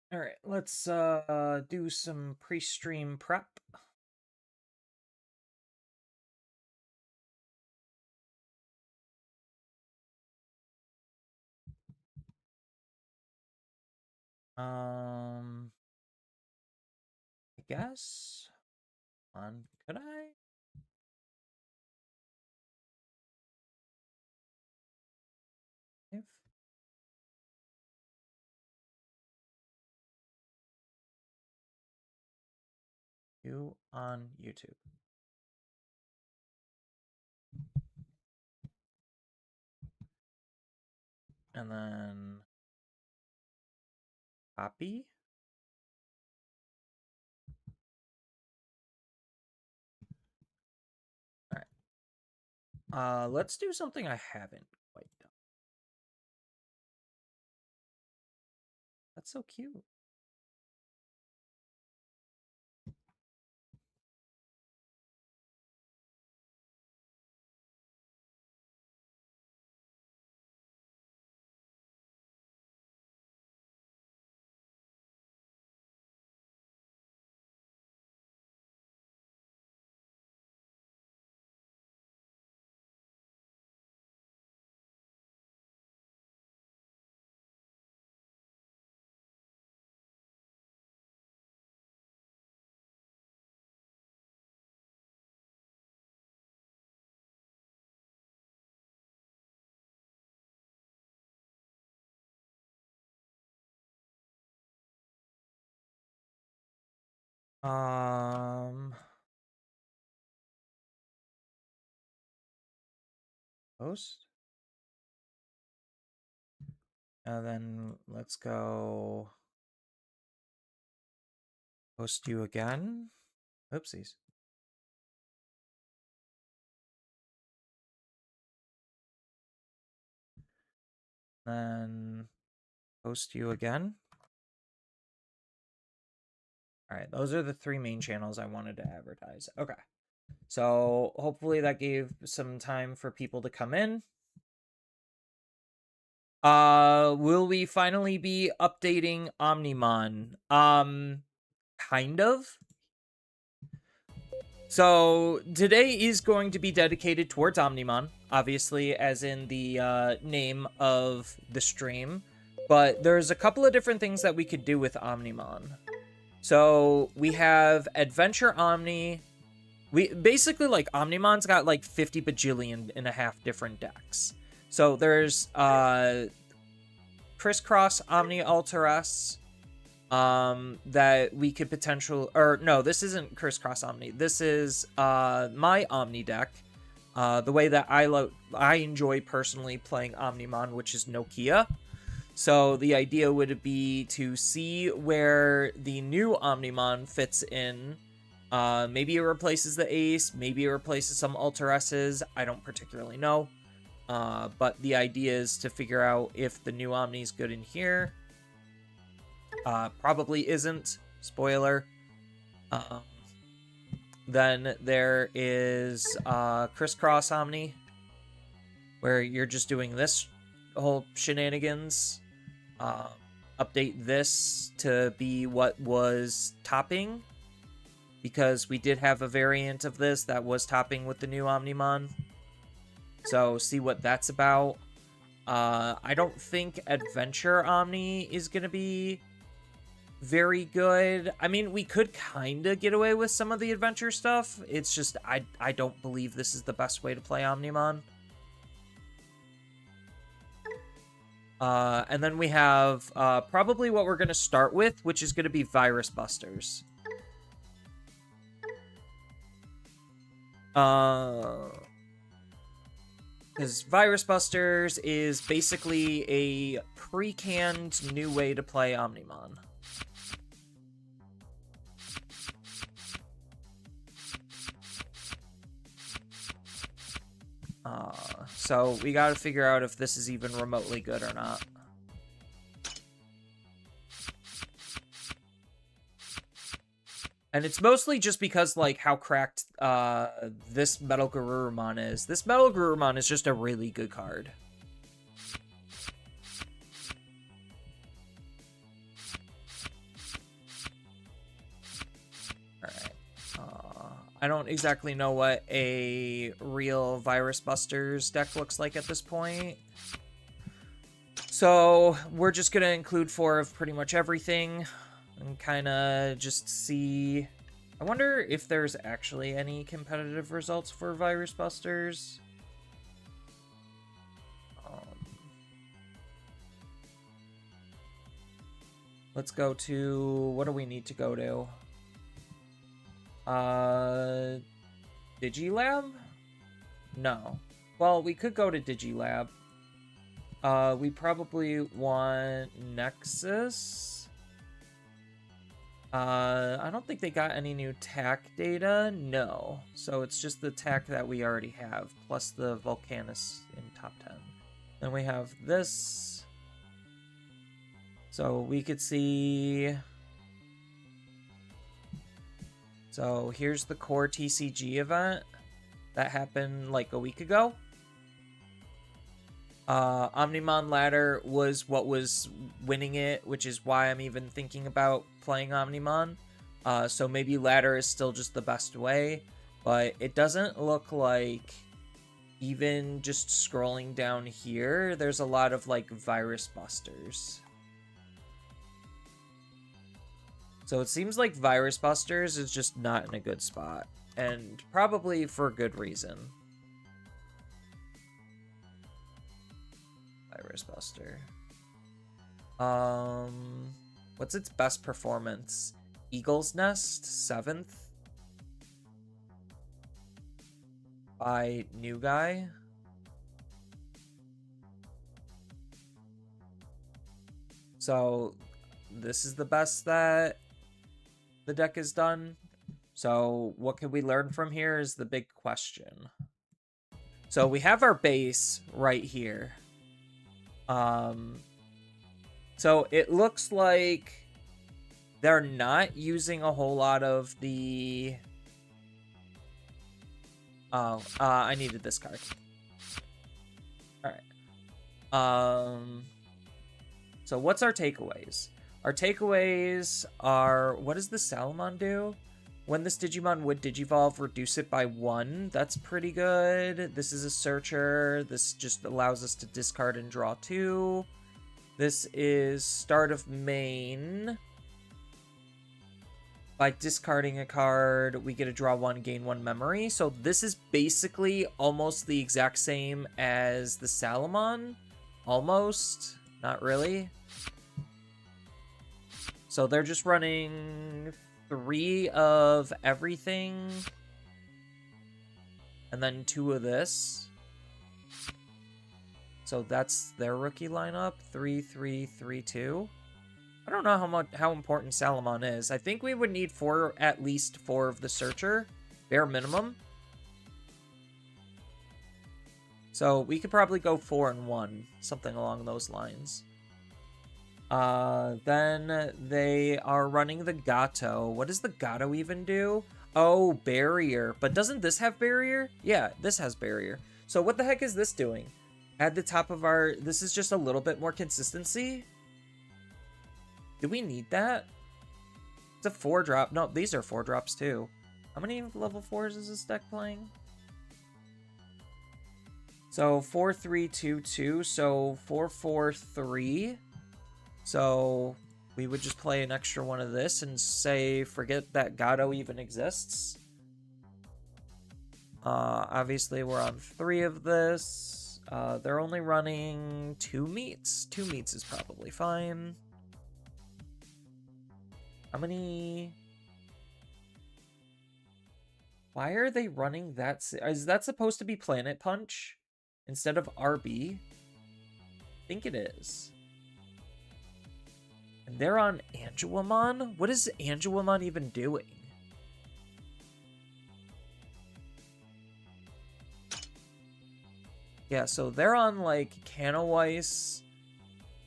All right, let's do some pre-stream prep. I guess. Could I? If you on YouTube. And then copy. All right. Let's do something I haven't quite done. That's so cute. Post. And then let's go post you again. Oopsies. Then post you again. All right, those are the 3 main channels I wanted to advertise. Okay. So hopefully that gave some time for people to come in. Will we finally be updating Omnimon? Kind of. So today is going to be dedicated towards Omnimon, obviously, as in the name of the stream. But there's a couple of different things that we could do with Omnimon. So we have Adventure Omni. We basically, like, Omnimon's got like 50 bajillion and a half different decks. So there's Crisscross Omni Alteress that we could potentially, or no, this isn't Crisscross Omni. This is my Omni deck. The way that I enjoy personally playing Omnimon, which is Nokia. So the idea would be to see where the new Omnimon fits in. Maybe it replaces the Ace, maybe it replaces some Alteresses, I don't particularly know. But the idea is to figure out if the new Omni is good in here. Probably isn't. Spoiler. Then there is Crisscross Omni, where you're just doing this whole shenanigans. Update this to be what was topping, because we did have a variant of this that was topping with the new Omnimon. So see what that's about. I don't think Adventure Omni is going to be very good. I mean, we could kind of get away with some of the adventure stuff. It's just, I don't believe this is the best way to play Omnimon. And then we have probably what we're going to start with, which is going to be Virus Busters. Because Virus Busters is basically a pre-canned new way to play Omnimon. So we got to figure out if this is even remotely good or not. And it's mostly just because, like, how cracked this Metal Garurumon is. This Metal Garurumon is just a really good card. I don't exactly know what a real Virus Busters deck looks like at this point. So we're just going to include 4 of pretty much everything and kind of just see. I wonder if there's actually any competitive results for Virus Busters. Let's go to, what do we need to go to? Digilab? No. Well, we could go to Digilab. We probably want Nexus. I don't think they got any new TAC data. No. So it's just the TAC that we already have, plus the Volcanus in top 10. Then we have this. So we could see. So here's the core TCG event that happened like a week ago. Omnimon Ladder was what was winning it, which is why I'm even thinking about playing Omnimon. So maybe Ladder is still just the best way, but it doesn't look like, even just scrolling down here, there's a lot of like Virus Busters. So it seems like Virus Busters is just not in a good spot, and probably for good reason. Virus Buster. What's its best performance? Eagle's Nest, 7th. By New Guy. So this is the best that the deck is done. So what can we learn from here is the big question. So we have our base right here. So it looks like they're not using a whole lot of the... Oh, I needed this card. Alright. So what's our takeaways? Our takeaways are, what does the Salamon do? When this Digimon would Digivolve, reduce it by 1. That's pretty good. This is a Searcher. This just allows us to discard and draw 2. This is start of main. By discarding a card, we get to draw 1, gain 1 memory. So this is basically almost the exact same as the Salamon. Almost. Not really. So they're just running 3 of everything. And then 2 of this. So that's their rookie lineup. 3, 3, 3, 2. I don't know how important Salamon is. I think we would need at least 4 of the Searcher. Bare minimum. So we could probably go 4 and 1. Something along those lines. Then they are running the Gato. What does the Gato even do? Oh, barrier. But doesn't this have barrier? Yeah, this has barrier. So what the heck is this doing? At the top of our... This is just a little bit more consistency. Do we need that? It's a 4-drop. No, these are 4-drops too. How many level 4s is this deck playing? So 4, 3, 2, 2. So 4, 4, 3. So we would just play an extra one of this and say, forget that Gato even exists. Obviously, we're on 3 of this. They're only running 2 meats. 2 meats is probably fine. How many... Why are they running that? Is that supposed to be Planet Punch instead of RB? I think it is. And they're on Anguamon? What is Anguamon even doing? Yeah, so they're on, like, Canawise,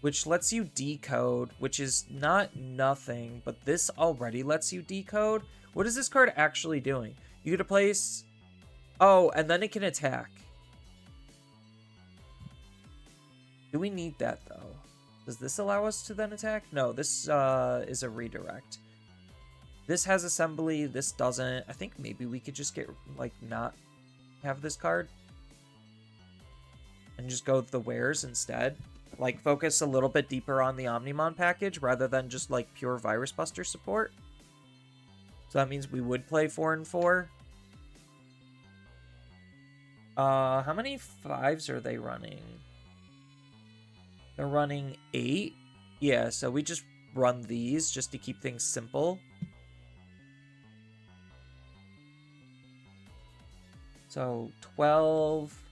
which lets you decode, which is not nothing, but this already lets you decode. What is this card actually doing? You get to place... Oh, and then it can attack. Do we need that, though? Does this allow us to then attack? No, this is a redirect. This has assembly, this doesn't. I think maybe we could just get, like, not have this card. And just go with the wares instead. Like, focus a little bit deeper on the Omnimon package rather than just, like, pure Virus Buster support. So that means we would play 4 and 4. How many 5s are they running? They're running 8. Yeah, so we just run these just to keep things simple. So 12,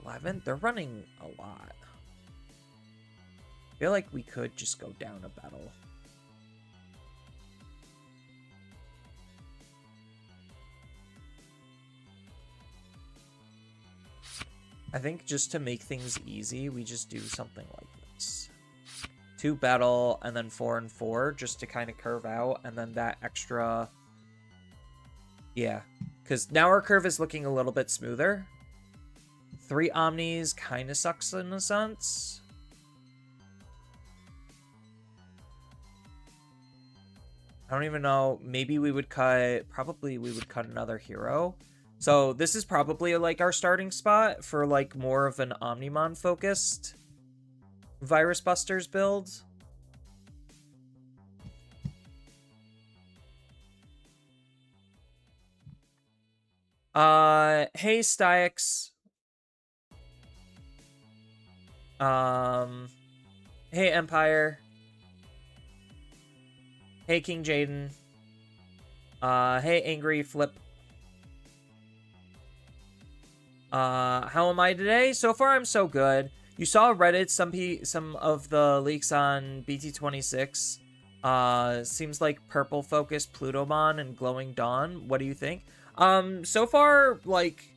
11. They're running a lot. I feel like we could just go down a battle. I think just to make things easy, we just do something like this. 2 battle, and then 4 and 4, just to kind of curve out, and then that extra... Yeah, because now our curve is looking a little bit smoother. 3 Omnis kind of sucks in a sense. I don't even know. Maybe we would cut... Probably we would cut another hero. So this is probably like our starting spot for like more of an Omnimon focused Virus Busters build. Hey Styx. Hey Empire. Hey King Jaden. Hey Angry Flip. How am I today? So far, I'm so good. You saw Reddit, some of the leaks on BT26. Seems like purple focused Plutomon and Glowing Dawn. What do you think? So far, like,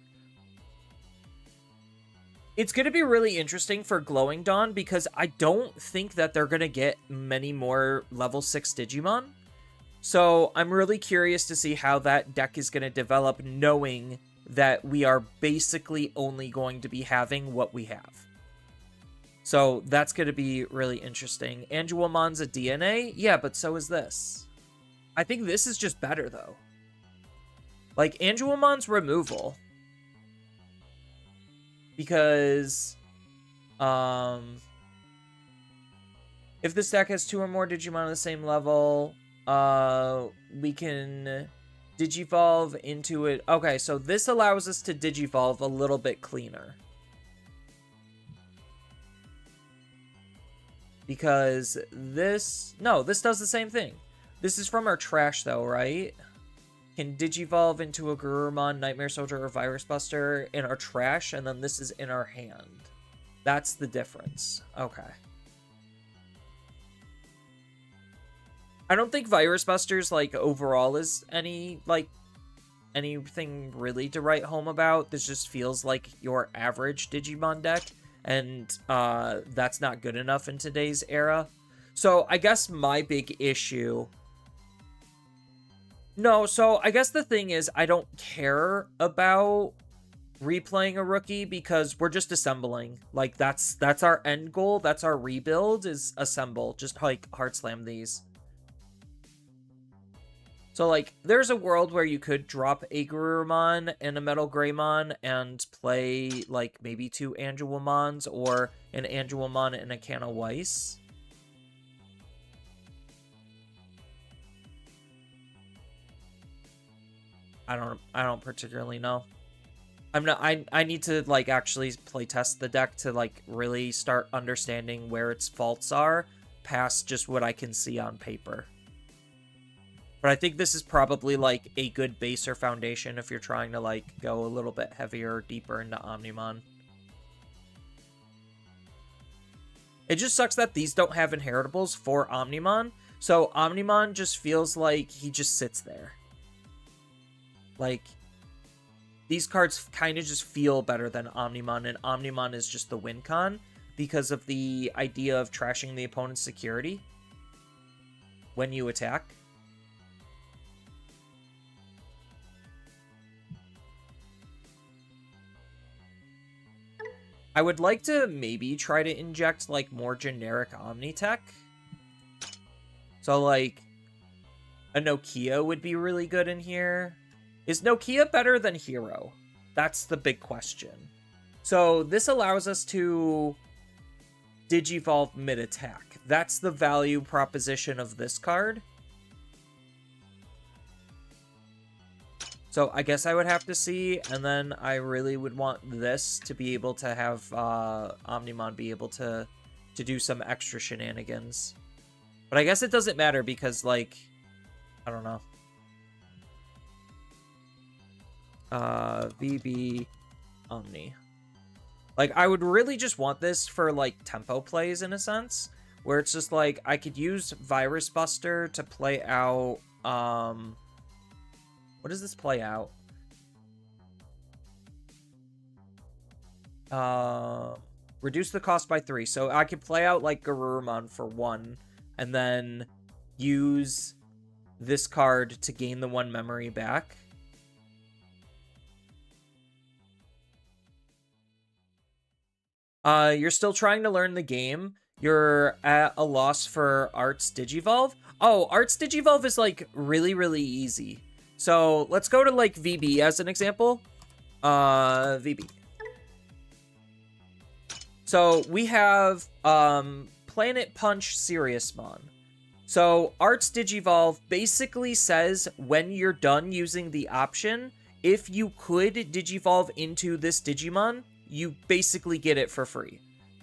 it's gonna be really interesting for Glowing Dawn because I don't think that they're gonna get many more level 6 Digimon. So I'm really curious to see how that deck is gonna develop, knowing that we are basically only going to be having what we have. So that's going to be really interesting. Angelomon's a DNA? Yeah, but so is this. I think this is just better, though. Like, Angelomon's removal. Because, if this deck has 2 or more Digimon on the same level, we can Digivolve into it. Okay, so this allows us to Digivolve a little bit cleaner. Because this... No, this does the same thing. This is from our trash, though, right? Can Digivolve into a Garurumon, Nightmare Soldier, or Virus Buster in our trash, and then this is in our hand. That's the difference. Okay. I don't think Virus Busters, like, overall is anything really to write home about. This just feels like your average Digimon deck, and that's not good enough in today's era. So I guess my big issue... No, so I guess the thing is I don't care about replaying a rookie because we're just assembling. Like, that's our end goal. That's our rebuild, is assemble. Just, like, hard slam these. So, like, there's a world where you could drop a Garurumon and a Metal Greymon and play, like, maybe 2 Angelomons or an Angelomon and a Canna Weiss. I don't particularly know. I need to, like, actually play test the deck to, like, really start understanding where its faults are past just what I can see on paper. But I think this is probably, like, a good base or foundation if you're trying to, like, go a little bit heavier or deeper into Omnimon. It just sucks that these don't have inheritables for Omnimon. So Omnimon just feels like he just sits there. Like, these cards kind of just feel better than Omnimon, and Omnimon is just the win con because of the idea of trashing the opponent's security when you attack. I would like to maybe try to inject, like, more generic Omni tech. So, like, a Nokia would be really good in here. Is Nokia better than Hero? That's the big question. So, this allows us to Digivolve mid-attack. That's the value proposition of this card. So I guess I would have to see, and then I really would want this to be able to have Omnimon be able to do some extra shenanigans. But I guess it doesn't matter because, like, I don't know. VB Omni. Like, I would really just want this for, like, tempo plays in a sense, where it's just like I could use Virus Buster to play out what does this play out? Reduce the cost by 3. So I could play out like Garurumon for 1 and then use this card to gain the 1 memory back. You're still trying to learn the game. You're at a loss for Arts Digivolve. Oh, Arts Digivolve is like really, really easy. So let's go to like VB as an example. VB. So we have Planet Punch Seriousmon. So Arts Digivolve basically says when you're done using the option, if you could Digivolve into this Digimon, you basically get it for free.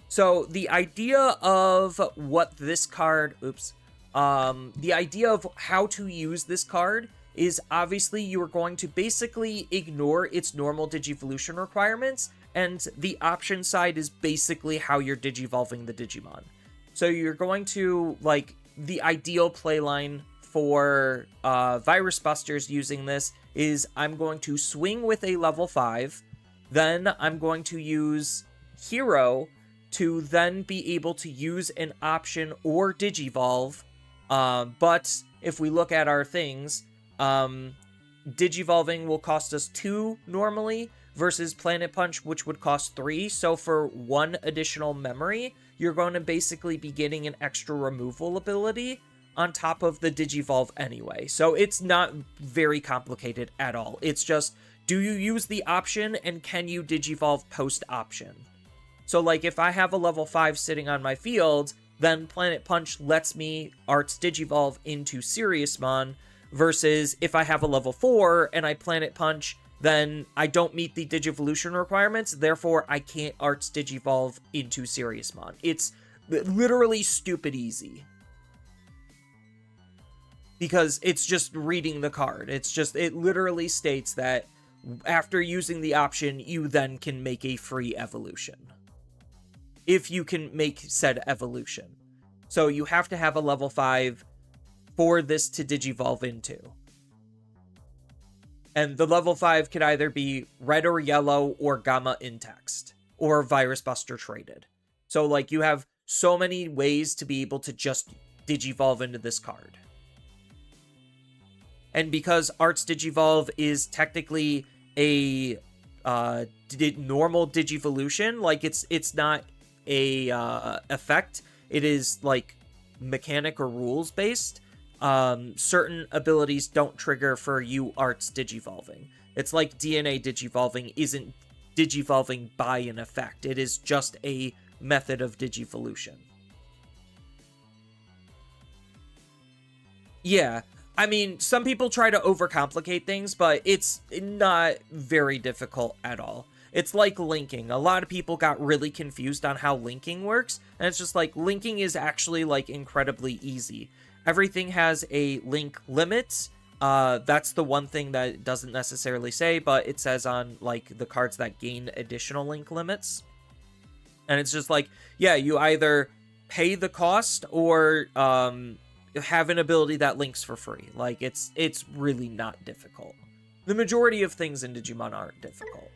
So the idea of what this card, the idea of how to use this card is obviously you are going to basically ignore its normal Digivolution requirements, and the option side is basically how you're Digivolving the Digimon. So you're going to, like, the ideal playline for Virus Busters using this is I'm going to swing with a level 5, then I'm going to use Hero to then be able to use an option or Digivolve, but if we look at our things, Digivolving will cost us 2 normally versus Planet Punch, which would cost 3. So for 1 additional memory, you're going to basically be getting an extra removal ability on top of the Digivolve anyway. So it's not very complicated at all. It's just, do you use the option and can you Digivolve post-option? So like if I have a level 5 sitting on my field, then Planet Punch lets me Arts Digivolve into Seriousmon, versus if I have a level 4 and I Planet Punch, then I don't meet the Digivolution requirements, therefore I can't Arts Digivolve into Seriousmon. It's literally stupid easy. Because it's just reading the card. It's just, it literally states that after using the option, you then can make a free evolution. If you can make said evolution. So you have to have a level 5 for this to Digivolve into. And the level 5 could either be red or yellow or gamma in text. Or Virus Buster traded. So like you have so many ways to be able to just Digivolve into this card. And because Arts Digivolve is technically a normal Digivolution, like it's not a effect, it is like mechanic or rules based. Certain abilities don't trigger for you Arts Digivolving. It's like DNA Digivolving isn't Digivolving by an effect. It is just a method of Digivolution. Yeah, I mean, some people try to overcomplicate things, but it's not very difficult at all. It's like linking. A lot of people got really confused on how linking works, and it's just like, linking is actually like incredibly easy. Everything has a link limit. That's the one thing that it doesn't necessarily say, but it says on like the cards that gain additional link limits. And it's just like, yeah, you either pay the cost or have an ability that links for free. Like it's really not difficult. The majority of things in Digimon aren't difficult.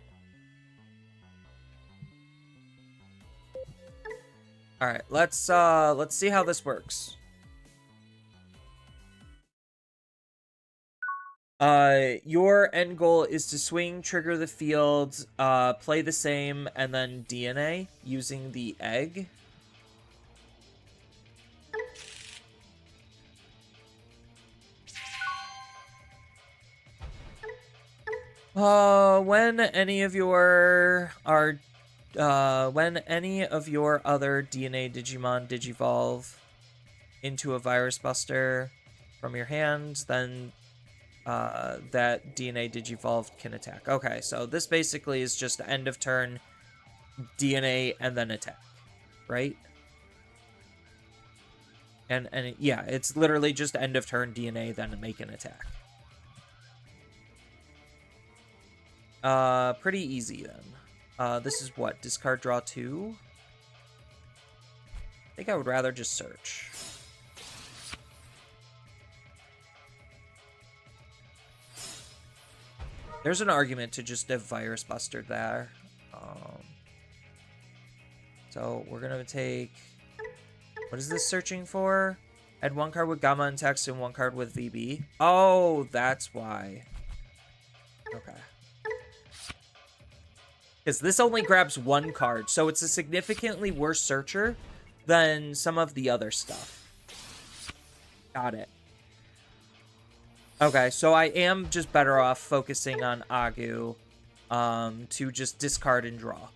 All right, let's see how this works. Your end goal is to swing, trigger the field, play the same, and then DNA using the egg. When any of your other DNA Digimon digivolve into a virus buster from your hand, then that DNA digivolved can attack. Okay, so this basically is just end of turn DNA and then attack, right? And yeah, it's literally just end of turn DNA then make an attack. Pretty easy then. This is what? Discard, draw 2? I think I would rather just search. There's an argument to just have Virus Buster there. So we're gonna take... What is this searching for? Add 1 card with Gamma and text and 1 card with VB. Oh, that's why. Okay. Because this only grabs 1 card, so it's a significantly worse searcher than some of the other stuff. Got it. Okay, so I am just better off focusing on Agu to just discard and draw.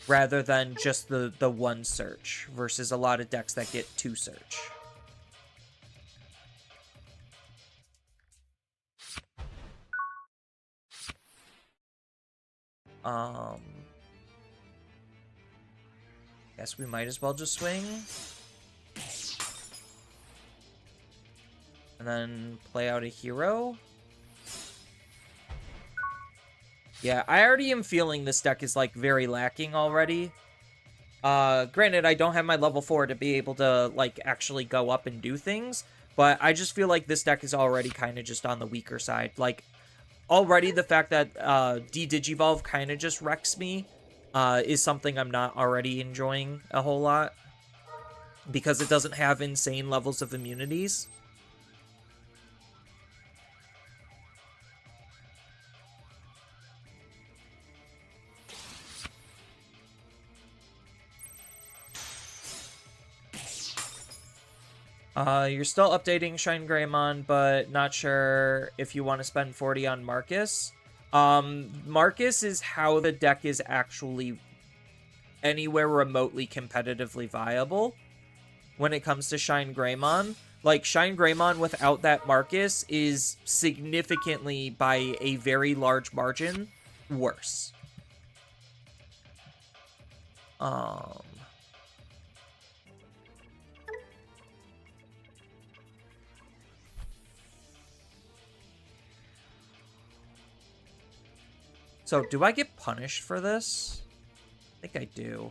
Rather than just the 1 search versus a lot of decks that get 2 search. Guess we might as well just swing. And then play out a hero. Yeah, I already am feeling this deck is, like, very lacking already. Granted, I don't have my level 4 to be able to, like, actually go up and do things. But I just feel like this deck is already kind of just on the weaker side. Like, already the fact that D-Digivolve kind of just wrecks me is something I'm not already enjoying a whole lot. Because it doesn't have insane levels of immunities. You're still updating Shine Greymon, but not sure if you want to spend 40 on Marcus. Marcus is how the deck is actually anywhere remotely competitively viable when it comes to Shine Greymon. Like, Shine Greymon without that Marcus is significantly, by a very large margin, worse. So, do I get punished for this? I think I do.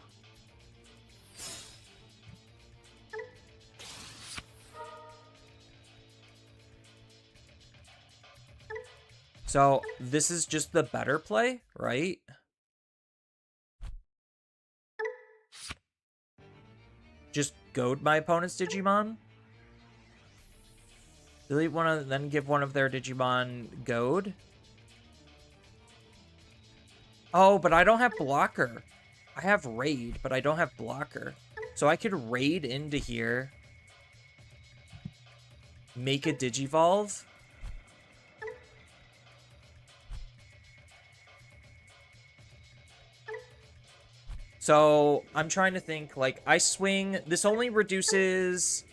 So, this is just the better play, right? Just goad my opponent's Digimon? Delete one of, then give one of their Digimon goad? Oh, but I don't have blocker. I have raid, but I don't have blocker. So I could raid into here. Make a Digivolve. So I'm trying to think, like, I swing. This only reduces...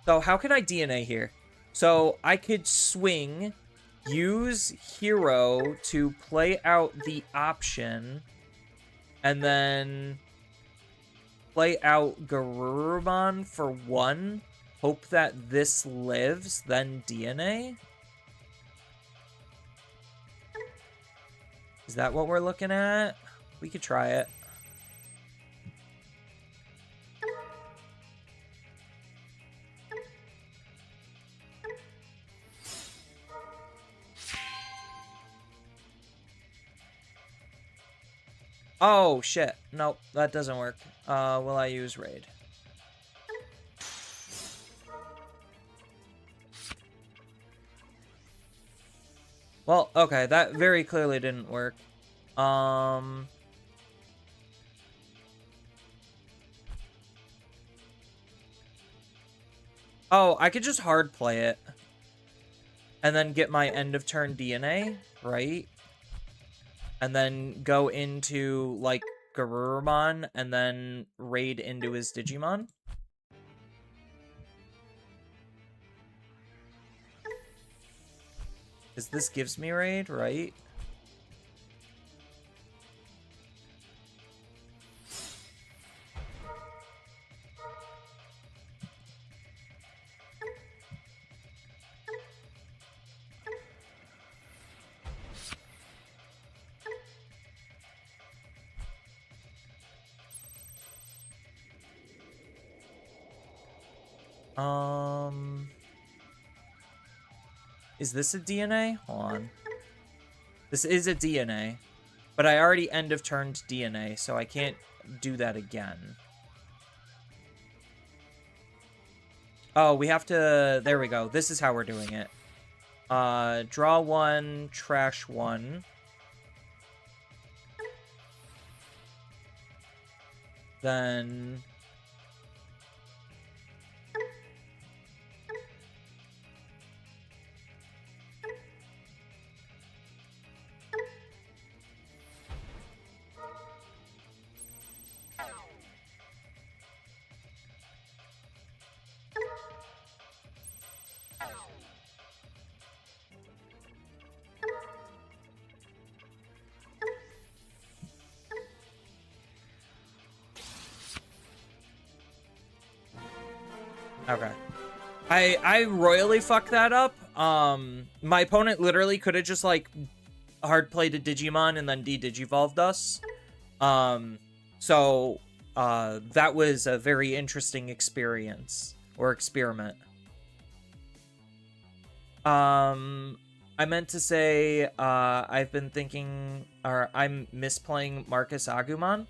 So how can I DNA here? So I could swing... Use hero to play out the option, and then play out Garurumon for 1. Hope that this lives, then DNA. Is that what we're looking at? We could try it. Oh, shit. Nope, that doesn't work. Will I use raid? Well, okay, that very clearly didn't work. Oh, I could just hard play it. and then get my end of turn DNA, right? And then go into, like, Garurumon, and then raid into his Digimon. Because this gives me raid, right? Is this a DNA? Hold on. This is a DNA, but I already end of turned DNA, so I can't do that again. Oh, we have to... There we go. This is how we're doing it. Draw one, trash one. Then... Okay. I royally fucked that up. My opponent literally could have just, like, hard played a Digimon and then de-digivolved us. So, that was a very interesting experience. Or experiment. I meant to say, I've been thinking, or I'm misplaying Marcus Agumon.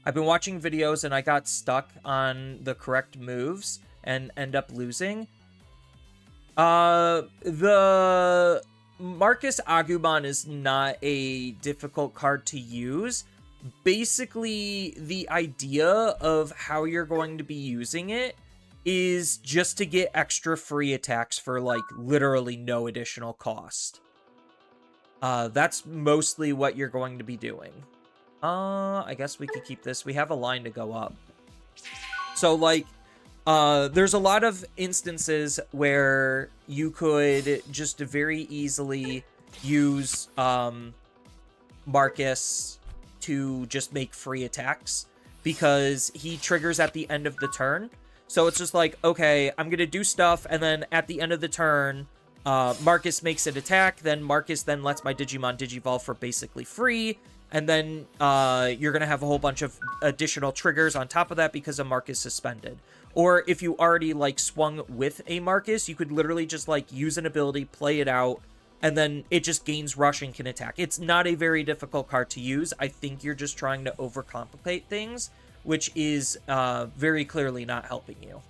I've been watching videos and I got stuck on the correct moves and end up losing. The Marcus Agumon is not a difficult card to use. Basically, the idea of how you're going to be using it is just to get extra free attacks for, like, literally no additional cost. That's mostly what you're going to be doing. I guess we could keep this. We have a line to go up. So, like, there's a lot of instances where you could just very easily use, Marcus to just make free attacks because he triggers at the end of the turn. So it's just like, okay, I'm going to do stuff, and then at the end of the turn, Marcus makes an attack, then Marcus then lets my Digimon Digivolve for basically free, and then you're going to have a whole bunch of additional triggers on top of that because a Marcus suspended. Or if you already, like, swung with a Marcus, you could literally just, like, use an ability, play it out, and then it just gains rush and can attack. It's not a very difficult card to use. I think you're just trying to overcomplicate things, which is very clearly not helping you.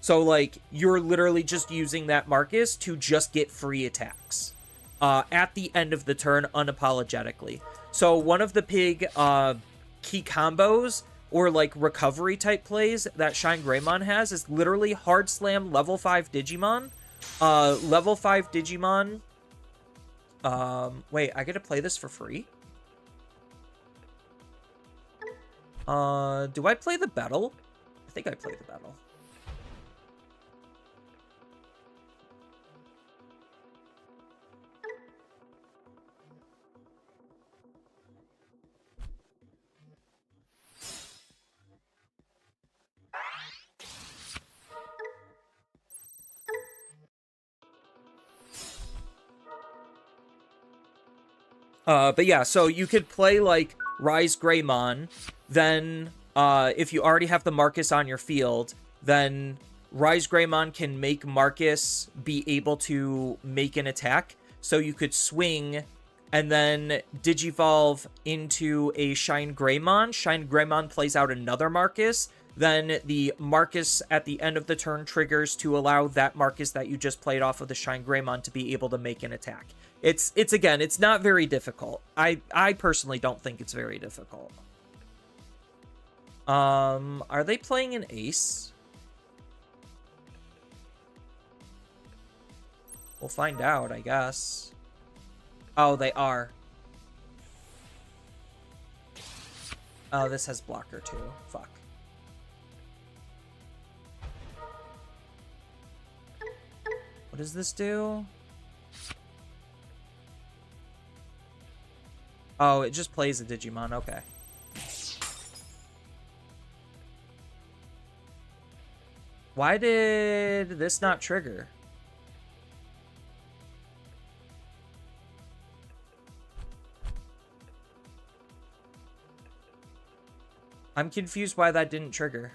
So, like, you're literally just using that Marcus to just get free attacks at the end of the turn unapologetically. So one of the big key combos or, like, recovery type plays that Shine Greymon has is literally Hard Slam level 5 Digimon. Level 5 Digimon. Wait, I get to play this for free? Do I play the battle? I think I play the battle. But yeah, so you could play, like, Rise Greymon, then, if you already have the Marcus on your field, then Rise Greymon can make Marcus be able to make an attack, so you could swing, and then Digivolve into a Shine Greymon. Shine Greymon plays out another Marcus, then the Marcus at the end of the turn triggers to allow that Marcus that you just played off of the Shine Greymon to be able to make an attack. It's again, it's not very difficult. I personally don't think it's very difficult. Are they playing an ace? We'll find out, I guess. Oh, they are. Oh, this has blocker too. Fuck. What does this do? Oh, it just plays a Digimon. Okay. Why did this not trigger? I'm confused why that didn't trigger.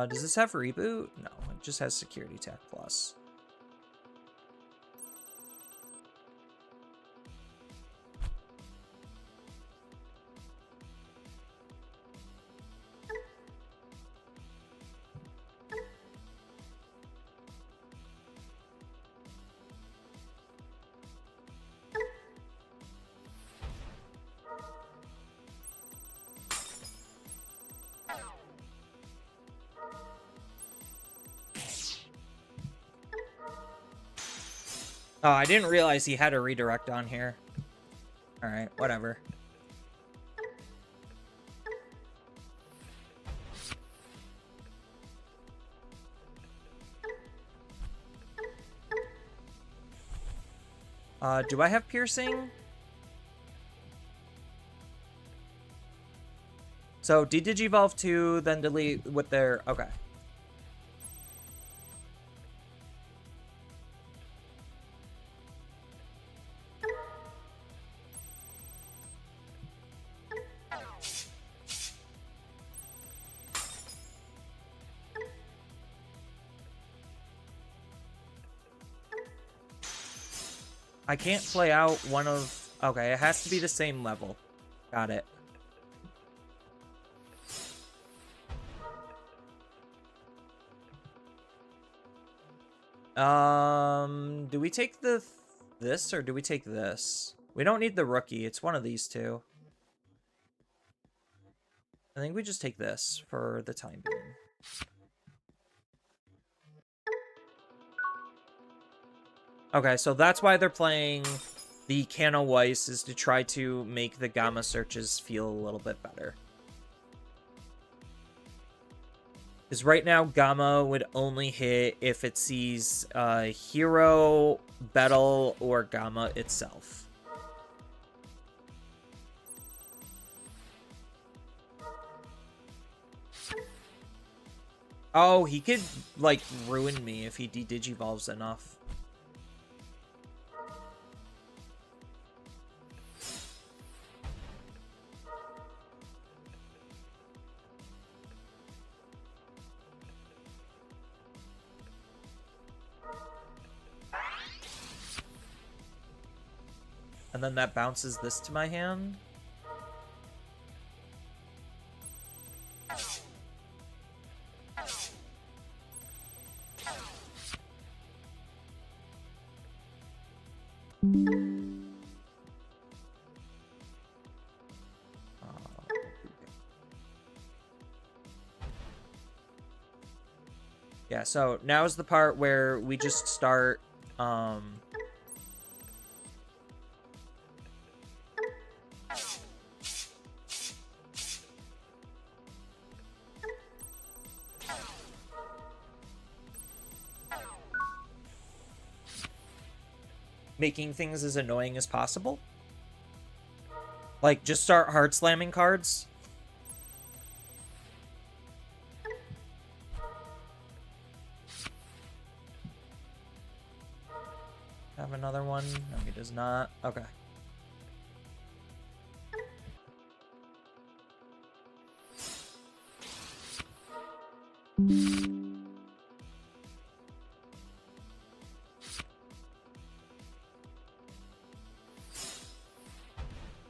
Does this have reboot? No, it just has security tech plus. Oh, I didn't realize he had a redirect on here. Alright, whatever. Do I have piercing? So, de-digivolve 2, then delete with their... Okay. I can't play out one of... Okay, it has to be the same level. Got it. Do we take this or do we take this? We don't need the rookie. It's one of these two. I think we just take this for the time being. Okay, so that's why they're playing the Kano Weiss, is to try to make the Gamma searches feel a little bit better. Because right now, Gamma would only hit if it sees Hero, Battle, or Gamma itself. Oh, he could, like, ruin me if he de-digivolves enough. And then that bounces this to my hand. Yeah, so now is the part where we just start making things as annoying as possible. Like, just start hard slamming cards. Have another one? No, he does not. Okay.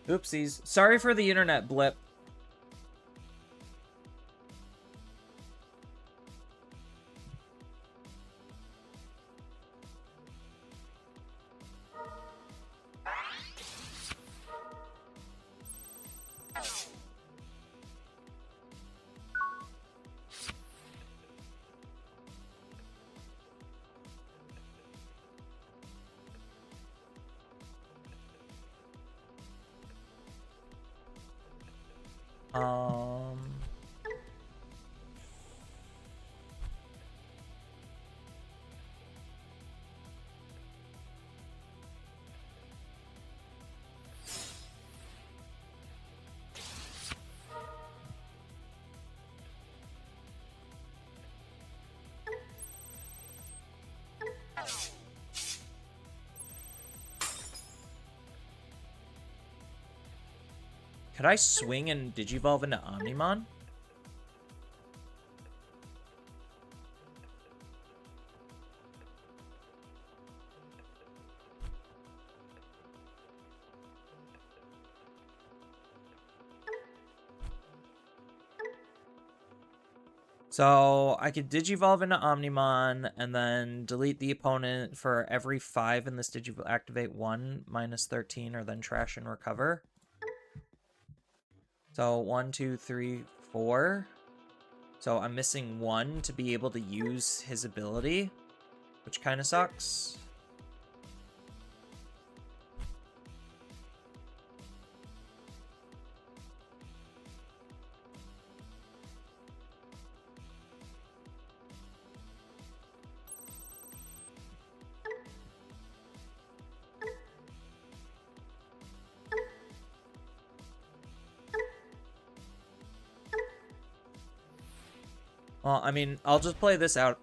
Oopsies. Sorry for the internet blip. Um... Could I swing and Digivolve into Omnimon? So I could Digivolve into Omnimon and then delete the opponent for every 5 in this Digivolve. Activate 1, -13, or then trash and recover. So 1, 2, 3, 4. So I'm missing 1 to be able to use his ability, which kind of sucks. Well, I mean, I'll just play this out.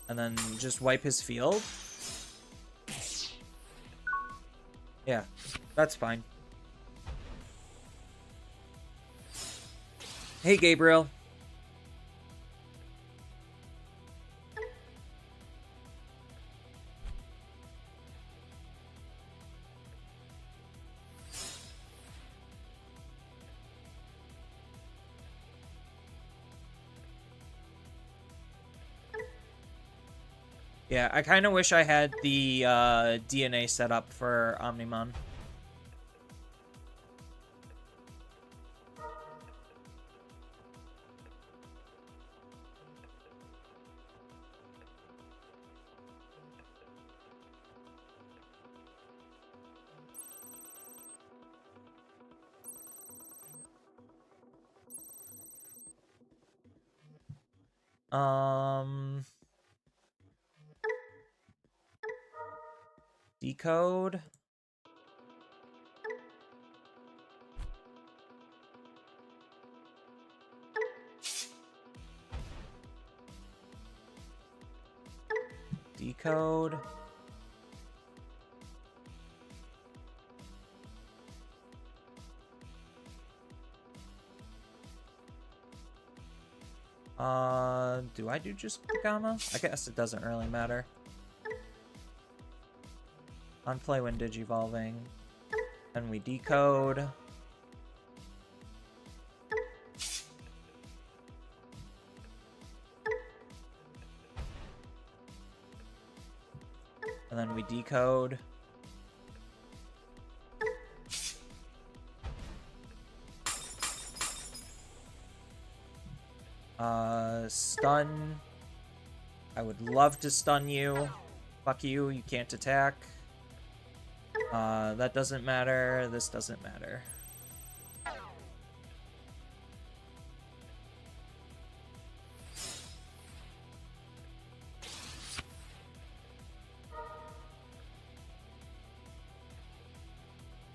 And then just wipe his field. Yeah, that's fine. Hey, Gabriel. Yeah, I kind of wish I had the DNA set up for Omnimon. Decode. Decode. Do I do just Gamma? I guess it doesn't really matter. On play when digivolving. Then we decode. And then we decode. Stun. I would love to stun you. Fuck you, you can't attack. That doesn't matter. This doesn't matter.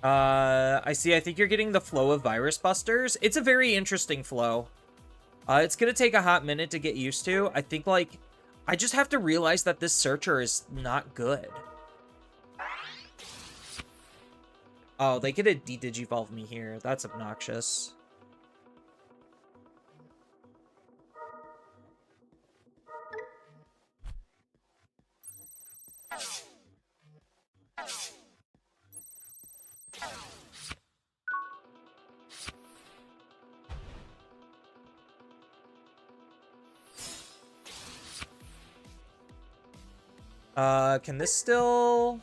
I see. I think you're getting the flow of Virus Busters. It's a very interesting flow. It's gonna take a hot minute to get used to. I think, like, I just have to realize that this Searcher is not good. Oh, they could have de-digivolved me here. That's obnoxious. Can this still...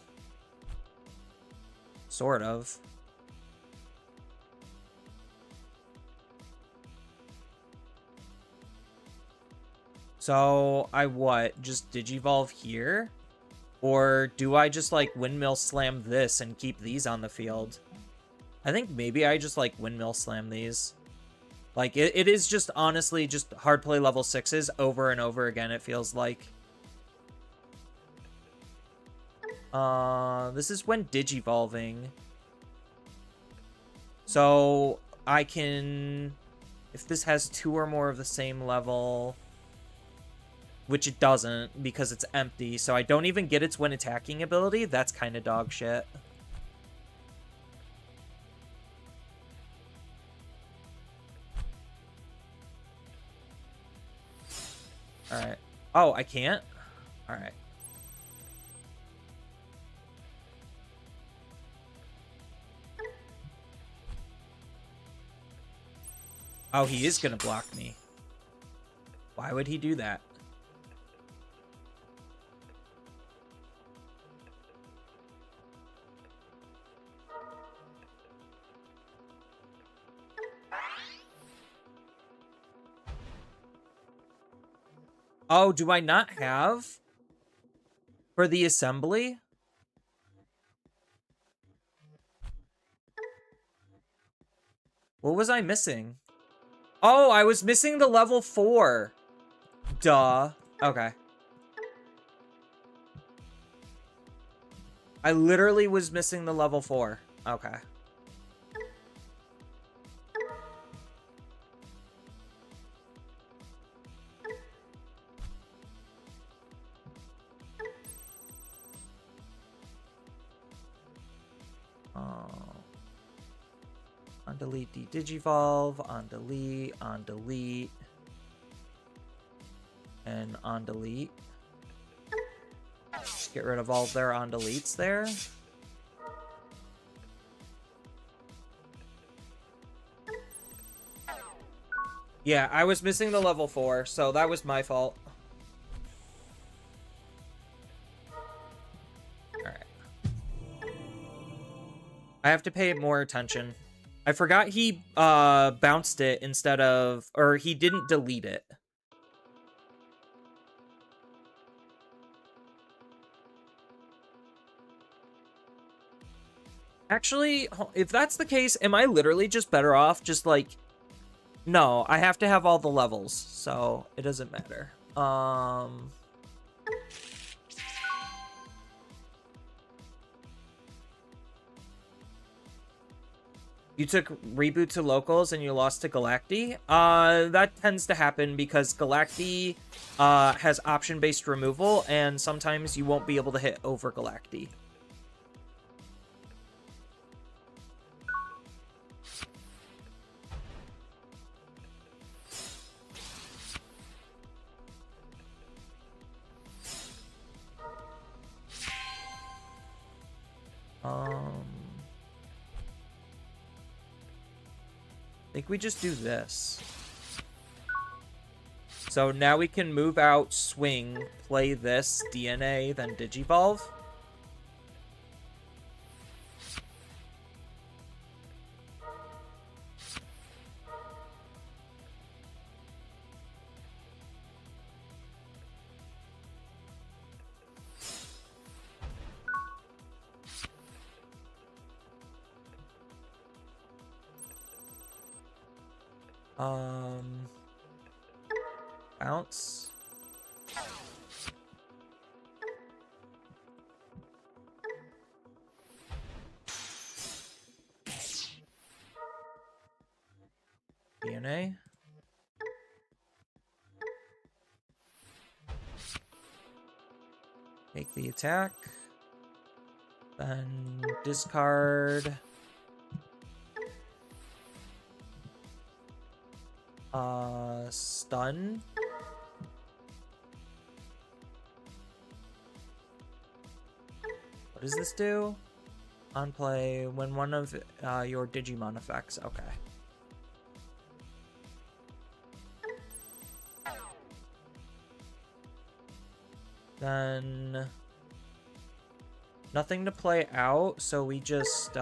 Sort of. So, I what? Just Digivolve here? Or do I just, like, windmill slam this and keep these on the field? I think maybe I just, like, windmill slam these. Like, it is just, honestly, just hard play level 6s over and over again, it feels like. This is when digivolving. So, I can... If this has 2 or more of the same level... Which it doesn't, because it's empty, so I don't even get its when attacking ability. That's kind of dog shit. Alright. Oh, I can't? Alright. Oh, he is gonna block me. Why would he do that? Oh, do I not have for the assembly? What was I missing? Oh, I was missing the level 4. Duh. Okay. I literally was missing the level 4. Okay. On delete, de-digivolve, on delete, and on delete. Get rid of all their on deletes there. Yeah, I was missing the level 4, so that was my fault. Alright. I have to pay more attention. I forgot he bounced it instead of... Or he didn't delete it. Actually, if that's the case, am I literally just better off just like... No, I have to have all the levels, so it doesn't matter. You took reboot to locals and you lost to Galacti? That tends to happen because Galacti has option-based removal, and sometimes you won't be able to hit over Galacti. I think we just do this. So now we can move out, swing, play this, DNA, then digivolve. Bounce. DNA. Make the attack. Then discard. Stun. What does this do? On play, when one of your Digimon effects. Okay. Then nothing to play out, so we just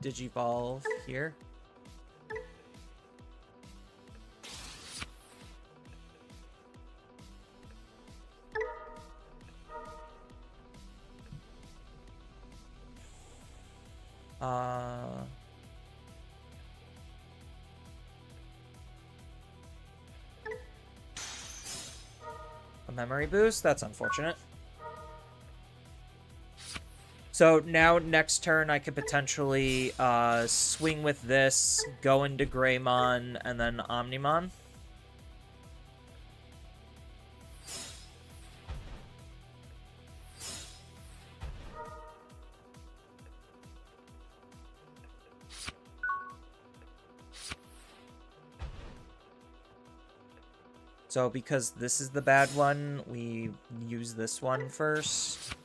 digivolve here. A memory boost? That's unfortunate. So now next turn I could potentially swing with this, go into Greymon, and then Omnimon. So because this is the bad one, we use this one first.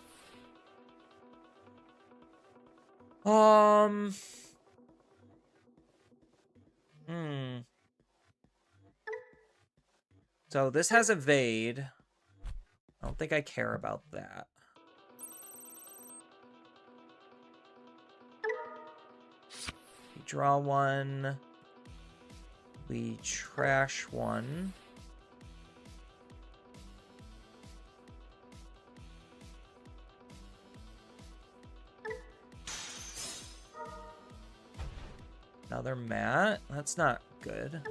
So this has evade. I don't think I care about that. We draw one. We trash one. Another mat. That's not good.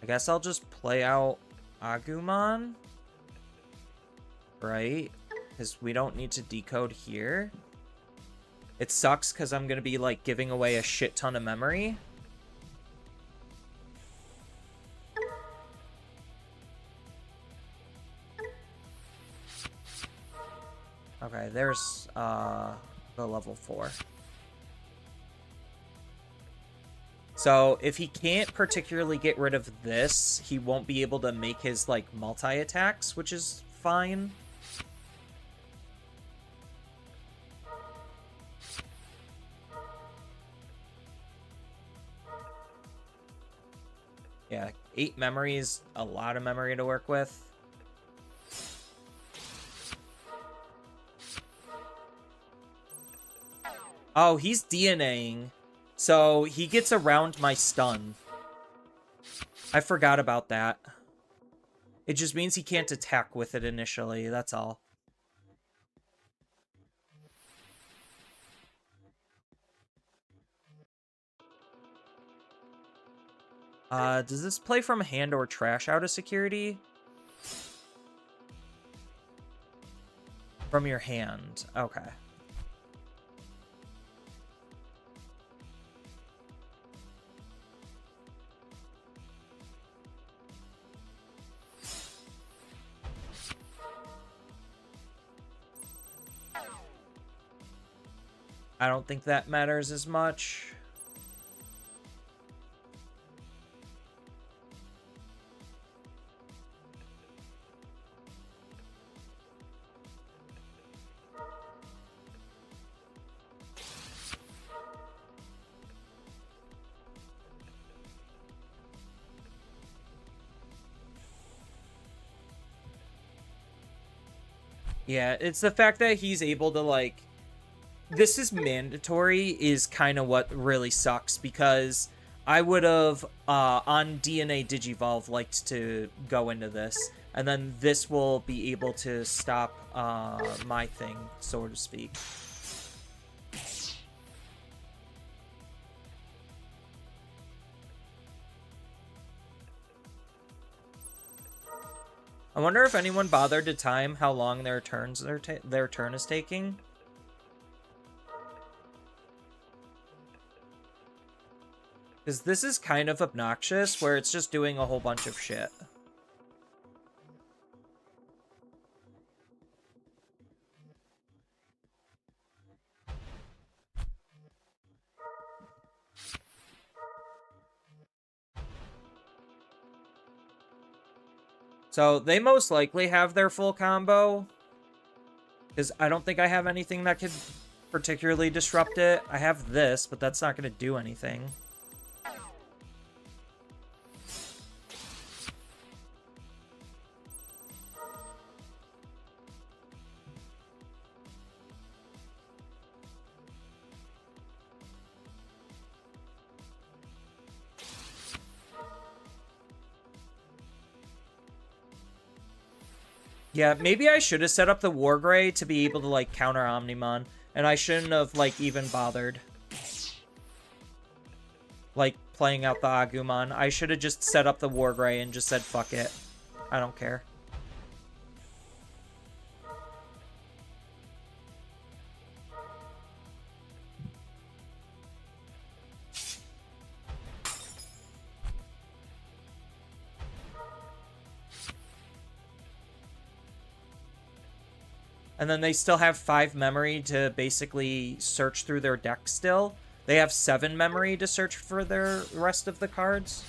I guess I'll just play out Agumon. Right? Because we don't need to decode here. It sucks because I'm going to be, like, giving away a shit ton of memory. Okay, there's the level 4. So if he can't particularly get rid of this, he won't be able to make his, like, multi-attacks, which is fine. Yeah, 8 memory is a lot of memory to work with. Oh, he's DNAing. So he gets around my stun. I forgot about that. It just means he can't attack with it initially, that's all. Does this play from hand or trash out of security? From your hand. Okay. I don't think that matters as much. Yeah, it's the fact that he's able to, like... This is mandatory is kind of what really sucks, because I would have, on DNA Digivolve, liked to go into this. And then this will be able to stop my thing, so to speak. I wonder if anyone bothered to time how long their turn is taking. Because this is kind of obnoxious, where it's just doing a whole bunch of shit. So they most likely have their full combo. Because I don't think I have anything that could particularly disrupt it. I have this, but that's not going to do anything. Yeah, maybe I should have set up the Wargrey to be able to, like, counter Omnimon. And I shouldn't have, like, even bothered. Like, playing out the Agumon. I should have just set up the Wargrey and just said, fuck it. I don't care. And then they still have 5 memory to basically search through their deck still. They have 7 memory to search for their rest of the cards.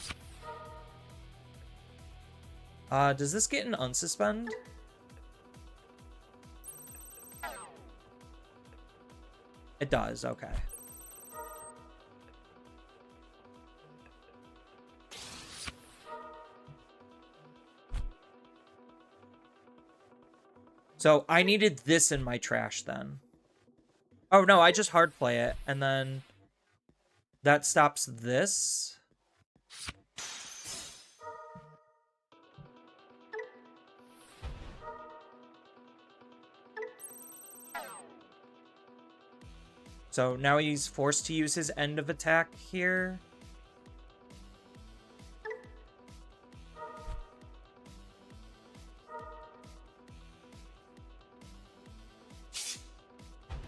Does this get an unsuspend? It does, okay. So I needed this in my trash then. Oh no, I just hard play it, and then that stops this. So now he's forced to use his end of attack here.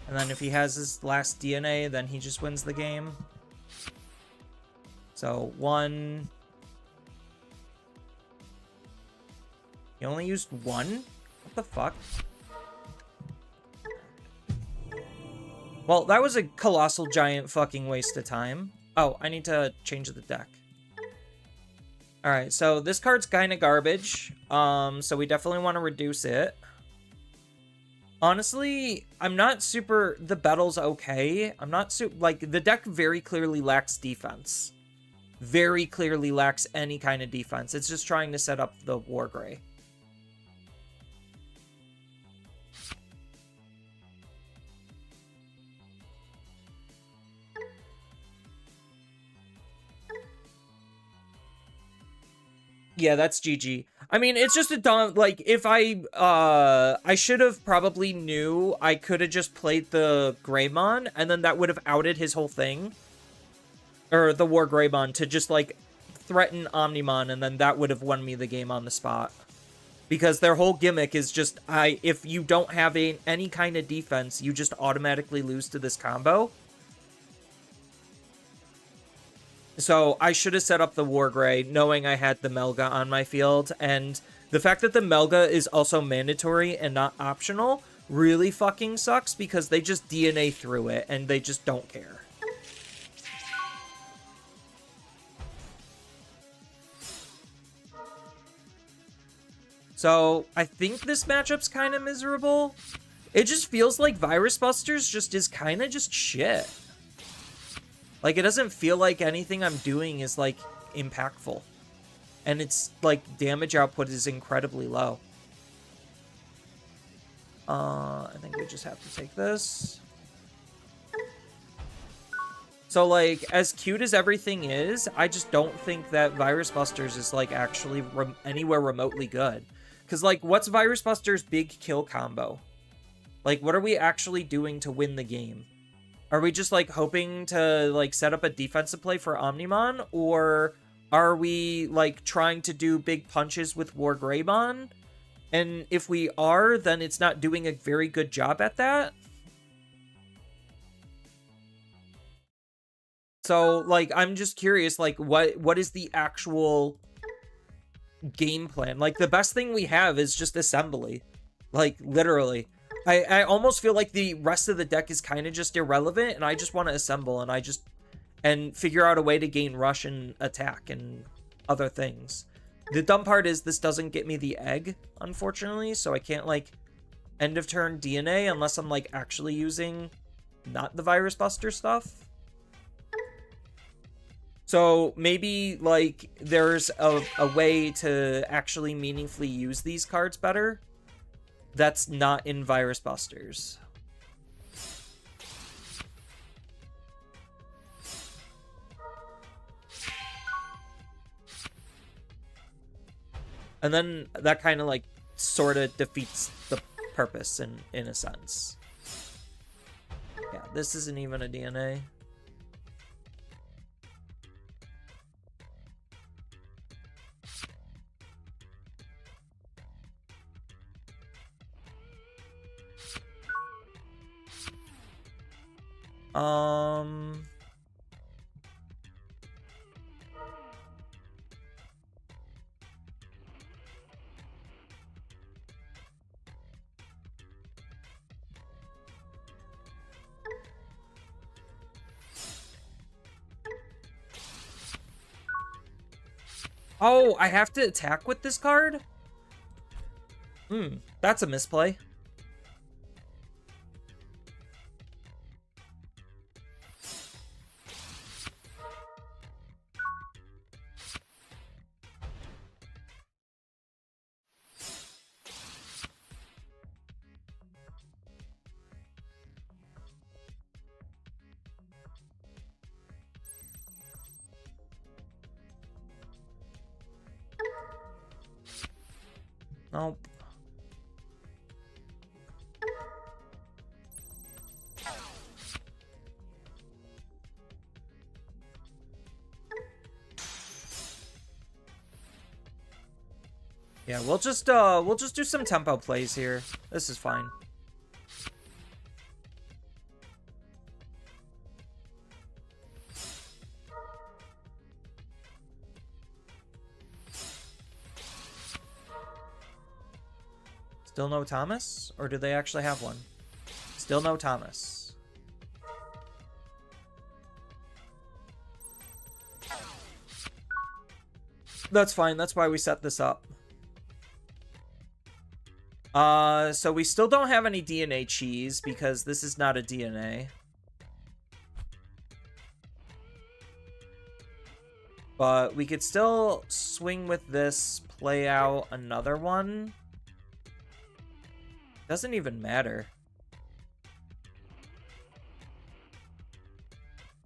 And then if he has his last DNA, then he just wins the game. So 1. He only used 1? What the fuck? Well, that was a colossal giant fucking waste of time. Oh, I need to change the deck. Alright, so this card's kind of garbage. So we definitely want to reduce it. Honestly, I'm not super... The battle's okay. I'm not super... Like, the deck very clearly lacks defense. Very clearly lacks any kind of defense. It's just trying to set up the Wargrey. Yeah, that's GG. I mean, it's just a dumb, like, if I should have probably knew I could have just played the Greymon, and then that would have outed his whole thing. Or the War Greymon to just, like, threaten Omnimon, and then that would have won me the game on the spot. Because their whole gimmick is just, if you don't have any kind of defense, you just automatically lose to this combo. So I should have set up the Wargrey, knowing I had the Melga on my field, and the fact that the Melga is also mandatory and not optional really fucking sucks, because they just DNA through it, and they just don't care. So I think this matchup's kind of miserable. It just feels like Virus Busters just is kind of just shit. Like, it doesn't feel like anything I'm doing is, like, impactful. And it's, like, damage output is incredibly low. I think we just have to take this. So, like, as cute as everything is, I just don't think that Virus Busters is, like, actually anywhere remotely good. Because, like, what's Virus Busters' big kill combo? Like, what are we actually doing to win the game? Are we just, like, hoping to, like, set up a defensive play for Omnimon? Or are we, like, trying to do big punches with War Greymon? And if we are, then it's not doing a very good job at that. So, like, I'm just curious, like, what is the actual game plan? Like, the best thing we have is just assembly. Like, literally. I almost feel like the rest of the deck is kind of just irrelevant, and I just want to assemble, and figure out a way to gain rush and attack and other things. The dumb part is this doesn't get me the egg, unfortunately, so I can't, like, end of turn DNA unless I'm, like, actually using not the Virus Buster stuff. So maybe, like, there's a way to actually meaningfully use these cards better that's not in Virus Busters. And then that kind of, like, sort of defeats the purpose in a sense. Yeah, this isn't even a DNA. Oh, I have to attack with this card? That's a misplay. Nope. Yeah, we'll just do some tempo plays here. This is fine. Still no Thomas? Or do they actually have one? Still no Thomas. That's fine. That's why we set this up. So we still don't have any DNA cheese because this is not a DNA. But we could still swing with this, play out another one. Doesn't even matter.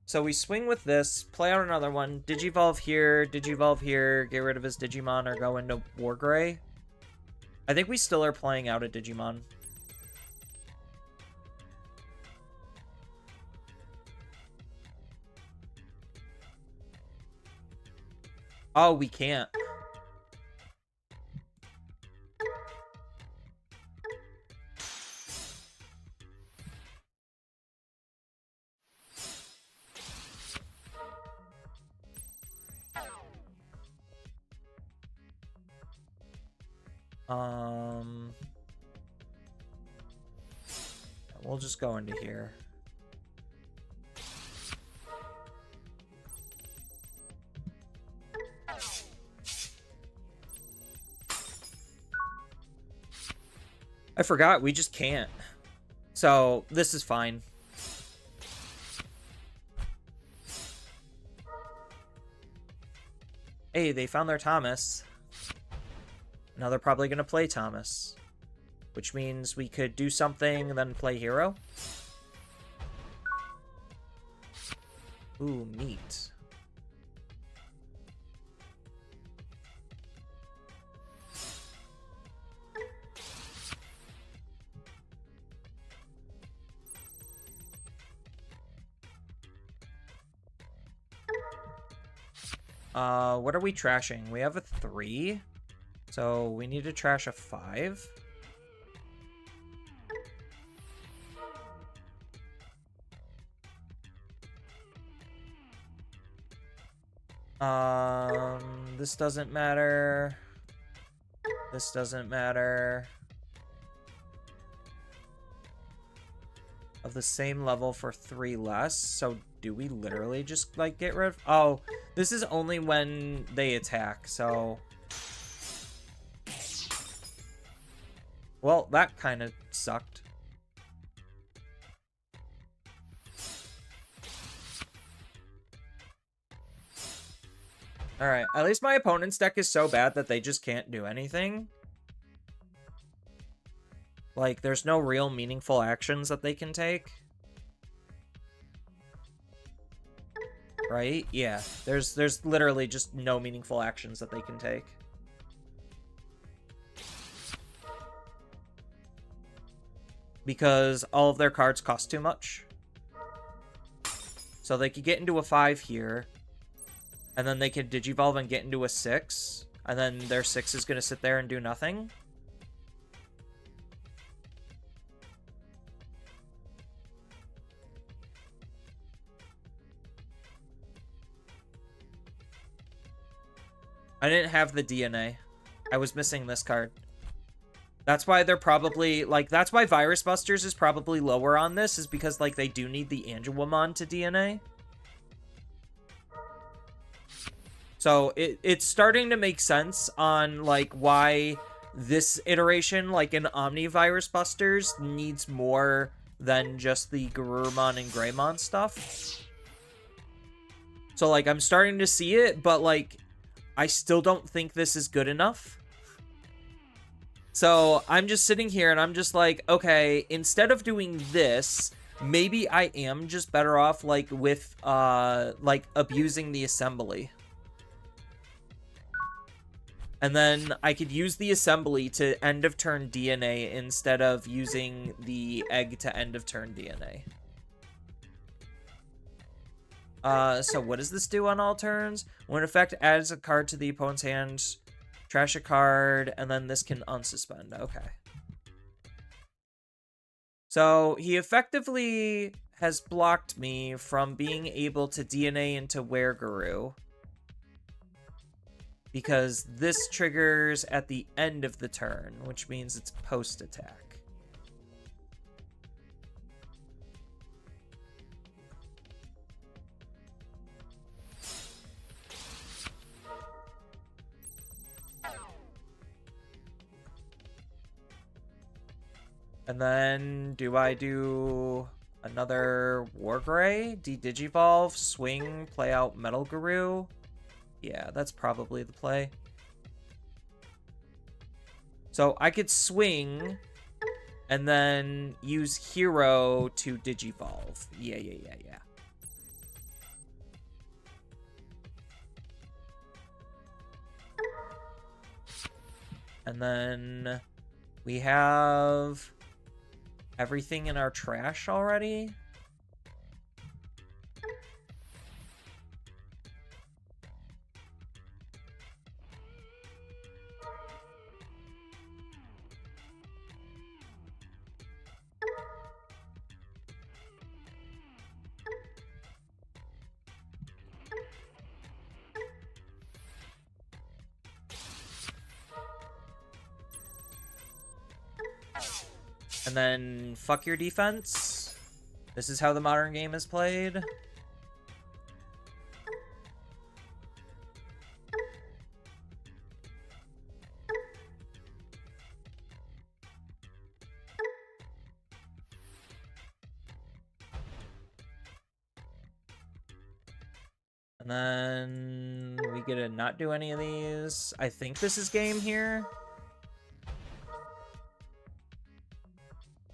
So we swing with this, play out another one, Digivolve here, get rid of his Digimon, or go into Wargray. I think we still are playing out a Digimon. Oh, we can't. We'll just go into here. I forgot, we just can't. So, this is fine. Hey, they found their Thomas. Now they're probably going to play Thomas. Which means we could do something and then play hero. Ooh, meat. What are we trashing? We have a 3. So we need to trash a 5. This doesn't matter. This doesn't matter. Of the same level for 3 less. So do we literally just like get rid of... Oh, this is only when they attack, so... Well, that kind of sucked. Alright, at least my opponent's deck is so bad that they just can't do anything. Like, there's no real meaningful actions that they can take. Right? Yeah, there's literally just no meaningful actions that they can take. because all of their cards cost too much. So they could get into a 5 here, and then they could Digivolve and get into a 6, and then their 6 is going to sit there and do nothing. I didn't have the DNA. I was missing this card. That's why they're probably, like, that's why Virus Busters is probably lower on this, is because, like, they do need the Angelwomon to DNA. So it's starting to make sense on, like, why this iteration, like an Omni Virus Busters, needs more than just the Garurumon and Greymon stuff. So, like, I'm starting to see it, but, like, I still don't think this is good enough. So I'm just sitting here and I'm just like, okay, instead of doing this, maybe I am just better off, like, with, like, abusing the assembly. And then I could use the assembly to end of turn DNA instead of using the egg to end of turn DNA. So what does this do on all turns? When effect adds a card to the opponent's hand, trash a card, and then this can unsuspend. Okay. So he effectively has blocked me from being able to DNA into Wereguru, because this triggers at the end of the turn, which means it's post-attack. And then, do I do another Wargray? De-Digivolve, swing, play out Metal Guru? Yeah, that's probably the play. So I could swing and then use Hero to Digivolve. Yeah. And then we have everything in our trash already. And then, fuck your defense. This is how the modern game is played. And then we get to not do any of these. I think this is game here.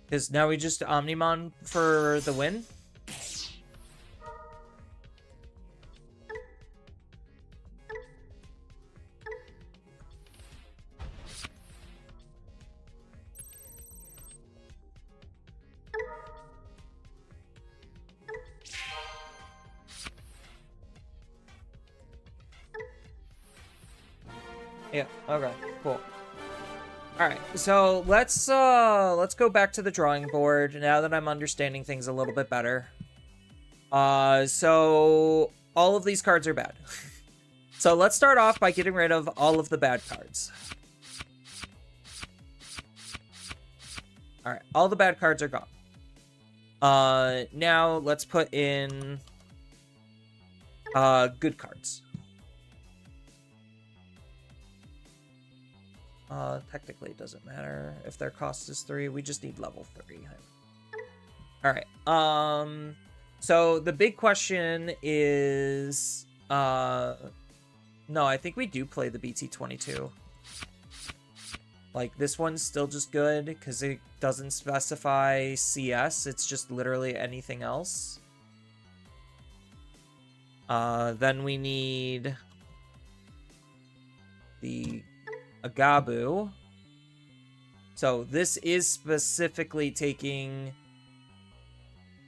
Because now we just Omnimon for the win. Yeah, okay, cool. Alright, so let's go back to the drawing board now that I'm understanding things a little bit better. So all of these cards are bad. So let's start off by getting rid of all of the bad cards. Alright, all the bad cards are gone. Now let's put in good cards. Technically it doesn't matter if their cost is 3. We just need level 3. Alright, so the big question is, no, I think we do play the BT22. Like, this one's still just good, because it doesn't specify CS, it's just literally anything else. Then we need the Agabu So this is specifically taking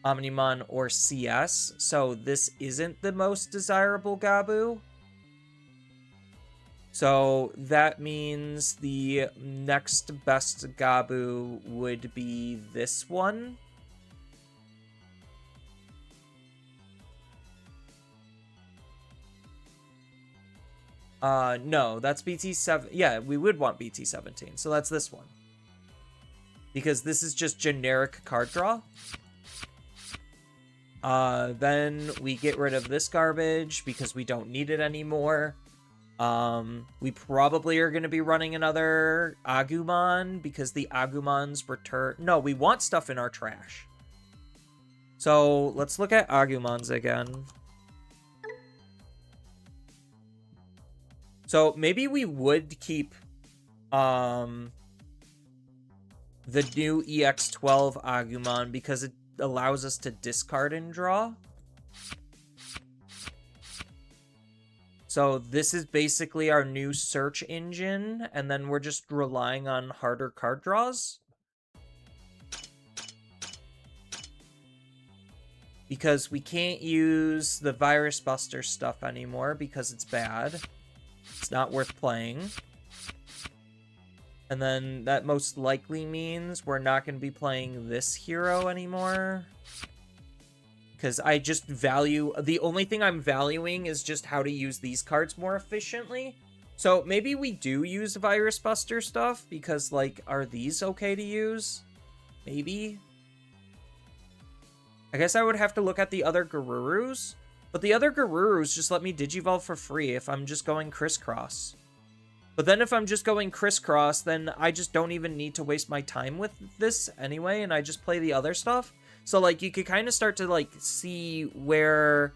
Omnimon or CS, so this isn't the most desirable Gabu. So that means the next best Gabu would be this one. No, that's BT7. Yeah, we would want BT17, so that's this one. Because this is just generic card draw. Then we get rid of this garbage because we don't need it anymore. We probably are going to be running another Agumon because the Agumons return. No, we want stuff in our trash. So let's look at Agumons again. So maybe we would keep the new EX12 Agumon because it allows us to discard and draw. So this is basically our new search engine, and then we're just relying on harder card draws. Because we can't use the Virus Buster stuff anymore because it's bad. It's not worth playing. And then that most likely means we're not going to be playing this hero anymore. Because I just value... The only thing I'm valuing is just how to use these cards more efficiently. So maybe we do use Virus Buster stuff because, like, are these okay to use? Maybe. I guess I would have to look at the other Garurus. But the other Garurus just let me Digivolve for free if I'm just going Crisscross. But then if I'm just going Crisscross, then I just don't even need to waste my time with this anyway, and I just play the other stuff. So, like, you could kind of start to, like, see where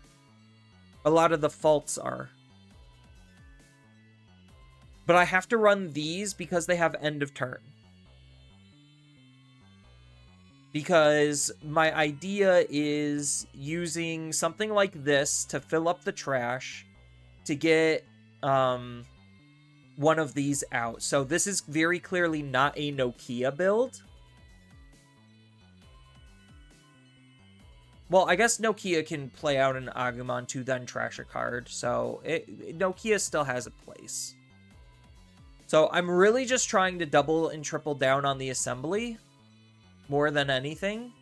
a lot of the faults are. But I have to run these because they have end of turn. Because my idea is using something like this to fill up the trash to get one of these out. So this is very clearly not a Nokia build. Well, I guess Nokia can play out an Agumon to then trash a card. So Nokia still has a place. So I'm really just trying to double and triple down on the assembly more than anything.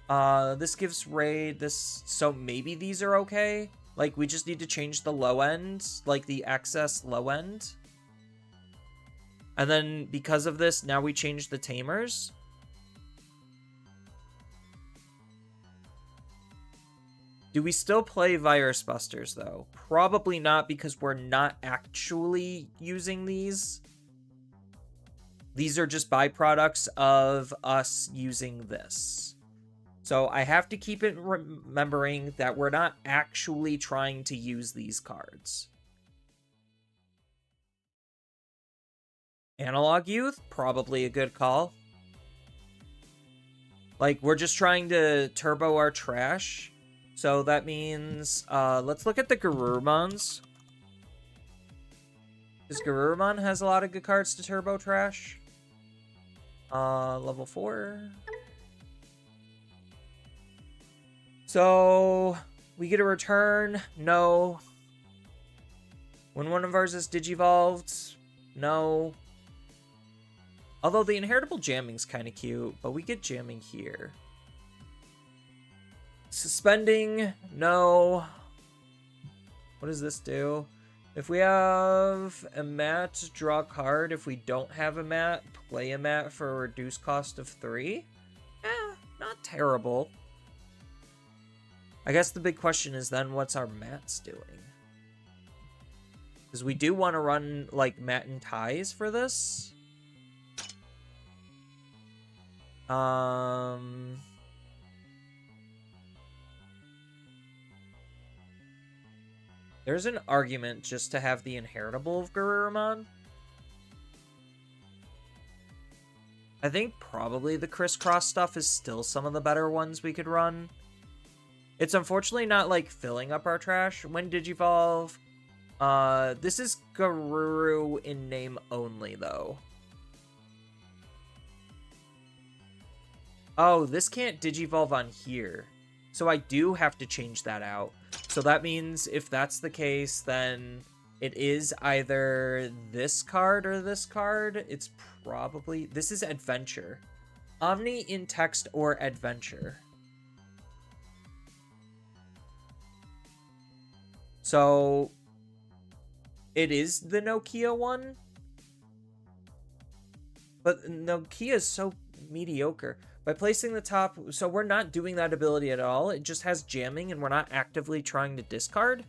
This gives raid this, so maybe these are okay. Like, we just need to change the low end, like the excess low end. And then because of this, now we change the tamers. Do we still play Virus Busters, though? Probably not, because we're not actually using these. These are just byproducts of us using this. So I have to keep it remembering that we're not actually trying to use these cards. Analog Youth? Probably a good call. Like, we're just trying to turbo our trash. So that means, let's look at the Garurumons. Because Garurumon has a lot of good cards to turbo trash. Level 4. So, we get a return. No. When one of ours is Digivolved. No. Although the inheritable jamming's kind of cute, but we get jamming here. Suspending, no. What does this do? If we have a mat, draw a card. If we don't have a mat, play a mat for a reduced cost of 3. Not terrible. I guess the big question is then, what's our mats doing? Because we do want to run, like, mat and ties for this. There's an argument just to have the inheritable of Garurumon. I think probably the crisscross stuff is still some of the better ones we could run. It's unfortunately not, like, filling up our trash. When Digivolve? This is Garuru in name only, though. Oh, this can't digivolve on here. So I do have to change that out. So that means if that's the case, then it is either this card or this card. It's probably... This is Adventure. Omni in text or Adventure. So... It is the Nokia one. But Nokia is so mediocre. By placing the top... So we're not doing that ability at all. It just has jamming and we're not actively trying to discard.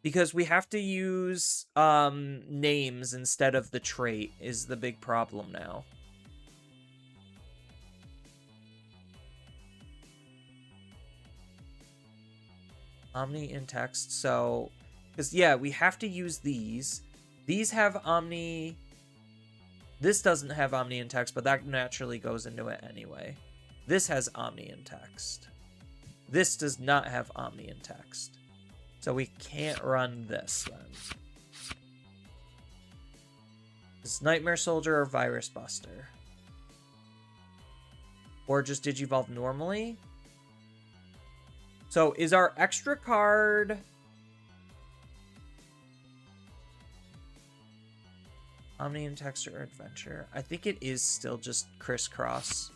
Because we have to use names instead of the trait is the big problem now. Omni in text. So, because yeah, we have to use these. These have Omni. This doesn't have Omni in text, but that naturally goes into it anyway. This has Omni in text. This does not have Omni in text. So we can't run this then. It's Nightmare Soldier or Virus Buster. Or just Digivolve normally. So is our extra card... Omni in text or Adventure? I think it is still just Crisscross.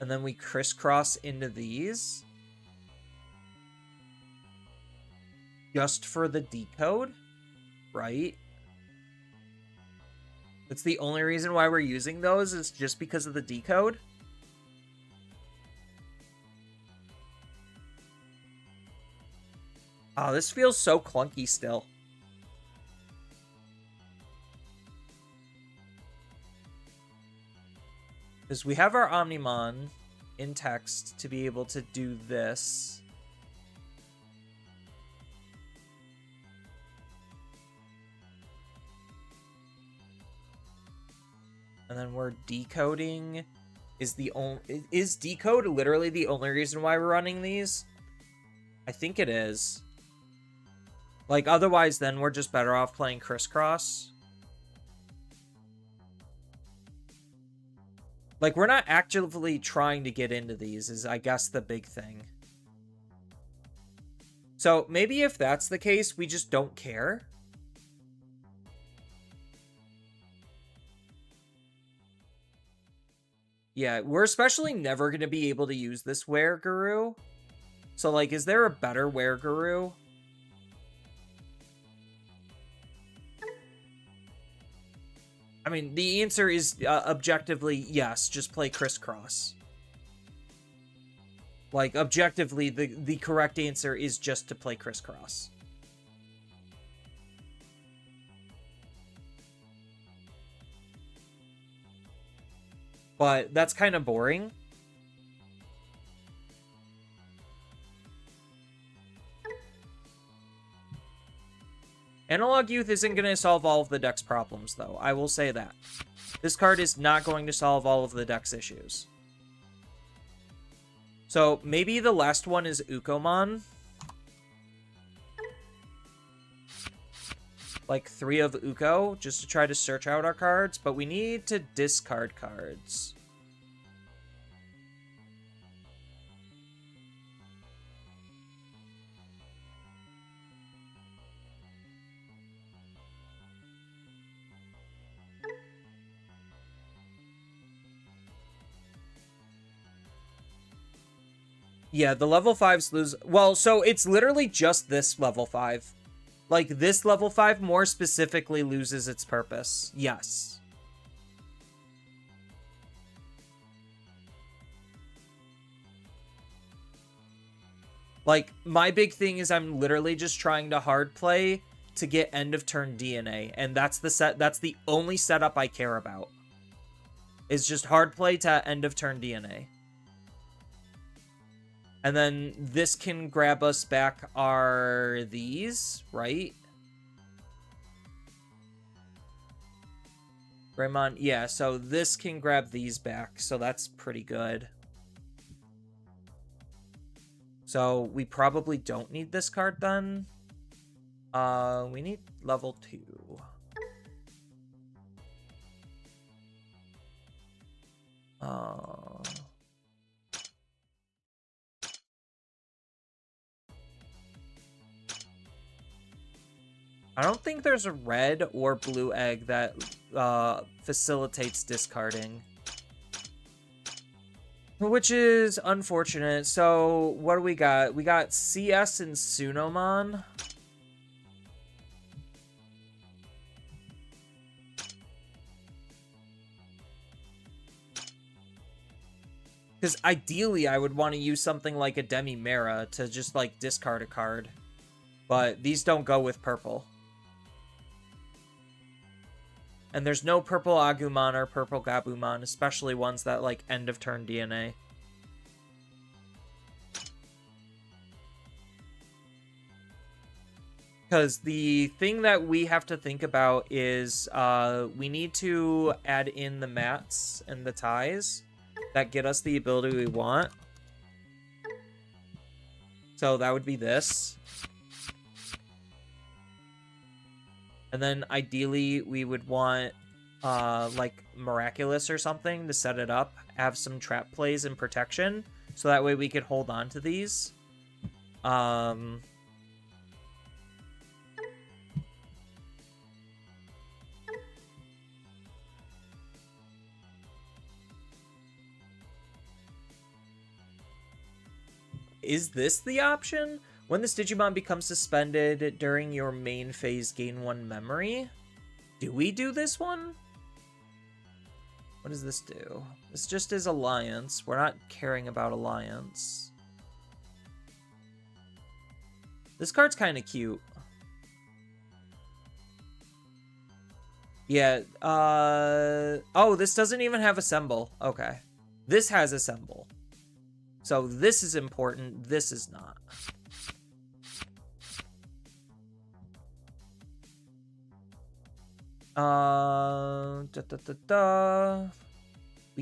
And then we crisscross into these. Just for the decode, right? That's the only reason why we're using those is just because of the decode. Oh, this feels so clunky still. Because we have our Omnimon in text to be able to do this. And then we're decoding. Is decode literally the only reason why we're running these? I think it is. Like, otherwise, then we're just better off playing Crisscross. Like, we're not actively trying to get into these, is, I guess, the big thing. So, maybe if that's the case, we just don't care. Yeah, we're especially never going to be able to use this Were-Guru. So, like, is there a better Were-Guru? I mean, the answer is objectively, yes, just play Crisscross. Like, objectively, the correct answer is just to play Crisscross. But that's kind of boring. Analog Youth isn't going to solve all of the deck's problems, though. I will say that. This card is not going to solve all of the deck's issues. So, maybe the last one is Ukomon. Like 3 of Uko, just to try to search out our cards. But we need to discard cards. Yeah, the level 5s lose... Well, so it's literally just this level 5. Like, this level 5 more specifically loses its purpose. Yes. Like, my big thing is I'm literally just trying to hard play to get end of turn DNA. And that's the only setup I care about. Is just hard play to end of turn DNA. And then this can grab us back these, right? Greymon, yeah, so this can grab these back, so that's pretty good. So we probably don't need this card then. We need level 2. I don't think there's a red or blue egg that facilitates discarding. Which is unfortunate. So, what do we got? We got CS and Sunomon. Because ideally, I would want to use something like a Demi-Mera to just, like, discard a card. But these don't go with purple. And there's no purple Agumon or purple Gabumon, especially ones that, like, end-of-turn DNA. Because the thing that we have to think about is we need to add in the mats and the ties that get us the ability we want. So that would be this. And then ideally we would want like Miraculous or something to set it up, have some trap plays and protection, so that way we could hold on to these. Is this the option? When this Digimon becomes suspended during your main phase, gain 1 memory. Do we do this one? What does this do? This just is Alliance. We're not caring about Alliance. This card's kind of cute. Yeah, oh, this doesn't even have Assemble. Okay. This has Assemble. So this is important, this is not. We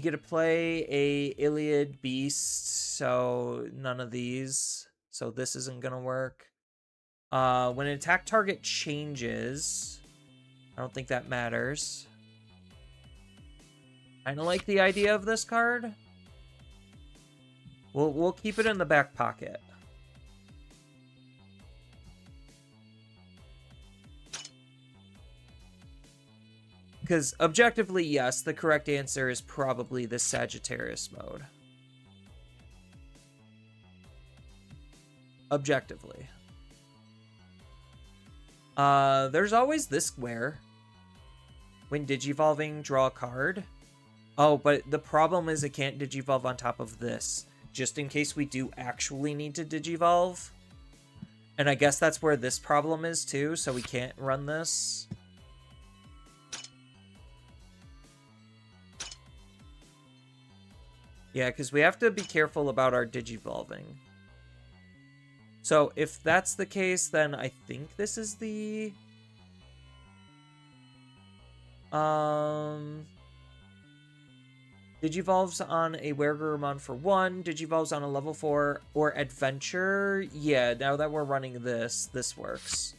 get to play a Iliad Beast, so none of these. So this isn't gonna work. When an attack target changes, I don't think that matters. Kinda like the idea of this card. We'll keep it in the back pocket. Because objectively, yes, the correct answer is probably the Sagittarius mode. Objectively. There's always this square. When digivolving, draw a card. Oh, but the problem is it can't digivolve on top of this. Just in case we do actually need to digivolve. And I guess that's where this problem is too, so we can't run this. Yeah, because we have to be careful about our digivolving. So if that's the case, then I think this is the... Digivolves on a Weregurumon for 1. Digivolves on a level 4 or Adventure. Yeah, now that we're running this, this works.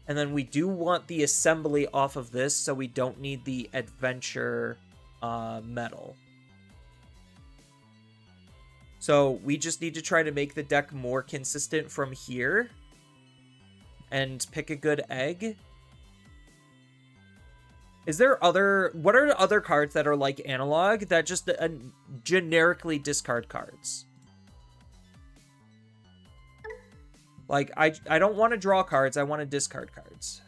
And then we do want the assembly off of this, so we don't need the Adventure metal. So we just need to try to make the deck more consistent from here. And pick a good egg. Is there other... What are other cards that are like Analog that just generically discard cards? Like, I don't want to draw cards, I want to discard cards.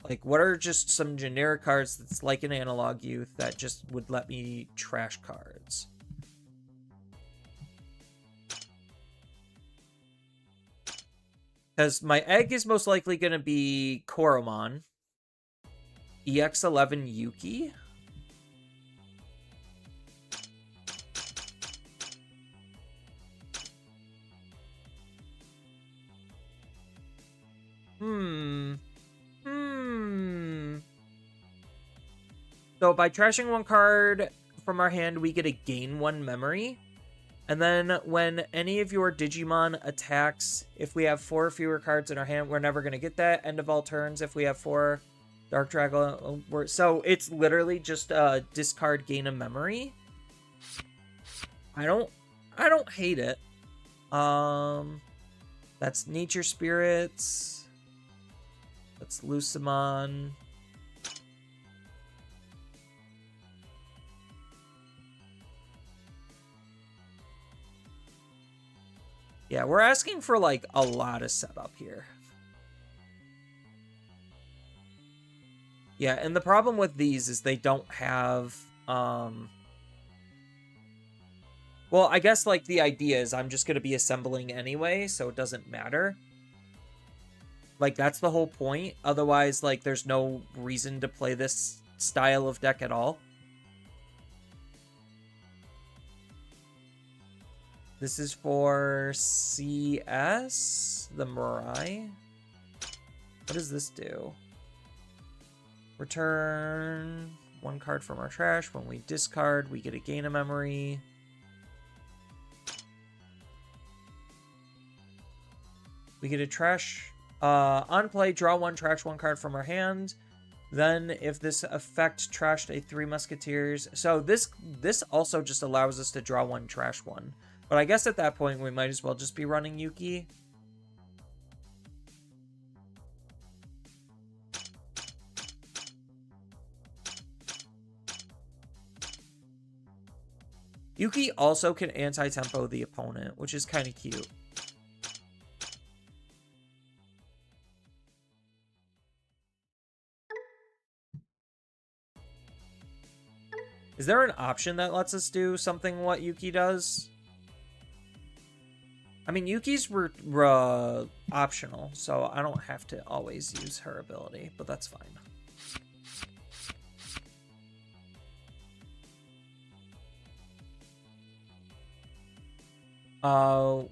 Like, what are just some generic cards that's like an Analog Youth that just would let me trash cards? Because my egg is most likely going to be Koromon. EX11 Yuki. So by trashing one card from our hand, we get to gain 1 memory. And then when any of your Digimon attacks, if we have 4 or fewer cards in our hand, we're never going to get that. End of all turns if we have 4. Dark Dragon. So it's literally just discard, gain a memory. I don't hate it. That's Nature Spirits. That's Lucimon. Yeah, we're asking for like a lot of setup here. Yeah, and the problem with these is they don't have well, I guess like the idea is I'm just going to be assembling anyway, so it doesn't matter. Like that's the whole point. Otherwise, like there's no reason to play this style of deck at all. This is for CS, the Mirai. What does this do? Return 1 card from our trash. When we discard, we get to gain a memory. We get a trash. On play, draw 1, trash 1 card from our hand. Then, if this effect trashed a 3 Musketeers... So this also just allows us to draw 1, trash 1. But I guess at that point, we might as well just be running Yuki. Yuki also can anti-tempo the opponent, which is kind of cute. Is there an option that lets us do something what Yuki does? I mean, Yuki's optional, so I don't have to always use her ability, but that's fine.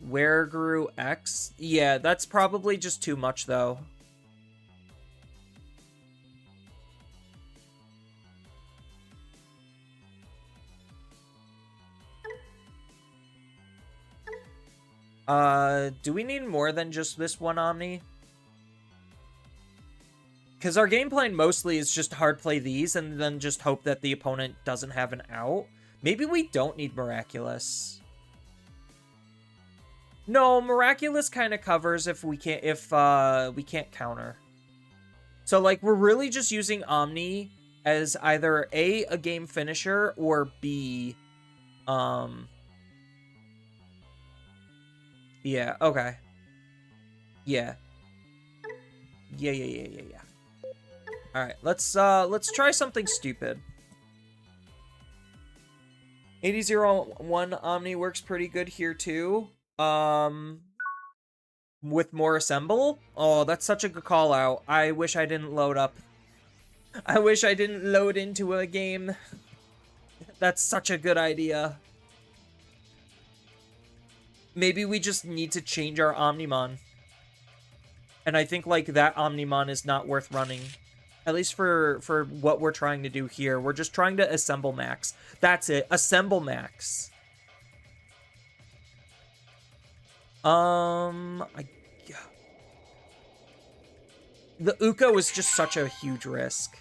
Where grew X? Yeah, that's probably just too much, though. Do we need more than just this one Omni? Because our game plan mostly is just hard play these and then just hope that the opponent doesn't have an out. Maybe we don't need Miraculous. No, Miraculous kind of covers if we can't counter. So like we're really just using Omni as either A, a game finisher, or B, yeah, okay. Yeah. Yeah. Alright, let's try something stupid. 8001 Omni works pretty good here too. With more assemble? Oh, that's such a good call out. I wish I didn't load up. I wish I didn't load into a game. That's such a good idea. Maybe we just need to change our Omnimon. And I think, like, that Omnimon is not worth running. At least for what we're trying to do here. We're just trying to assemble max. That's it. Assemble max. The Uka was just such a huge risk.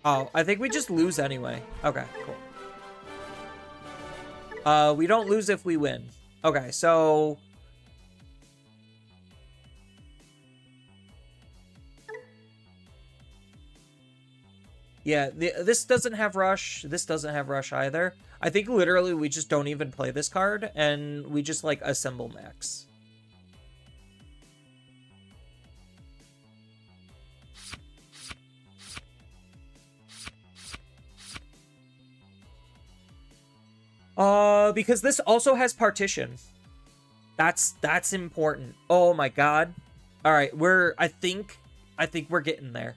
Oh, I think we just lose anyway. Okay, cool. We don't lose if we win. Okay, so... Yeah, this doesn't have Rush. This doesn't have Rush either. I think literally we just don't even play this card, and we just, like, assemble max. Because this also has partition. That's important. Oh my god. All right, I think we're getting there.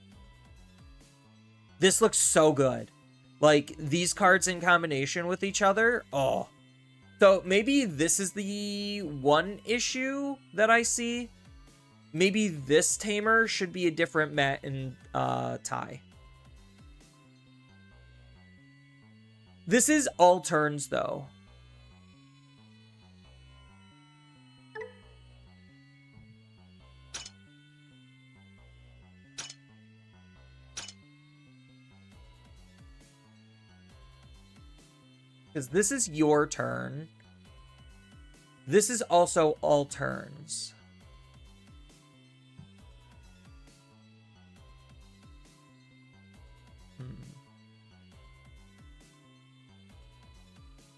This looks so good. Like, these cards in combination with each other, oh. So, maybe this is the one issue that I see. Maybe this Tamer should be a different Matt and Ty. This is all turns, though. Because this is your turn. This is also all turns.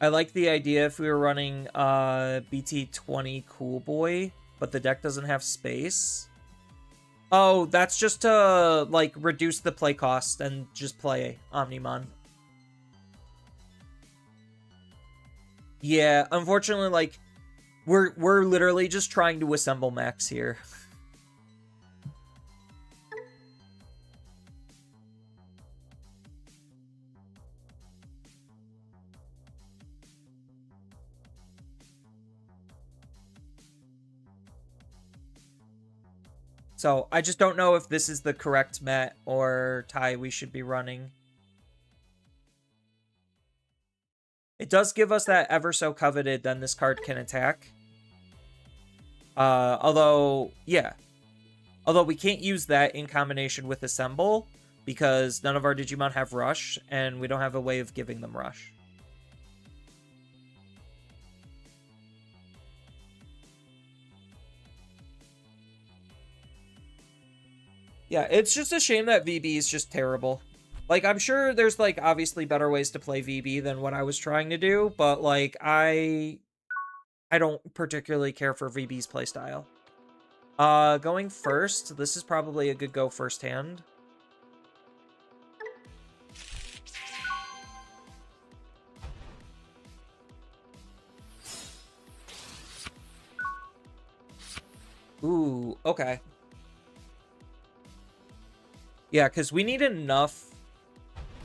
I like the idea if we were running BT20 Cool Boy, but the deck doesn't have space. Oh, that's just to, like, reduce the play cost and just play Omnimon. Yeah, unfortunately, like, we're literally just trying to assemble Max here. So, I just don't know if this is the correct Met or Ty we should be running. It does give us that ever so coveted, then this card can attack. Although, yeah. Although we can't use that in combination with Assemble, because none of our Digimon have Rush, and we don't have a way of giving them Rush. Yeah, it's just a shame that VB is just terrible. Like, I'm sure there's, like, obviously better ways to play VB than what I was trying to do, but, like, I don't particularly care for VB's playstyle. Going first, this is probably a good go first hand. Ooh, okay. Yeah, because we need enough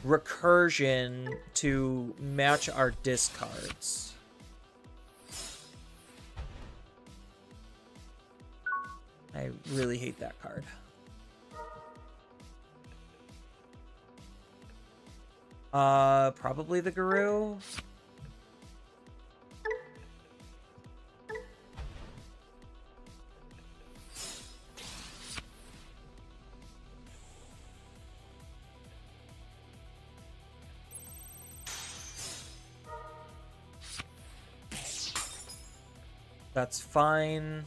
recursion to match our discards. I really hate that card. Probably the Guru. That's fine.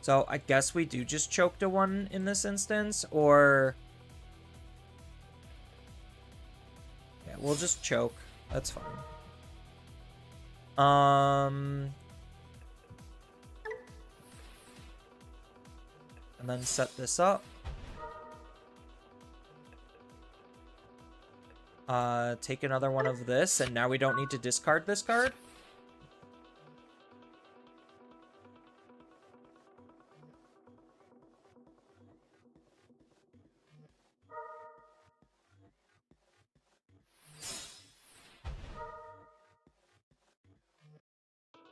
So I guess we do just choke to one in this instance, or... Yeah, we'll just choke. That's fine. And then set this up. Take another one of this, and now we don't need to discard this card.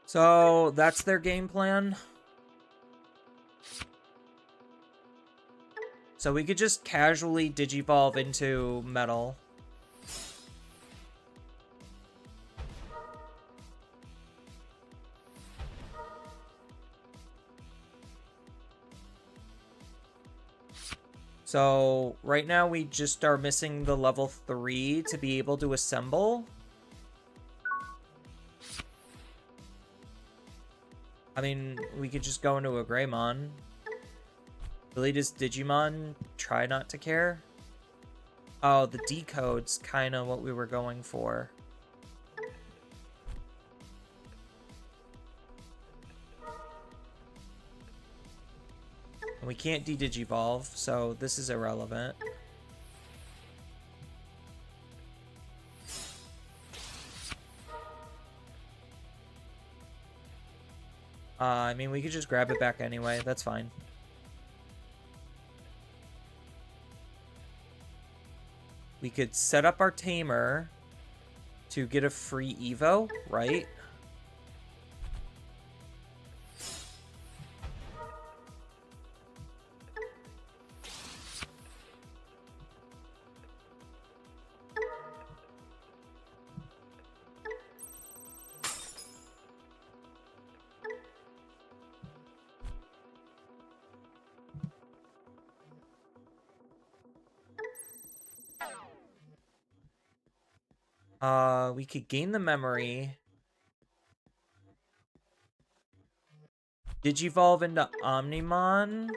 So that's their game plan. So we could just casually Digivolve into Metal. So right now we just are missing the level 3 to be able to assemble. I mean, we could just go into a Greymon. Really, does Digimon try not to care? Oh, the decode's kind of what we were going for. And we can't de-Digivolve, so this is irrelevant. I mean, we could just grab it back anyway. That's fine. we could set up our tamer to get a free Evo, right? We could gain the memory. Digivolve into Omnimon.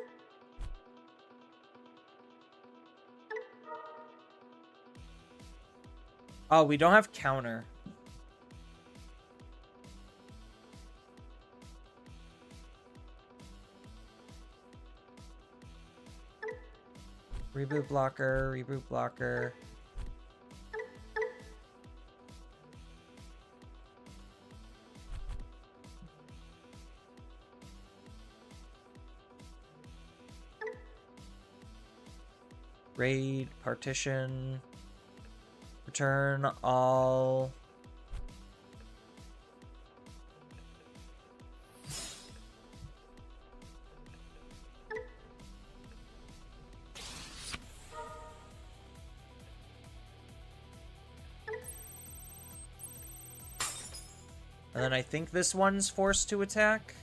Oh, we don't have counter. Reboot blocker, reboot blocker. Raid, partition, return all. And then I think this one's forced to attack.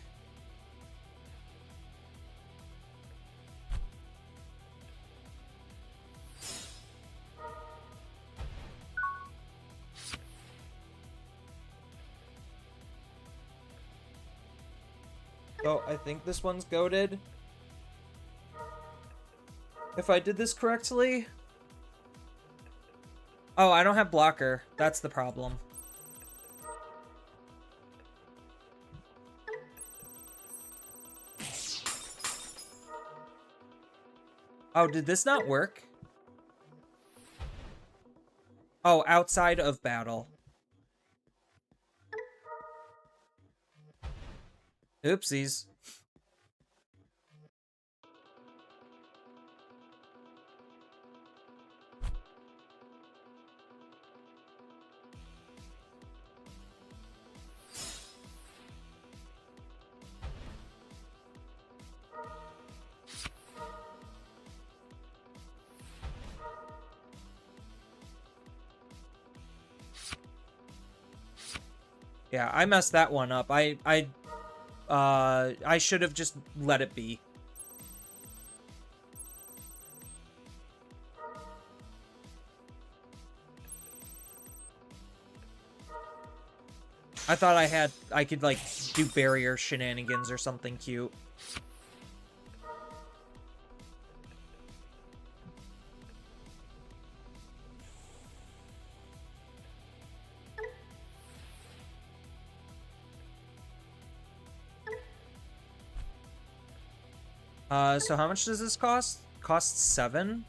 So I think this one's goated. If I did this correctly. Oh, I don't have blocker. That's the problem. Oh, did this not work? Oh, outside of battle. Oopsies. Yeah, I messed that one up. I should have just let it be. I thought I could like do barrier shenanigans or something cute. So how much does this cost? Costs 7?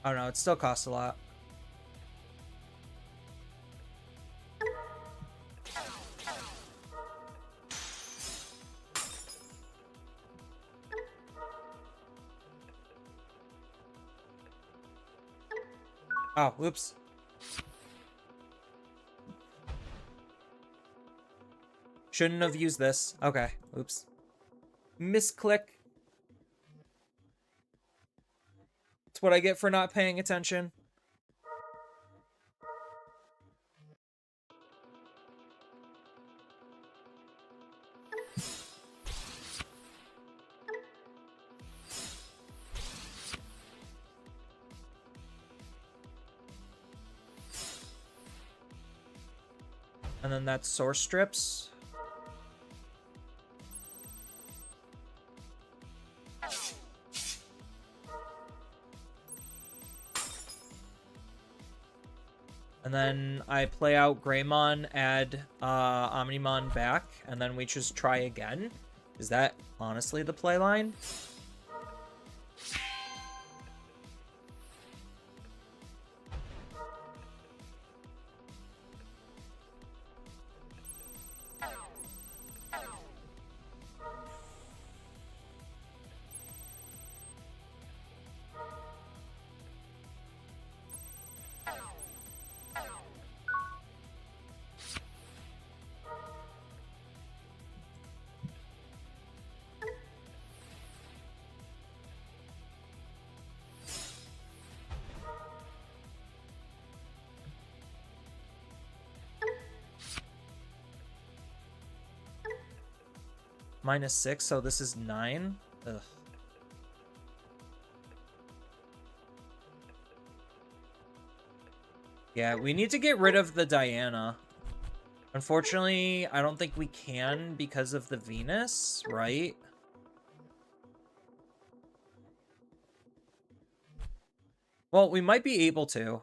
Oh no, it still costs a lot. Oh, whoops. Shouldn't have used this. Okay, oops. Misclick. That's what I get for not paying attention. And then that's source strips. And then I play out Greymon, add Omnimon back, and then we just try again. Is that honestly the play line? -6, so this is 9. Ugh. Yeah, we need to get rid of the Diana. Unfortunately, I don't think we can because of the Venus, right? Well, we might be able to.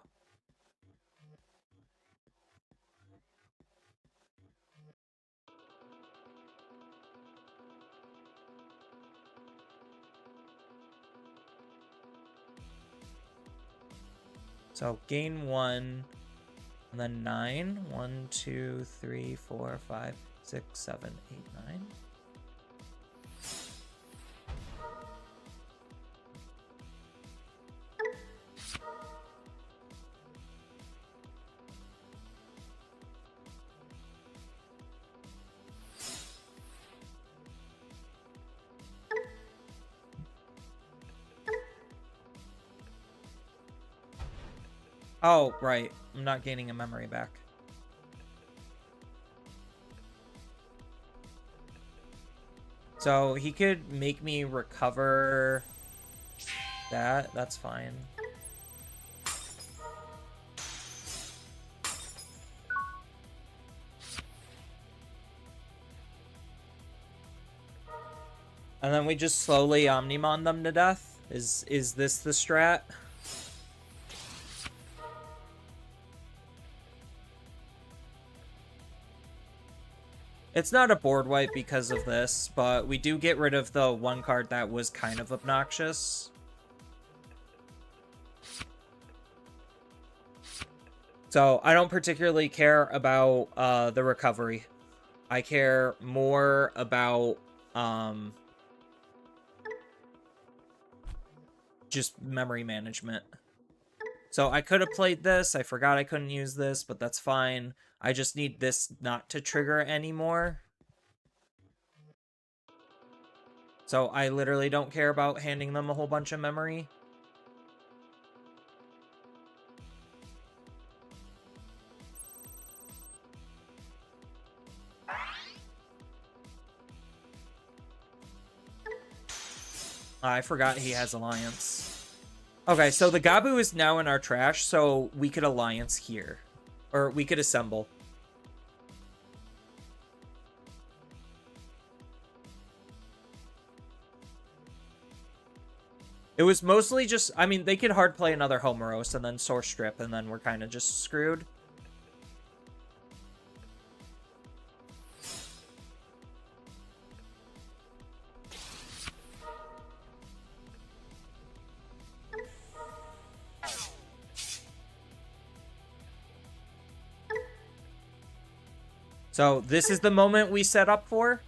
So gain 1, and then 9. 1, 2, 3, 4, 5, 6, 7, 8, 9. Oh, right. I'm not gaining a memory back. So he could make me recover that. That's fine. And then we just slowly Omnimon them to death? Is this the strat? It's not a board wipe because of this, but we do get rid of the one card that was kind of obnoxious. So I don't particularly care about the recovery. I care more about just memory management. So I could have played this. I forgot I couldn't use this, but that's fine. I just need this not to trigger anymore. So I literally don't care about handing them a whole bunch of memory. I forgot he has Alliance. Okay, so the Gabu is now in our trash, so we could Alliance here. Or we could assemble. It was mostly just, I mean, they could hard play another Homeros and then Source Strip, and then we're kind of just screwed. So this is the moment we set up for.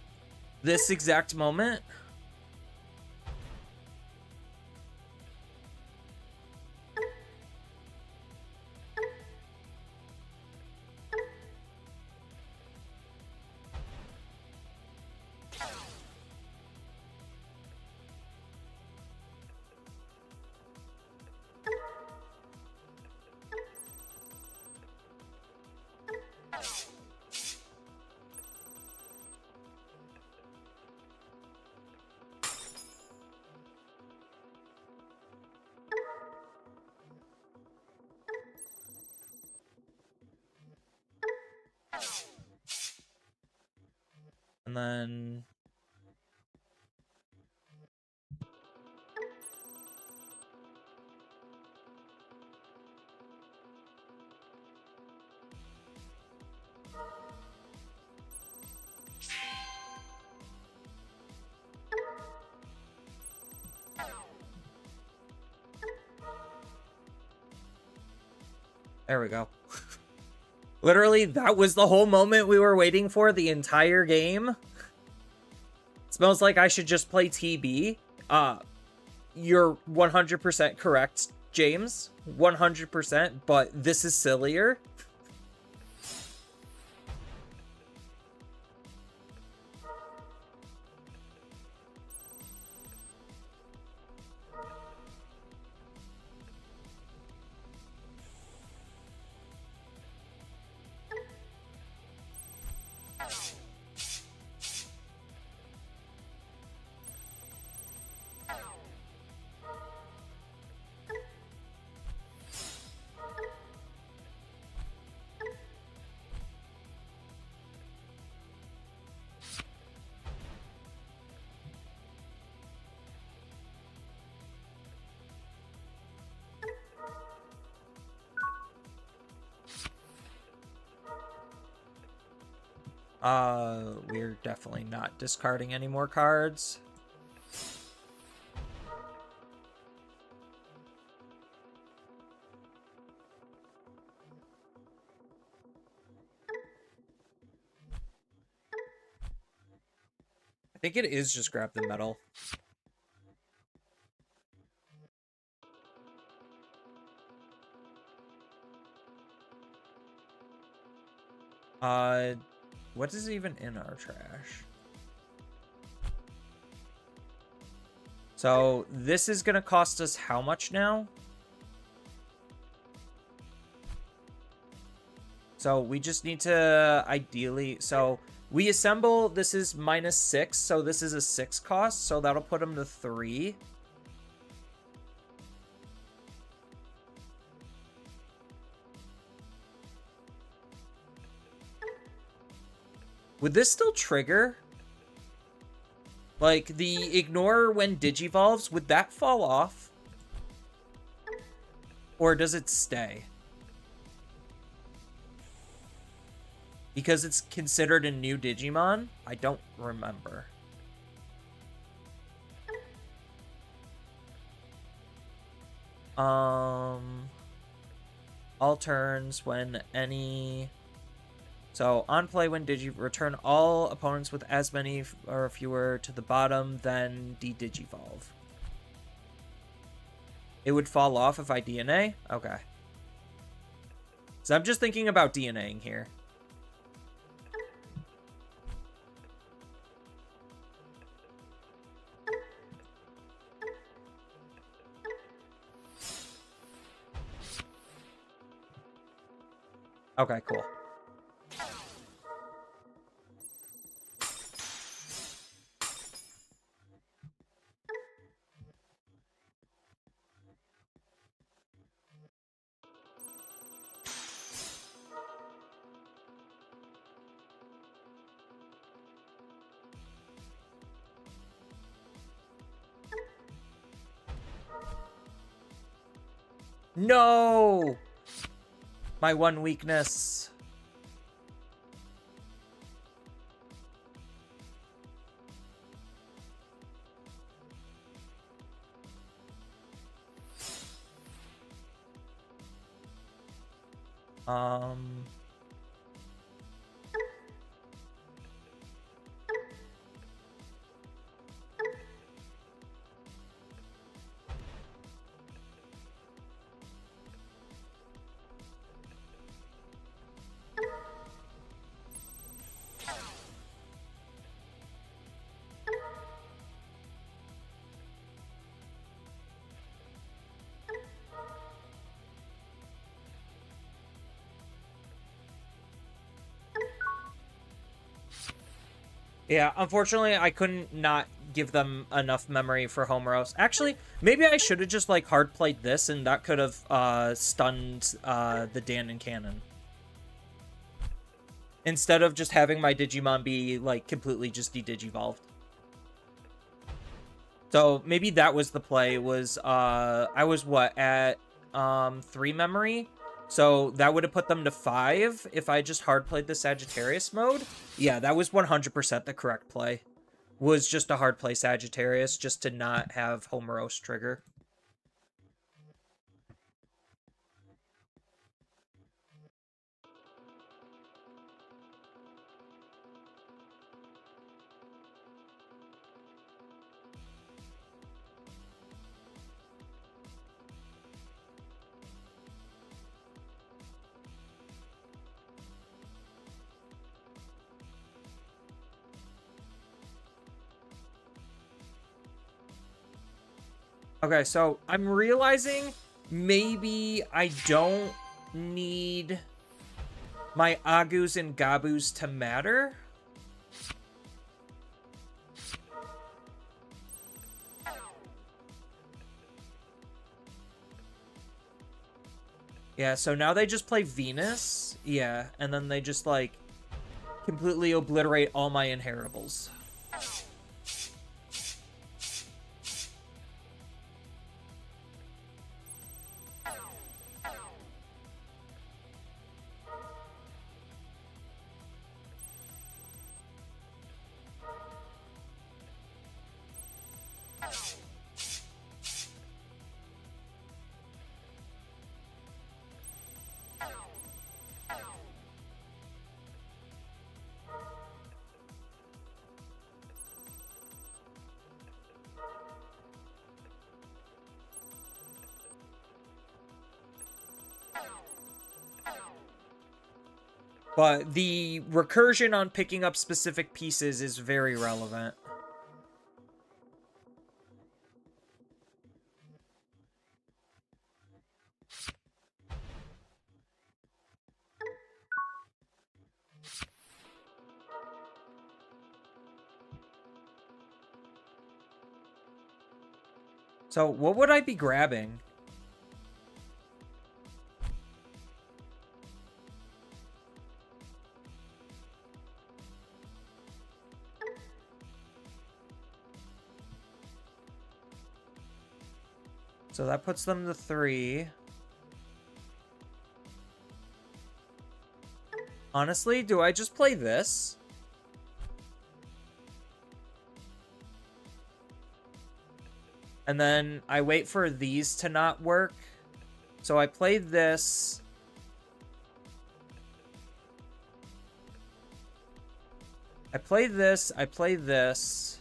This exact moment. And then... There we go. Literally, that was the whole moment we were waiting for the entire game. Smells like I should just play TB. You're 100% correct, James. 100%, but this is sillier. We're definitely not discarding any more cards. I think it is just grab the metal. What is even in our trash? So this is gonna cost us how much now? So we just need to ideally, so we assemble, this is -6, so this is a 6 cost, so that'll put them to 3. Would this still trigger? Like, the ignore when digivolves, would that fall off? Or does it stay? Because it's considered a new Digimon? I don't remember. All turns when any... So, on play when return all opponents with as many or fewer to the bottom, then de-digivolve. It would fall off if I DNA? Okay. So I'm just thinking about DNAing here. Okay, cool. No! My one weakness. Yeah, unfortunately, I couldn't not give them enough memory for Homeros. Actually, maybe I should have just, like, hard played this, and that could have stunned the Dan and Cannon. Instead of just having my Digimon be, like, completely just de-digivolved. So, maybe that was the play, was, I was, what, at 3 memory? So that would have put them to 5 if I just hard played the Sagittarius mode. Yeah, that was 100% the correct play. Was just a hard play Sagittarius just to not have Homeros trigger. Okay, so I'm realizing maybe I don't need my Agus and Gabus to matter. Yeah, so now they just play Venus. Yeah, and then they just, like, completely obliterate all my inheritables. But the recursion on picking up specific pieces is very relevant. So what would I be grabbing? So that puts them to 3. Honestly, do I just play this? And then I wait for these to not work. So I play this. I play this. I play this.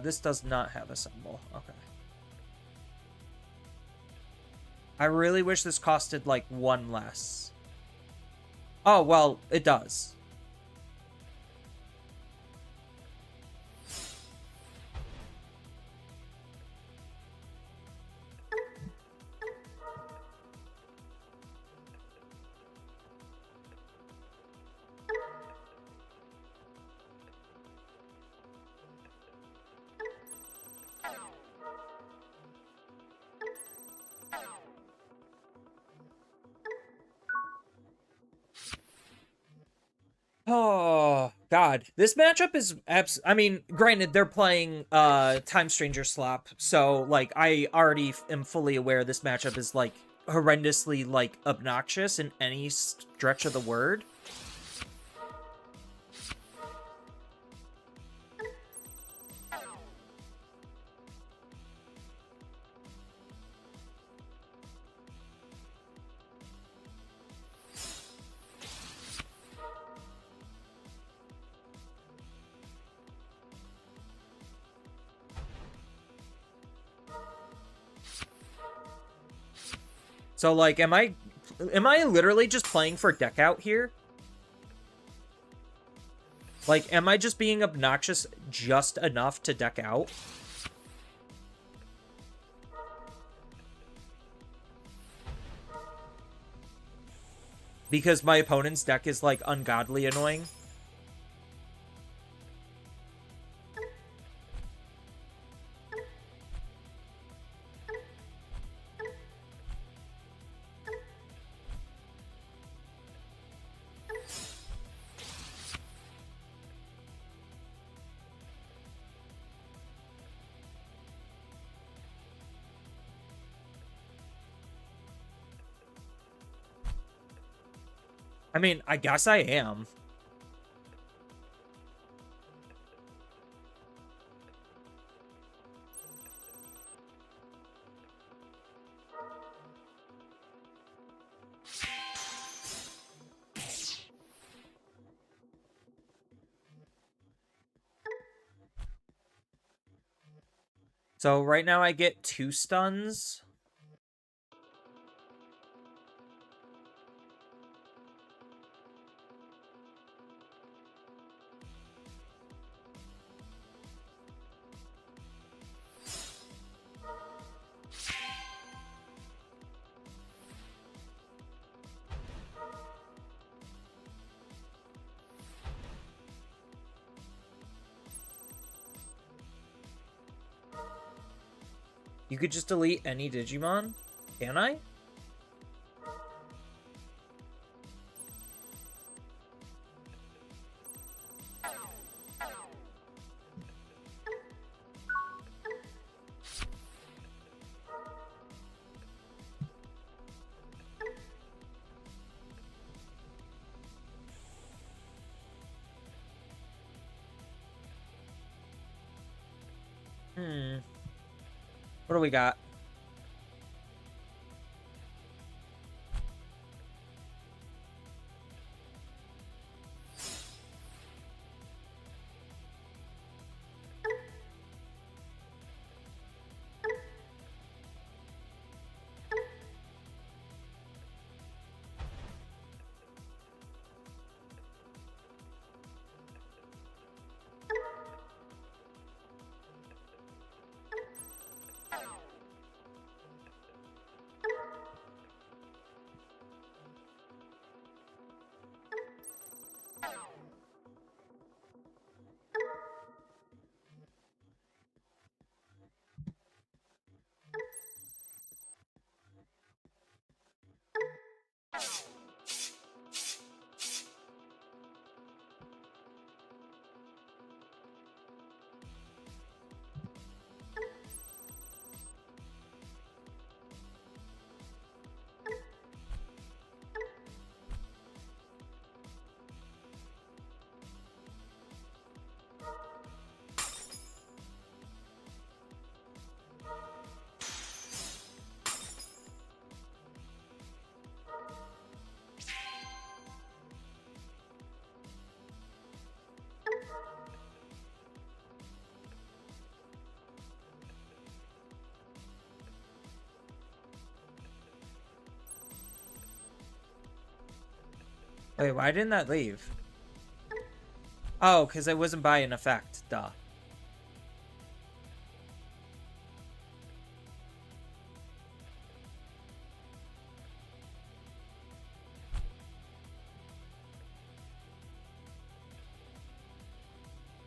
This does not have a symbol. Okay. I really wish this costed, like, 1 less. Oh, well, it does. Oh, God. This matchup is I mean, granted, they're playing Time Stranger Slop, so, like, I already am fully aware this matchup is, like, horrendously, like, obnoxious in any stretch of the word. So, like, am I literally just playing for deck out here? Like, am I just being obnoxious just enough to deck out? Because my opponent's deck is, like, ungodly annoying? I mean, I guess I am. So right now I get 2 stuns. You could just delete any Digimon? Can I? What do we got? Wait, why didn't that leave? Oh, because it wasn't by an effect. Duh.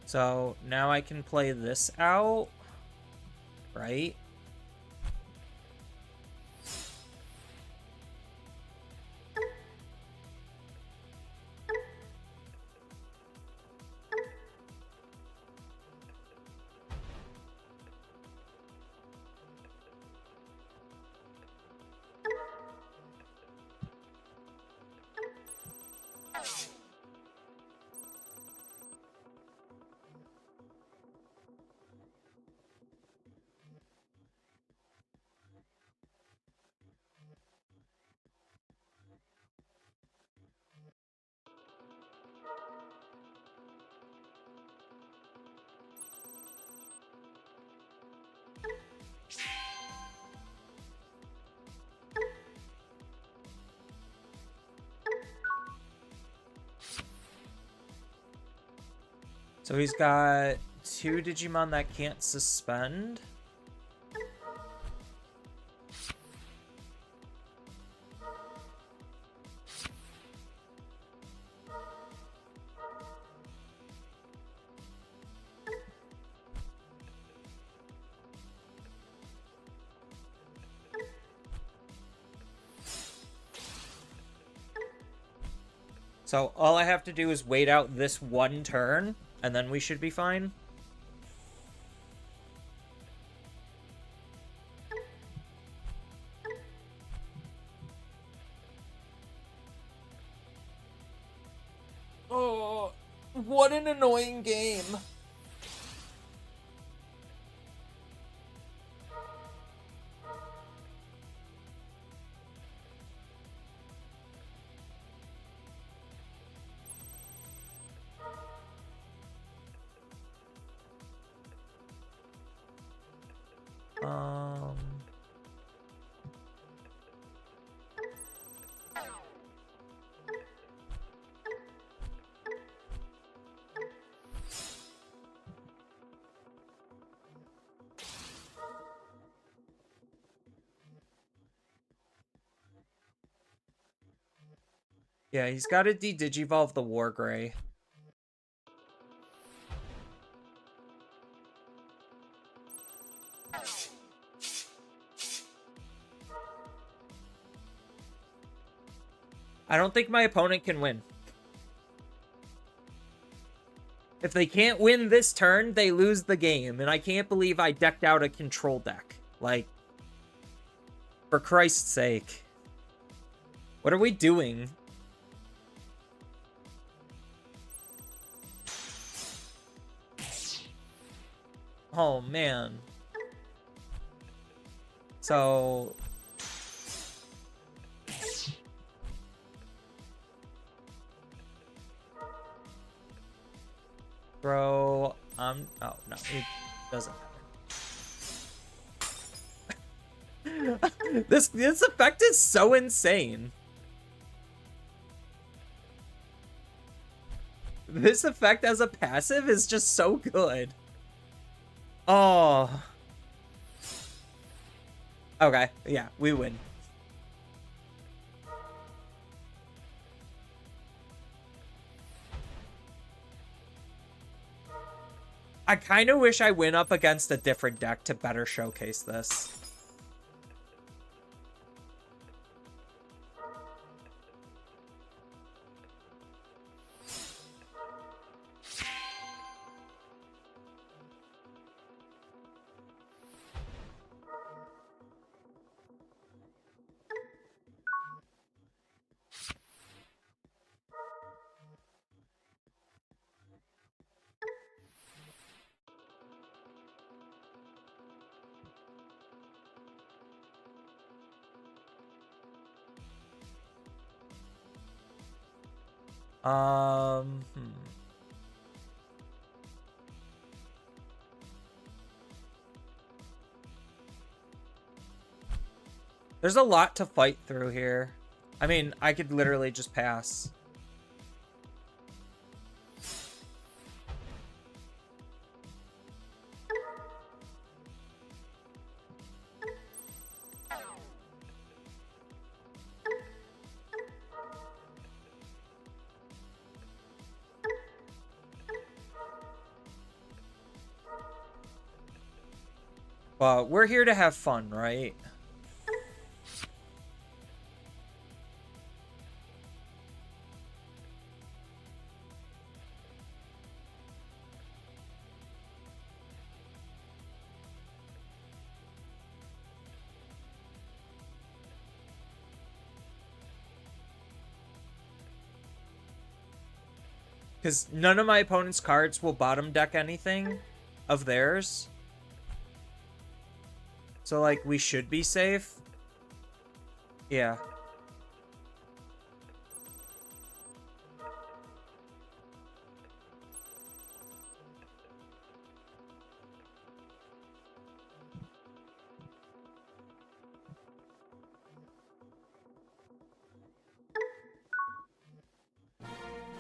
So now I can play this out, right? So he's got 2 Digimon that can't suspend. So all I have to do is wait out this one turn, and then we should be fine. Oh, what an annoying game. Yeah, he's got to de-digivolve the Wargray. I don't think my opponent can win. If they can't win this turn, they lose the game. And I can't believe I decked out a control deck. Like, for Christ's sake. What are we doing? Oh, man. So... Throw... Oh, no. It doesn't matter. This effect is so insane. This effect as a passive is just so good. Oh. Okay, yeah, we win. I kind of wish I went up against a different deck to better showcase this. Hmm. There's a lot to fight through here. I mean, I could literally just pass. Well, we're here to have fun, right? Because none of my opponent's cards will bottom deck anything of theirs. So, like, we should be safe. Yeah.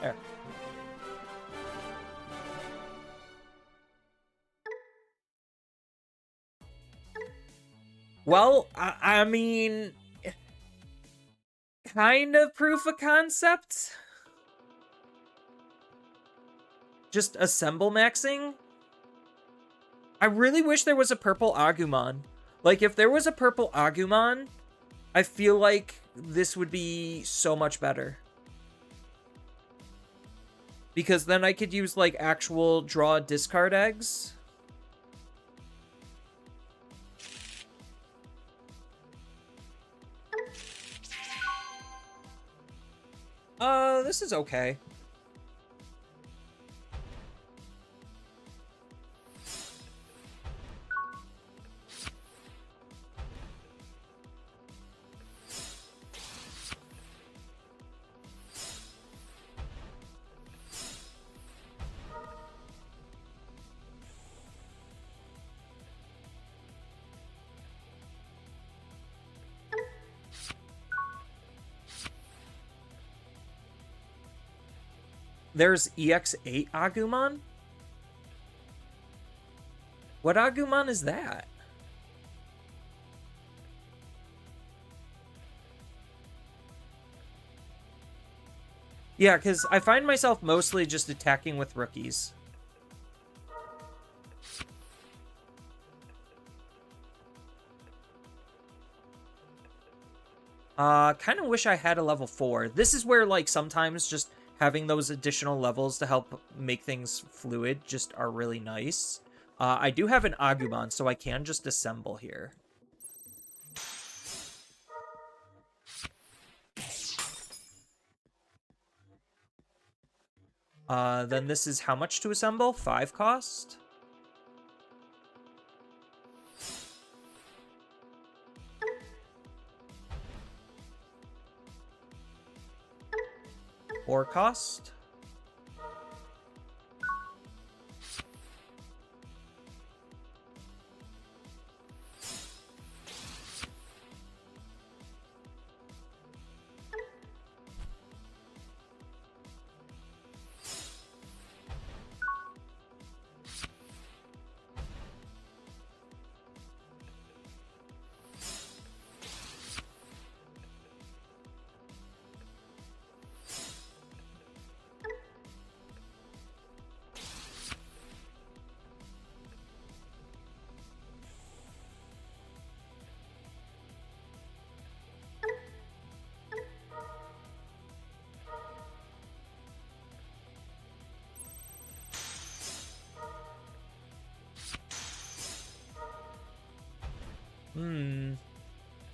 There. Well, I mean, kind of proof of concept. Just assemble maxing. I really wish there was a purple Agumon. Like, if there was a purple Agumon, I feel like this would be so much better. Because then I could use, like, actual draw discard eggs. This is okay. There's EX8 Agumon? What Agumon is that? Yeah, because I find myself mostly just attacking with rookies. Kind of wish I had a level 4. This is where, like, sometimes just having those additional levels to help make things fluid just are really nice. I do have an Agumon, so I can just assemble here. Then this is how much to assemble? 5 cost? 4 cost.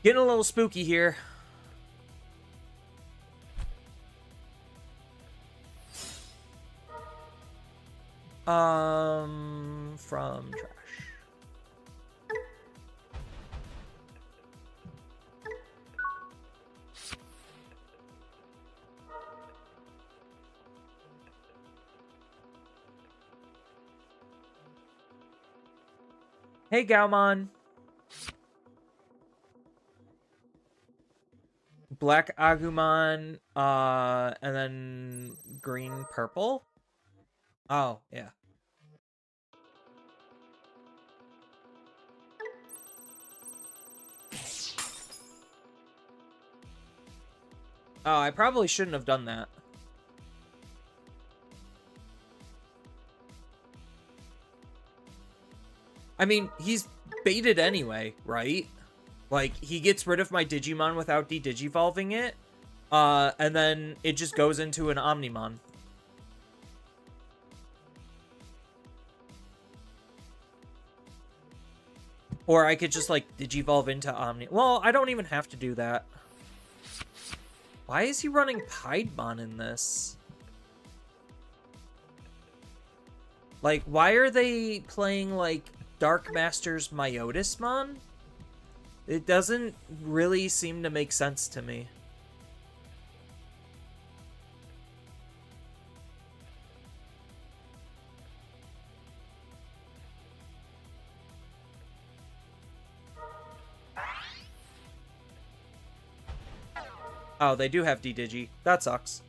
Getting a little spooky here. From trash. Hey, Gaomon. Black Agumon, and then green purple. Oh, yeah. Oh, I probably shouldn't have done that. I mean, he's baited anyway, right? Like, he gets rid of my Digimon without de-digivolving it, and then it just goes into an Omnimon. Or I could just, like, Digivolve into Omni. Well, I don't even have to do that. Why is he running Piedmon in this? Like, why are they playing, like, Dark Master's Myotismon? It doesn't really seem to make sense to me. Oh, they do have D-Digi. That sucks.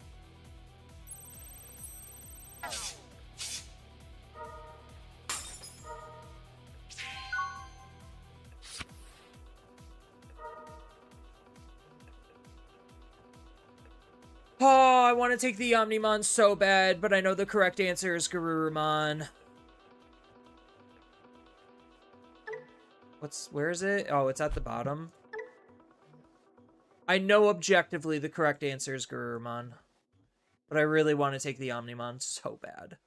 Oh, I want to take the Omnimon so bad, but I know the correct answer is Garurumon. Where is it? Oh, it's at the bottom. I know objectively the correct answer is Garurumon, but I really want to take the Omnimon so bad.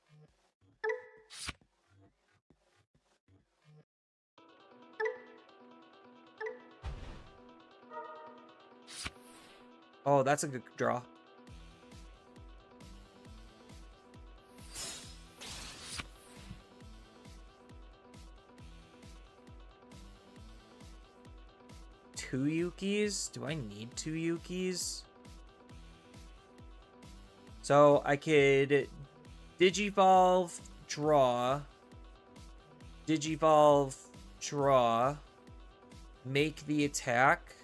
Oh, that's a good draw. Two Yukis? Do I need two Yukis? So I could Digivolve, draw, Digivolve, draw, make the attack,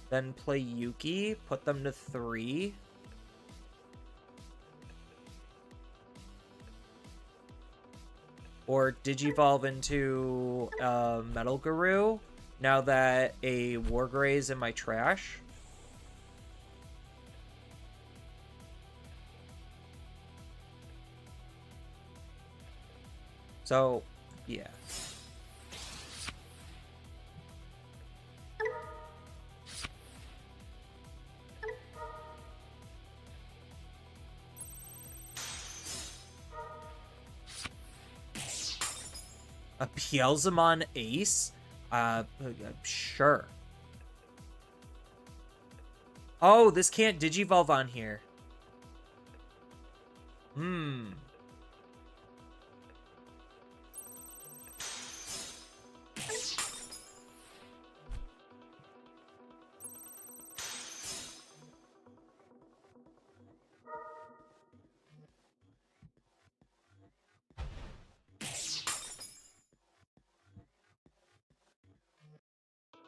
then play Yuki, put them to 3. Or Digivolve into Metal Guru, now that a Wargrey is in my trash. So, yeah. A Pielzamon Ace? Sure. Oh, this can't Digivolve on here.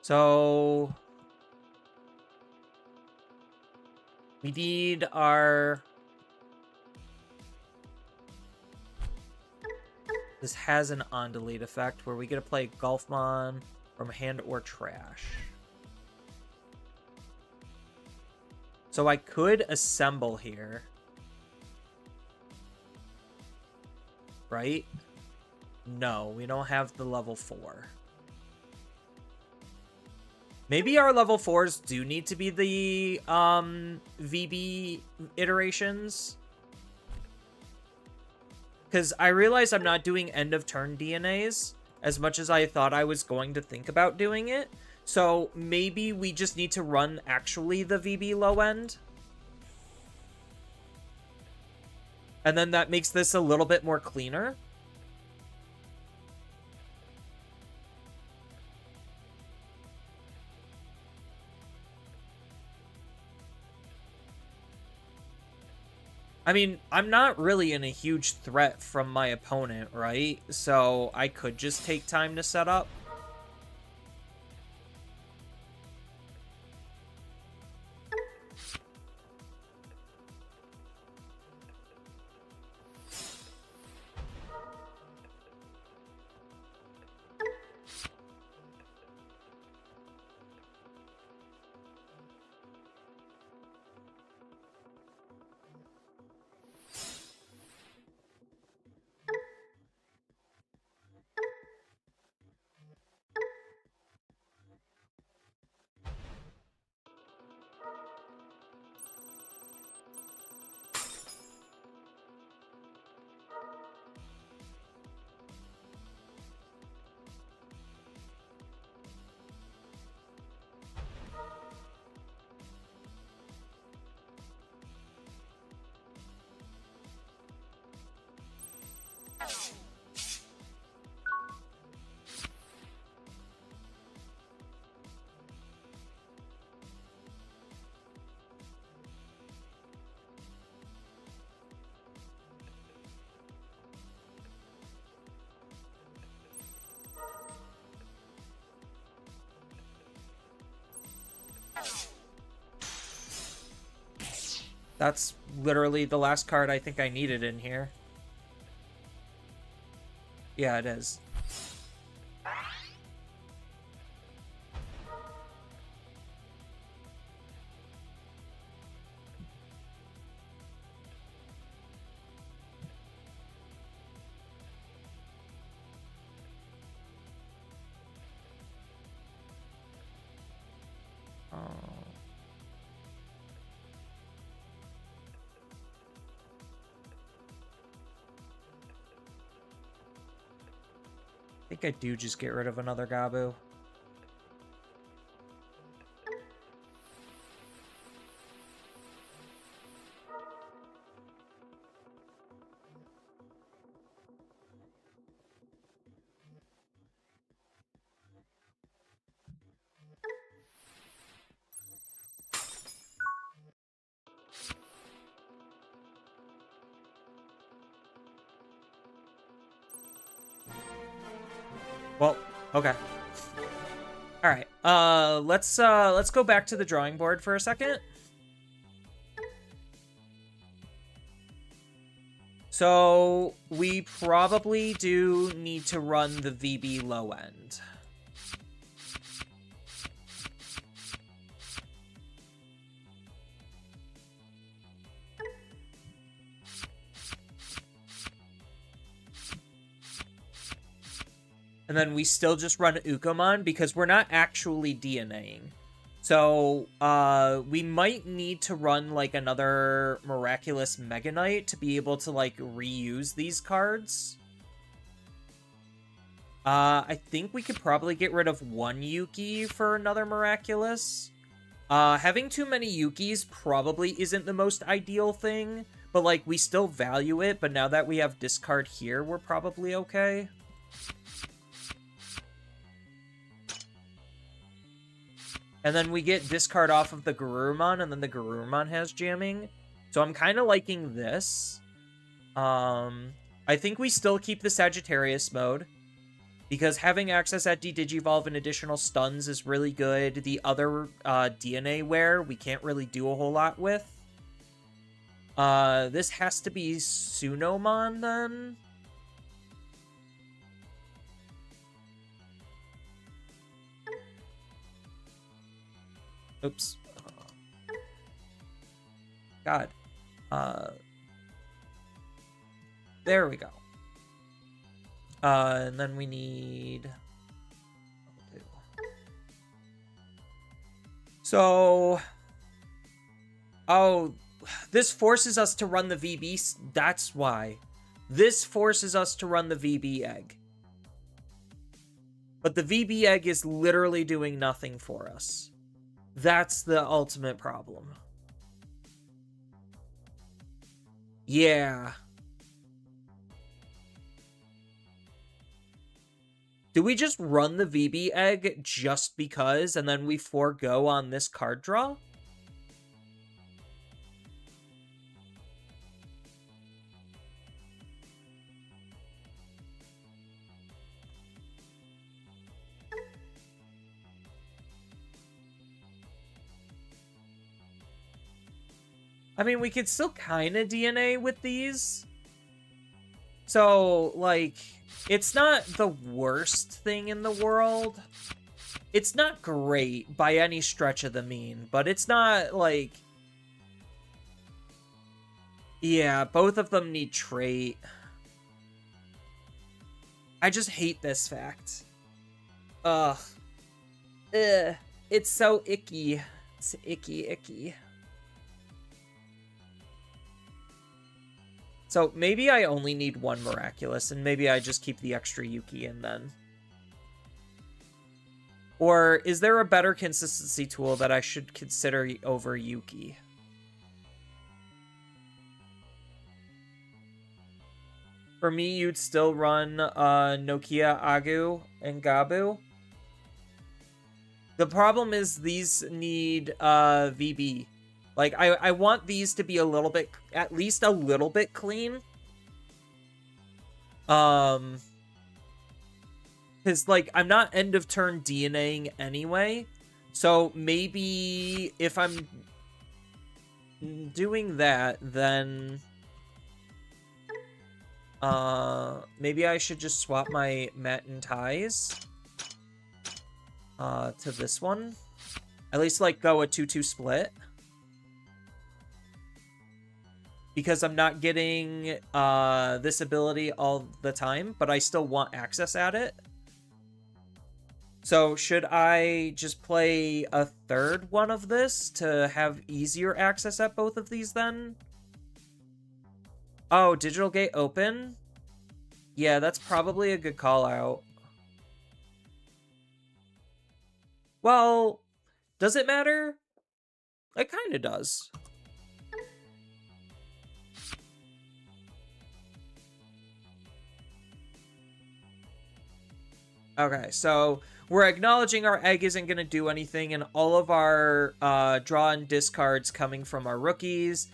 So we need our... This has an on-delete effect where we get to play Golfmon from hand or trash. So I could assemble here. Right? No, we don't have the level 4. Maybe our level 4s do need to be the VB iterations. Because I realize I'm not doing end-of-turn DNAs as much as I thought I was going to think about doing it. So maybe we just need to run actually the VB low end. And then that makes this a little bit more cleaner. I mean, I'm not really in a huge threat from my opponent, right? So I could just take time to set up. That's literally the last card I think I needed in here. Yeah, it is. I think I do just get rid of another Gabu. Well, okay. All right. Let's go back to the drawing board for a second. So we probably do need to run the VB low end. And then we still just run Ukomon because we're not actually DNAing. So, we might need to run, like, another Miraculous Mega Knight to be able to, like, reuse these cards. I think we could probably get rid of one Yuki for another Miraculous. Having too many Yukis probably isn't the most ideal thing, but, like, we still value it, but now that we have discard here, we're probably okay. And then we get discard off of the Garurumon, and then the Garurumon has jamming. So I'm kind of liking this. I think we still keep the Sagittarius mode. Because having access at D-Digivolve and additional stuns is really good. The other DNA wear, we can't really do a whole lot with. This has to be Sunomon, then? Oops. God. There we go. And then we need... So... Oh, this forces us to run the VB. That's why. This forces us to run the VB egg. But the VB egg is literally doing nothing for us. That's the ultimate problem. Yeah. Do we just run the VB egg just because, and then we forego on this card draw? I mean, we could still kind of DNA with these. So, like, it's not the worst thing in the world. It's not great by any stretch of the mean, but it's not, like... Yeah, both of them need trait. I just hate this fact. Ugh. Ugh. It's so icky. It's icky. So maybe I only need one Miraculous, and maybe I just keep the extra Yuki in then. Or is there a better consistency tool that I should consider over Yuki? For me, you'd still run Nokia, Agu, and Gabu. The problem is these need VB. Like, I want these to be a little bit, at least a little bit clean. Because, like, I'm not end of turn DNAing anyway. So maybe if I'm doing that, then... maybe I should just swap my Mat and Ties to this one. At least, like, go a 2-2 split. Because I'm not getting this ability all the time, but I still want access at it. So should I just play a third one of this to have easier access at both of these then? Oh, Digital Gate open? Yeah, that's probably a good call out. Well, does it matter? It kind of does. Okay, so we're acknowledging our egg isn't going to do anything, and all of our draw and discards coming from our rookies.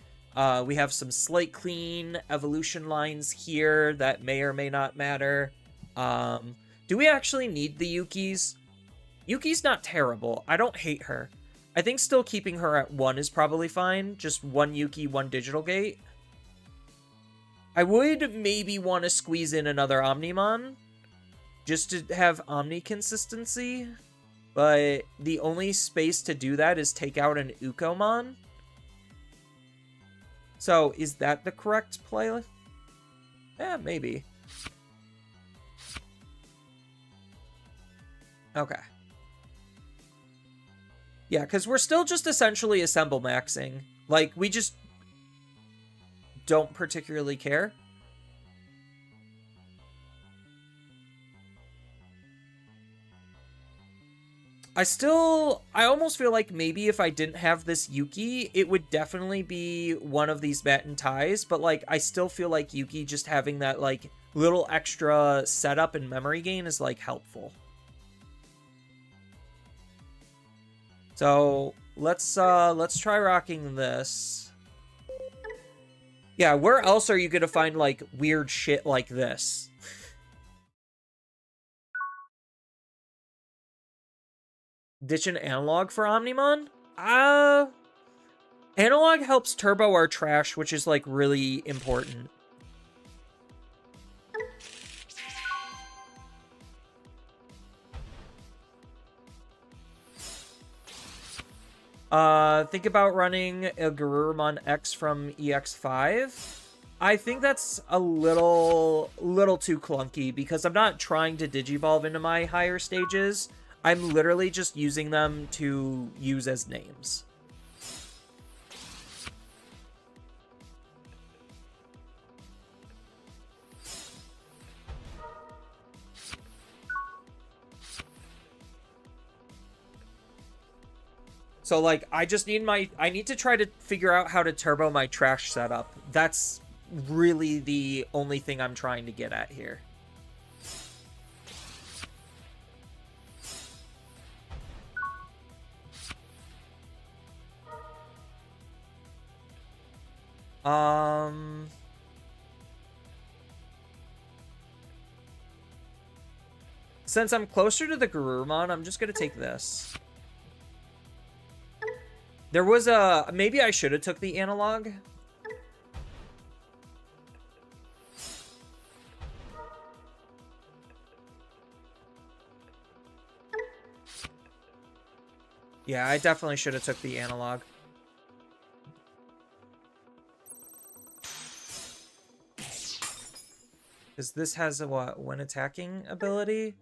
We have some slate clean evolution lines here that may or may not matter. Do we actually need the Yukis? Yuki's not terrible. I don't hate her. I think still keeping her at 1 is probably fine. Just 1 Yuki, 1 Digital Gate. I would maybe want to squeeze in another Omnimon, just to have Omni consistency, but the only space to do that is take out an Ukomon. So, is that the correct play? Yeah, maybe. Okay. Yeah, because we're still just essentially assemble maxing. Like, we just don't particularly care. I almost feel like maybe if I didn't have this Yuki, it would definitely be one of these Mat and Ties, but, like, I still feel like Yuki just having that, like, little extra setup and memory gain is, like, helpful. So, let's try rocking this. Yeah, where else are you gonna find, like, weird shit like this? Ditch an analog for Omnimon? Analog helps turbo our trash, which is, like, really important. Think about running a Garurumon X from EX5. I think that's a little too clunky because I'm not trying to digivolve into my higher stages. I'm literally just using them to use as names. So, like, I need to try to figure out how to turbo my trash setup. That's really the only thing I'm trying to get at here. Since I'm closer to the Garurumon, I'm just gonna take this. There was a... Maybe I should have took the analog. Yeah, I definitely should have took the analog. Because this has a what? When attacking ability?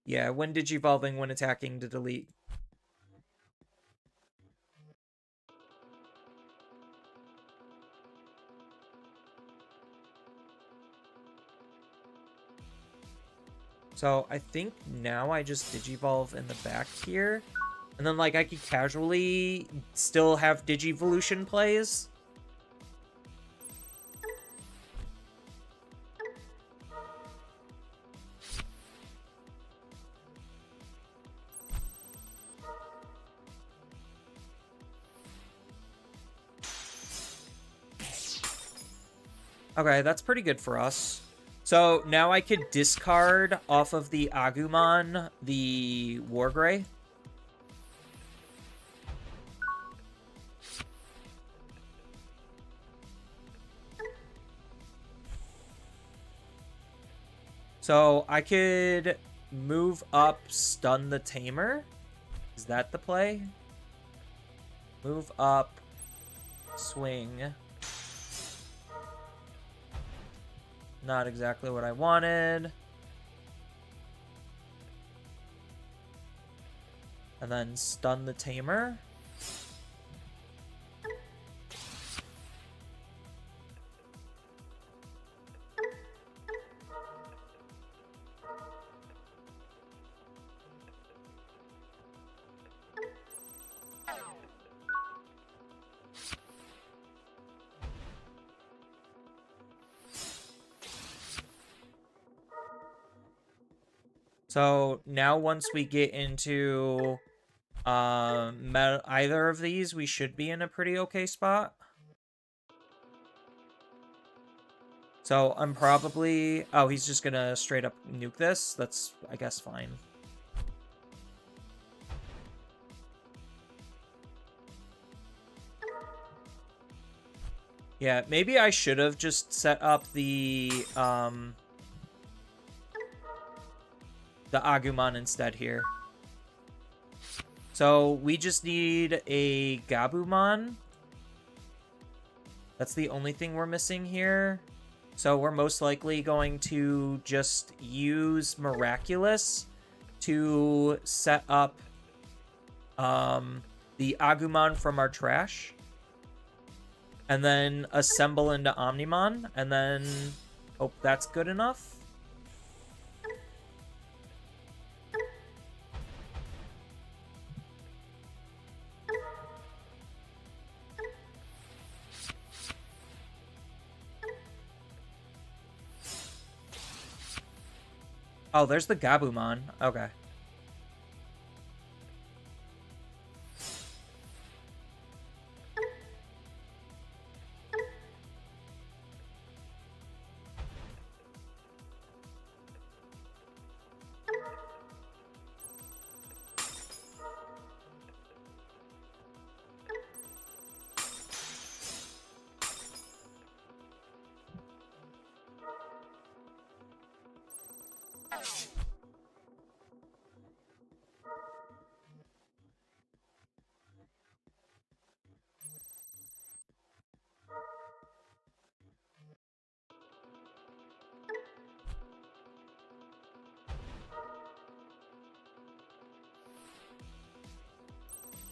Yeah, when digivolving, when attacking to delete. So I think now I just digivolve in the back here. And then, like, I could casually still have Digivolution plays. Okay, that's pretty good for us. So now I could discard off of the Agumon the Wargray. So I could move up, stun the Tamer. Is that the play? Move up, swing. Not exactly what I wanted. And then stun the Tamer. So now once we get into either of these, we should be in a pretty okay spot. So I'm probably... Oh, he's just gonna straight up nuke this. That's, I guess, fine. Yeah, maybe I should have just set up the Agumon instead here. So we just need a Gabumon. That's the only thing we're missing here. So we're most likely going to just use Miraculous to set up the Agumon from our trash. And then assemble into Omnimon. And then hope that's good enough. Oh, there's the Gabumon. Okay.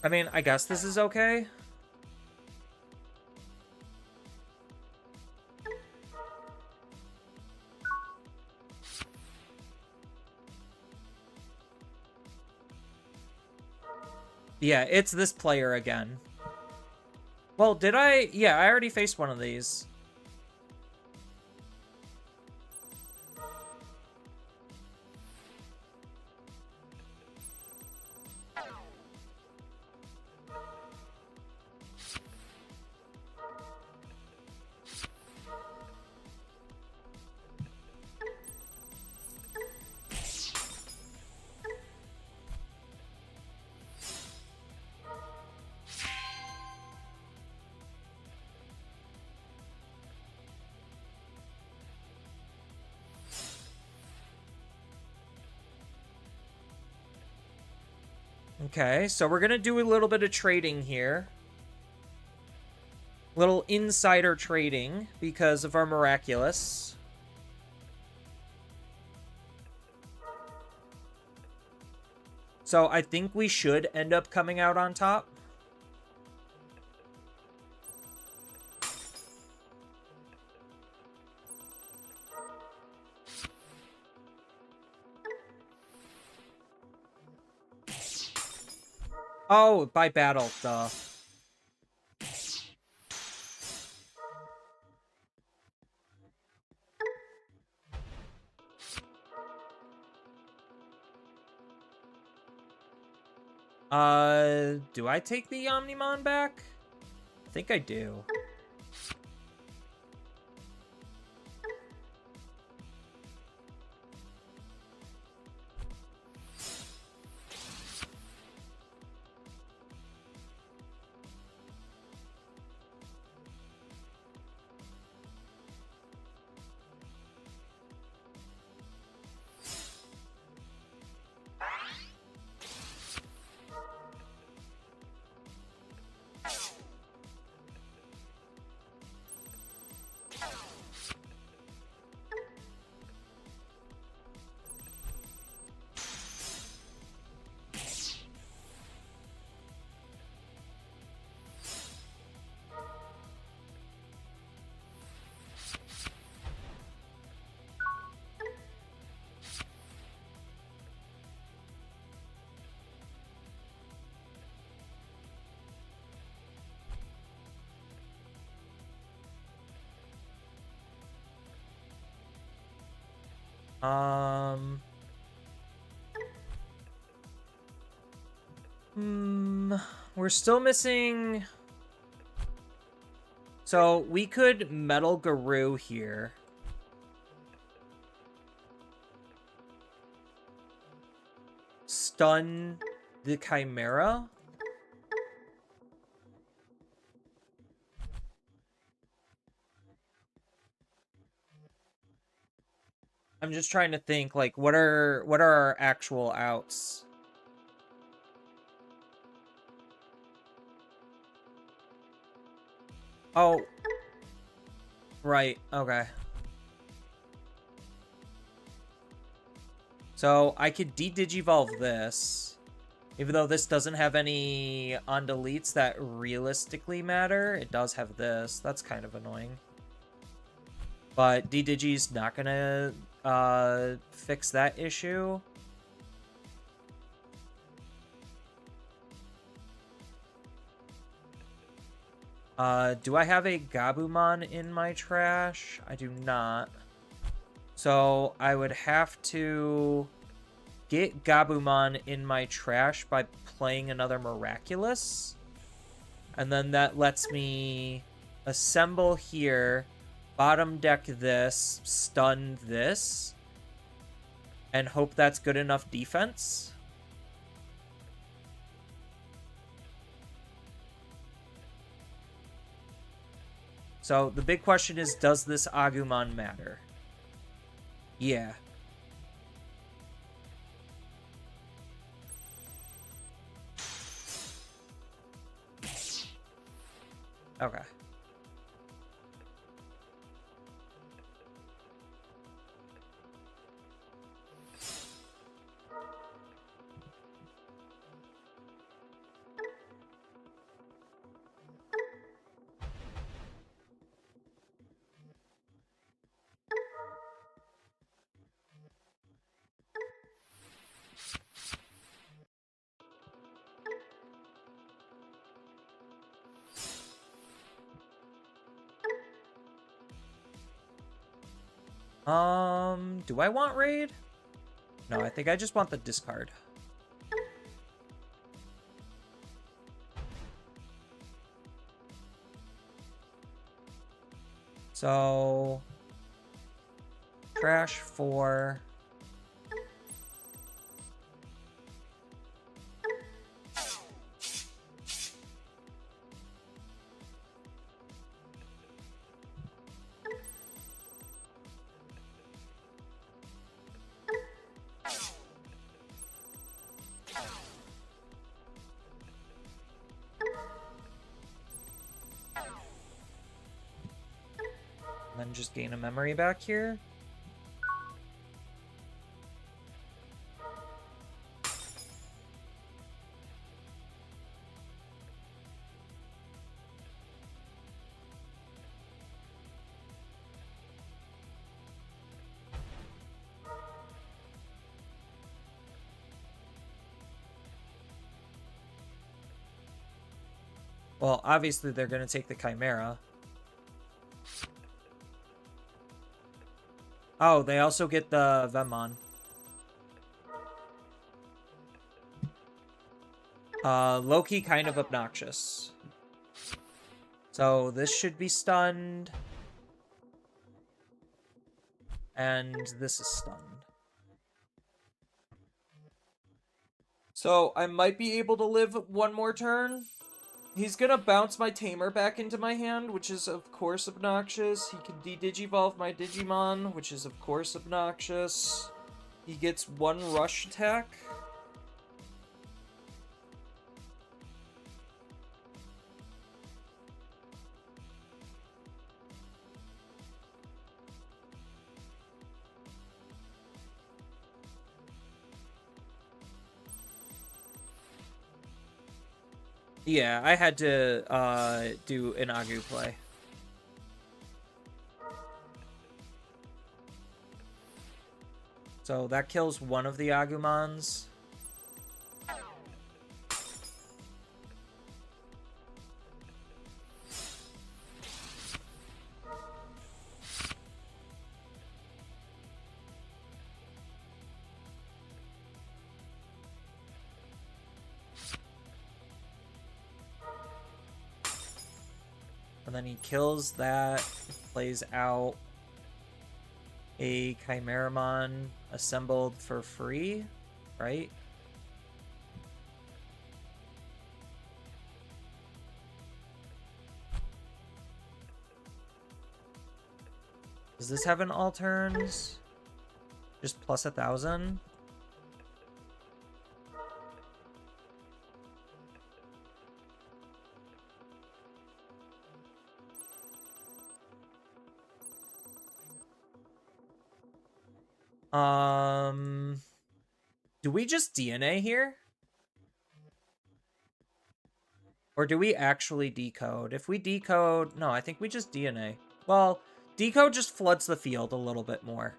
I mean, I guess this is okay. Yeah, it's this player again. Well, did I? Yeah, I already faced one of these. Okay, so we're gonna do a little bit of trading here. Little insider trading because of our miraculous. So I think we should end up coming out on top. Oh, by battle, duh. Do I take the Omnimon back? I think I do. We're still missing... So, we could Metal Garou here. Stun the Chimera? I'm just trying to think, like, what are our actual outs? Oh. Right, okay. So, I could de-digivolve this. Even though this doesn't have any on-deletes that realistically matter, it does have this. That's kind of annoying. But de-digi's not gonna fix that issue. Do I have a Gabumon in my trash? I do not. So I would have to get Gabumon in my trash by playing another Miraculous. And then that lets me assemble here, bottom deck this, stun this, and hope that's good enough defense. So the big question is, does this Agumon matter? Yeah. Okay. Do I want raid? No, I think I just want the discard. So trash 4. And then just gain a memory back here. Well, obviously they're going to take the Chimera. Oh, they also get the Vemmon. Loki kind of obnoxious. So this should be stunned. And this is stunned. So I might be able to live one more turn. He's gonna bounce my Tamer back into my hand, which is of course obnoxious. He can de-digivolve my Digimon, which is of course obnoxious. He gets 1 rush attack. Yeah, I had to do an Agu play. So that kills one of the Agumons. And then he kills that, plays out a Chimeramon assembled for free, right? Does this have an all turns? Just plus 1,000? Do we just DNA here? Or do we actually decode? If we decode... No, I think we just DNA. Well, decode just floods the field a little bit more.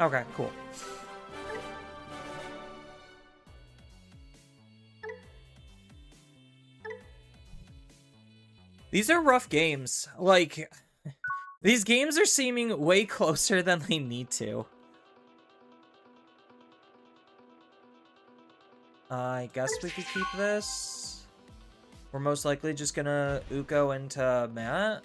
Okay, cool. These are rough games. Like, these games are seeming way closer than they need to. I guess we could keep this. We're most likely just gonna Uko into Matt.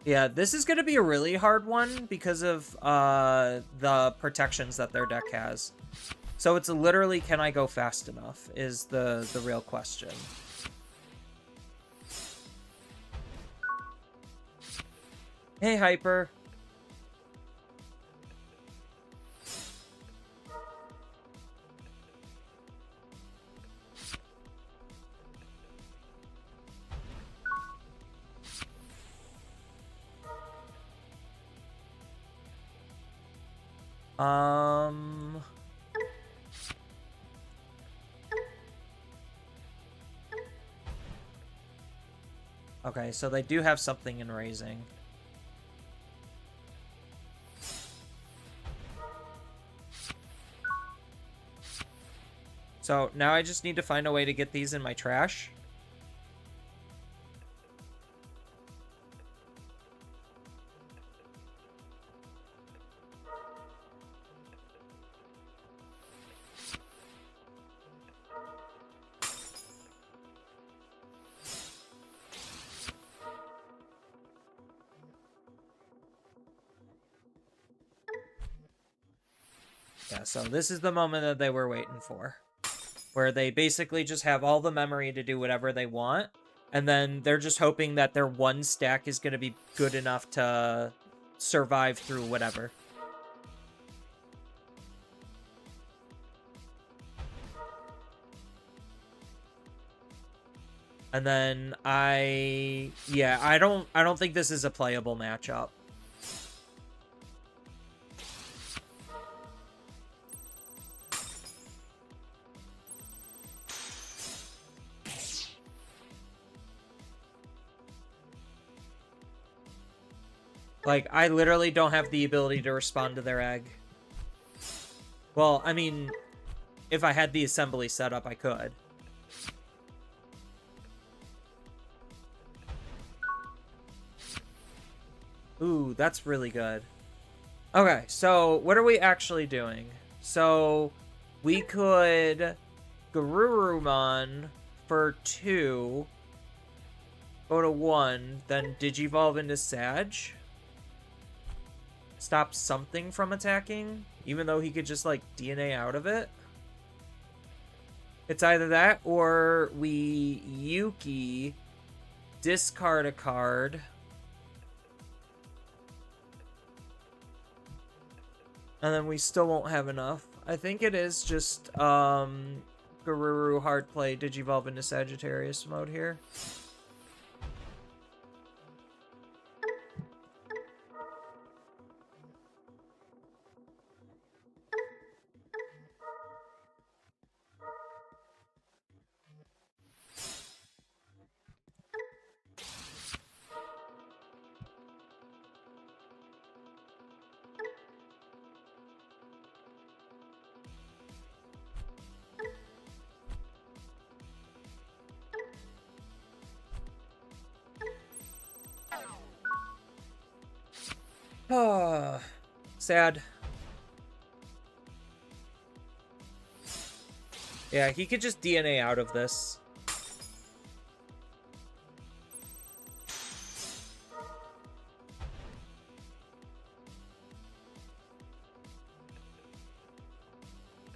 Yeah, this is gonna be a really hard one because of the protections that their deck has. So it's literally, can I go fast enough is the real question. Hey, Hyper. Okay, so they do have something in raising. So now I just need to find a way to get these in my trash. Yeah, so this is the moment that they were waiting for. Where they basically just have all the memory to do whatever they want. And then they're just hoping that their one stack is going to be good enough to survive through whatever. And then I don't think this is a playable matchup. Like, I literally don't have the ability to respond to their egg. Well, I mean, if I had the assembly set up, I could. Ooh, that's really good. Okay, so what are we actually doing? So we could Garurumon for 2, go to 1, then Digivolve into Sag. Stop something from attacking, even though he could just, like, DNA out of it. It's either that or we Yuki, discard a card, and then we still won't have enough. I think it is just Garuru hard play, Digivolve into Sagittarius mode here. Sad. Yeah, he could just DNA out of this.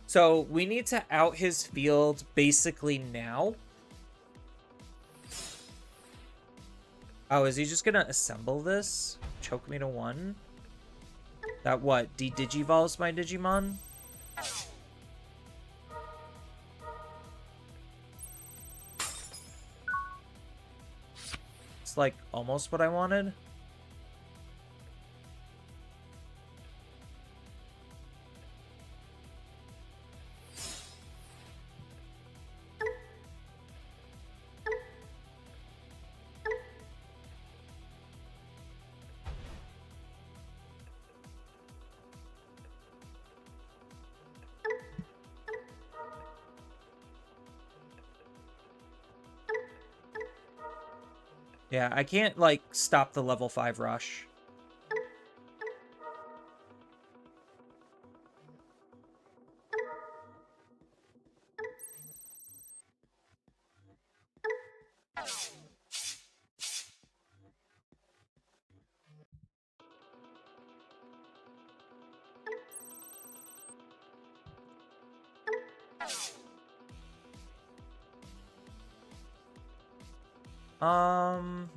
So we need to out his field basically now. Oh, is he just gonna assemble this? Choke me to 1? That what? De-Digivolves my Digimon? It's like almost what I wanted. Yeah, I can't, like, stop the level 5 rush. Hmm.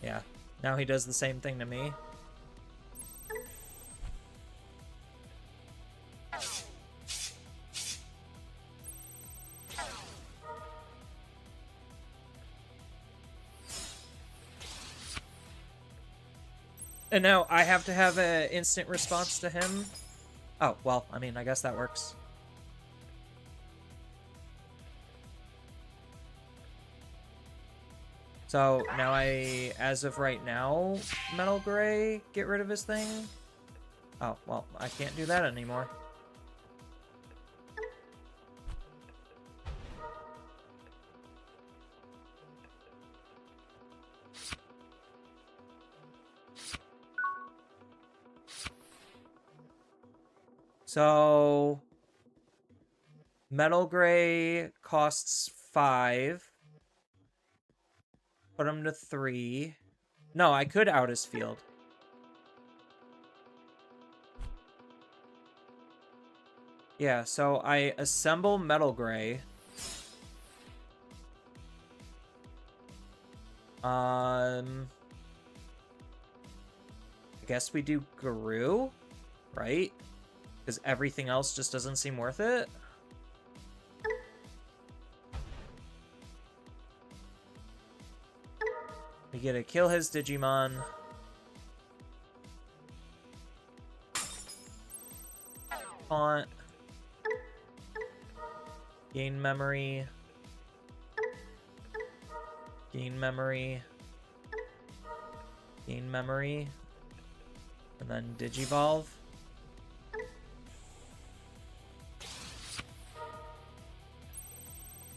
Yeah, now he does the same thing to me. And now I have to have an instant response to him. Oh, well, I mean, I guess that works. So now as of right now, Metal Gray, get rid of his thing. Oh, well, I can't do that anymore. So Metal Gray costs 5. Put him to 3. No, I could out his field. Yeah, so I assemble Metal Gray. I guess we do Guru, right? Because everything else just doesn't seem worth it. We get to kill his Digimon. Taunt. Gain memory. Gain memory. Gain memory. And then Digivolve.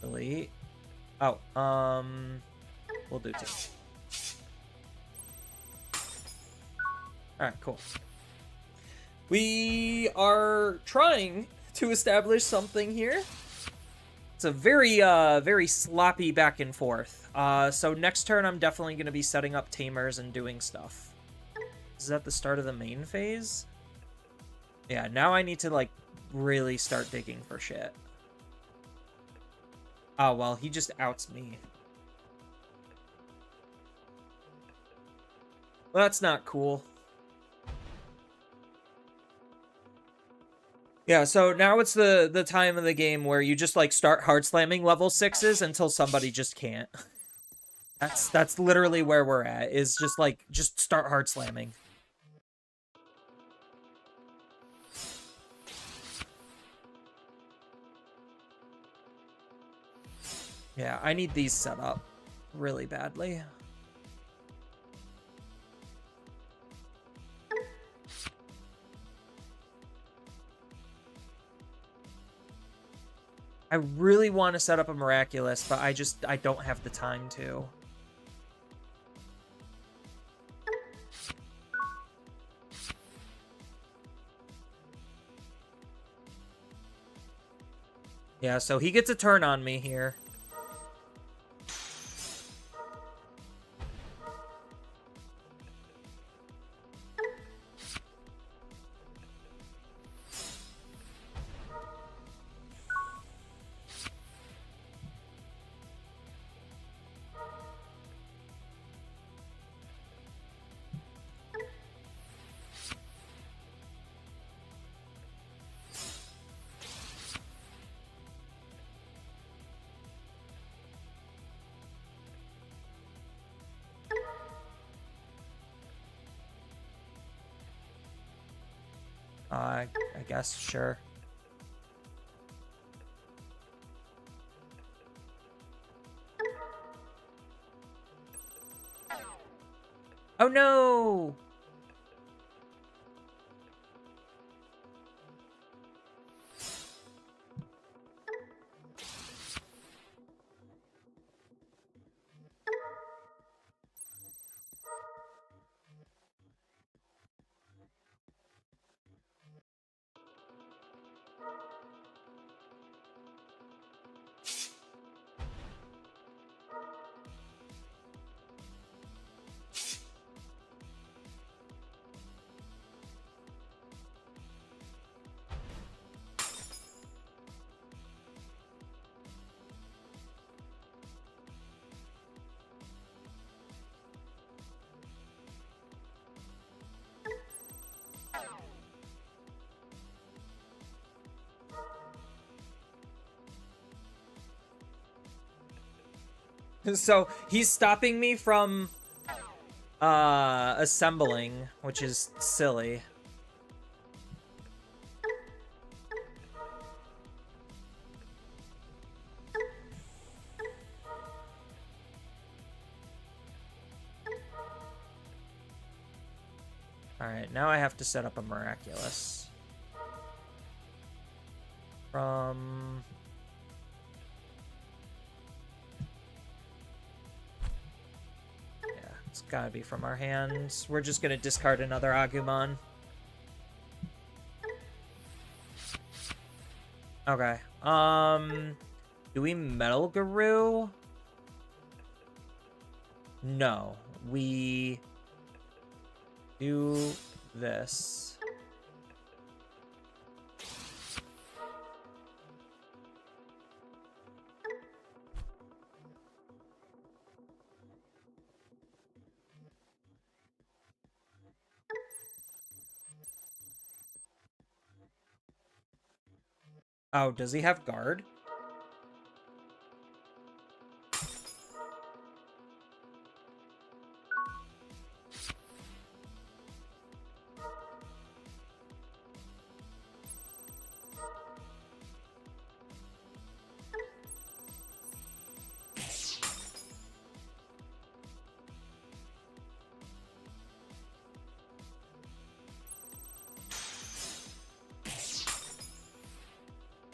Delete. Oh, we'll do 2. Alright, cool. We are trying to establish something here. It's a very, very sloppy back and forth. So next turn, I'm definitely going to be setting up Tamers and doing stuff. Is that the start of the main phase? Yeah, now I need to, like, really start digging for shit. Oh, well, he just outs me. Well, that's not cool. Yeah, so now it's the time of the game where you just, like, start hard slamming level 6s until somebody just can't. That's literally where we're at, is just, like, just start hard slamming. Yeah, I need these set up really badly. I really want to set up a Miraculous, but I don't have the time to. Yeah, so he gets a turn on me here. I guess, sure. Oh no! So he's stopping me from assembling, which is silly. Alright, now I have to set up a miraculous. From... yeah, it's gotta be from our hands. We're just gonna discard another Agumon. Okay. Do we Metal Garou? No. We do this. Oh, does he have guard?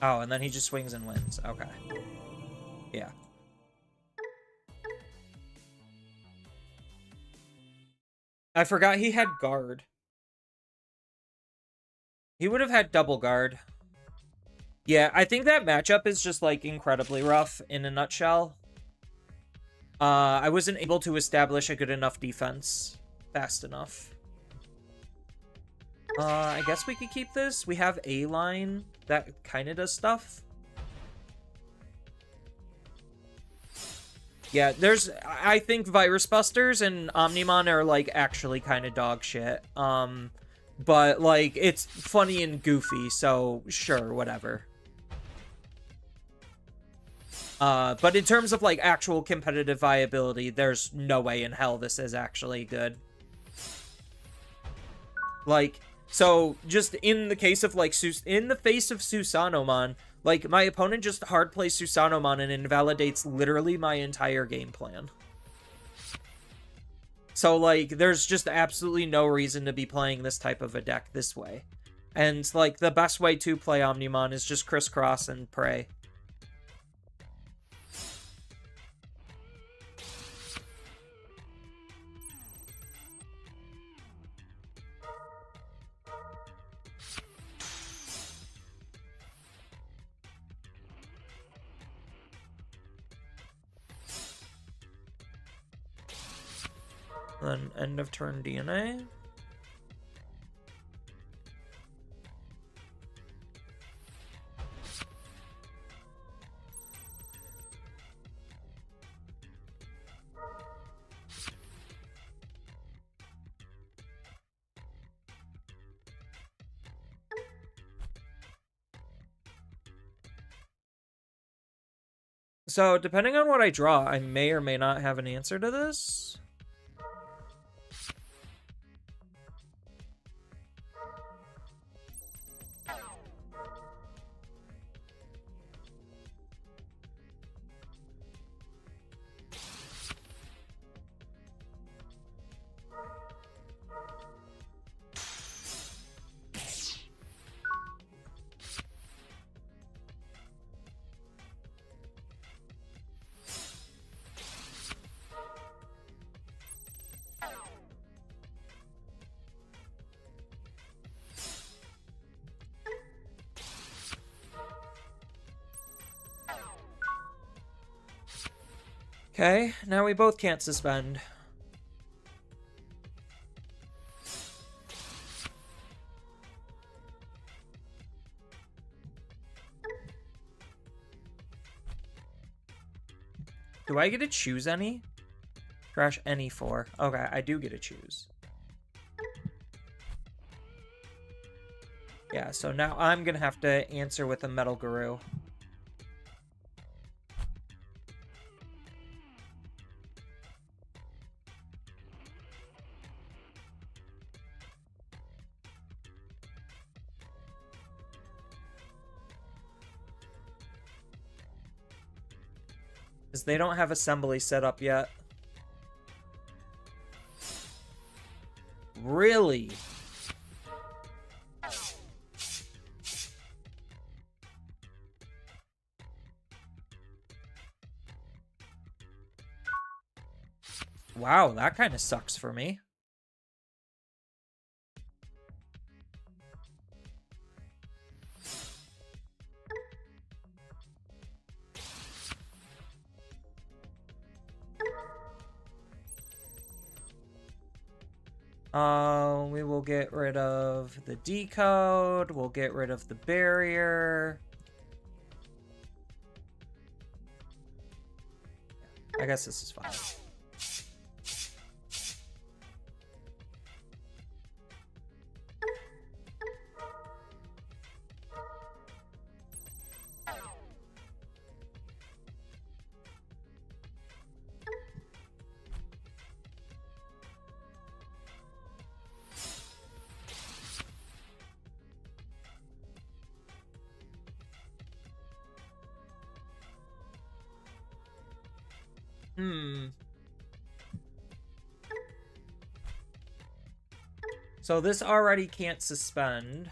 Oh, and then he just swings and wins. Okay. Yeah. I forgot he had guard. He would have had double guard. Yeah, I think that matchup is just, like, incredibly rough in a nutshell. I wasn't able to establish a good enough defense fast enough. I guess we could keep this. We have a line that kind of does stuff. Yeah, I think Virus Busters and Omnimon are, like, actually kind of dog shit. But, like, it's funny and goofy, so sure, whatever. But in terms of, like, actual competitive viability, there's no way in hell this is actually good. Like, so just in the case of, like, in the face of Susanomon, like, my opponent just hard plays Susanomon and invalidates literally my entire game plan. So, like, there's just absolutely no reason to be playing this type of a deck this way. And, like, the best way to play Omnimon is just crisscross and pray. Then end of turn DNA. So, depending on what I draw, I may or may not have an answer to this. Okay, now we both can't suspend. Do I get to choose any? Trash any 4. Okay, I do get to choose. Yeah, so now I'm gonna have to answer with a Metal Guru. Because they don't have assembly set up yet. Really? Wow, that kind of sucks for me. We will get rid of the decode. We'll get rid of the barrier. I guess this is fine. So this already can't suspend.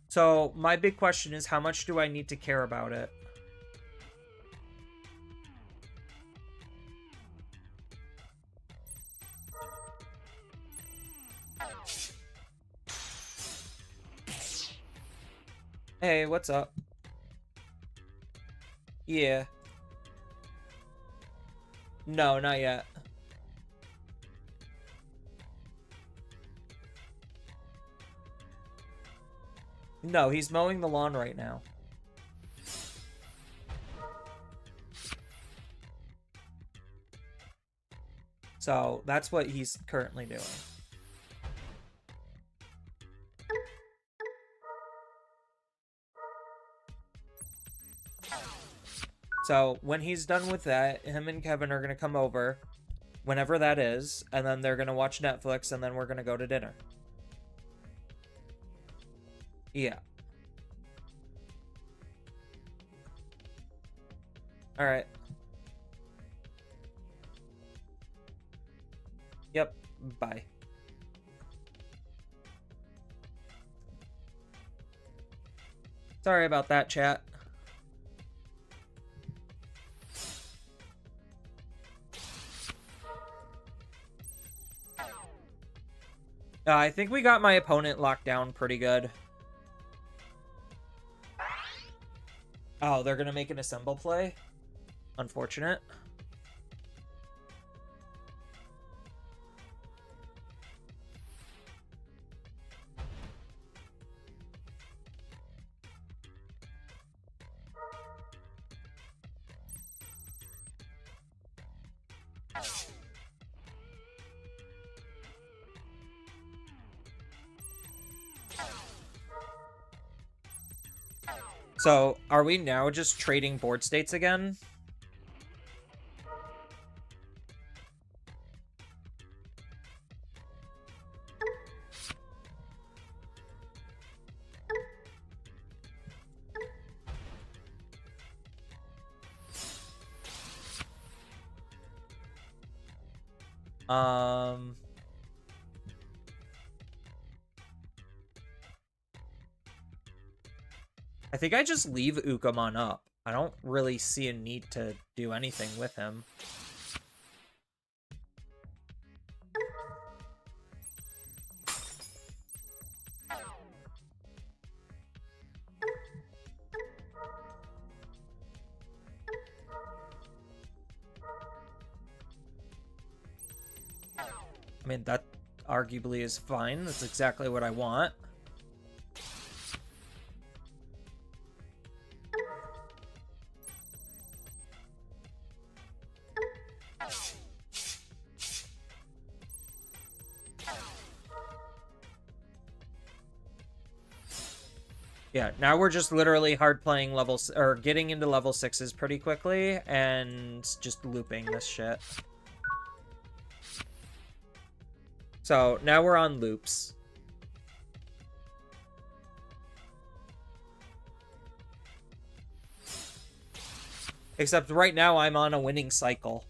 So my big question is, how much do I need to care about it? Hey, what's up? Yeah. No, not yet. No, he's mowing the lawn right now. So that's what he's currently doing. So when he's done with that, him and Kevin are going to come over whenever that is, and then they're going to watch Netflix, and then we're going to go to dinner. Yeah. All right. Yep. Bye. Sorry about that, chat. I think we got my opponent locked down pretty good. Oh, they're going to make an assemble play? Unfortunate. So, are we now just trading board states again? I think I just leave Ukamon up. I don't really see a need to do anything with him. I mean, that arguably is fine. That's exactly what I want. Yeah, now we're just literally hard playing levels, or getting into level 6s pretty quickly, and just looping this shit. So, now we're on loops. Except right now I'm on a winning cycle.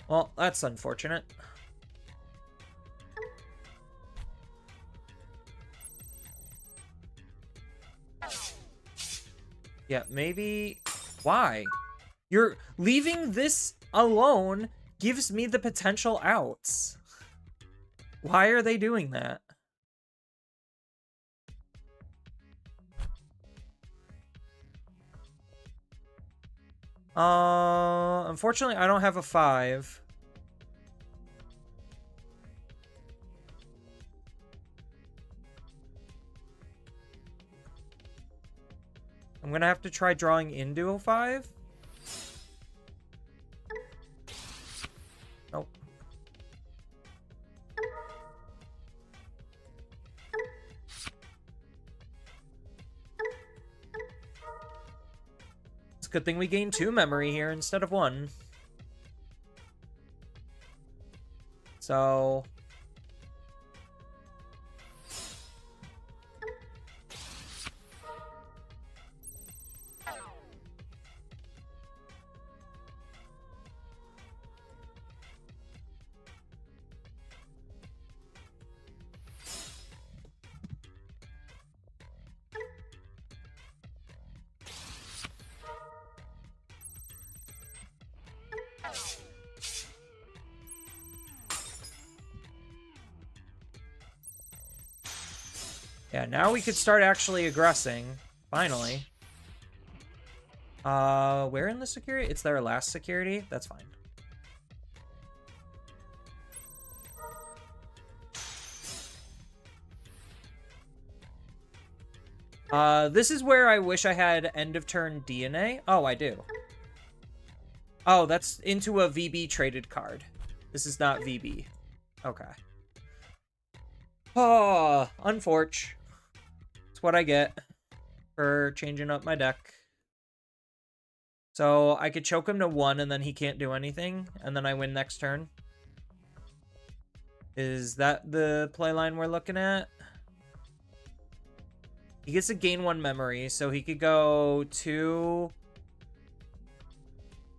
Well, that's unfortunate. Yeah, maybe... Why? You're leaving this alone gives me the potential outs. Why are they doing that? Unfortunately, I don't have a 5. I'm gonna have to try drawing into a 5. Nope. It's a good thing we gained 2 memory here instead of 1. So... yeah, now we could start actually aggressing. Finally. Where in the security? It's their last security? That's fine. This is where I wish I had end of turn DNA. Oh, I do. Oh, that's into a VB traded card. This is not VB. Okay. Oh, unfortunate. That's what I get for changing up my deck. So I could choke him to 1 and then he can't do anything, and then I win next turn. Is that the playline we're looking at? He gets to gain 1 memory, so he could go 2.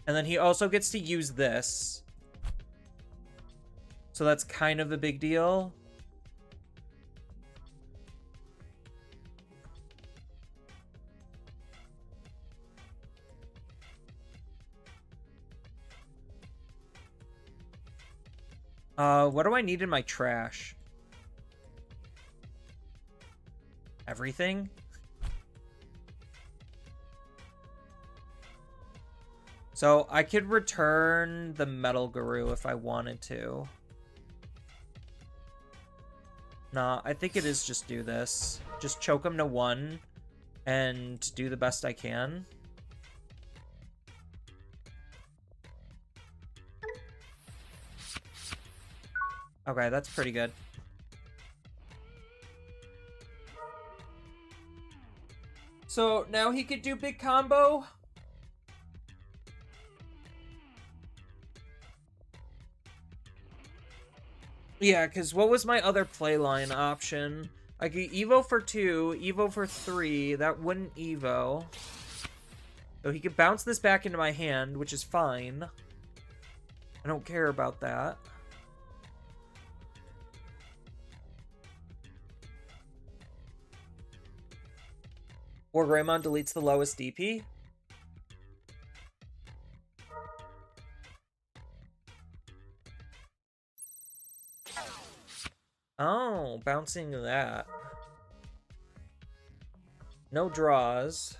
And then he also gets to use this. So that's kind of a big deal. What do I need in my trash? Everything? So I could return the Metal Guru if I wanted to. Nah, I think it is just do this. Just choke him to 1 and do the best I can. Okay, that's pretty good. So now he could do big combo. Yeah, because what was my other playline option? I could Evo for 2, Evo for 3. That wouldn't Evo. So he could bounce this back into my hand, which is fine. I don't care about that. Or Greymon deletes the lowest DP. Oh, bouncing that. No draws.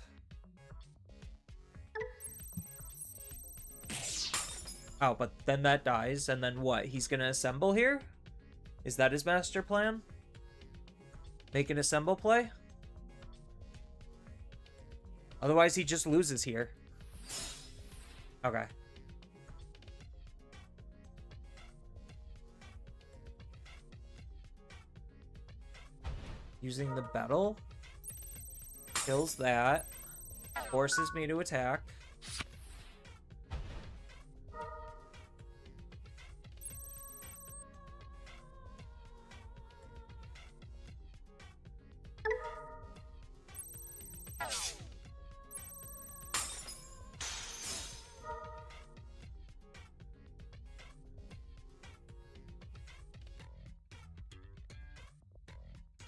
Oh, but then that dies, and then what? He's gonna assemble here? Is that his master plan? Make an assemble play? Otherwise, he just loses here. Okay. Using the battle. Kills that. Forces me to attack.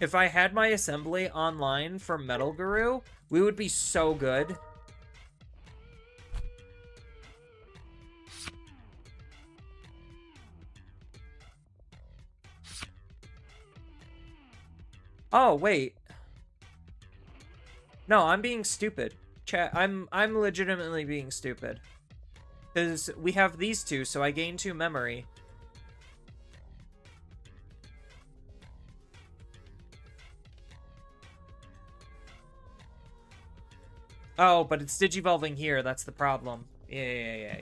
If I had my assembly online for Metal Guru, we would be so good. Oh, wait. No, I'm being stupid. Chat, I'm legitimately being stupid. Because we have these two, so I gain 2 memory. Oh, but it's digivolving here. That's the problem. Yeah.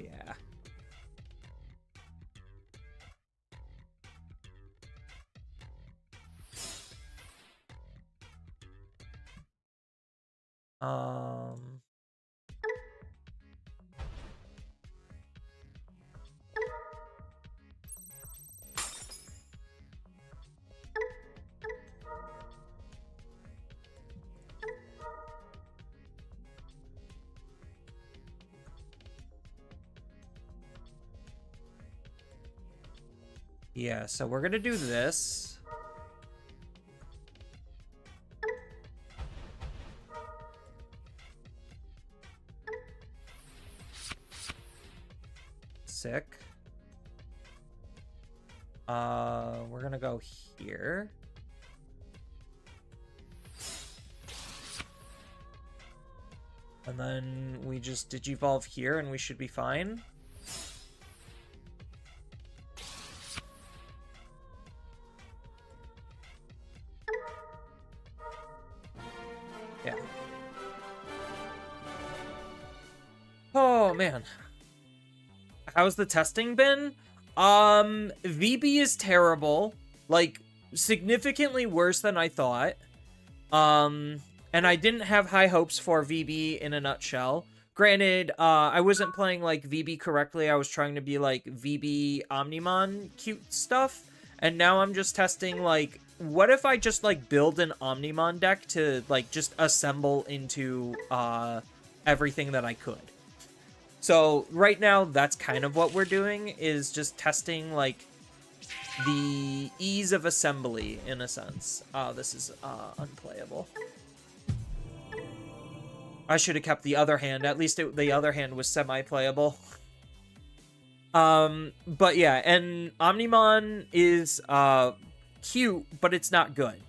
Yeah, so we're gonna do this. Sick. We're gonna go here. And then we just digivolve here and we should be fine. Yeah. Oh, man. How's the testing been? VB is terrible. Like, significantly worse than I thought. And I didn't have high hopes for VB in a nutshell. Granted, I wasn't playing, like, VB correctly. I was trying to be, like, VB Omnimon cute stuff. And now I'm just testing, like, what if I just, like, build an Omnimon deck to, like, just assemble into, everything that I could. So, right now, that's kind of what we're doing, is just testing, like, the ease of assembly, in a sense. This is, unplayable. I should have kept the other hand. At least the other hand was semi-playable. But yeah, and Omnimon is, cute, but it's not good.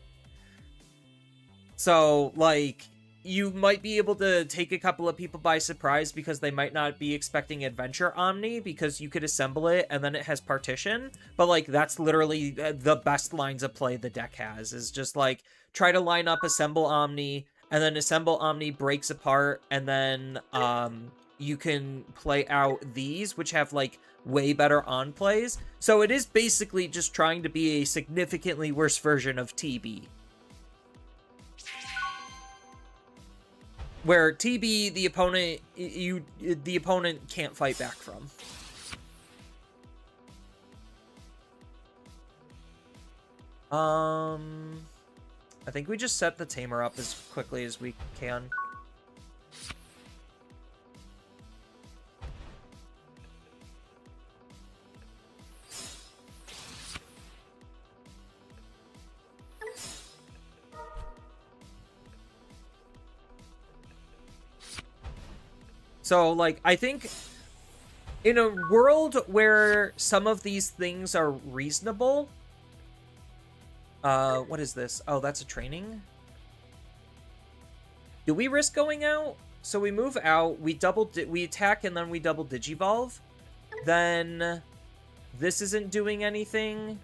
So, like, you might be able to take a couple of people by surprise because they might not be expecting Adventure Omni, because you could assemble it and then it has Partition. But, like, that's literally the best lines of play the deck has, is just, like, try to line up Assemble Omni, and then Assemble Omni breaks apart, and then you can play out these, which have, like, way better on plays. So it is basically just trying to be a significantly worse version of TB. Where TB, the opponent can't fight back from. I think we just set the Tamer up as quickly as we can. So, like, I think in a world where some of these things are reasonable... what is this? Oh, that's a training? Do we risk going out? So we move out, we attack, and then we double Digivolve. Then this isn't doing anything.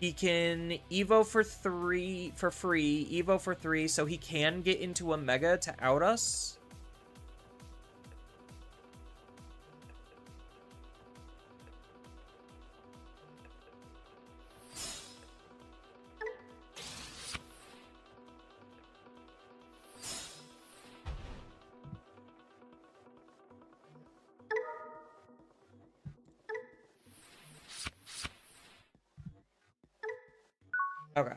He can Evo for free, Evo for 3, so he can get into a Mega to out us. Okay.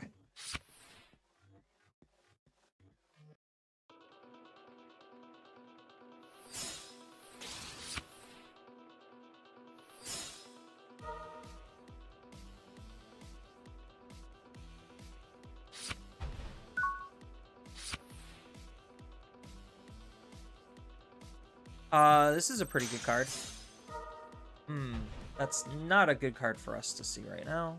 This is a pretty good card. That's not a good card for us to see right now.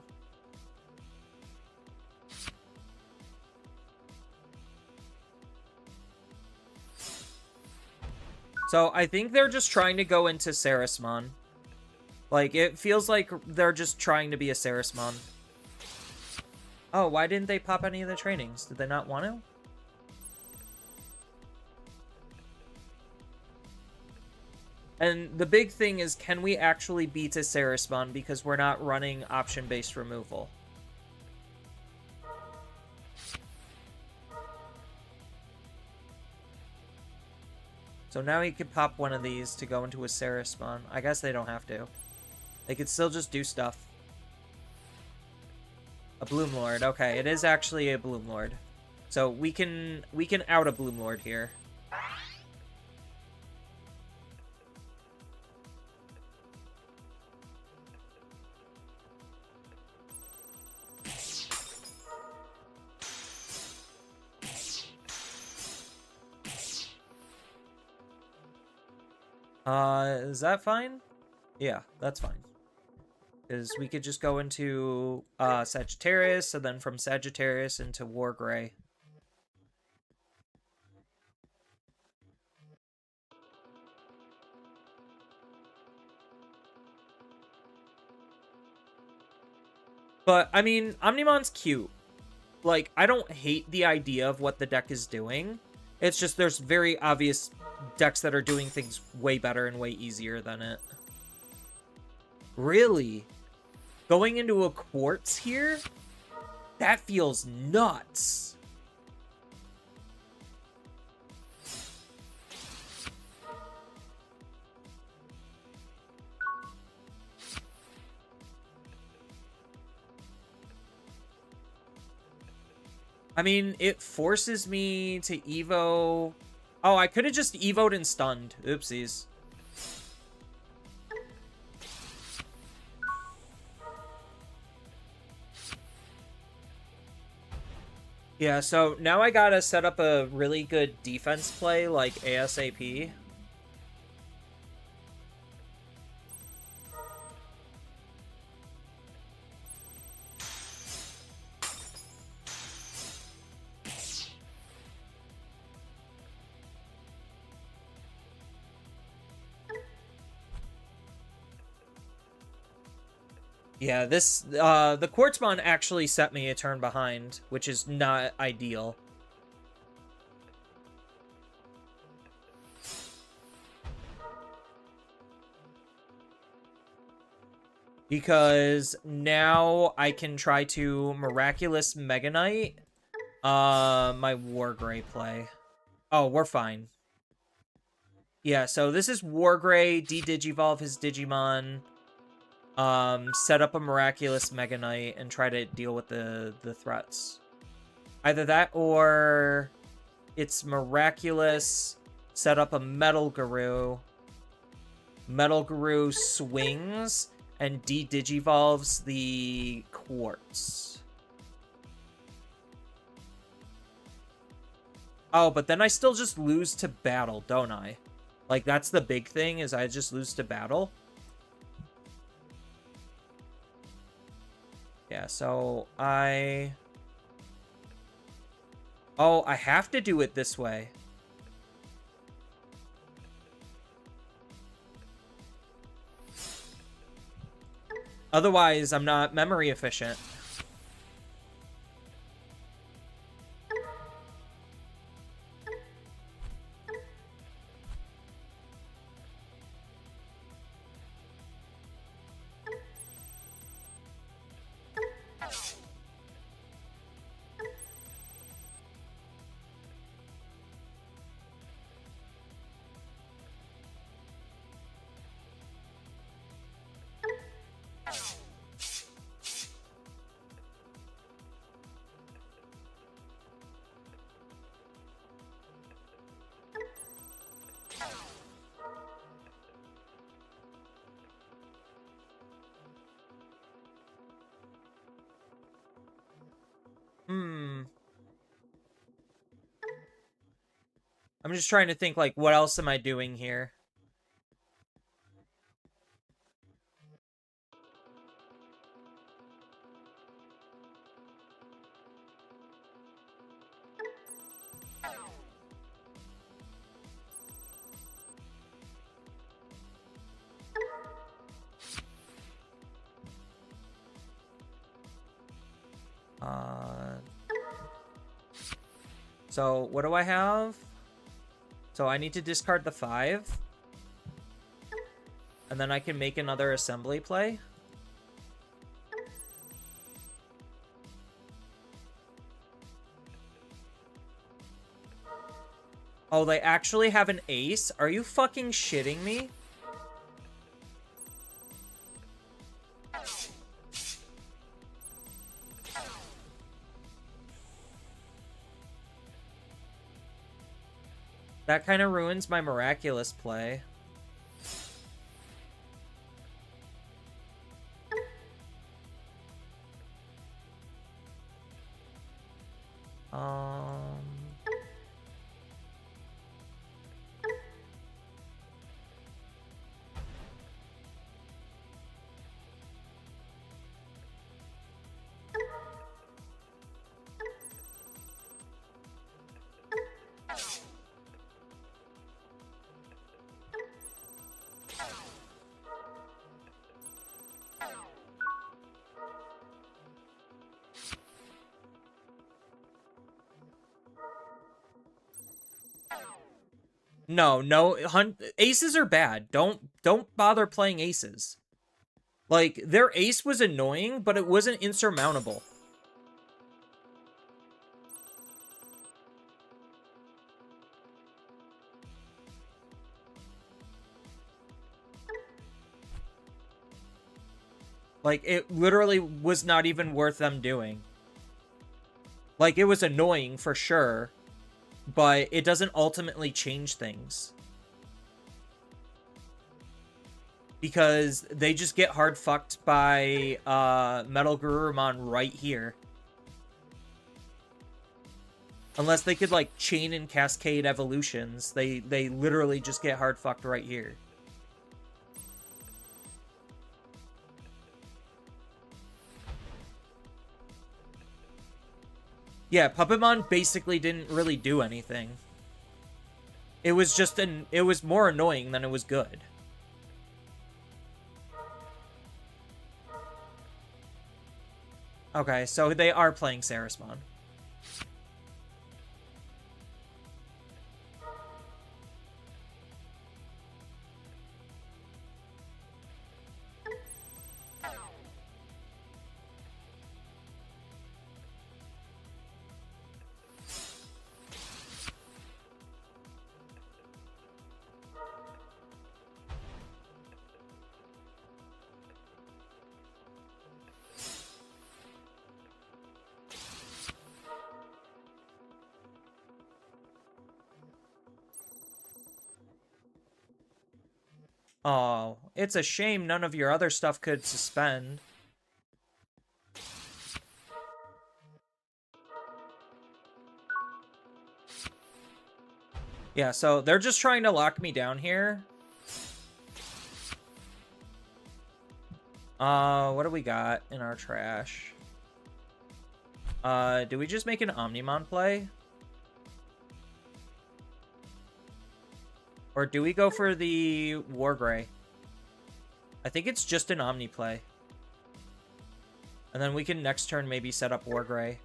So I think they're just trying to go into Sarismon. Like, it feels like they're just trying to be a Sarismon. Oh, why didn't they pop any of the trainings? Did they not want to? And the big thing is, can we actually beat a Sarismon because we're not running option-based removal? So now he could pop one of these to go into a Sarismon. I guess they don't have to. They could still just do stuff. A Bloomlord. Okay, it is actually a Bloomlord. So we can out a Bloomlord here. Is that fine? Yeah, that's fine. Because we could just go into Sagittarius, and then from Sagittarius into Wargrey. But, I mean, Omnimon's cute. Like, I don't hate the idea of what the deck is doing. It's just there's very obvious decks that are doing things way better and way easier than it. Really? Going into a Quartz here? That feels nuts. I mean, it forces me to Evo... Oh, I could have just Evo'd and stunned. Oopsies. Yeah, so now I gotta set up a really good defense play, like ASAP. Yeah, this, the Quartzmon actually set me a turn behind, which is not ideal. Because now I can try to Miraculous Mega Knight, my Wargrey play. Oh, we're fine. Yeah, so this is Wargrey, de-Digivolve his Digimon, set up a Miraculous Mega Knight, and try to deal with the threats. Either that, or it's Miraculous, set up a Metal Guru. Metal Guru swings, and de-Digivolves the Quartz. Oh, but then I still just lose to battle, don't I? Like, that's the big thing, is I just lose to battle. Yeah, so I... Oh, I have to do it this way. Otherwise, I'm not memory efficient. I'm just trying to think, like, what else am I doing here? So, what do I have? So, I need to discard the 5. And then I can make another assembly play. Oh, they actually have an ace? Are you fucking shitting me? That kind of ruins my miraculous play. No, aces are bad. Don't bother playing aces. Like, their ace was annoying, but it wasn't insurmountable. Like, it literally was not even worth them doing. Like, it was annoying for sure, but it doesn't ultimately change things. Because they just get hard fucked by Metal Gurumon right here. Unless they could, like, chain and cascade evolutions, they literally just get hard fucked right here. Yeah, Puppetmon basically didn't really do anything. It was just it was more annoying than it was good. Okay, so they are playing Sarismon. Oh, it's a shame none of your other stuff could suspend. Yeah, so they're just trying to lock me down here. What do we got in our trash? Do we just make an Omnimon play? Or do we go for the Wargrey? I think it's just an Omni play. And then we can next turn maybe set up Wargrey.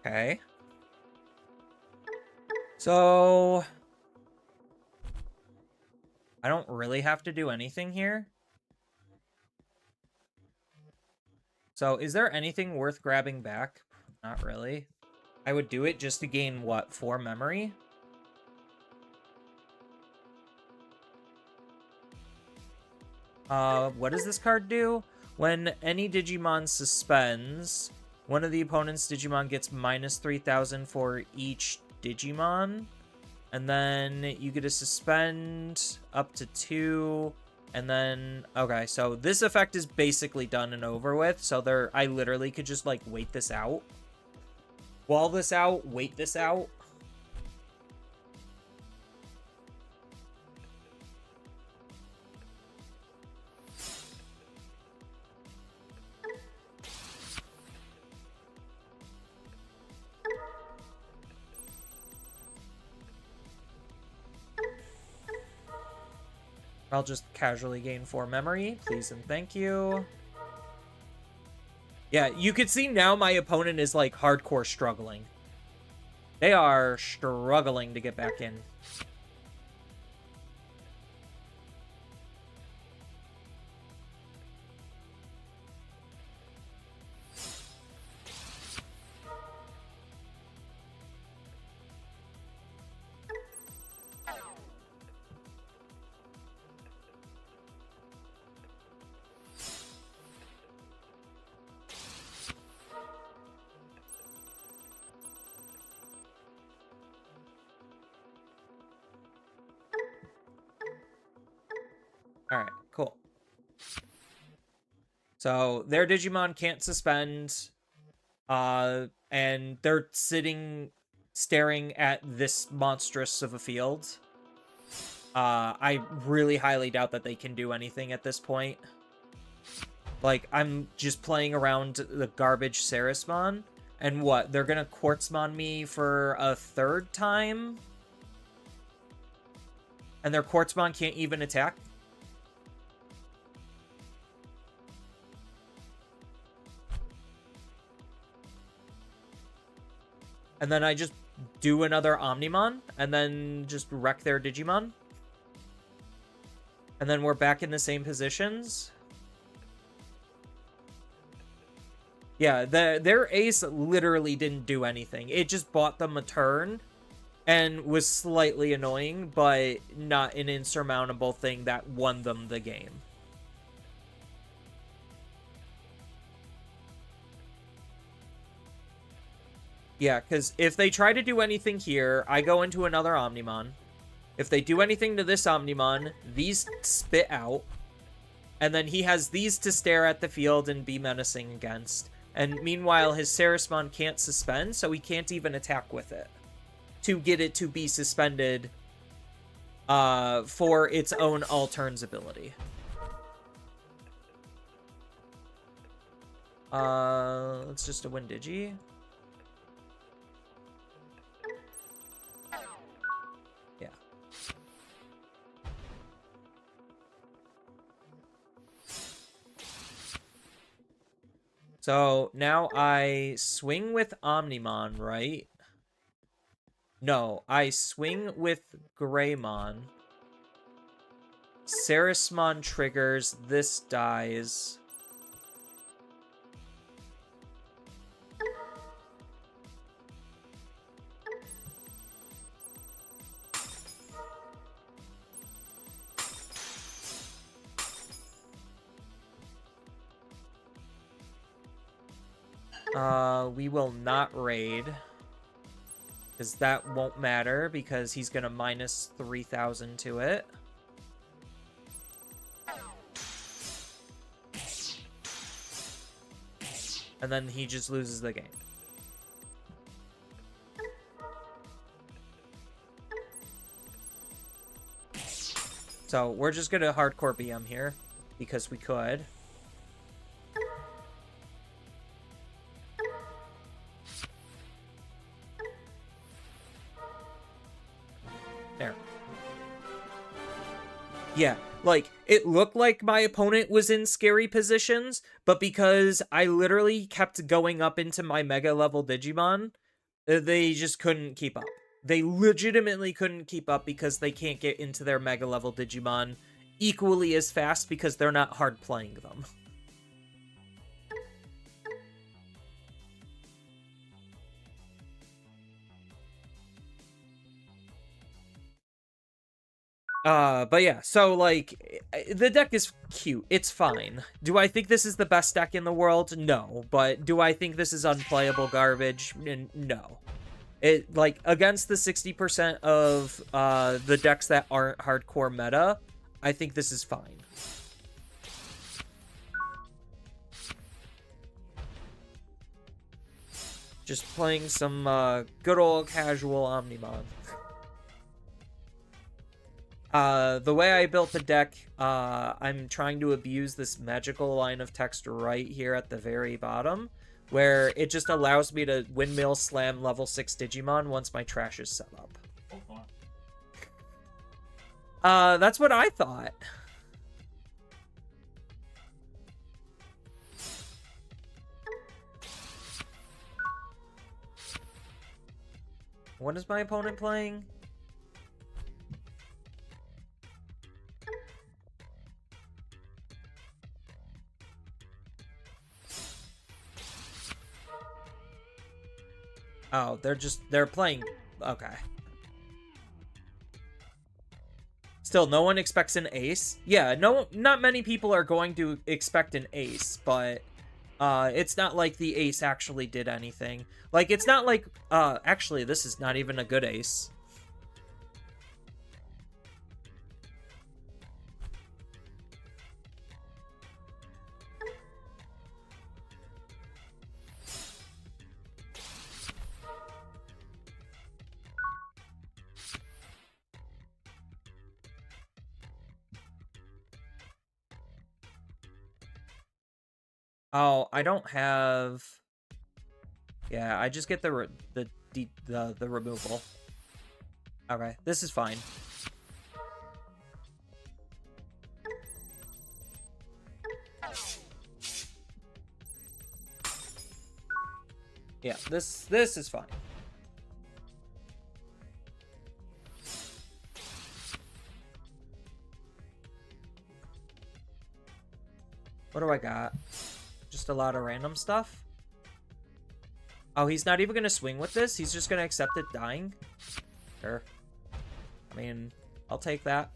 Okay. So I don't really have to do anything here. So is there anything worth grabbing back? Not really. I would do it just to gain, what, 4 memory? What does this card do? When any Digimon suspends, one of the opponent's Digimon gets minus 3,000 for each Digimon. And then you get to suspend up to 2. And then, okay, so this effect is basically done and over with. So I literally could just, like, wait this out. Wall this out, wait this out. I'll just casually gain 4 memory, please and thank you. Yeah, you can see now my opponent is, like, hardcore struggling. They are struggling to get back in. Alright, cool. So, their Digimon can't suspend. And they're sitting, staring at this monstrous of a field. I really highly doubt that they can do anything at this point. Like, I'm just playing around the garbage Sarismon. And what? They're gonna Quartzmon me for a 3rd time? And their Quartzmon can't even attack? And then I just do another Omnimon, and then just wreck their Digimon. And then we're back in the same positions. Yeah, their ace literally didn't do anything. It just bought them a turn and was slightly annoying, but not an insurmountable thing that won them the game. Yeah, because if they try to do anything here, I go into another Omnimon. If they do anything to this Omnimon, these spit out. And then he has these to stare at the field and be menacing against. And meanwhile, his Sarismon can't suspend, so he can't even attack with it. To get it to be suspended for its own all-turns ability. Let's just a Windigi. So now I swing with Omnimon, right? No, I swing with Greymon. Sarismon triggers, this dies. We will not raid. Because that won't matter, because he's gonna minus 3,000 to it. And then he just loses the game. So we're just gonna hardcore BM here, because we could. There. Yeah, like, it looked like my opponent was in scary positions, but because I literally kept going up into my mega level Digimon, they just couldn't keep up. They legitimately couldn't keep up because they can't get into their mega level Digimon equally as fast because they're not hard playing them. But yeah, so, like, the deck is cute. It's fine. Do I think this is the best deck in the world? No. But do I think this is unplayable garbage? No. It, like, against the 60% of, the decks that aren't hardcore meta, I think this is fine. Just playing some, good old casual Omnimon. The way I built the deck, I'm trying to abuse this magical line of text right here at the very bottom, where it just allows me to windmill slam level 6 Digimon once my trash is set up. That's what I thought. What is my opponent playing? Oh, they're playing... Okay. Still, no one expects an ace. Yeah, not many people are going to expect an ace, but it's not like the ace actually did anything. Like, it's not like... actually, this is not even a good ace. Oh, I don't have... Yeah, I just get the removal. Okay, this is fine. Yeah, this is fine. What do I got? Just a lot of random stuff? Oh, he's not even going to swing with this? He's just going to accept it dying? Sure. I mean, I'll take that.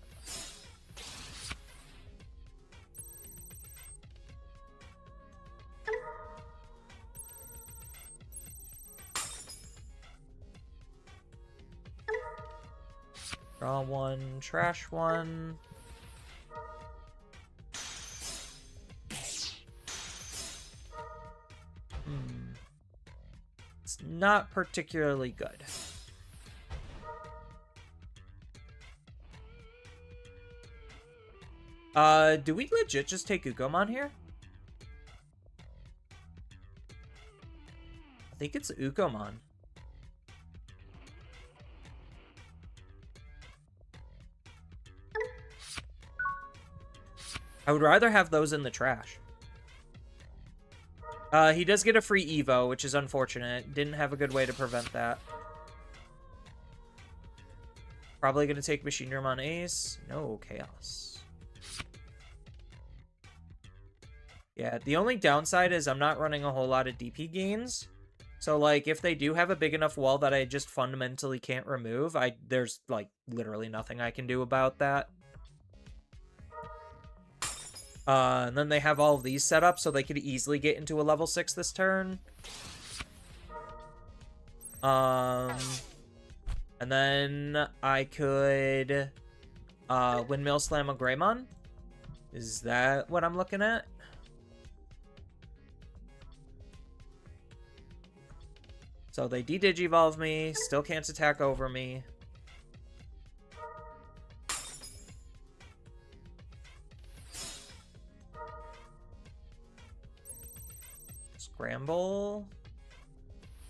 Draw one, trash one. It's not particularly good. Do we legit just take Ugomon here? I think it's Ugomon. I would rather have those in the trash. He does get a free Evo, which is unfortunate. Didn't have a good way to prevent that. Probably going to take Machine Room on Ace. No, Chaos. Yeah, the only downside is I'm not running a whole lot of DP gains. So, like, if they do have a big enough wall that I just fundamentally can't remove, there's, like, literally nothing I can do about that. And then they have all of these set up, so they could easily get into a level 6 this turn. And then I could Windmill Slam a Greymon. Is that what I'm looking at? So they de-digivolve me, still can't attack over me. Scramble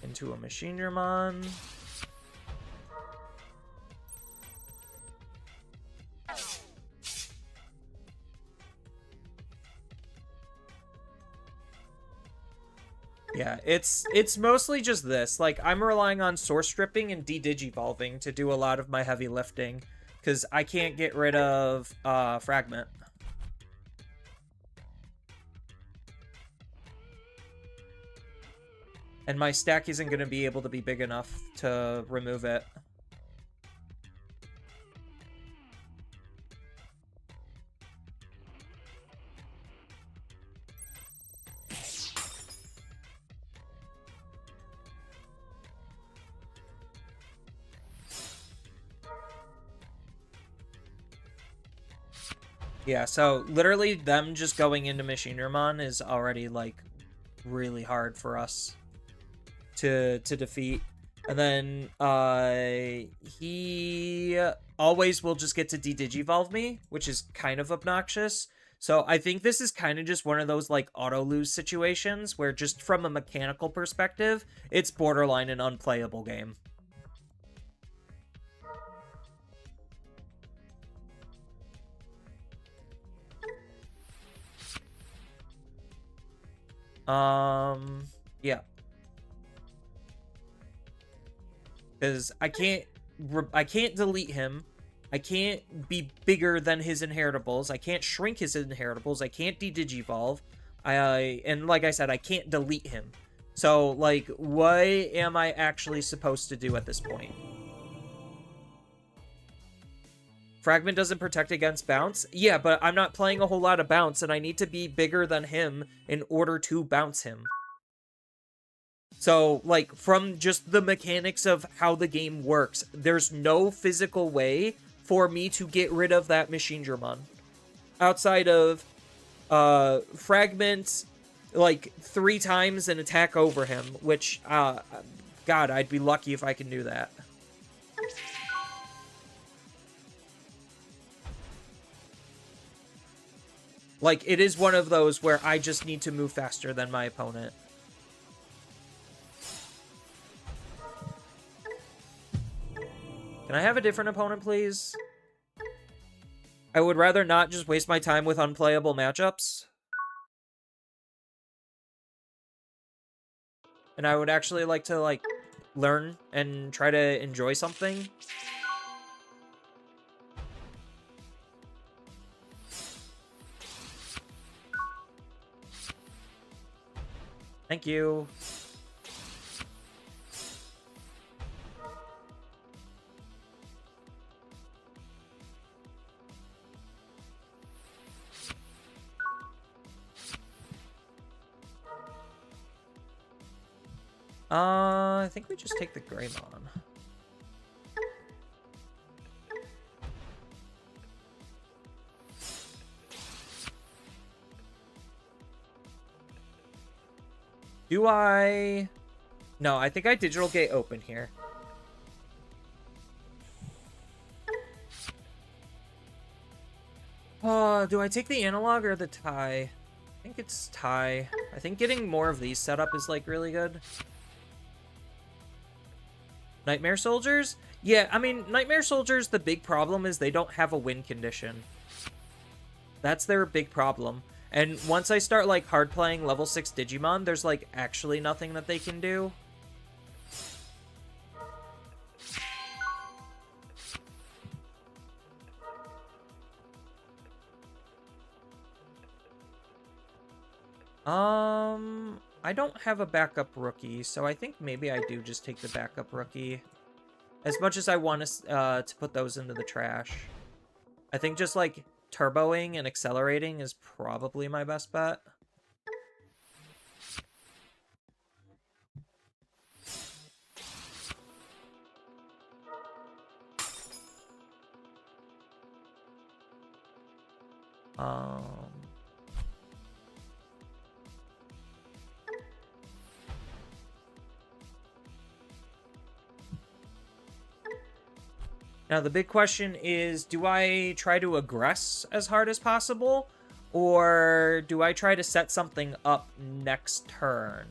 into a Machinemon. Yeah, it's mostly just this. Like, I'm relying on source stripping and de-digivolving to do a lot of my heavy lifting, because I can't get rid of Fragment. And my stack isn't going to be able to be big enough to remove it. Yeah, so literally them just going into Machinemon is already, like, really hard for us to defeat. And then he always will just get to de-digivolve me, which is kind of obnoxious. So I think this is kind of just one of those, like, auto-lose situations where just from a mechanical perspective, it's borderline an unplayable game. Yeah. Because I can't delete him. I can't be bigger than his inheritables. I can't shrink his inheritables. I can't de-digivolve. And like I said, I can't delete him. So, like, what am I actually supposed to do at this point? Fragment doesn't protect against bounce? Yeah, but I'm not playing a whole lot of bounce, and I need to be bigger than him in order to bounce him. So, like, from just the mechanics of how the game works, there's no physical way for me to get rid of that Machinemon. Outside of Fragment, like, 3 times and attack over him, which, God, I'd be lucky if I can do that. Like, it is one of those where I just need to move faster than my opponent. Can I have a different opponent, please? I would rather not just waste my time with unplayable matchups. And I would actually like to, like, learn and try to enjoy something. Thank you. I think we just take the Greymon. Do I... No, I think I Digital Gate open here. Do I take the analog or the tie? I think it's tie. I think getting more of these set up is, like, really good. Nightmare Soldiers? Yeah, I mean, Nightmare Soldiers, the big problem is they don't have a win condition. That's their big problem. And once I start, like, hard playing level 6 Digimon, there's, like, actually nothing that they can do. I don't have a backup rookie, so I think maybe I do just take the backup rookie. As much as I want to put those into the trash. I think just, like, turboing and accelerating is probably my best bet. Now, the big question is, do I try to aggress as hard as possible? Or do I try to set something up next turn?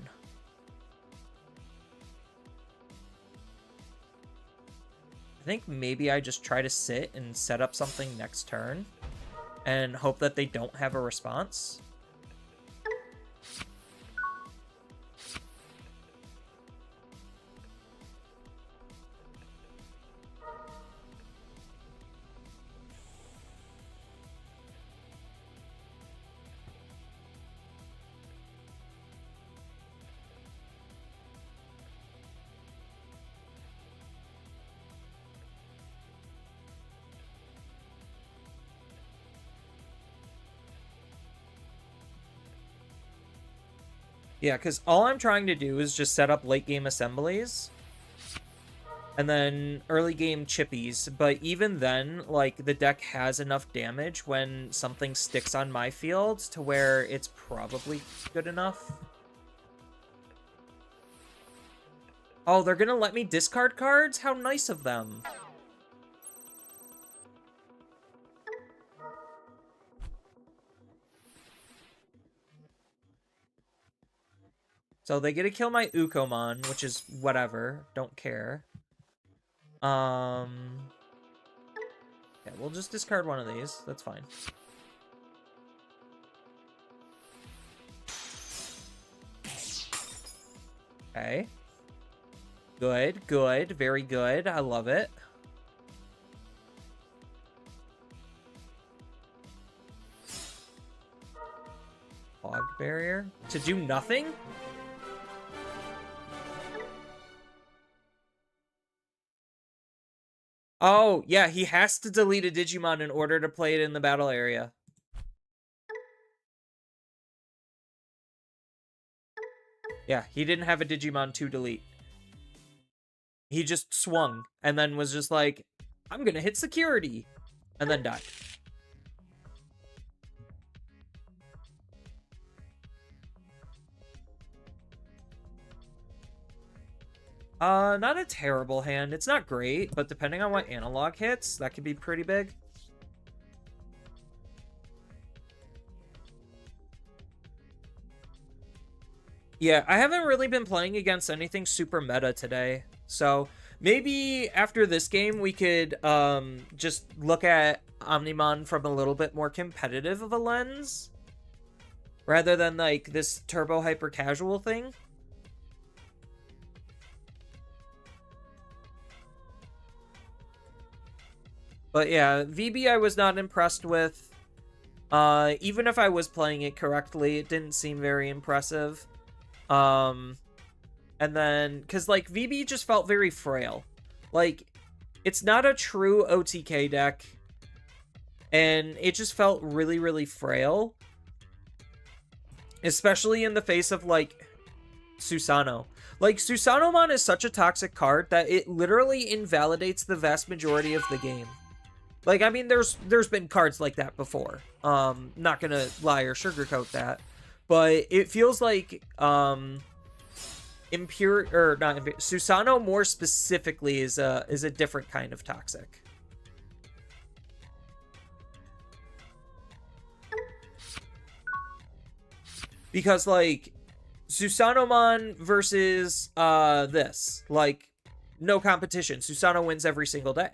I think maybe I just try to sit and set up something next turn and hope that they don't have a response. Yeah, because all I'm trying to do is just set up late game assemblies and then early game chippies. But even then, like, the deck has enough damage when something sticks on my field to where it's probably good enough. Oh, they're gonna let me discard cards? How nice of them. So they get to kill my Ukomon, which is whatever. Don't care. Yeah, we'll just discard one of these. That's fine. Okay. Good, good, very good. I love it. Fog barrier? To do nothing? Oh, yeah, he has to delete a Digimon in order to play it in the battle area. Yeah, he didn't have a Digimon to delete. He just swung and then was just like, I'm gonna hit security, and then died. Not a terrible hand. It's not great, but depending on what analog hits, that could be pretty big. Yeah, I haven't really been playing against anything super meta today. So maybe after this game, we could just look at Omnimon from a little bit more competitive of a lens, rather than like this turbo hyper casual thing. But yeah, VB I was not impressed with. Even if I was playing it correctly, it didn't seem very impressive. And then, because, like, VB just felt very frail. Like, it's not a true OTK deck, and it just felt really, really frail. Especially in the face of, like, Susano. Like, Susanomon is such a toxic card that it literally invalidates the vast majority of the game. Like, I mean, there's been cards like that before. Not gonna lie or sugarcoat that. But it feels like, Susano more specifically is a different kind of toxic. Because, like, Susanomon versus, this. Like, no competition. Susano wins every single day.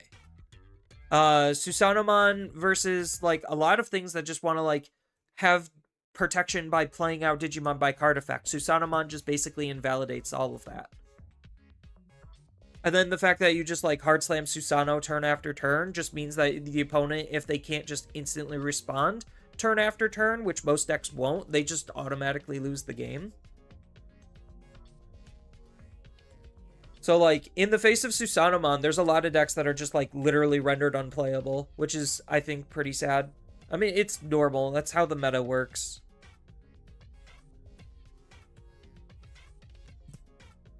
Susanomon versus, like, a lot of things that just want to, like, have protection by playing out Digimon by card effect. Susanomon just basically invalidates all of that. And then the fact that you just like hard slam Susano turn after turn just means that the opponent, if they can't just instantly respond turn after turn, which most decks won't, they just automatically lose the game. So like in the face of Susanomon, there's a lot of decks that are just like literally rendered unplayable, which is, I think, pretty sad. I mean, it's normal. That's how the meta works.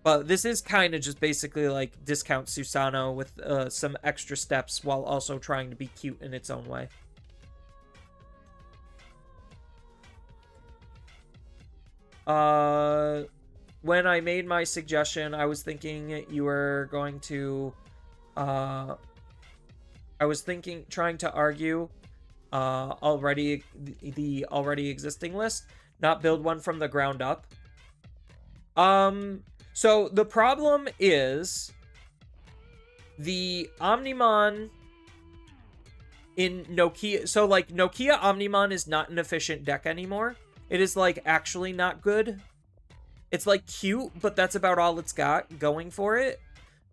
But this is kind of just basically like discount Susano with some extra steps while also trying to be cute in its own way. When I made my suggestion, I was thinking you were going to... I was trying to argue the already existing list, not build one from the ground up. So the problem is the Omnimon in Nokia. So like Nokia Omnimon is not an efficient deck anymore. It is like actually not good. It's like cute, but that's about all it's got going for it.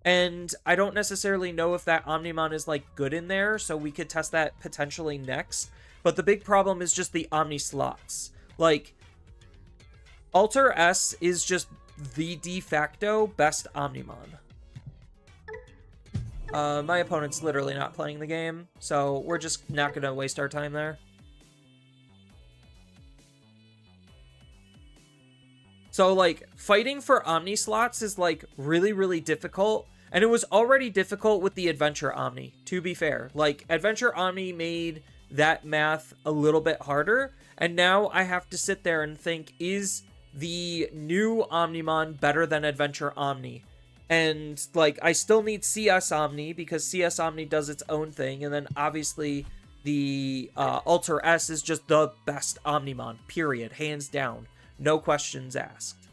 And I don't necessarily know if that Omnimon is like good in there, so we could test that potentially next. But the big problem is just the Omni slots. Like, Alter S is just the de facto best Omnimon. My opponent's literally not playing the game, so we're just not going to waste our time there. So, like, fighting for Omni slots is, like, really, really difficult. And it was already difficult with the Adventure Omni, to be fair. Like, Adventure Omni made that math a little bit harder. And now I have to sit there and think, is the new Omnimon better than Adventure Omni? And, like, I still need CS Omni, because CS Omni does its own thing. And then, obviously, the Alter S is just the best Omnimon, period. Hands down. No questions asked.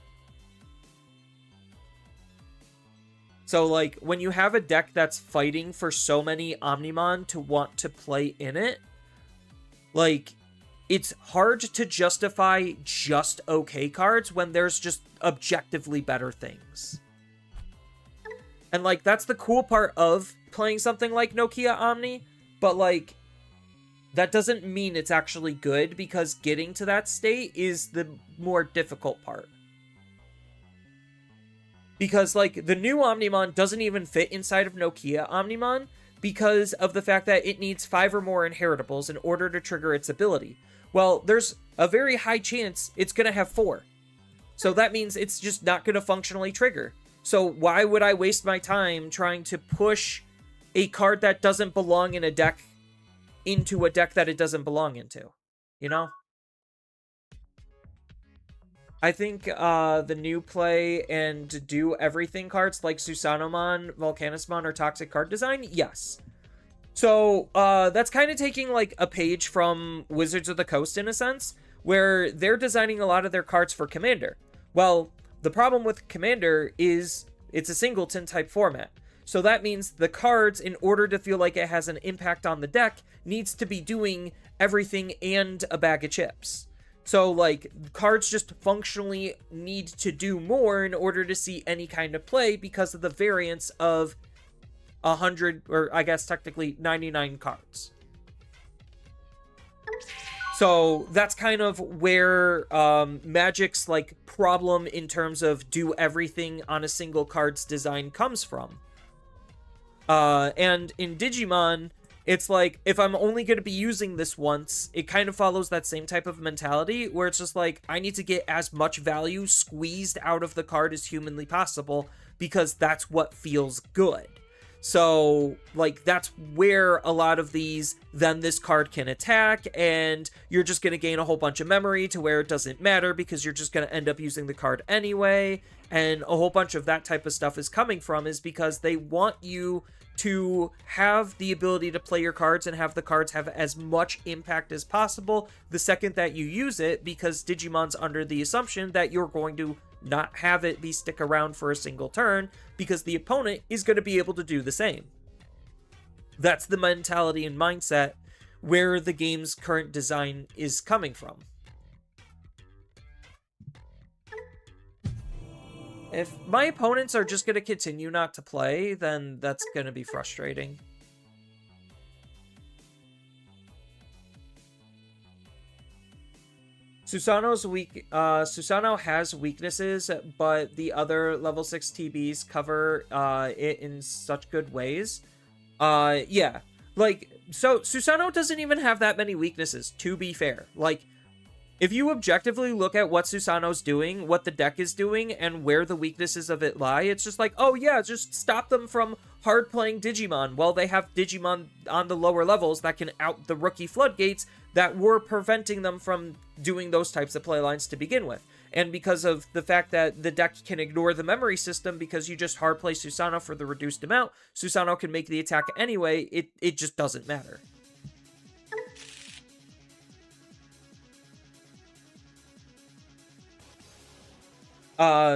So, like, when you have a deck that's fighting for so many Omnimon to want to play in it, like, it's hard to justify just okay cards when there's just objectively better things. And, like, that's the cool part of playing something like Nokia Omni, but, like, that doesn't mean it's actually good, because getting to that state is the more difficult part. Because, like, the new Omnimon doesn't even fit inside of Nokia Omnimon because of the fact that it needs 5 or more inheritables in order to trigger its ability. Well, there's a very high chance it's going to have 4. So that means it's just not going to functionally trigger. So why would I waste my time trying to push a card that doesn't belong in a deck into a deck that it doesn't belong into? You know? I think the new play and do everything cards like Susanomon, Volcanismon, or Toxic Card Design, yes. So that's kind of taking like a page from Wizards of the Coast in a sense, where they're designing a lot of their cards for Commander. Well, the problem with Commander is it's a singleton type format. So that means the cards, in order to feel like it has an impact on the deck, needs to be doing everything and a bag of chips. So, like, cards just functionally need to do more in order to see any kind of play because of the variance of 100, or I guess technically 99 cards. So that's kind of where Magic's, like, problem in terms of do everything on a single card's design comes from. And in Digimon, it's like, if I'm only going to be using this once, it kind of follows that same type of mentality, where it's just like, I need to get as much value squeezed out of the card as humanly possible, because that's what feels good. So, like, that's where a lot of these, then this card can attack, and you're just going to gain a whole bunch of memory to where it doesn't matter, because you're just going to end up using the card anyway, and a whole bunch of that type of stuff is coming from, is because they want you to have the ability to play your cards and have the cards have as much impact as possible the second that you use it, because Digimon's under the assumption that you're going to not have it be stick around for a single turn, because the opponent is going to be able to do the same. That's the mentality and mindset where the game's current design is coming from. If my opponents are just going to continue not to play, then that's going to be frustrating. Susano has weaknesses, but the other level 6 TBs cover it in such good ways. Yeah. Like, so Susano doesn't even have that many weaknesses, to be fair. Like, if you objectively look at what Susano's doing, what the deck is doing, and where the weaknesses of it lie, it's just like, oh yeah, just stop them from hard playing Digimon. Well, they have Digimon on the lower levels that can out the rookie floodgates that were preventing them from doing those types of playlines to begin with. And because of the fact that the deck can ignore the memory system because you just hard play Susano for the reduced amount, Susano can make the attack anyway, it just doesn't matter.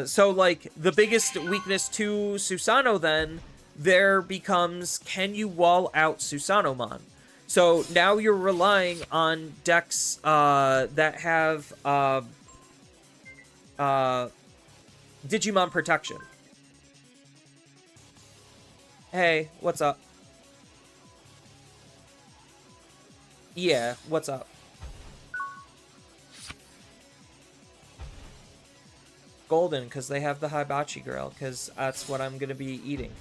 So, like, the biggest weakness to Susano then, there becomes, can you wall out Susanomon? So, now you're relying on decks, that have, Digimon protection. Hey, what's up? Yeah, what's up? Golden, because they have the hibachi grill, because that's what I'm going to be eating.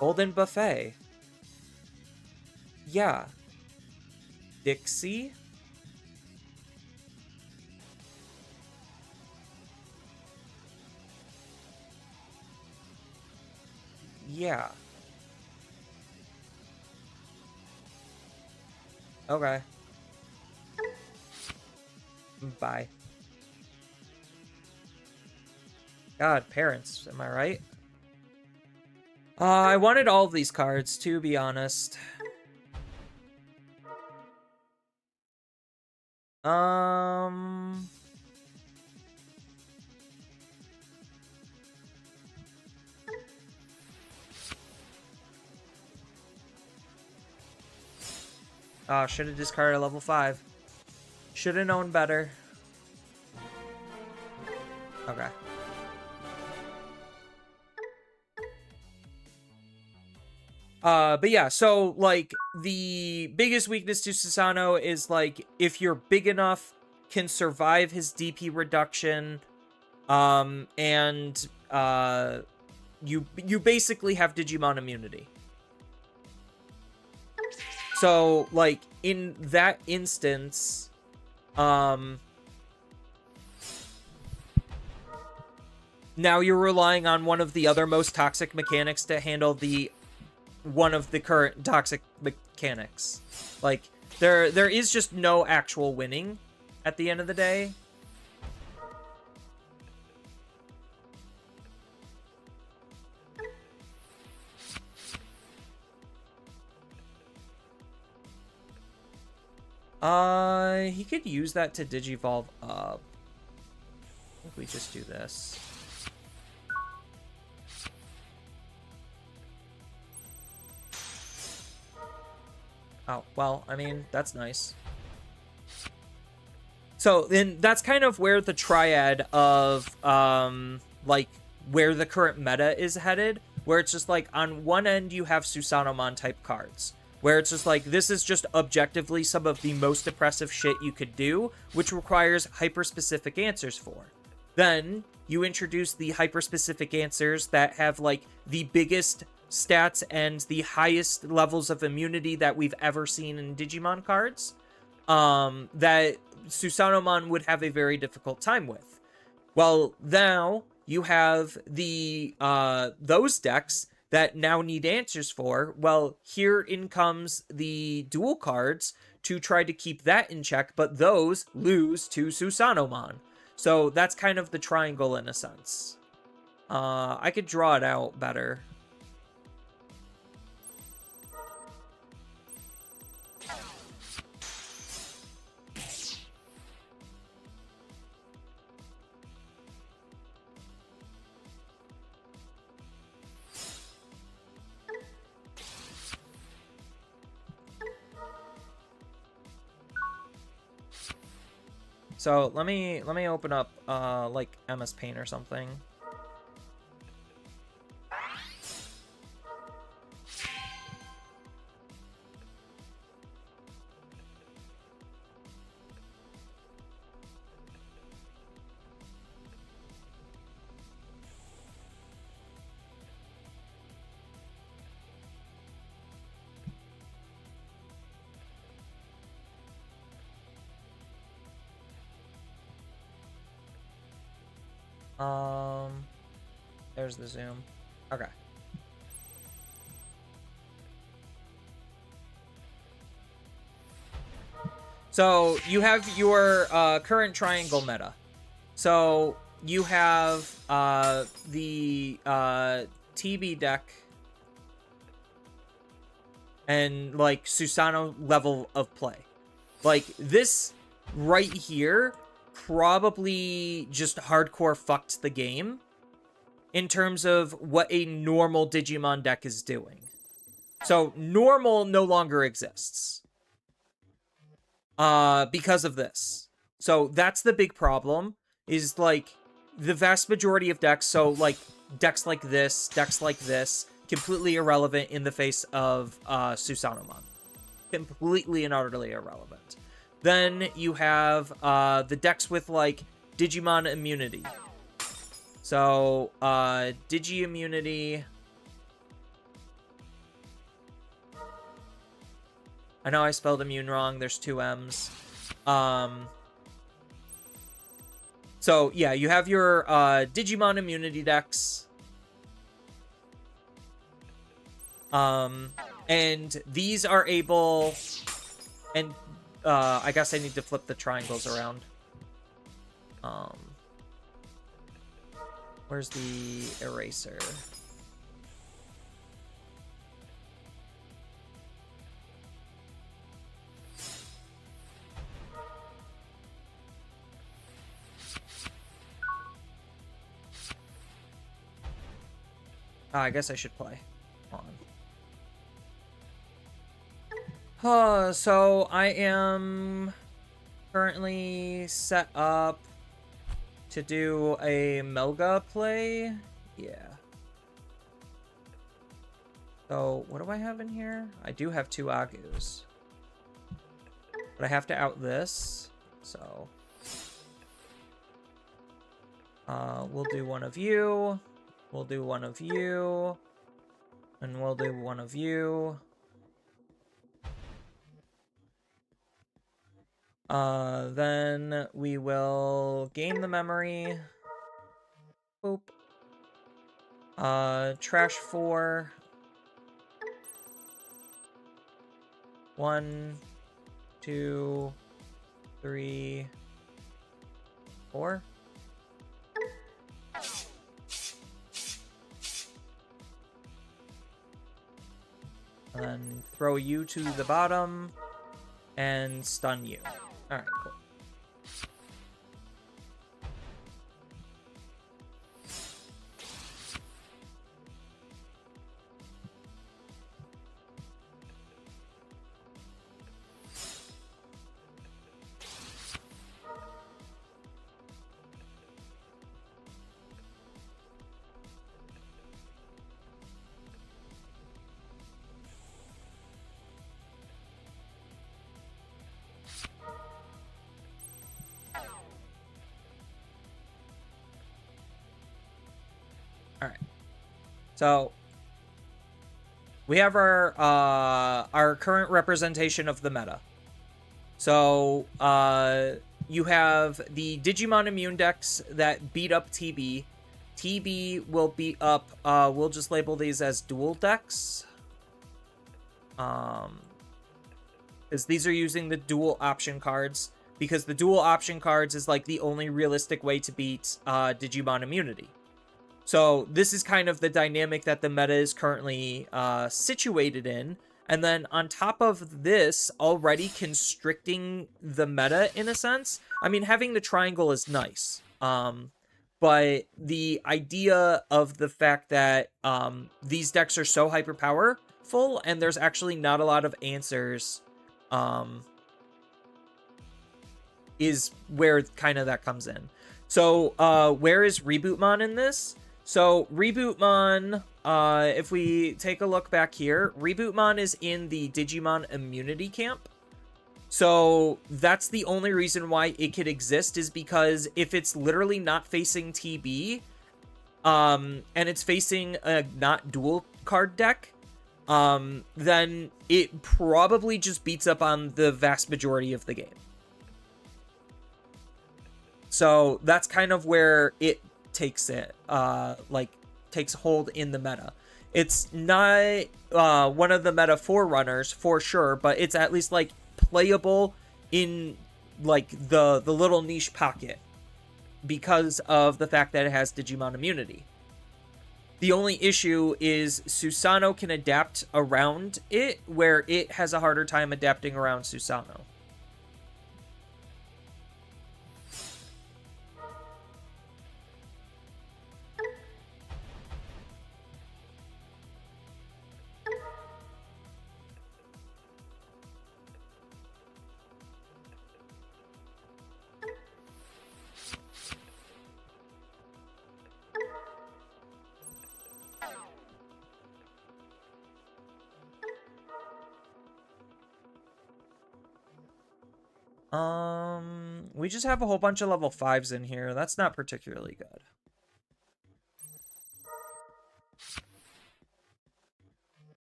Golden buffet. Yeah. Dixie? Yeah. Okay. Bye. God, parents, am I right? I wanted all of these cards, to be honest. Oh, should have discarded a level 5. Should have known better. Okay. But yeah, so, like, the biggest weakness to Susano is, like, if you're big enough, can survive his DP reduction, and, you basically have Digimon immunity. So, like, in that instance, now you're relying on one of the other most toxic mechanics to handle one of the current toxic mechanics. Like, there is just no actual winning at the end of the day. He could use that to Digivolve up. I think we just do this. Oh, well, I mean, that's nice. So, then that's kind of where the triad of, like, where the current meta is headed, where it's just like, on one end, you have Susanomon type cards, where it's just like, this is just objectively some of the most oppressive shit you could do, which requires hyper-specific answers for. Then, you introduce the hyper-specific answers that have, like, the biggest stats and the highest levels of immunity that we've ever seen in Digimon cards, that Susanomon would have a very difficult time with. Well, now you have the those decks that now need answers for. Well, here in comes the dual cards to try to keep that in check, but those lose to Susanomon. So that's kind of the triangle in a sense. I could draw it out better. So let me open up like MS Paint or something. There's the zoom. Okay. So you have your current triangle meta. So you have the TB deck and like Susano level of play. Like this right here probably just hardcore fucked the game in terms of what a normal Digimon deck is doing. So normal no longer exists because of this. So that's the big problem, is like the vast majority of decks, so like decks like this, completely irrelevant in the face of Susanomon. Completely and utterly irrelevant. Then you have the decks with like Digimon immunity. So Digi immunity. I know I spelled immune wrong. There's 2 M's. So yeah, you have your Digimon immunity decks. And these are able, and I guess I need to flip the triangles around. Where's the eraser? I guess I should play. On. So I am currently set up to do a Melga play. Yeah. So what do I have in here? I do have 2 Agus. But I have to out this. So we'll do one of you. We'll do one of you. And we'll do one of you. Then we will gain the memory. Boop. Trash 4. 1, 2, 3, 4. And then throw you to the bottom and stun you. Alright, cool. Alright. So we have our current representation of the meta. So you have the Digimon immune decks that beat up TB. TB will beat up, we'll just label these as dual decks. Because these are using the dual option cards, because the dual option cards is like the only realistic way to beat Digimon immunity. So this is kind of the dynamic that the meta is currently situated in. And then on top of this, already constricting the meta in a sense. I mean, having the triangle is nice. But the idea of the fact that these decks are so hyper powerful and there's actually not a lot of answers is where kind of that comes in. So where is Rebootmon in this? So Rebootmon, if we take a look back here, Rebootmon is in the Digimon immunity camp. So that's the only reason why it could exist, is because if it's literally not facing TB, and it's facing a not dual card deck, then it probably just beats up on the vast majority of the game. So that's kind of where it takes it, takes hold in the meta. It's not one of the meta forerunners for sure, but it's at least like playable in like the little niche pocket because of the fact that it has Digimon immunity. The only issue is Susanoo can adapt around it, where it has a harder time adapting around Susanoo. We just have a whole bunch of level 5s in here. That's not particularly good.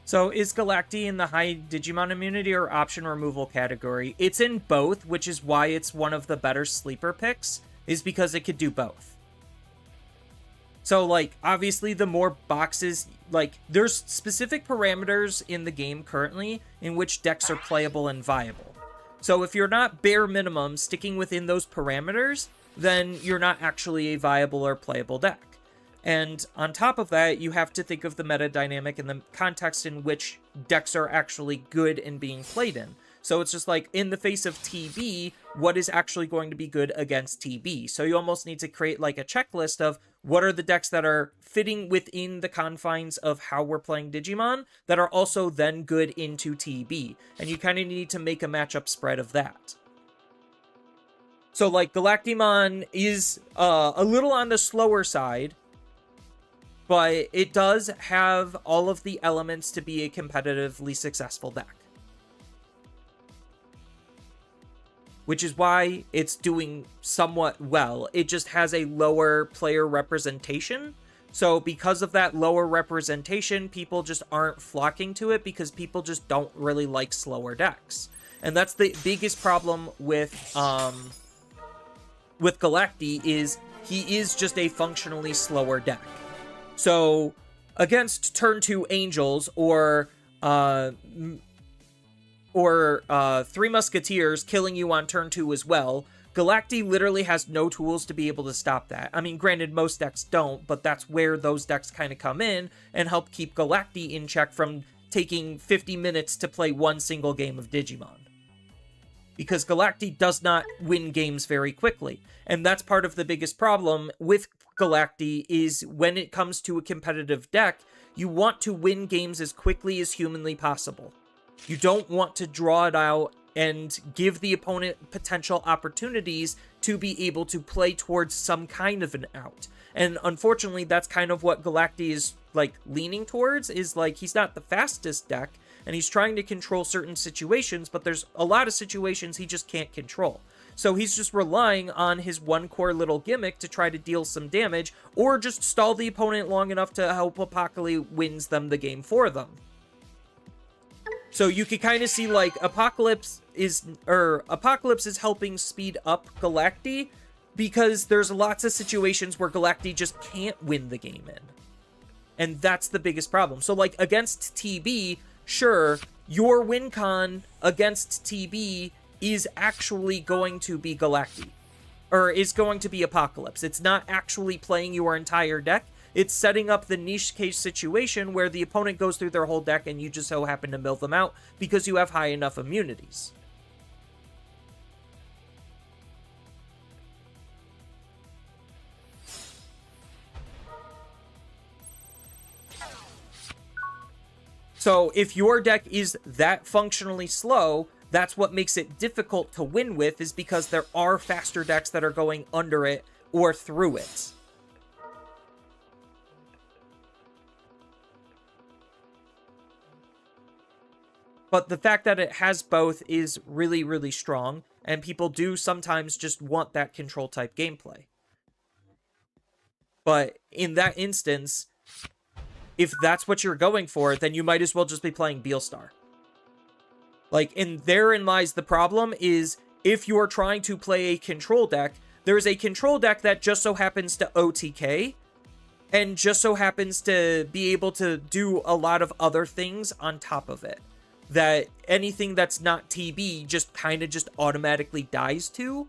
So is Galacti in the high Digimon immunity or option removal category? It's in both, which is why it's one of the better sleeper picks, is because it could do both. So, like, obviously the more boxes, like, there's specific parameters in the game currently in which decks are playable and viable. So if you're not bare minimum sticking within those parameters, then you're not actually a viable or playable deck. And on top of that, you have to think of the meta dynamic and the context in which decks are actually good and being played in. So it's just like, in the face of TB, what is actually going to be good against TB? So you almost need to create like a checklist of what are the decks that are fitting within the confines of how we're playing Digimon that are also then good into TB. And you kind of need to make a matchup spread of that. So like Galactimon is a little on the slower side, but it does have all of the elements to be a competitively successful deck. Which is why it's doing somewhat well. It just has a lower player representation. So because of that lower representation, people just aren't flocking to it because people just don't really like slower decks. And that's the biggest problem with Galacti, is he is just a functionally slower deck. So, against turn 2 Angels or Three Musketeers killing you on turn 2 as well, Galacti literally has no tools to be able to stop that. I mean, granted, most decks don't, but that's where those decks kind of come in and help keep Galacti in check from taking 50 minutes to play one single game of Digimon. Because Galacti does not win games very quickly. And that's part of the biggest problem with Galacti, is when it comes to a competitive deck, you want to win games as quickly as humanly possible. You don't want to draw it out and give the opponent potential opportunities to be able to play towards some kind of an out. And unfortunately, that's kind of what Galacti is like leaning towards, is like, he's not the fastest deck, and he's trying to control certain situations, but there's a lot of situations he just can't control. So he's just relying on his one core little gimmick to try to deal some damage, or just stall the opponent long enough to help Apocalypse wins them the game for them. So you can kind of see, like, Apocalypse is helping speed up Galacti, because there's lots of situations where Galacti just can't win the game in. And that's the biggest problem. So, like, against TB, sure, your win con against TB is actually going to be Galacti. Or is going to be Apocalypse. It's not actually playing your entire deck. It's setting up the niche case situation where the opponent goes through their whole deck and you just so happen to mill them out because you have high enough immunities. So if your deck is that functionally slow, that's what makes it difficult to win with, is because there are faster decks that are going under it or through it. But the fact that it has both is really, really strong, and people do sometimes just want that control type gameplay. But in that instance, if that's what you're going for, then you might as well just be playing Beelstar. Like, and therein lies the problem, is if you're trying to play a control deck, there's a control deck that just so happens to OTK, and just so happens to be able to do a lot of other things on top of it, that anything that's not TB just kind of just automatically dies to.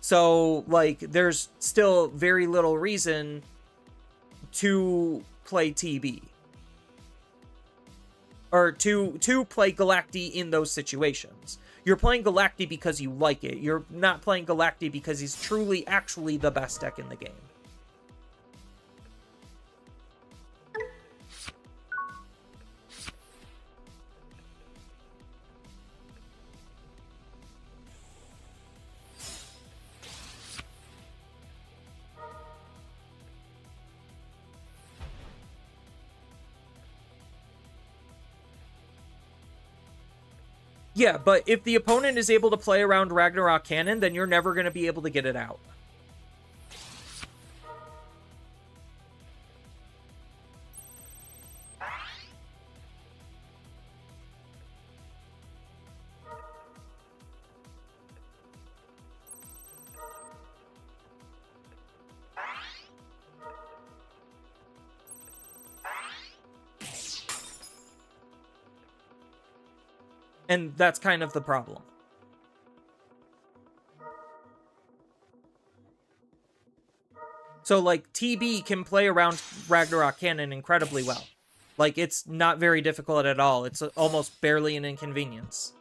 So, like, there's still very little reason to play TB. Or to play Galacti in those situations. You're playing Galacti because you like it. You're not playing Galacti because he's truly, actually the best deck in the game. Yeah, but if the opponent is able to play around Ragnarok Cannon, then you're never going to be able to get it out. And that's kind of the problem. So, like, TB can play around Ragnarok Cannon incredibly well. Like, it's not very difficult at all. It's almost barely an inconvenience.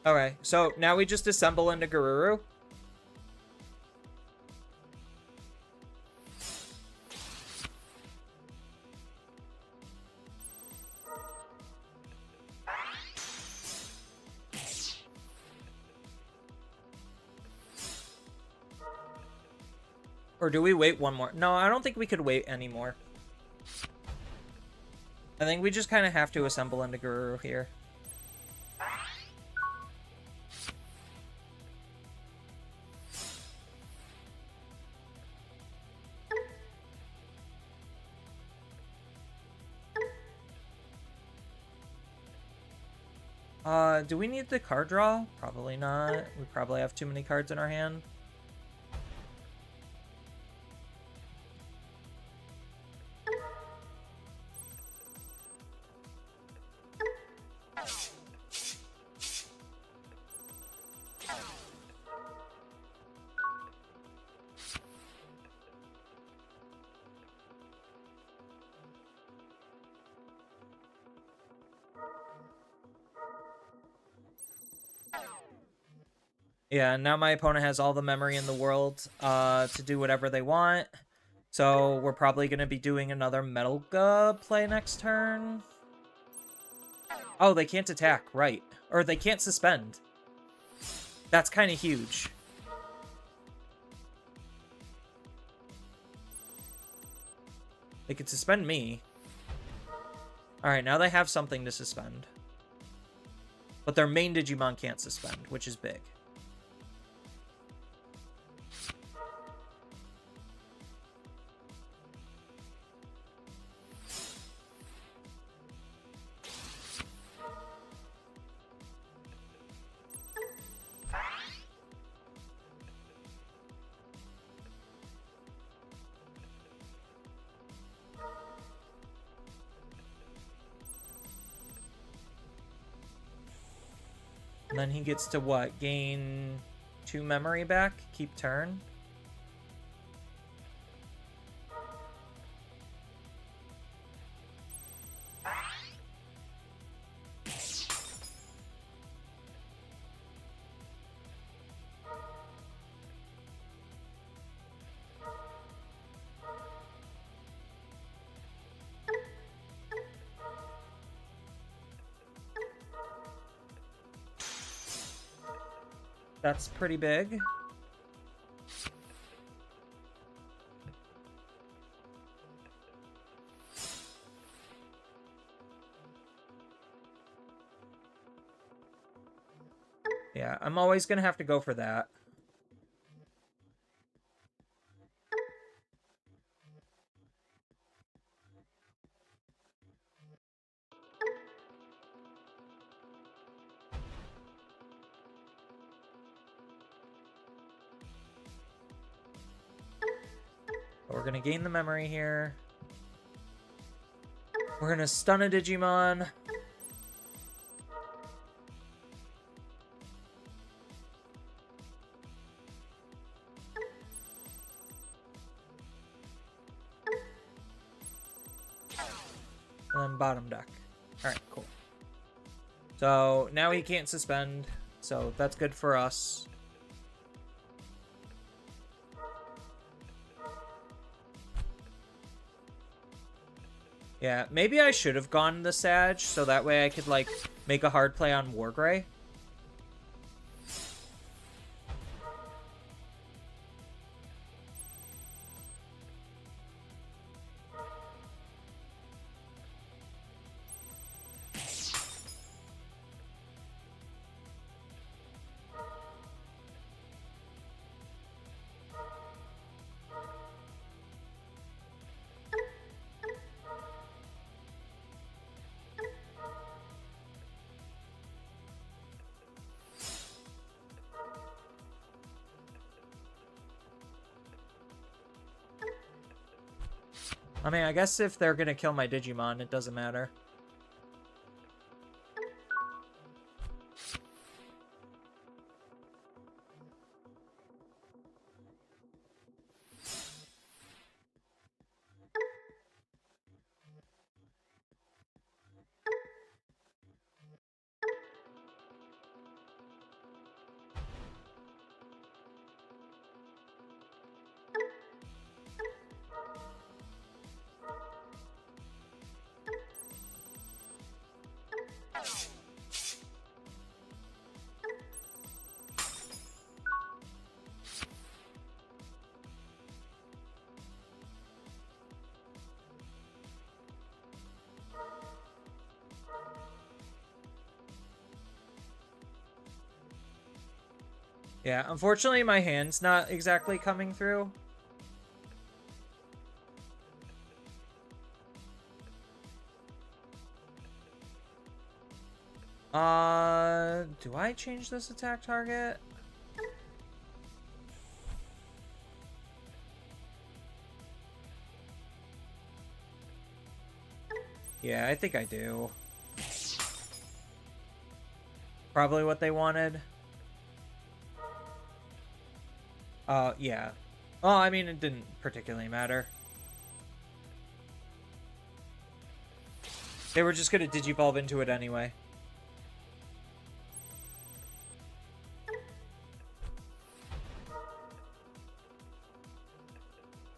Okay, so now we just assemble into Garuru. Or do we wait one more? No, I don't think we could wait anymore. I think we just kind of have to assemble into Garuru here. Do we need the card draw? Probably not. We probably have too many cards in our hand. Yeah, now my opponent has all the memory in the world to do whatever they want. So we're probably going to be doing another Metalga play next turn. Oh, they can't attack, right. Or they can't suspend. That's kind of huge. They could suspend me. Alright, now they have something to suspend. But their main Digimon can't suspend, which is big. And then he gets to what? Gain 2 memory back? Keep turn? That's pretty big. Yeah, I'm always gonna have to go for that. But we're gonna gain the memory here. We're gonna stun a Digimon. And then bottom deck. Alright, cool. So now he can't suspend, so that's good for us. Yeah, maybe I should have gone the Sag, so that way I could, like, make a hard play on Wargrey. I mean, I guess if they're gonna kill my Digimon, it doesn't matter. Yeah, unfortunately my hand's not exactly coming through. Do I change this attack target? Yeah, I think I do. Probably what they wanted. Yeah. Well, I mean, it didn't particularly matter. They were just gonna digivolve into it anyway.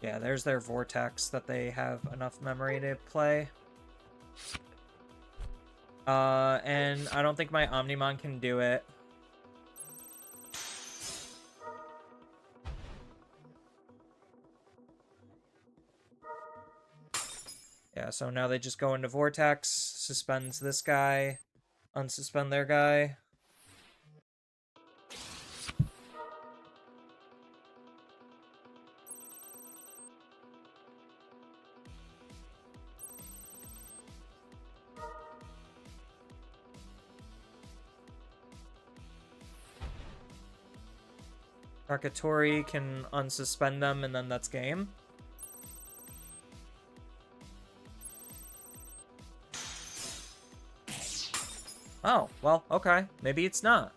Yeah, there's their Vortex that they have enough memory to play. And I don't think my Omnimon can do it. Yeah, so now they just go into Vortex, suspends this guy, unsuspend their guy. Rakatori can unsuspend them, and then that's game. Oh, well, okay. Maybe it's not.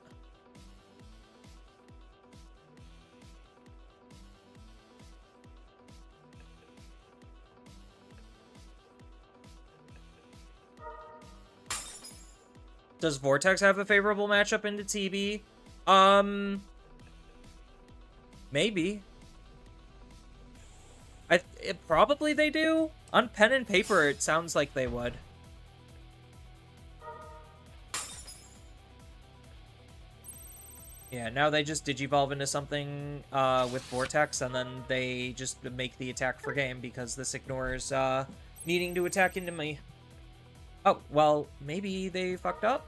Does Vortex have a favorable matchup into TB? Maybe. Probably they do. On pen and paper, it sounds like they would. Yeah, now they just Digivolve into something with Vortex, and then they just make the attack for game because this ignores needing to attack into me. Oh, well, maybe they fucked up?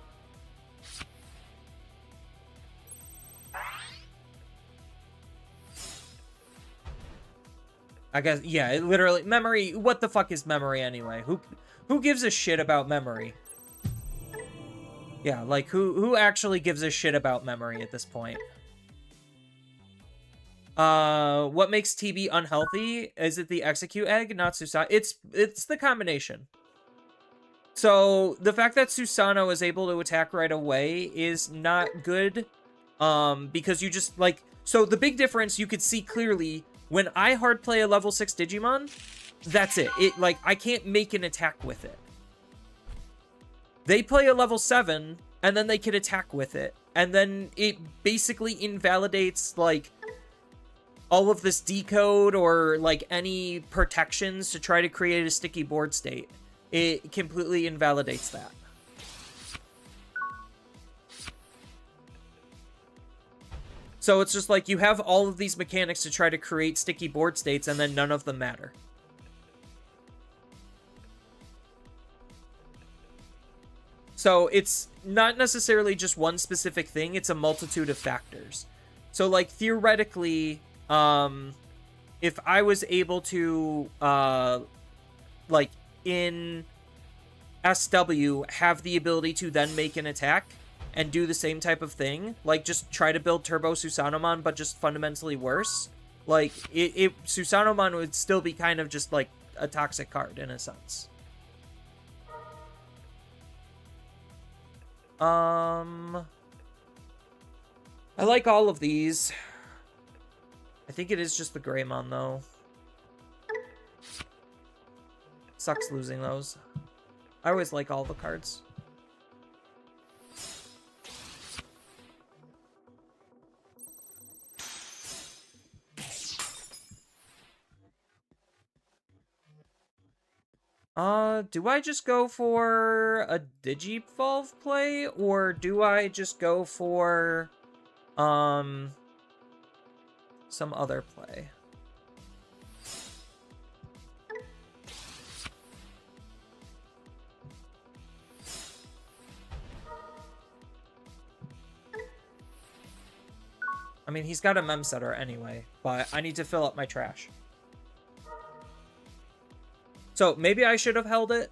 I guess, yeah, it literally, memory, what the fuck is memory anyway? Who gives a shit about memory? Yeah, like, who actually gives a shit about memory at this point? What makes TB unhealthy? Is it the execute egg, not Susano? It's the combination. So, the fact that Susano is able to attack right away is not good, because you just, like, so the big difference you could see clearly, when I hard play a level 6 Digimon, that's it. Like, I can't make an attack with it. They play a level 7, and then they can attack with it. And then it basically invalidates, like, all of this decode or, like, any protections to try to create a sticky board state. It completely invalidates that. So it's just like, you have all of these mechanics to try to create sticky board states, and then none of them matter. So it's not necessarily just one specific thing, it's a multitude of factors. So, like, theoretically, if I was able to, like, in SW, have the ability to then make an attack and do the same type of thing, like, just try to build Turbo Susanomon, but just fundamentally worse, like, Susanomon would still be kind of just, like, a toxic card, in a sense. I like all of these. I think it is just the Greymon, though. Sucks losing those. I always like all the cards. Do I just go for a Digivolve play, or do I just go for, some other play? I mean, he's got a mem setter anyway, but I need to fill up my trash. So, maybe I should have held it.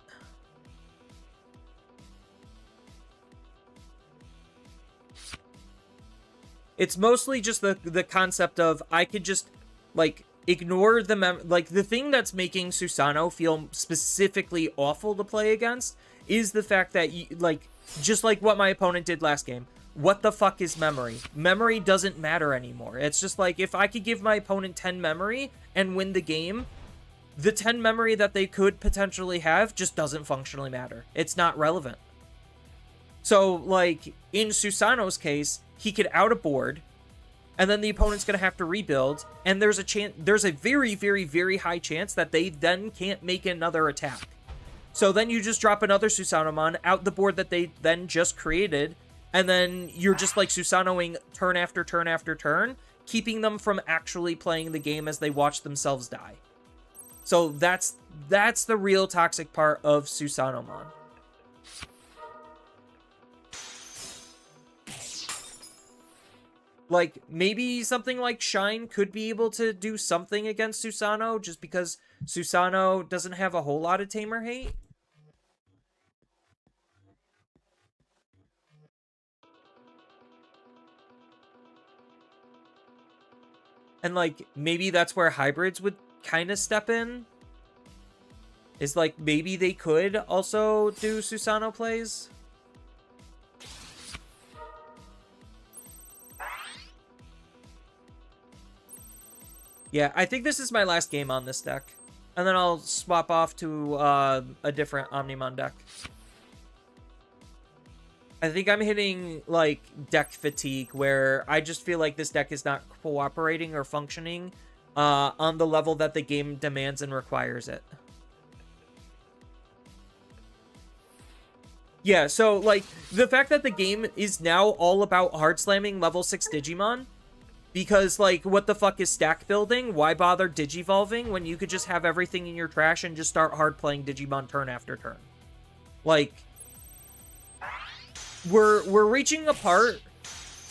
It's mostly just the concept of, I could just, like, ignore the like, the thing that's making Susano feel specifically awful to play against is the fact that, like, just like what my opponent did last game, what the fuck is memory? Memory doesn't matter anymore. It's just like, if I could give my opponent 10 memory and win the game, the 10 memory that they could potentially have just doesn't functionally matter. It's not relevant. So, like, in Susano's case, he could out a board, and then the opponent's going to have to rebuild, and there's a very, very, very high chance that they then can't make another attack. So then you just drop another Susanomon out the board that they then just created, and then you're just like Susanoing turn after turn after turn, keeping them from actually playing the game as they watch themselves die. So that's the real toxic part of Susanomon. Like, maybe something like Shine could be able to do something against Susano, just because Susano doesn't have a whole lot of Tamer hate. And, like, maybe that's where hybrids would kind of step in. Is, like, maybe they could also do Susano plays. Yeah, I think this is my last game on this deck. And then I'll swap off to a different Omnimon deck. I think I'm hitting, like, deck fatigue, where I just feel like this deck is not cooperating or functioning on the level that the game demands and requires it. Yeah, so, like, the fact that the game is now all about hard slamming level 6 Digimon, because, like, what the fuck is stack building? Why bother digivolving when you could just have everything in your trash and just start hard playing Digimon turn after turn? Like, we're reaching a part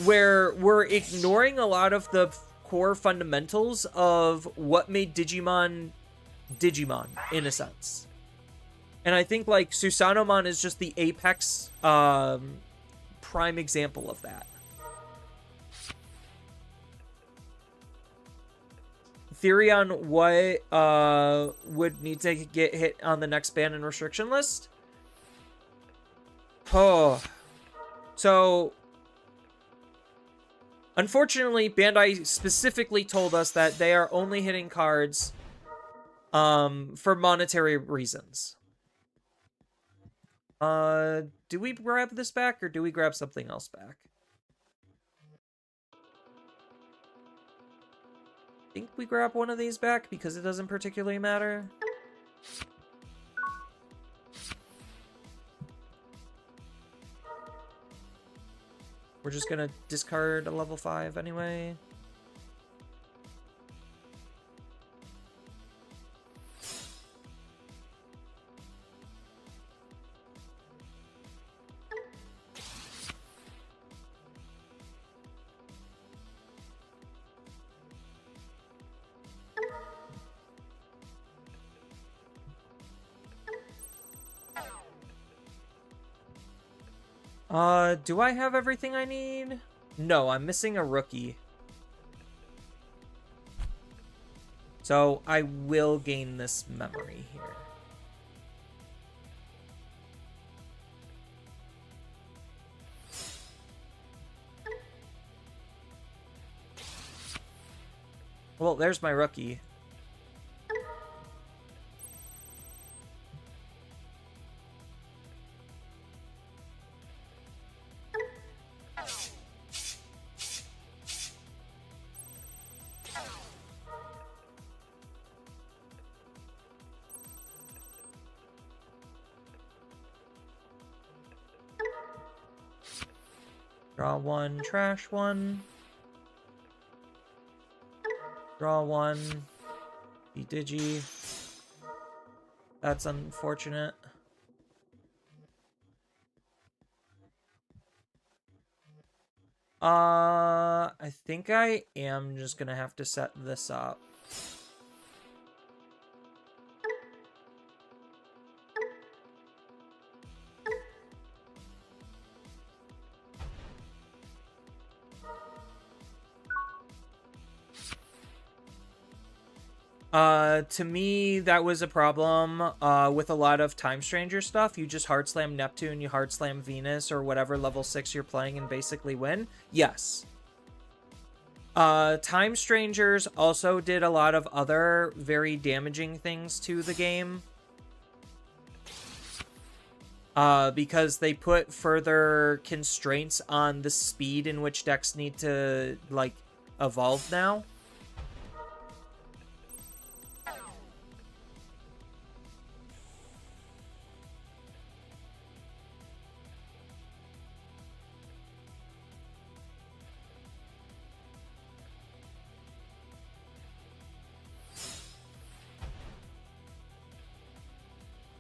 where we're ignoring a lot of the core fundamentals of what made Digimon Digimon, in a sense. And I think, like, Susanomon is just the apex prime example of that. Theory on what would need to get hit on the next ban and restriction list? Oh. So, unfortunately, Bandai specifically told us that they are only hitting cards for monetary reasons. Do we grab this back, or do we grab something else back? I think we grab one of these back because it doesn't particularly matter. We're just gonna discard a level 5 anyway. Do I have everything I need? No, I'm missing a rookie. So I will gain this memory here. Well, there's my rookie. Draw one, trash one. Draw one. Be Digi. That's unfortunate. I think I am just gonna have to set this up. To me, that was a problem with a lot of Time Stranger stuff. You just hard slam Neptune, you hard slam Venus, or whatever level 6 you're playing and basically win. Yes. Time Strangers also did a lot of other very damaging things to the game. Because they put further constraints on the speed in which decks need to, like, evolved now.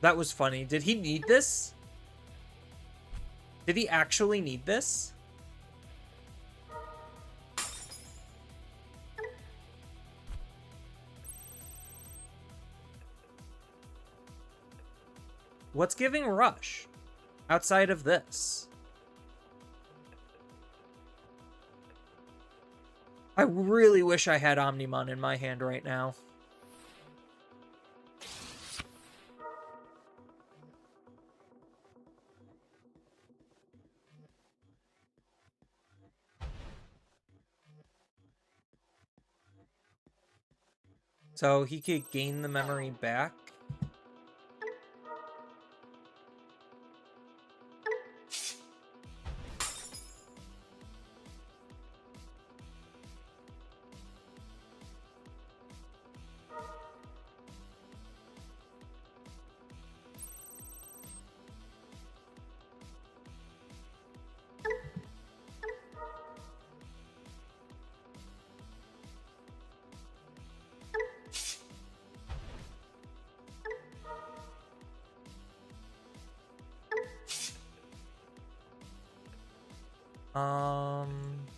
That was funny. Did he need this? Did he actually need this? What's giving Rush outside of this? I really wish I had Omnimon in my hand right now. So he could gain the memory back.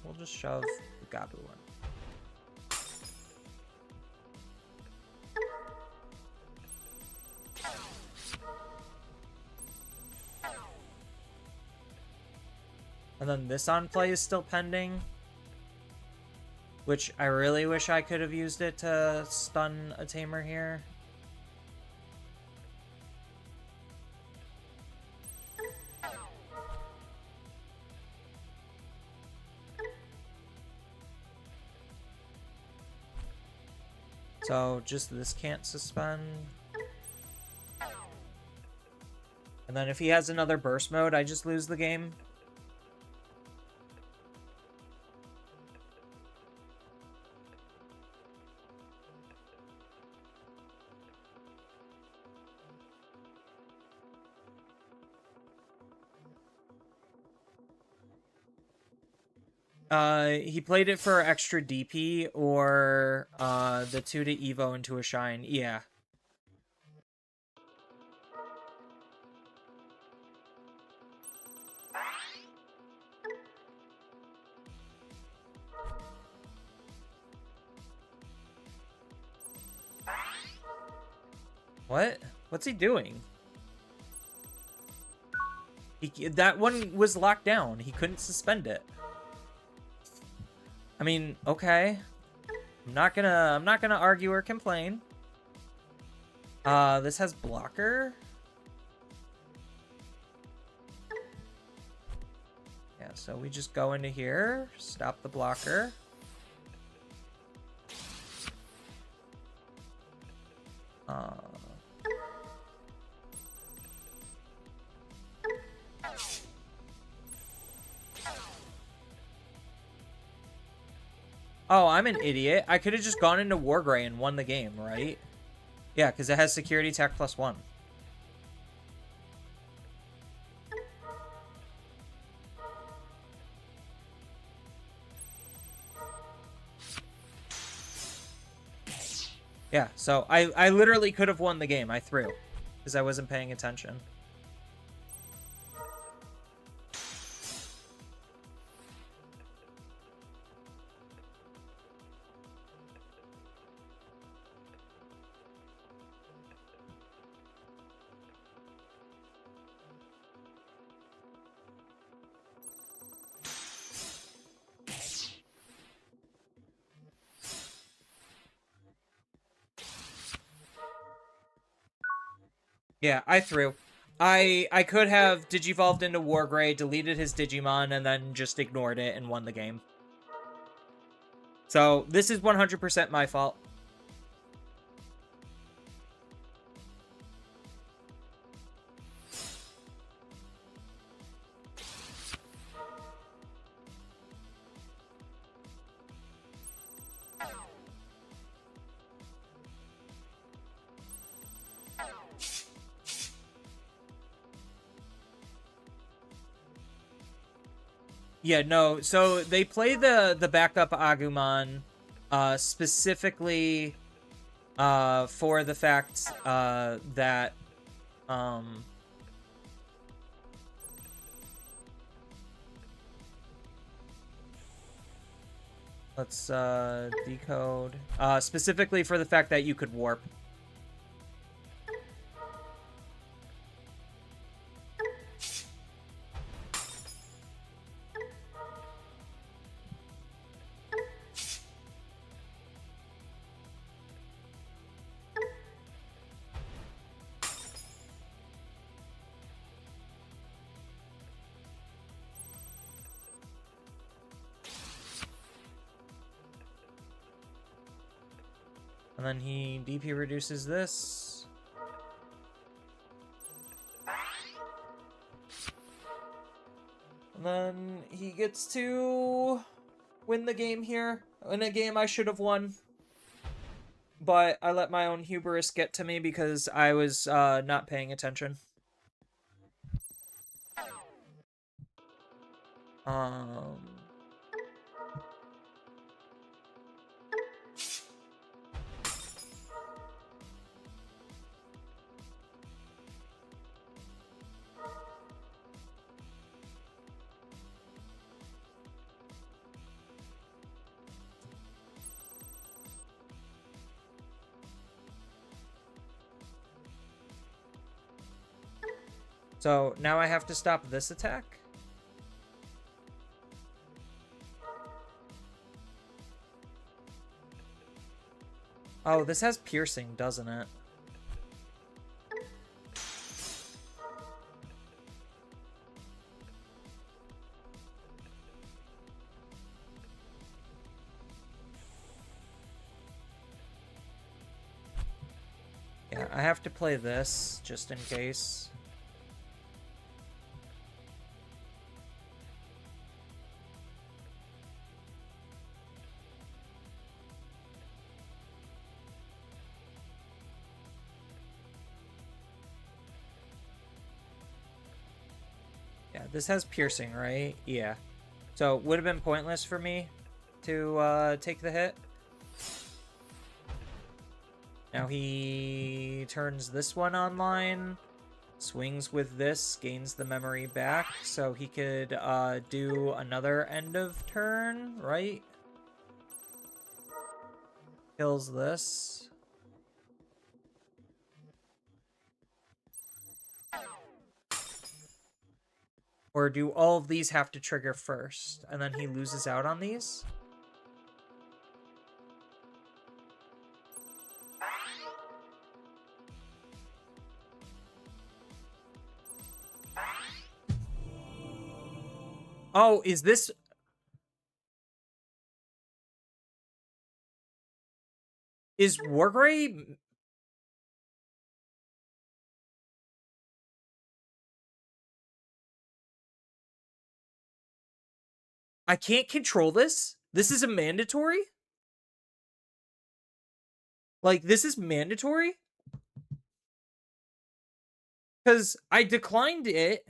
We'll just shove the Gabu in. And then this on play is still pending, which I really wish I could have used it to stun a tamer here. So just this can't suspend. And then if he has another burst mode, I just lose the game. He played it for extra DP or the 2 to Evo into a Shine. Yeah. What? What's he doing? That one was locked down. He couldn't suspend it. I mean, okay. I'm not gonna argue or complain. This has blocker. Yeah, so we just go into here, stop the blocker. Oh, I'm an idiot. I could have just gone into Wargrey and won the game, right? Yeah, because it has security attack +1. Yeah, so I literally could have won the game. I threw because I wasn't paying attention. Yeah, I threw. I could have Digivolved into Wargrey, deleted his Digimon, and then just ignored it and won the game. So, this is 100% my fault. Yeah, no. So they play the backup Agumon specifically for the fact that let's decode. Specifically for the fact that you could warp. And then he DP reduces this. And then he gets to win the game here. In a game I should have won. But I let my own hubris get to me because I was not paying attention. So now I have to stop this attack. Oh, this has piercing, doesn't it? Yeah, I have to play this just in case. This has piercing, right? Yeah. So, would have been pointless for me to take the hit. Now he turns this one online, swings with this, gains the memory back, so he could do another end of turn, right? Kills this. Or do all of these have to trigger first, and then he loses out on these? Oh, is this... Is Wargrave... I can't control this? This is a mandatory? Like, this is mandatory? Because I declined it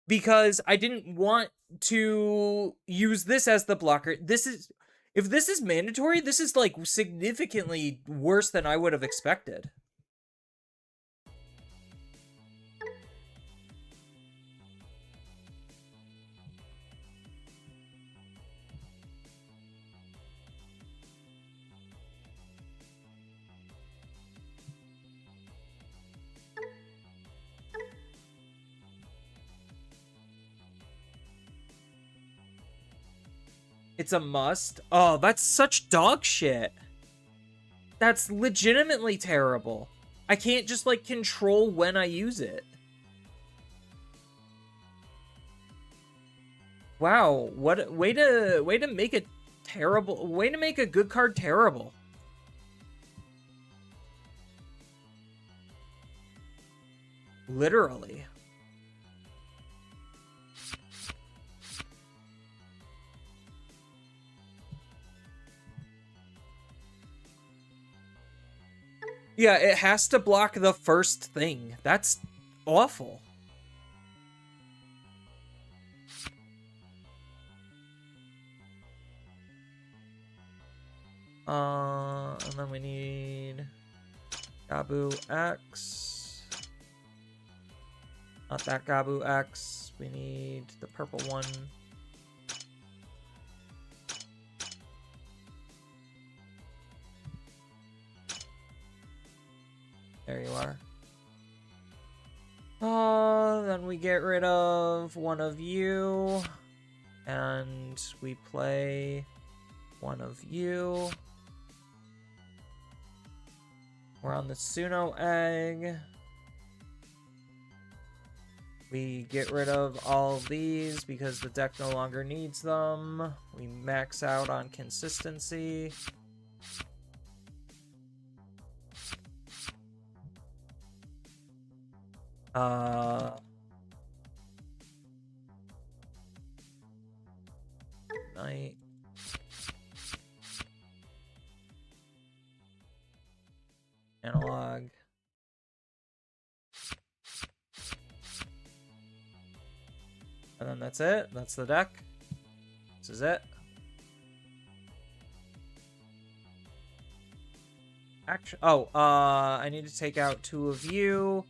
because I didn't want to use this as the blocker. This is... If this is mandatory, this is, like, significantly worse than I would have expected. It's a must. Oh, that's such dog shit. That's legitimately terrible. I can't just, like, control when I use it. Wow, what way to make a terrible way to make a good card terrible. Literally. Yeah, it has to block the first thing. That's awful. And then we need Gabu X. Not that Gabu X. We need the purple one. There you are. Then we get rid of one of you. And we play one of you. We're on the Suno egg. We get rid of all of these because the deck no longer needs them. We max out on consistency. Night. Analog. And then that's it. That's the deck. This is it. Action. Oh, I need to take out 2 of you,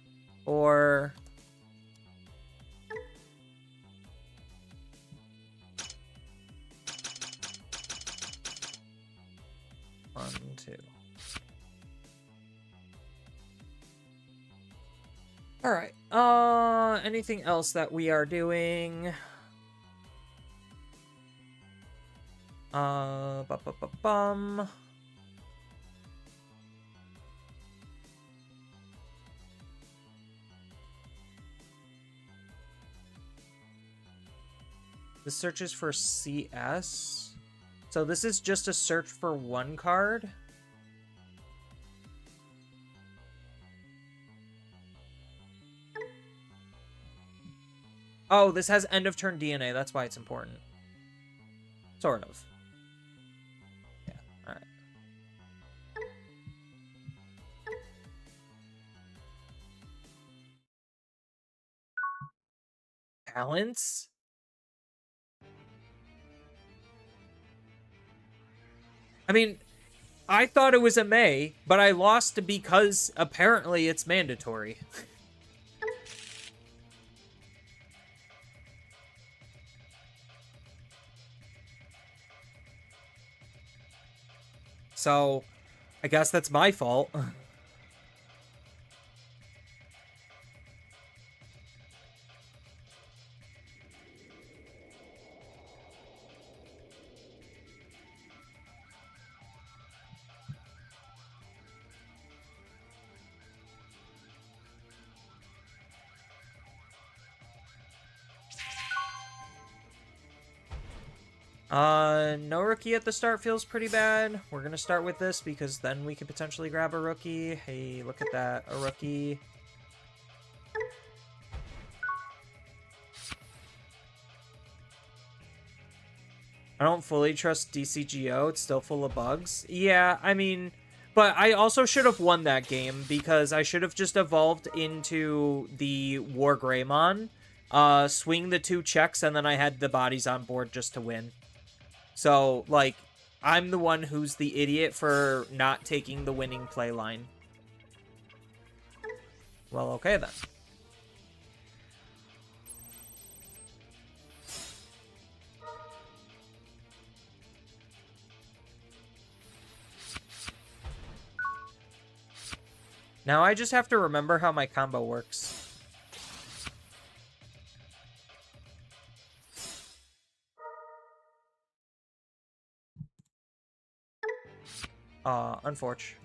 or 1, 2. All right. Anything else that we are doing? Bum. The search is for CS. So this is just a search for one card. Oh, this has end of turn DNA. That's why it's important. Sort of. Yeah, alright. Balance? I mean, I thought it was a May, but I lost because apparently it's mandatory. So, I guess that's my fault. No rookie at the start feels pretty bad. We're gonna start with this because then we could potentially grab a rookie. Hey, look at that, a rookie. I don't fully trust DCGO. It's still full of bugs. Yeah, I mean, but I also should have won that game because I should have just evolved into the War Greymon, swing the 2 checks, and then I had the bodies on board just to win. So, like, I'm the one who's the idiot for not taking the winning play line. Well, okay then. Now I just have to remember how my combo works. Unfortunate.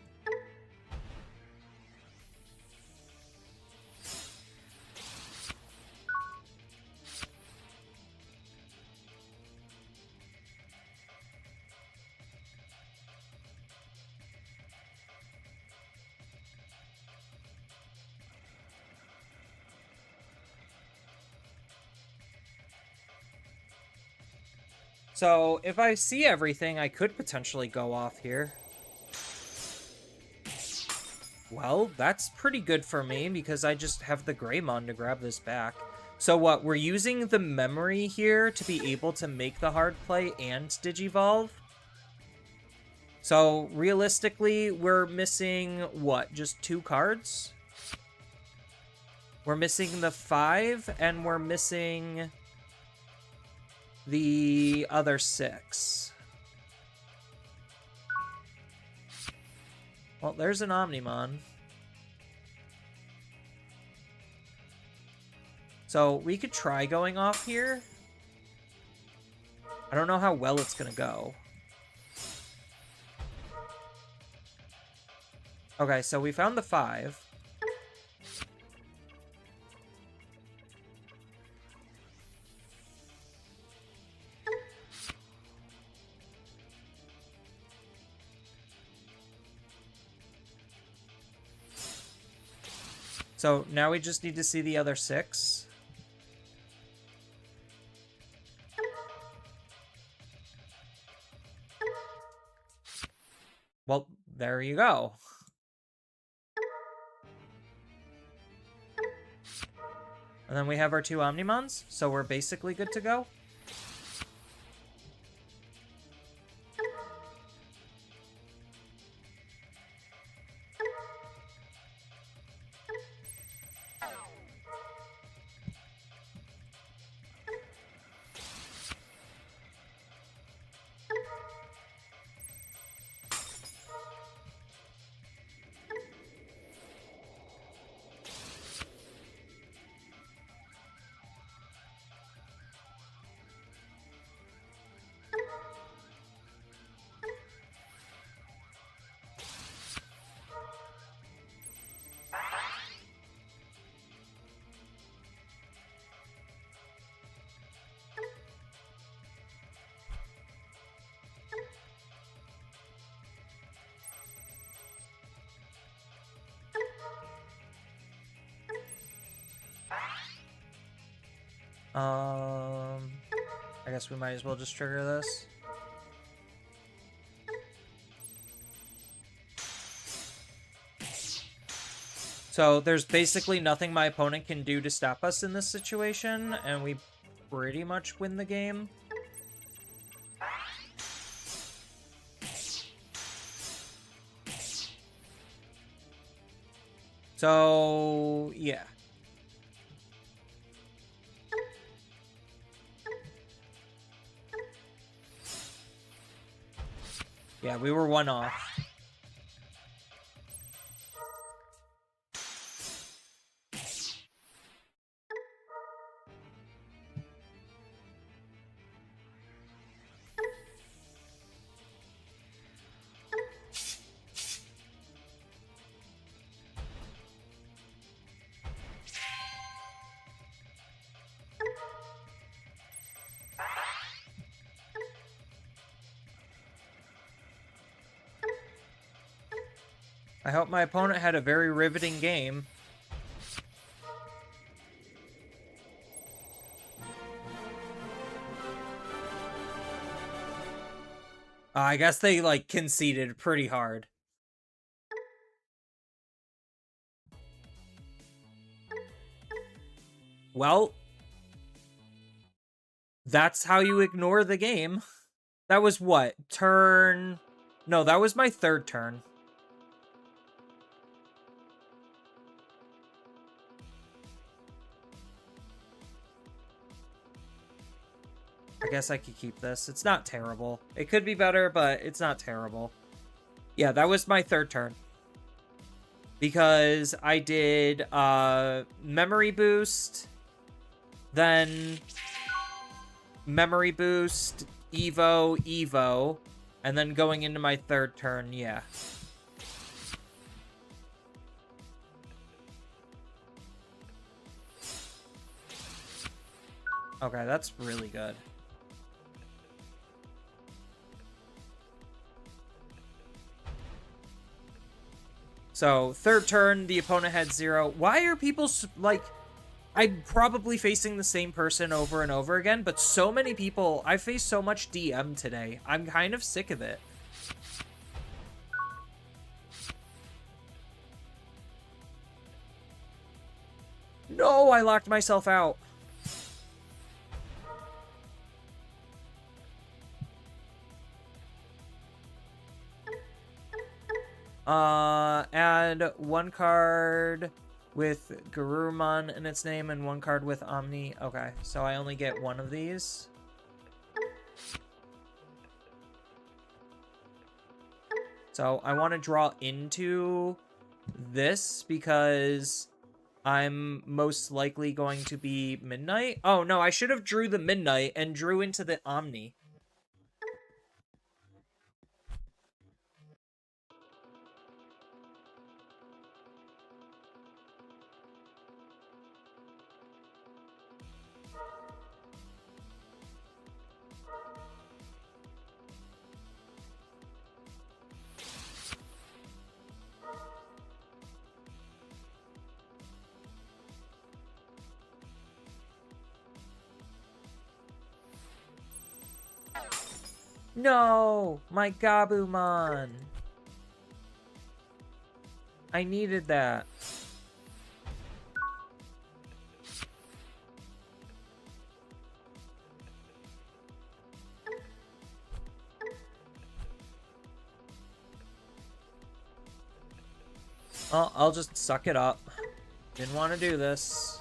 So, if I see everything, I could potentially go off here. Well, that's pretty good for me, because I just have the Greymon to grab this back. So what, we're using the memory here to be able to make the hard play and Digivolve? So, realistically, we're missing, what, just 2 cards? We're missing the 5, and we're missing the other 6. Well, there's an Omnimon. So, we could try going off here. I don't know how well it's gonna go. Okay, so we found the 5. So now we just need to see the other 6. Well, there you go. And then we have our 2 Omnimons, so we're basically good to go. I guess we might as well just trigger this. So there's basically nothing my opponent can do to stop us in this situation, and we pretty much win the game. So, yeah. Yeah, we were 1 off. I hope my opponent had a very riveting game. I guess they, like, conceded pretty hard. Well, that's how you ignore the game. That was what? Turn... No, that was my 3rd turn. I guess I could keep this. It's not terrible. It could be better, but it's not terrible. Yeah, that was my 3rd turn. Because I did memory boost, then memory boost, Evo, and then going into my 3rd turn, yeah. Okay, that's really good. So, 3rd turn, the opponent had 0. Why are people, like... I'm probably facing the same person over and over again, but so many people... I faced so much DM today. I'm kind of sick of it. No, I locked myself out. Add one card with Garurumon in its name and one card with Omni. Okay, so I only get one of these. So I want to draw into this because I'm most likely going to be Midnight. Oh, no, I should have drew the Midnight and drew into the Omni. No! My Gabumon! I needed that. Well, I'll just suck it up. Didn't want to do this.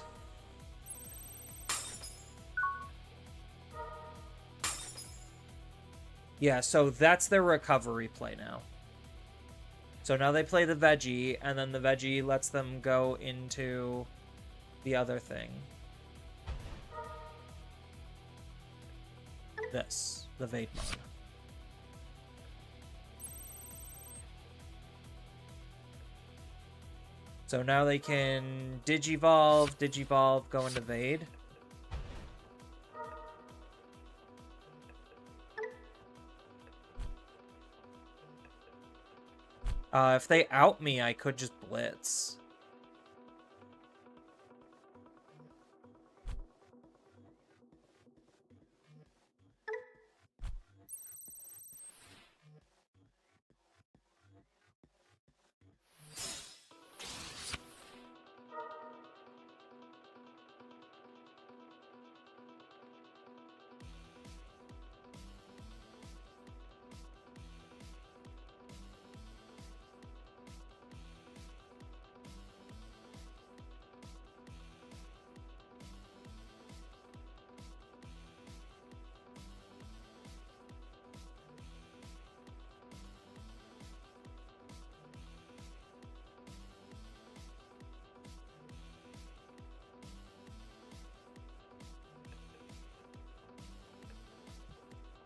Yeah, so that's their recovery play now. So now they play the Veggie, and then the Veggie lets them go into the other thing. This, the Vaidmon. So now they can Digivolve, go into Vade. If they out me, I could just Blitz.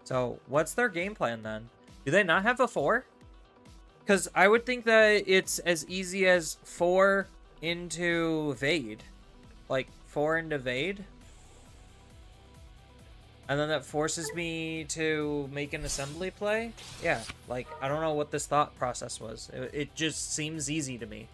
So, what's their game plan then? Do they not have a 4? Because I would think that it's as easy as 4 into Vade. Like, 4 into Vade. And then that forces me to make an assembly play? Yeah, like, I don't know what this thought process was. It just seems easy to me.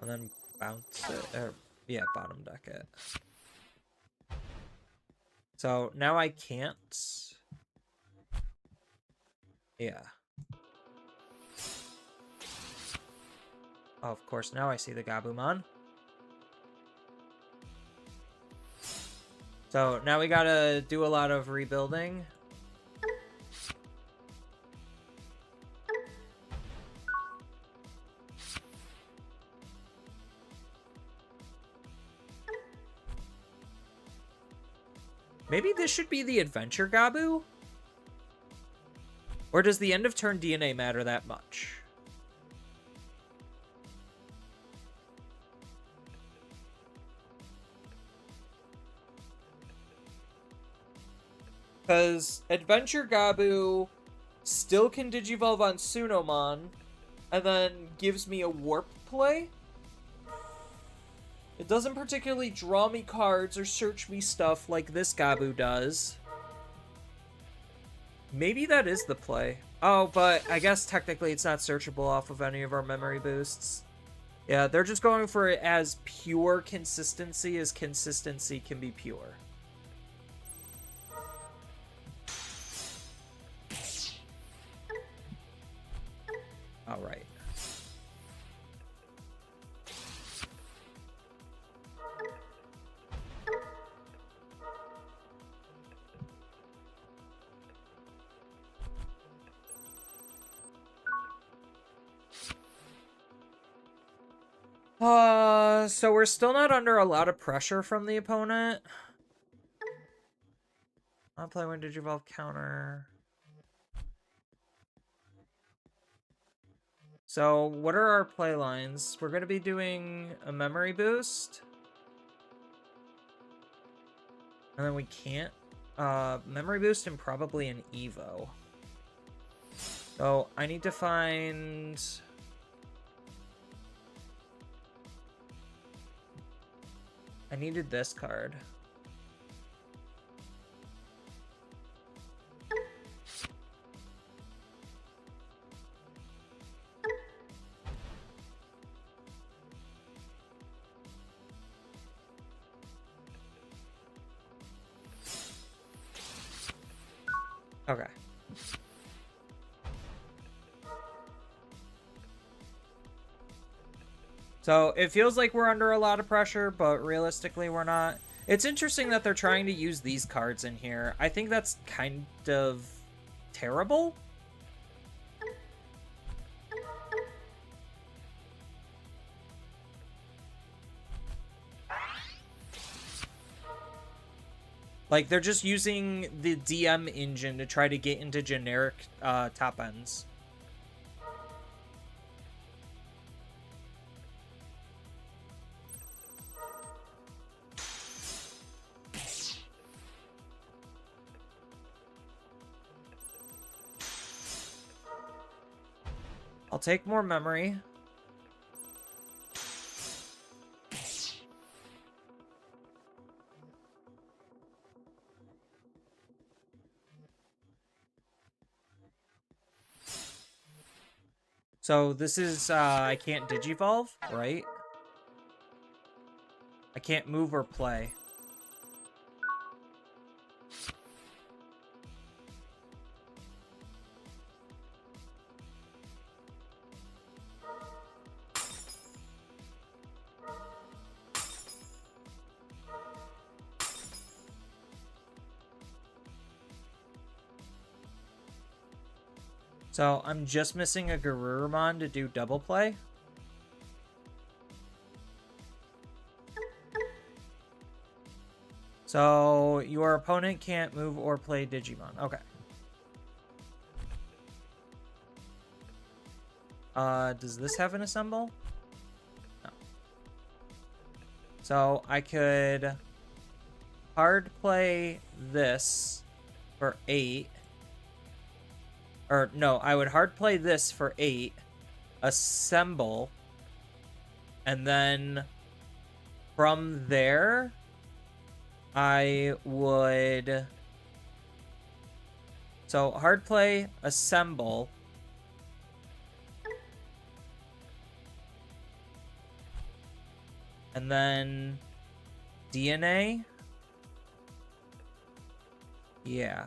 And then bounce it, or, yeah, bottom deck it. So now I can't. Yeah. Oh, of course, now I see the Gabumon. So now we gotta do a lot of rebuilding. Maybe this should be the Adventure Gabu? Or does the end of turn DNA matter that much? Because Adventure Gabu still can Digivolve on Sunomon, and then gives me a Warp play? It doesn't particularly draw me cards or search me stuff like this Gabu does. Maybe that is the play. Oh, but I guess technically it's not searchable off of any of our memory boosts. Yeah, they're just going for it as pure consistency as consistency can be pure. All right. So we're still not under a lot of pressure from the opponent. I'll play when Digivolve counter. So what are our play lines? We're going to be doing a memory boost. And then we can't. Memory boost and probably an Evo. So I need to find... I needed this card. Okay. So it feels like we're under a lot of pressure, but realistically we're not. It's interesting that they're trying to use these cards in here. I think that's kind of terrible. Like, they're just using the DM engine to try to get into generic top ends. I'll take more memory. So this is, I can't Digivolve, right? I can't move or play. So I'm just missing a Garurumon to do double play. So your opponent can't move or play Digimon. Okay. Does this have an assemble? No. So I could hard play this for 8. Or no, I would hard play this for 8, assemble, and then from there, I would... So hard play, assemble, and then DNA. Yeah.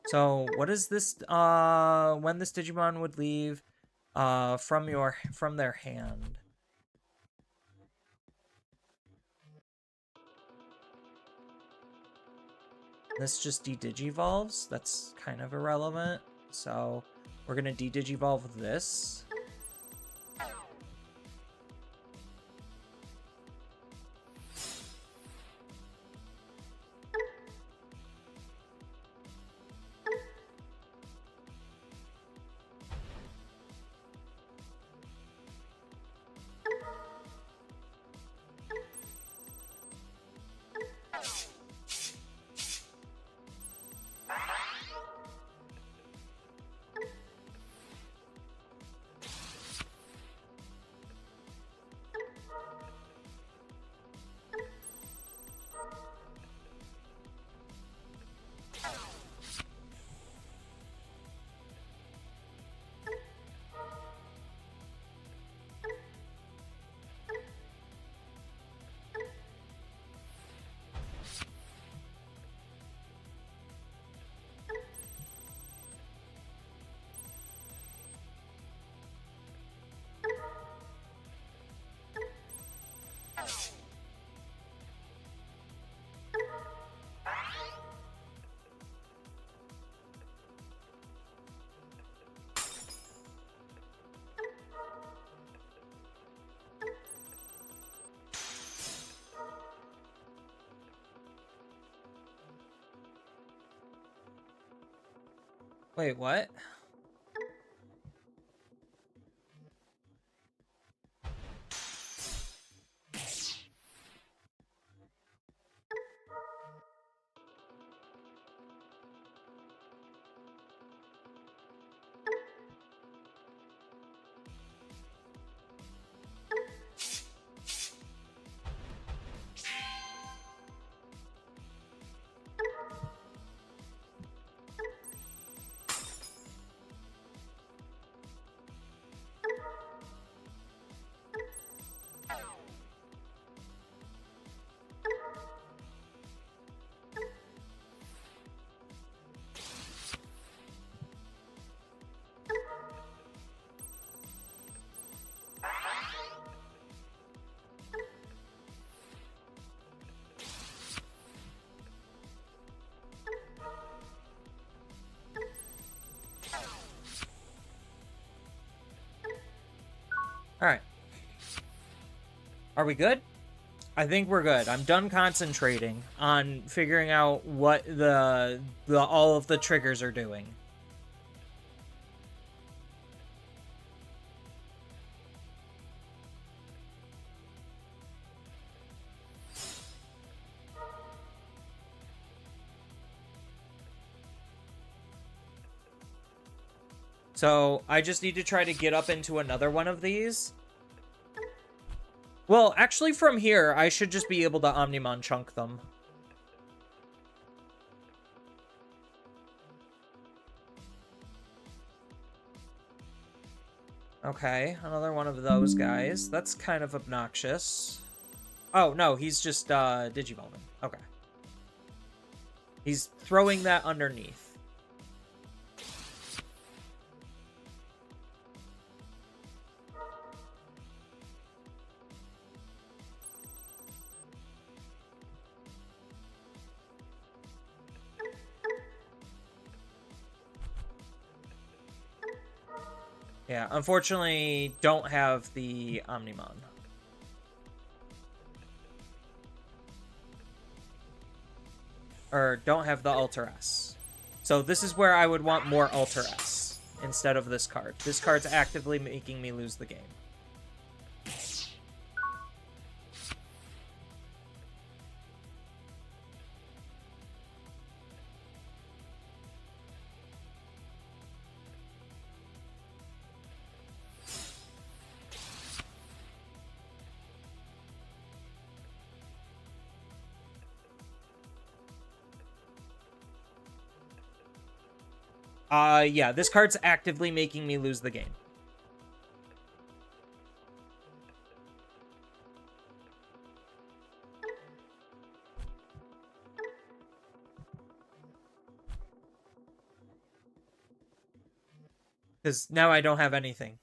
So what is this, when this Digimon would leave from their hand? This just de-digivolves. That's kind of irrelevant. So we're gonna de-digivolve this. Wait, what? All right. Are we good? I think we're good. I'm done concentrating on figuring out what the all of the triggers are doing. So I just need to try to get up into another one of these. Well, actually from here, I should just be able to Omnimon chunk them. Okay, another one of those guys. That's kind of obnoxious. Oh, no, he's just Digivolving. Okay. He's throwing that underneath. Yeah, unfortunately, don't have the Omnimon. Or don't have the Alter S. So this is where I would want more Alter S instead of this card. This card's actively making me lose the game. Yeah, this card's actively making me lose the game. Because now I don't have anything.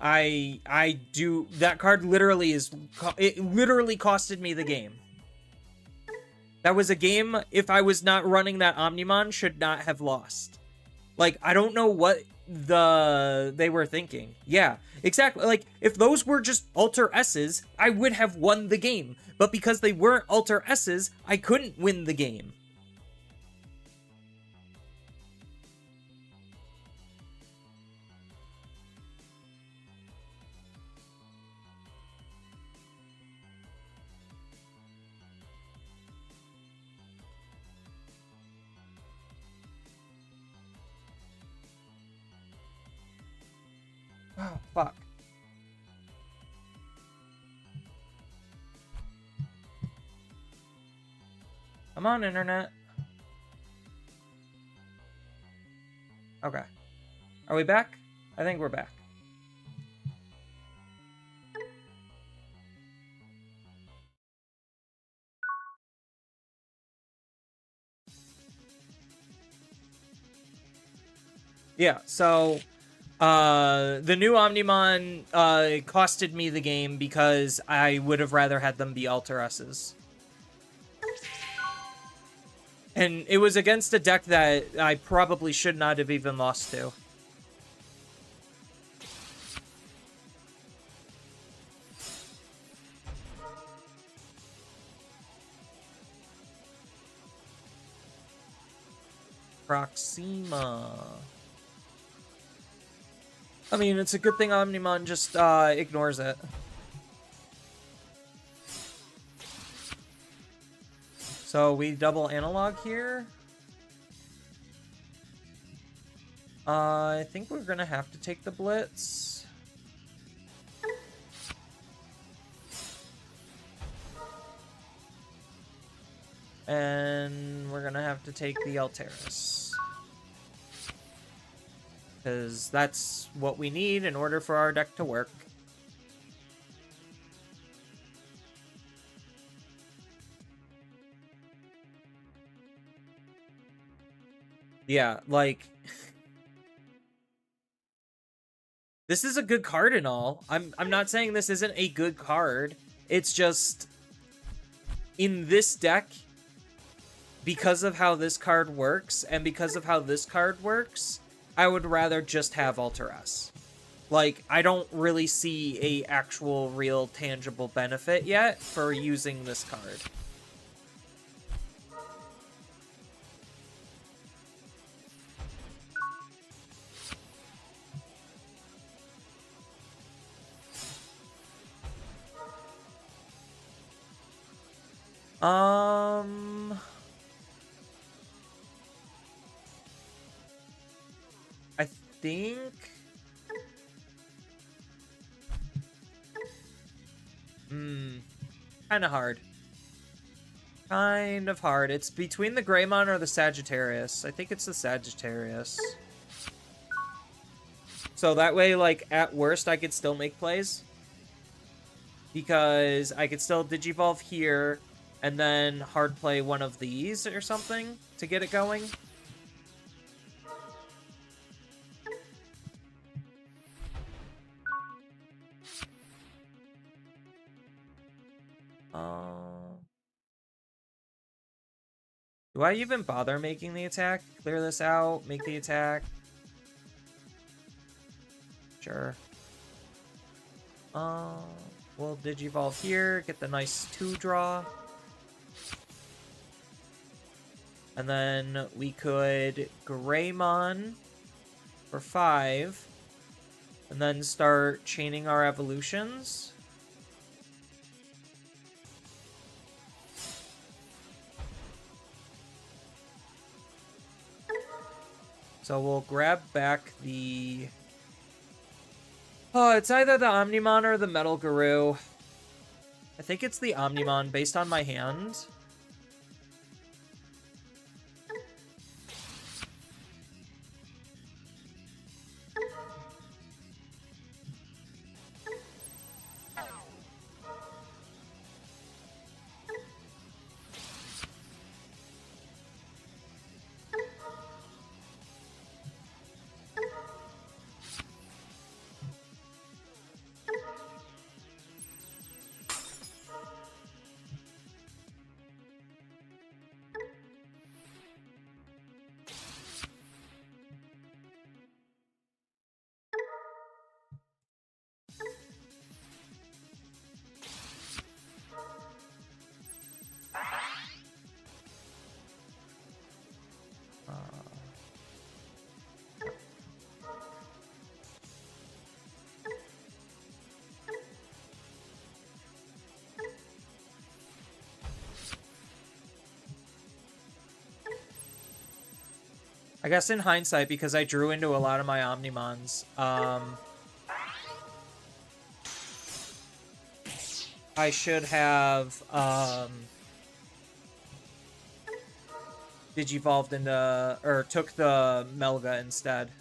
I do... That card literally is... It literally costed me the game. That was a game, if I was not running that Omnimon, should not have lost. Like, I don't know what they were thinking. Yeah, exactly. Like, if those were just Alter S's, I would have won the game. But because they weren't Alter S's, I couldn't win the game. Oh, fuck. Come on, internet. Okay. Are we back? I think we're back. Yeah, so... the new Omnimon costed me the game because I would have rather had them be Alter S's. And it was against a deck that I probably should not have even lost to. Proxima. I mean, it's a good thing Omnimon just ignores it. So we double analog here. I think we're gonna have to take the Blitz. And we're gonna have to take the Alteris. Because that's what we need in order for our deck to work. Yeah, like... this is a good card and all. I'm not saying this isn't a good card. It's just... in this deck, because of how this card works, and because of how this card works, I would rather just have Alteris. Like, I don't really see a actual, real, tangible benefit yet for using this card. I think... kind of hard. Kind of hard. It's between the Greymon or the Sagittarius. I think it's the Sagittarius. So that way, like, at worst, I could still make plays. Because I could still Digivolve here, and then hard play one of these or something to get it going. Do I even bother making the attack? Clear this out, make the attack. Sure. We'll Digivolve here, get the nice 2-draw. And then we could Greymon for 5. And then start chaining our evolutions. So we'll grab back the... oh, it's either the Omnimon or the Metal Guru. I think it's the Omnimon based on my hand. I guess in hindsight, because I drew into a lot of my Omnimons, I should have Digivolved into, or took the Melga instead.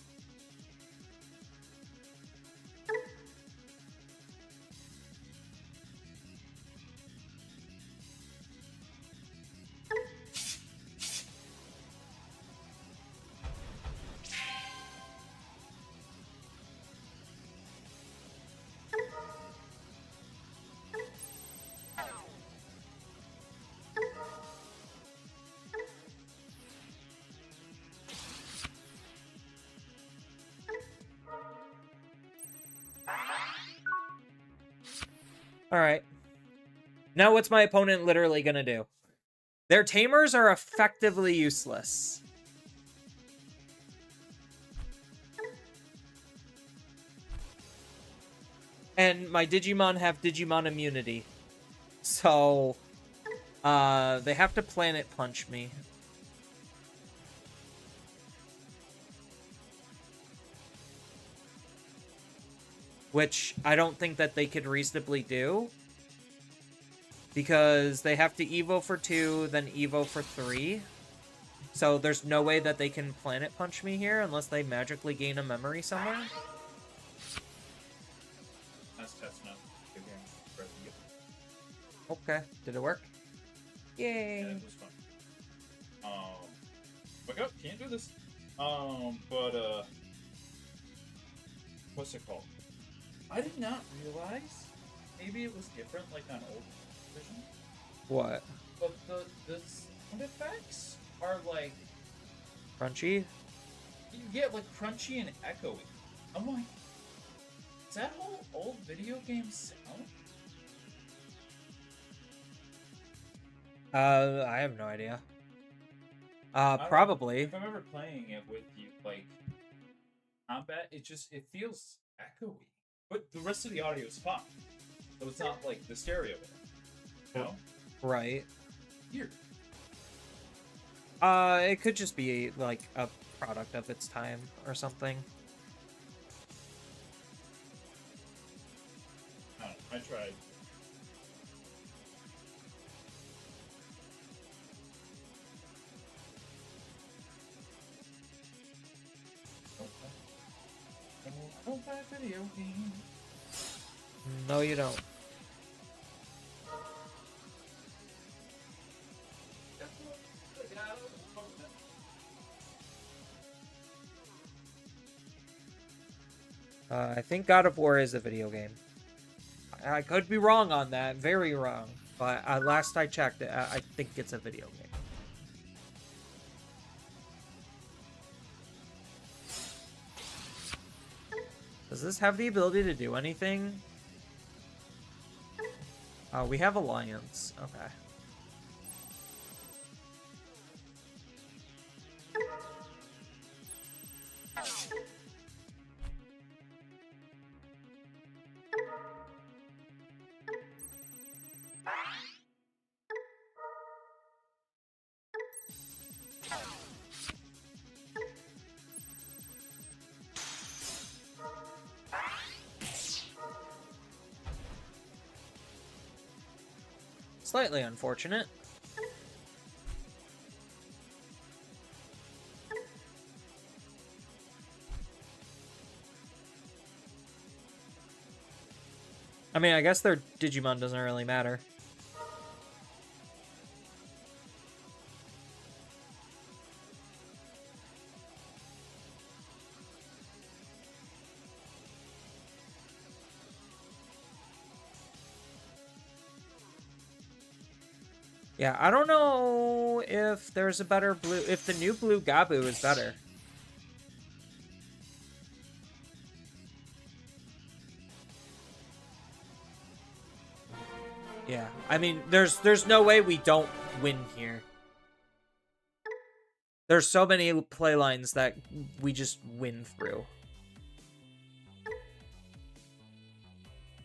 Alright. Now what's my opponent literally gonna do? Their Tamers are effectively useless. And my Digimon have Digimon immunity. So, they have to Planet Punch me. Which I don't think that they could reasonably do. Because they have to Evo for 2, then Evo for 3. So there's no way that they can Planet Punch me here unless they magically gain a memory somewhere. That's test now. Okay, did it work? Yay! Yeah, it was fun. Wake up! Can't do this. But what's it called? I did not realize. Maybe it was different, like on old version. What? But the sound effects are like Crunchy? you get like crunchy and echoey. I'm like, is that whole old video game sound? I have no idea. Probably. If I'm ever playing it with you, like combat, it feels echoey. But the rest of the audio is fine. So it's not like the stereo. You know? Right. Weird. It could just be like a product of its time or something. I tried. I don't buy video games. No, you don't. I think God of War is a video game. I could be wrong on that, very wrong. But last I checked, I think it's a video game. Does this have the ability to do anything? We have Alliance. Okay. Slightly unfortunate. I mean, I guess their Digimon doesn't really matter. Yeah, I don't know if there's a better blue... If the new blue Gabu is better. Yeah, I mean, there's no way we don't win here. There's so many play lines that we just win through.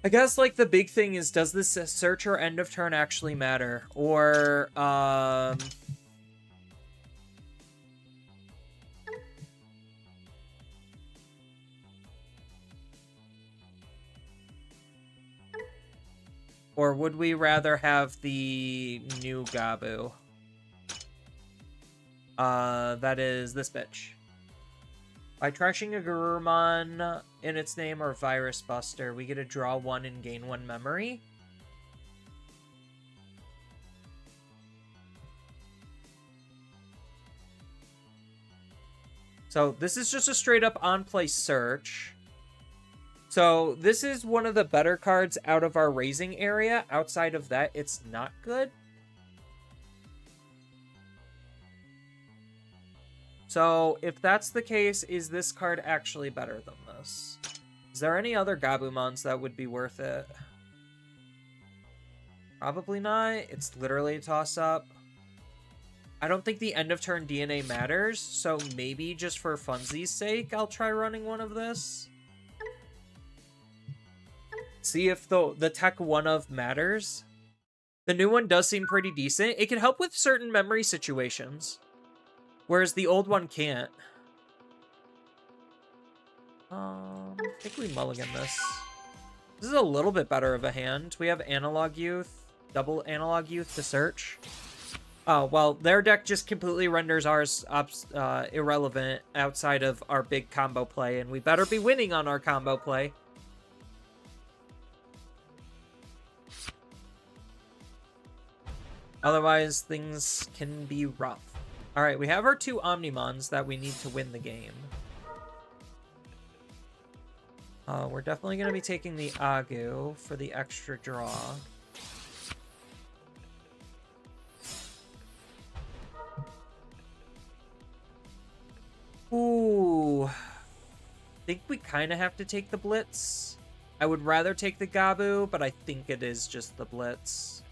I guess, like, the big thing is, does this search or end of turn actually matter? Or, or would we rather have the new Gabu? That is this bitch. By trashing a Garurumon in its name or Virus Buster, we get to draw 1 and gain 1 memory. So this is just a straight up on-play search. So this is one of the better cards out of our raising area. Outside of that, it's not good. So, if that's the case, is this card actually better than this? Is there any other Gabumons that would be worth it? Probably not. It's literally a toss-up. I don't think the end-of-turn DNA matters, so maybe just for funsies' sake, I'll try running one of this. see if the tech one of matters. The new one does seem pretty decent. It can help with certain memory situations, whereas the old one can't. I think we mulligan this. This is a little bit better of a hand. We have Analog Youth, double Analog Youth to search. Oh, well, their deck just completely renders ours irrelevant outside of our big combo play, and we better be winning on our combo play. Otherwise, things can be rough. All right, we have our 2 Omnimons that we need to win the game. We're definitely going to be taking the Agu for the extra draw. Ooh. I think we kind of have to take the Blitz. I would rather take the Gabu, but I think it is just the Blitz.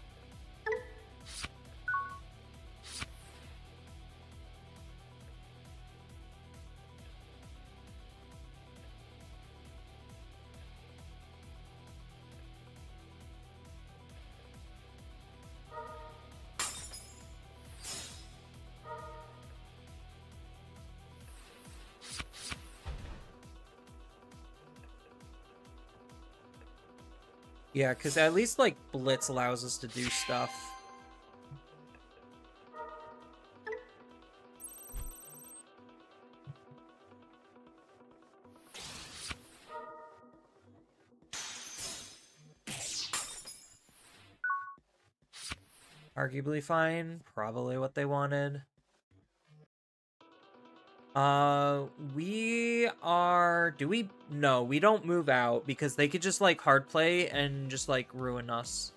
Yeah, because at least, like, Blitz allows us to do stuff. Arguably fine. Probably what they wanted. We are... Do we... No, we don't move out because they could just, like, hard play and just, like, ruin us.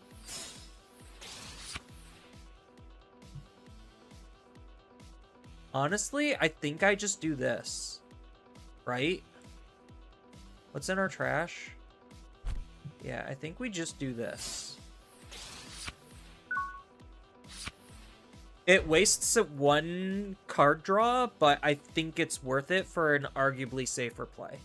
Honestly, I think I just do this. Right? What's in our trash? Yeah, I think we just do this. It wastes 1 card draw, but I think it's worth it for an arguably safer play.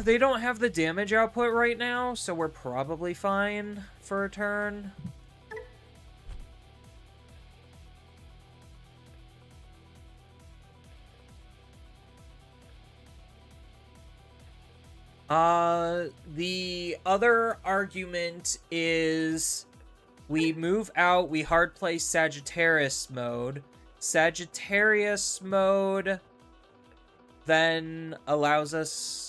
They don't have the damage output right now, so we're probably fine for a turn. The other argument is we move out, we hard play Sagittarius mode. Sagittarius mode then allows us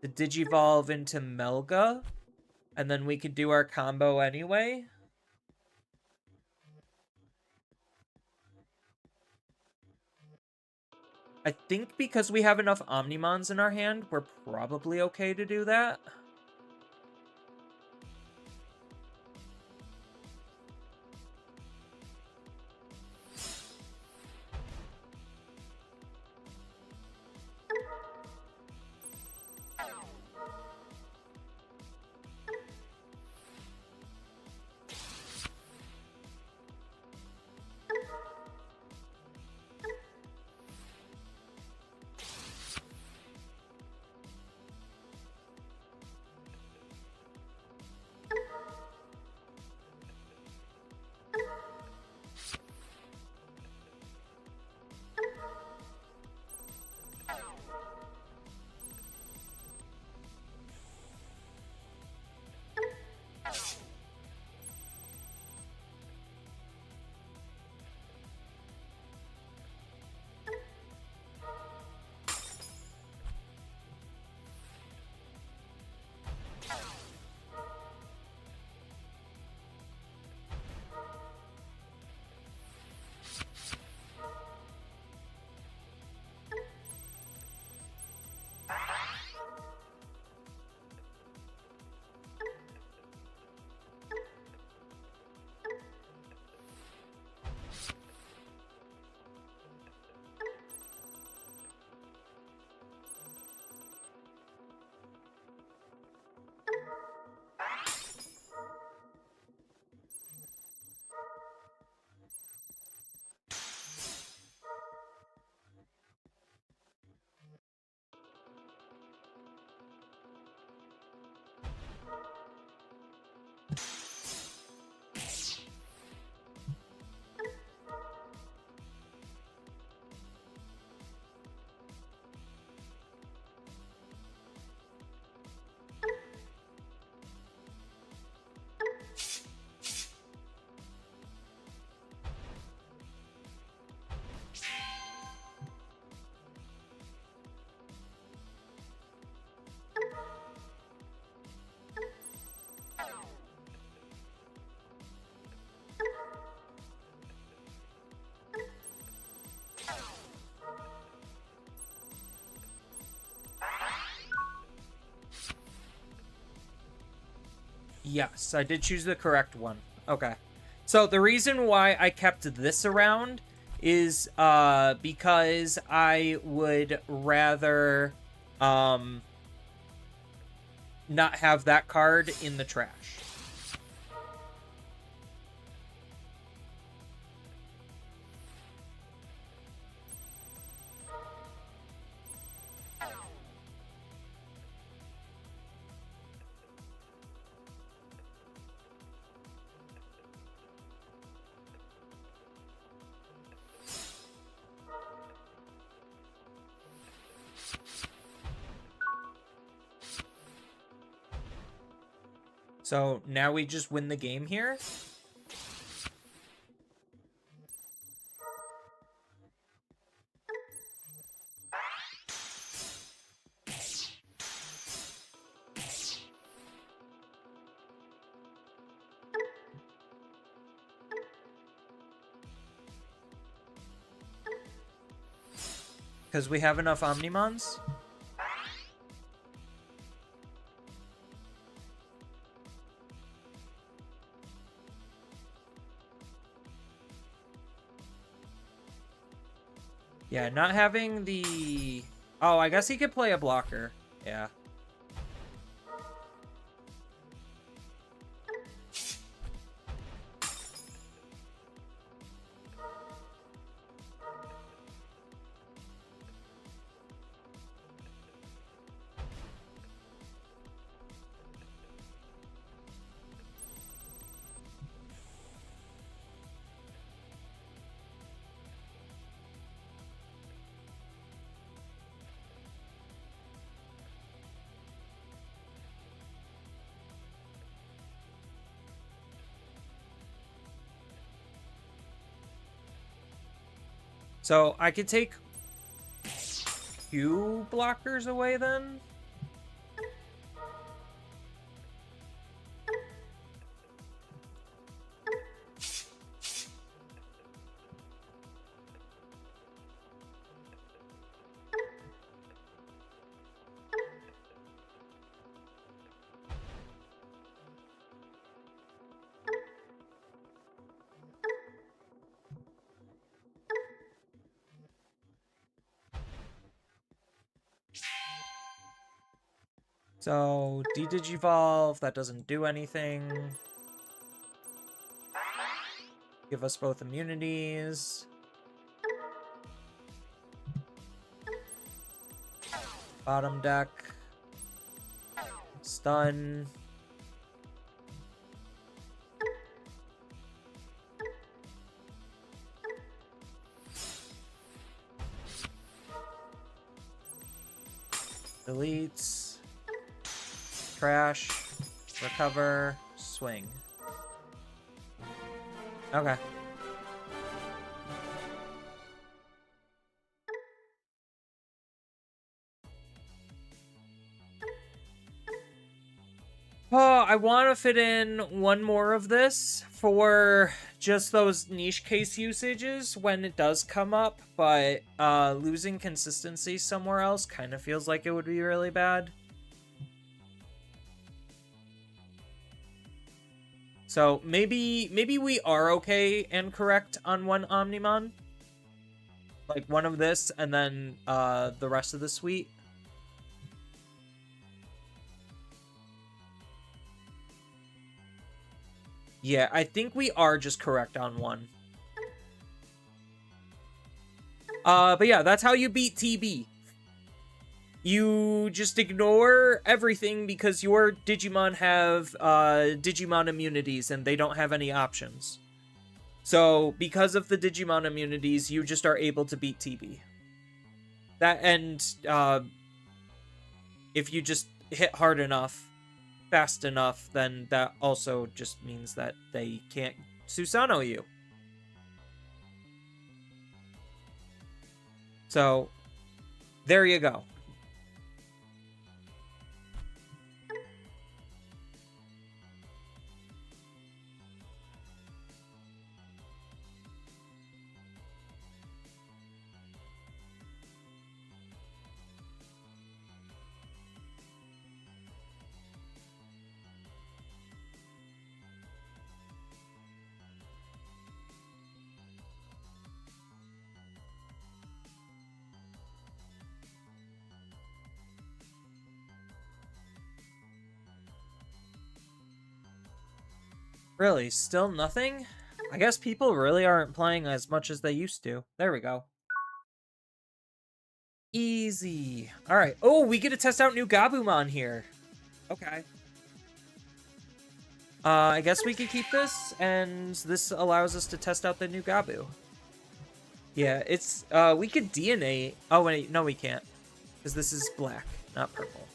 to digivolve into Melga, and then we could do our combo anyway. I think because we have enough Omnimons in our hand, we're probably okay to do that. Yes, I did choose the correct one. Okay. So the reason why I kept this around is because I would rather not have that card in the trash. So now we just win the game here. Because we have enough Omnimons. Yeah, not having the... Oh, I guess he could play a blocker. Yeah. So I could take 2 blockers away then. So, de-digivolve, that doesn't do anything. Give us both immunities. Bottom deck. Stun. Deletes. Trash, recover, swing. Okay. Oh, I want to fit in one more of this for just those niche case usages when it does come up, but losing consistency somewhere else kind of feels like it would be really bad. So maybe we are okay and correct on one Omnimon. Like one of this and then the rest of the suite. Yeah, I think we are just correct on one. But yeah, that's how you beat TB. You just ignore everything because your Digimon have Digimon immunities and they don't have any options. So, because of the Digimon immunities, you just are able to beat TB. That, and if you just hit hard enough, fast enough, then that also just means that they can't Susanoo you. So, there you go. Really, still nothing? I guess people really aren't playing as much as they used to. There we go. Easy. Alright. Oh, we get to test out new Gabumon here. Okay. I guess we could keep this, and this allows us to test out the new Gabu. Yeah, it's, we could DNA... Oh, wait, no we can't. Because this is black, not purple.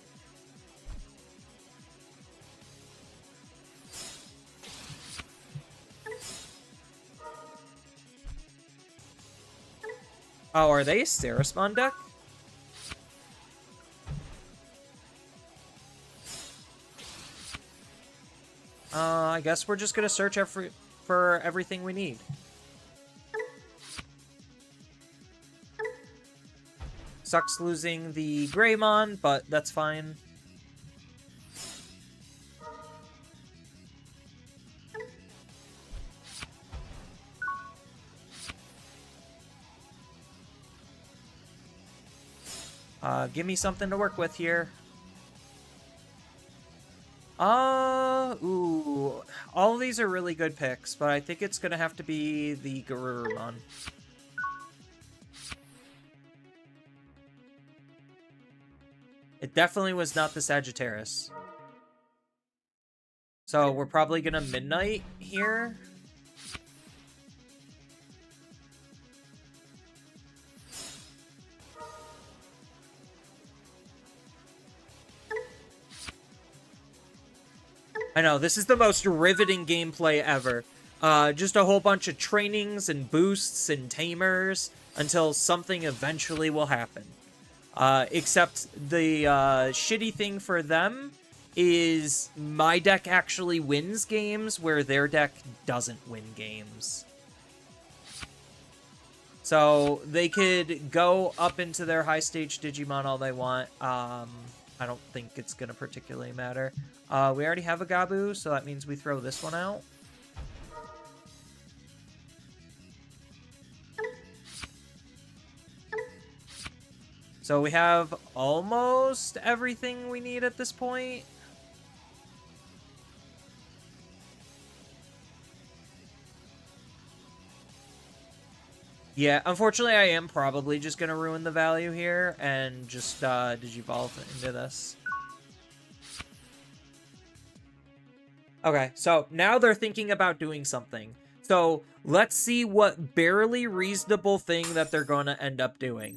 Oh, are they a Sarasmon deck? I guess we're just gonna search for everything we need. Sucks losing the Greymon, but that's fine. Give me something to work with here. Ooh. All of these are really good picks, but I think it's gonna have to be the Garurumon. It definitely was not the Sagittarius. So we're probably gonna Midnight here. I know, this is the most riveting gameplay ever. Just a whole bunch of trainings and boosts and tamers until something eventually will happen. Except the shitty thing for them is my deck actually wins games where their deck doesn't win games. So they could go up into their high stage Digimon all they want. I don't think it's going to particularly matter. We already have a Gabu, so that means we throw this one out. So we have almost everything we need at this point. Yeah, unfortunately I am probably just going to ruin the value here and just Digivolve into this. Okay, so now they're thinking about doing something. So let's see what barely reasonable thing that they're going to end up doing.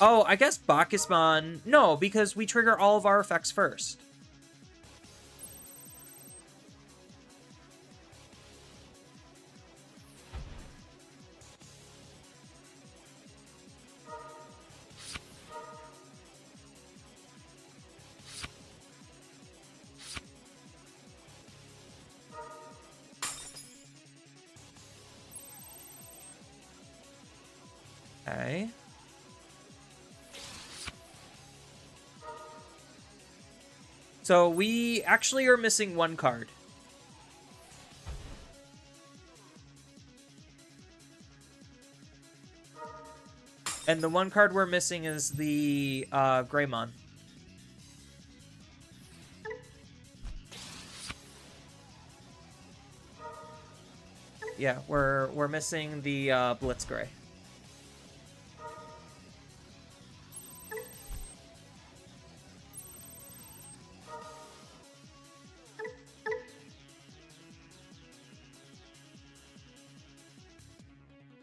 Oh, I guess Bacchusmon... No, because we trigger all of our effects first. Okay. So we actually are missing one card. And the one card we're missing is the Greymon. Yeah, we're missing the Blitzgray.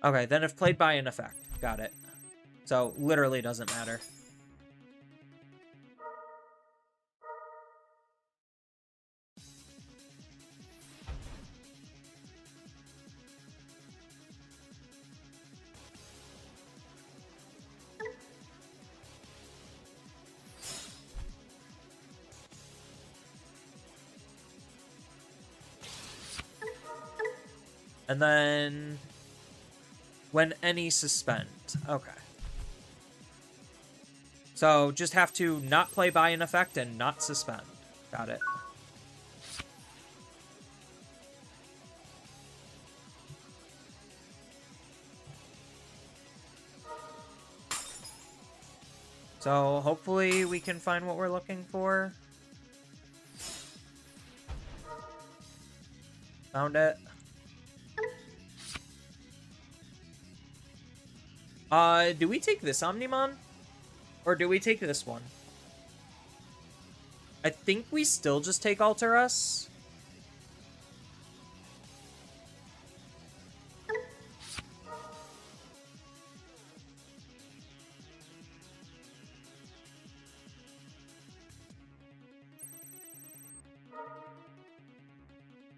Okay, then if played by an effect. Got it. So, literally doesn't matter. And then... when any suspend. Okay. So, just have to not play by an effect and not suspend. Got it. So, hopefully we can find what we're looking for. Found it. Do we take this Omnimon? Or do we take this one? I think we still just take Alter Us.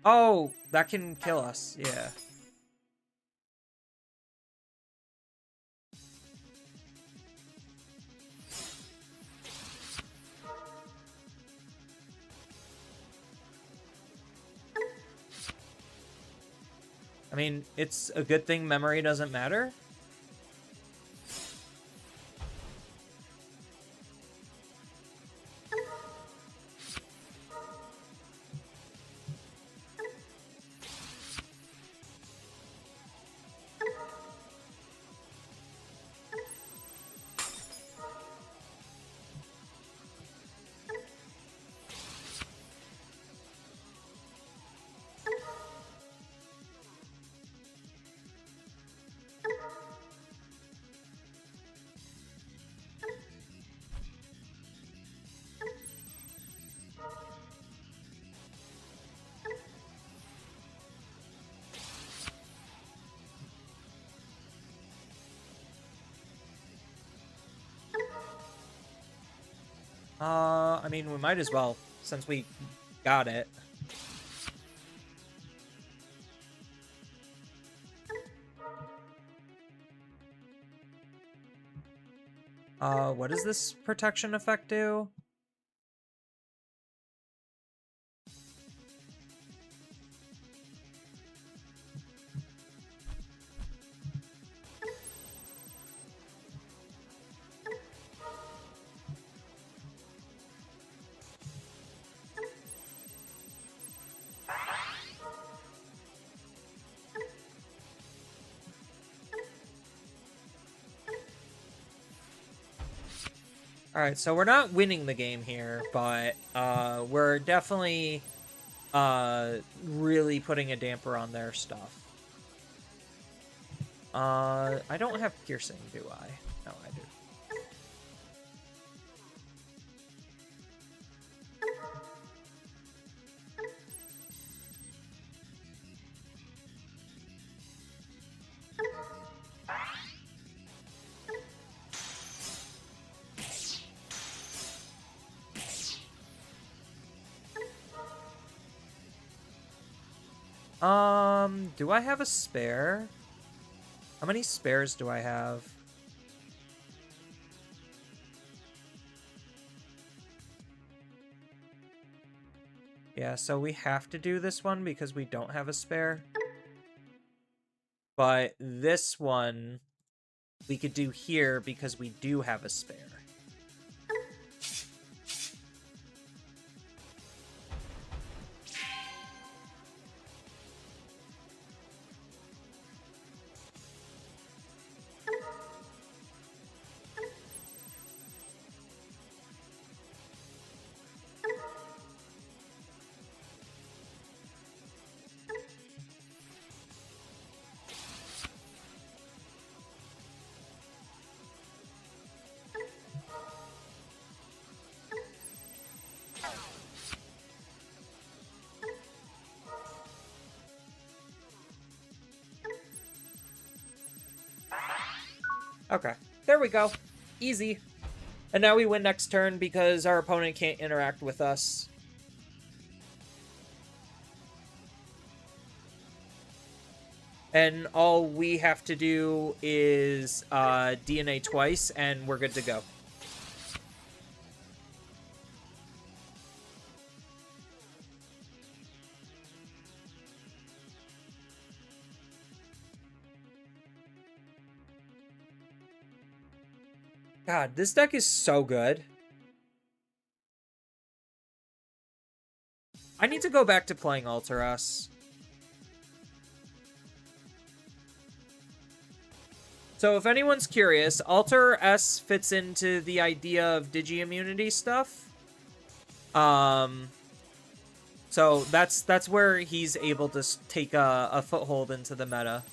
Oh, that can kill us, yeah. I mean, it's a good thing memory doesn't matter. I mean, we might as well, since we got it. What does this protection effect do? Alright, so we're not winning the game here, but we're definitely really putting a damper on their stuff. I don't have piercing, do I? No, I do. Do I have a spare? How many spares do I have? Yeah, so we have to do this one because we don't have a spare. But this one we could do here because we do have a spare. Okay, there we go. Easy. And now we win next turn because our opponent can't interact with us. And all we have to do is DNA twice, and we're good to go. God, this deck is so good. I need to go back to playing Alter Us. So if anyone's curious, Alter S fits into the idea of Digi-immunity stuff. So that's where he's able to take a foothold into the meta.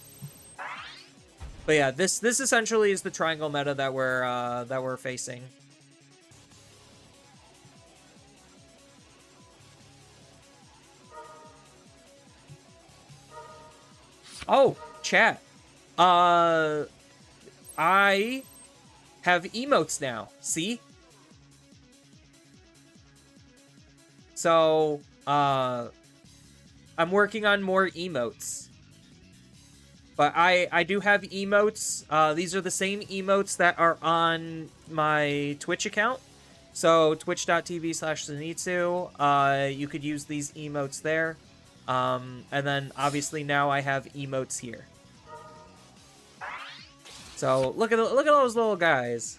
But yeah, this essentially is the triangle meta that we're facing. Oh, chat. I have emotes now. See? So, I'm working on more emotes. But I do have emotes. These are the same emotes that are on my Twitch account. So, twitch.tv/Zenitsu. You could use these emotes there. And then, obviously, now I have emotes here. So, look at those little guys.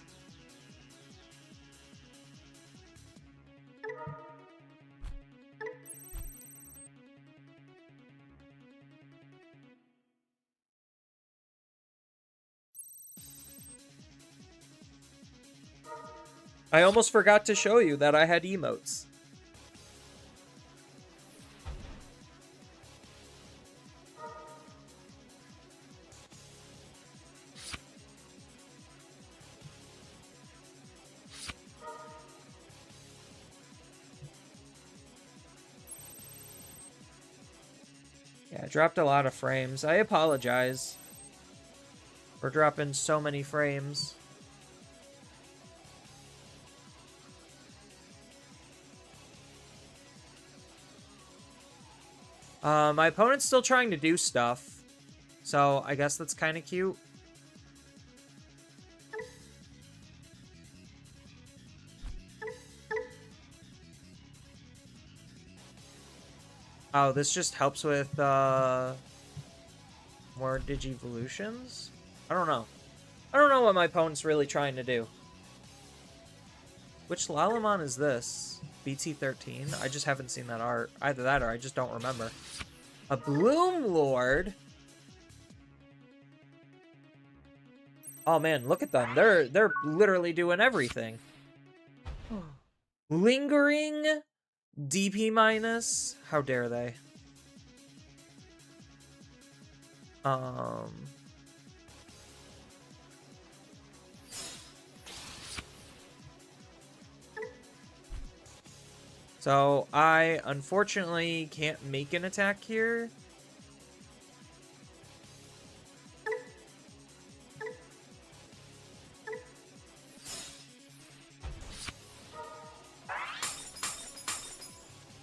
I almost forgot to show you that I had emotes. Yeah, I dropped a lot of frames. I apologize. We're dropping so many frames. My opponent's still trying to do stuff. So, I guess that's kind of cute. Oh, this just helps with, more Digivolutions? I don't know. I don't know what my opponent's really trying to do. Which Lalamon is this? BT13? I just haven't seen that art. Either that or I just don't remember. A Bloom Lord? Oh man, look at them. They're literally doing everything. Lingering DP minus? How dare they? So I unfortunately can't make an attack here.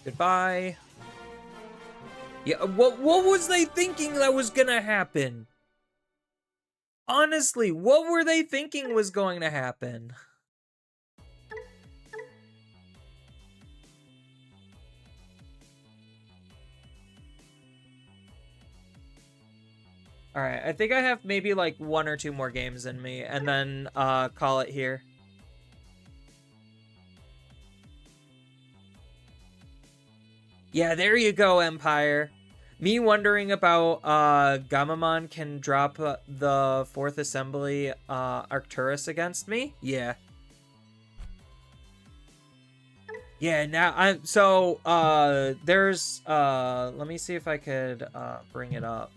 Goodbye. Yeah, what was they thinking that was gonna happen? Honestly, what were they thinking was going to happen? Alright, I think I have maybe like 1 or 2 more games in me, and then call it here. Yeah, there you go, Empire. Me wondering about Gamamon can drop the 4th Assembly Arcturus against me? Yeah. Yeah, now there's let me see if I could bring it up.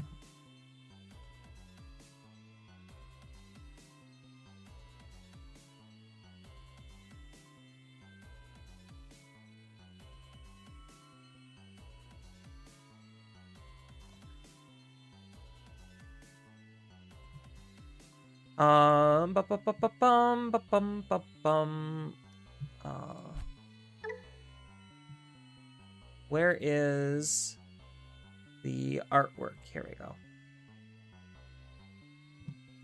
Where is the artwork? Here we go.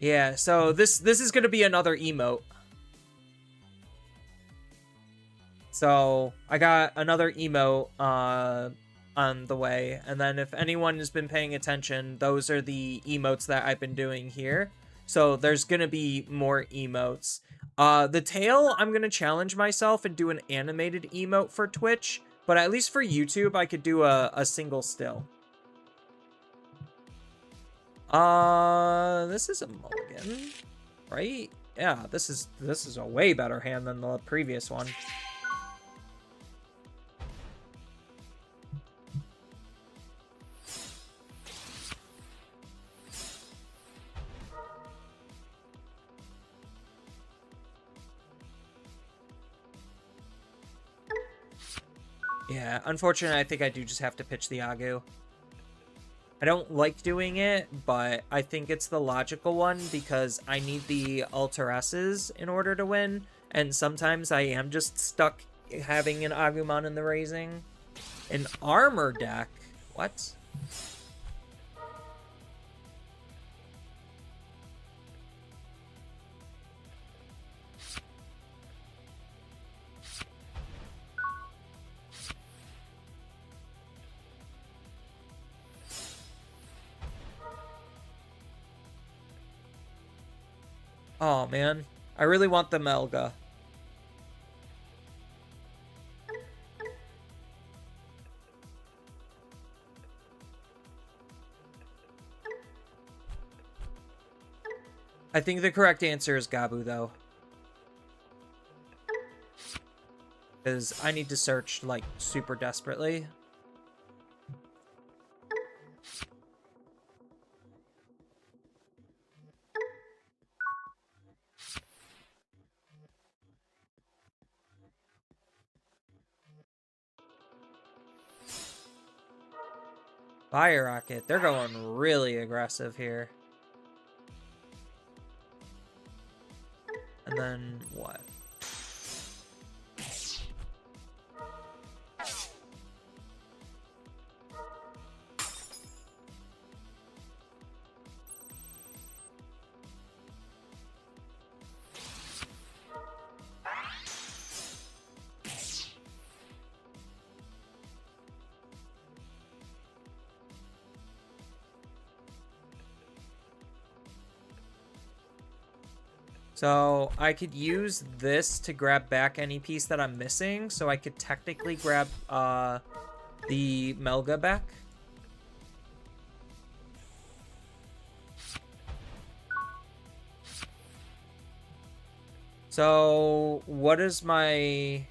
Yeah, so this is gonna be another emote. So I got another emote on the way, and then if anyone has been paying attention, those are the emotes that I've been doing here. So there's gonna be more emotes. The tail, I'm gonna challenge myself and do an animated emote for Twitch, but at least for YouTube, I could do a single still. This is a mulligan, right? Yeah, this is a way better hand than the previous one. Yeah, unfortunately, I think I do just have to pitch the Agu. I don't like doing it, but I think it's the logical one because I need the Alter S's in order to win, and sometimes I am just stuck having an Agumon in the raising. An armor deck? What? Oh, man. I really want the Melga. I think the correct answer is Gabu, though. Because I need to search, like, super desperately. Fire Rocket. They're going really aggressive here. And then what? So I could use this to grab back any piece that I'm missing. So I could technically grab the Melga back. So what is my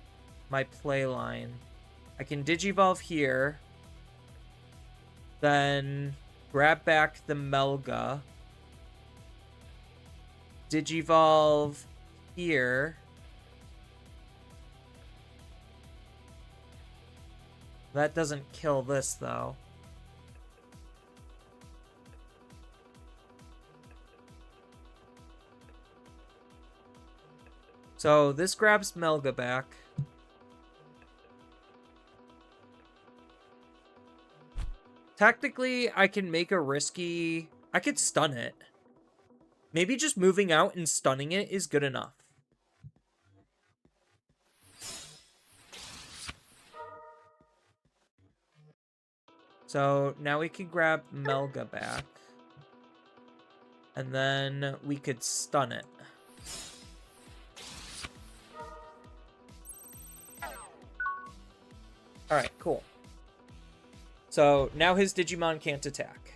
play line? I can Digivolve here. Then grab back the Melga. Digivolve here. That doesn't kill this, though. So this grabs Melga back. Technically, I can make a risky... I could stun it. Maybe just moving out and stunning it is good enough. So now we can grab Melga back. And then we could stun it. Alright, cool. So now his Digimon can't attack.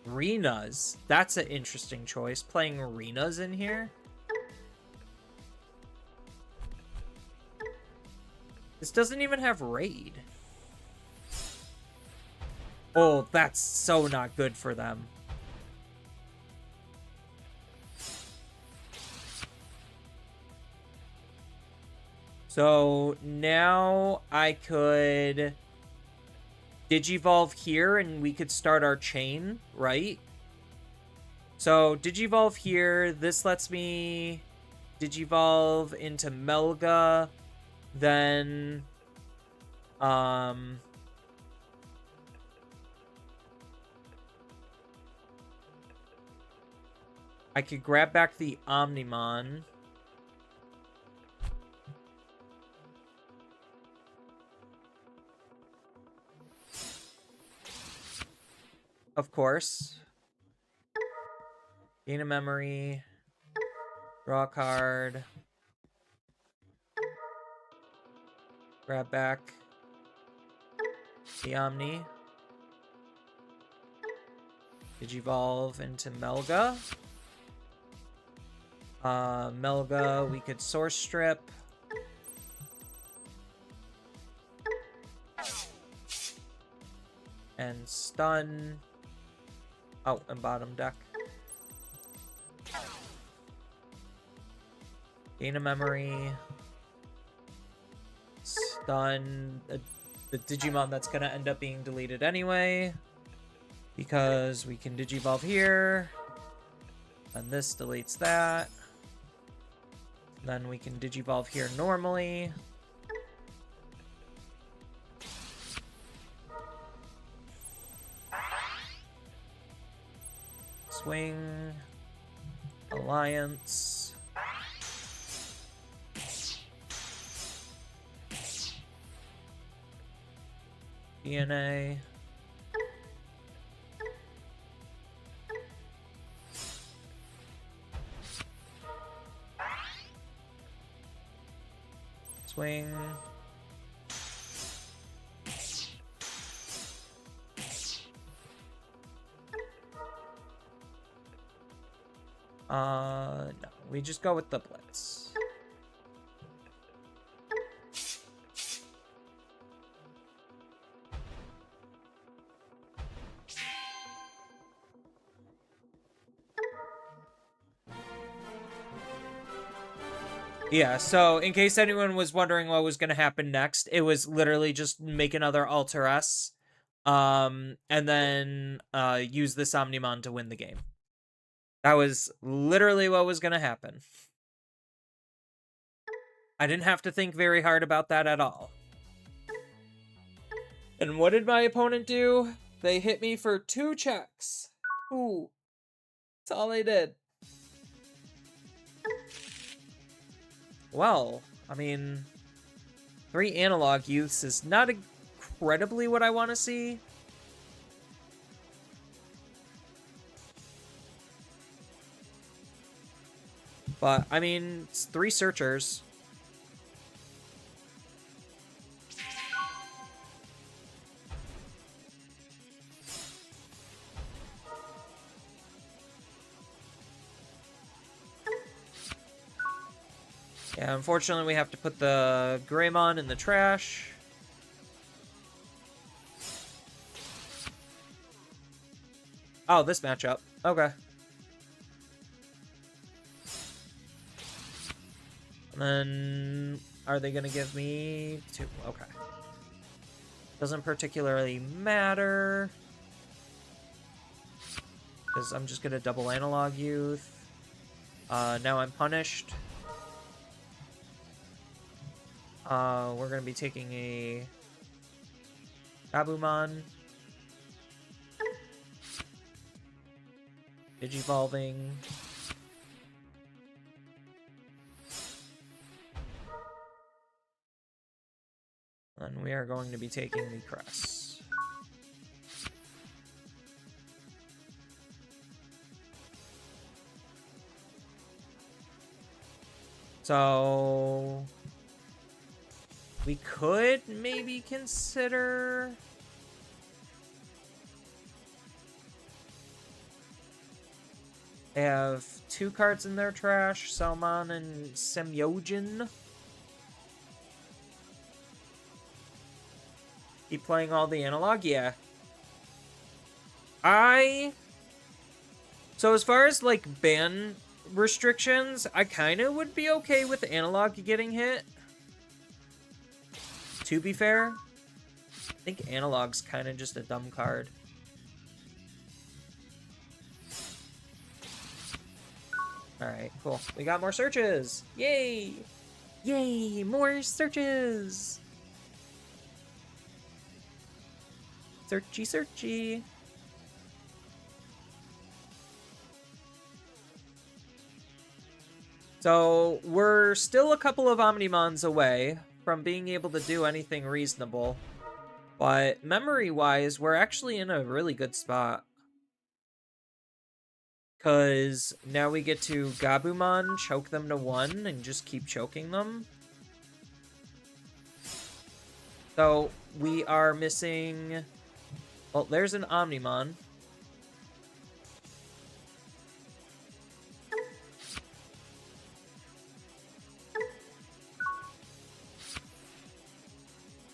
Renas. That's an interesting choice. Playing Renas in here. This doesn't even have raid. Oh, that's so not good for them. So now I could Digivolve here and we could start our chain, right? So Digivolve here. This lets me Digivolve into Melga. Then I could grab back the Omnimon. Of course. Gain a memory. Draw a card. Grab back the Omni. Digivolve into Melga. Melga, we could source strip. And stun. Oh, and bottom deck. Gain a memory. Stun the Digimon that's gonna end up being deleted anyway. Because we can Digivolve here. And this deletes that. Then we can Digivolve here normally. Swing. Alliance. DNA. Swing. No, we just go with the Blitz. Yeah, so in case anyone was wondering what was going to happen next, it was literally just make another Alter S, and then use this Omnimon to win the game. That was literally what was going to happen. I didn't have to think very hard about that at all. And what did my opponent do? They hit me for 2 checks. Ooh. That's all they did. Well, I mean, 3 analog youths is not incredibly what I want to see. But, I mean, it's 3 searchers. Yeah, unfortunately we have to put the Greymon in the trash. Oh, this matchup. Okay. And then, are they going to give me 2? Okay. Doesn't particularly matter. Because I'm just going to double analog youth. Now I'm punished. We're going to be taking a Gabumon. Digivolving. And we are going to be taking the Crest. So we could maybe consider they have 2 cards in their trash, Salmon and Semyojin. Keep playing all the analog? Yeah. So as far as, like, ban restrictions, I kind of would be okay with analog getting hit. To be fair. I think analog's kind of just a dumb card. Alright, cool. We got more searches! Yay! Yay! More searches! Searchy, searchy. So, we're still a couple of Omnimons away from being able to do anything reasonable. But memory-wise, we're actually in a really good spot. Because now we get to Gabumon, choke them to 1, and just keep choking them. So, we are missing... Well, there's an Omnimon.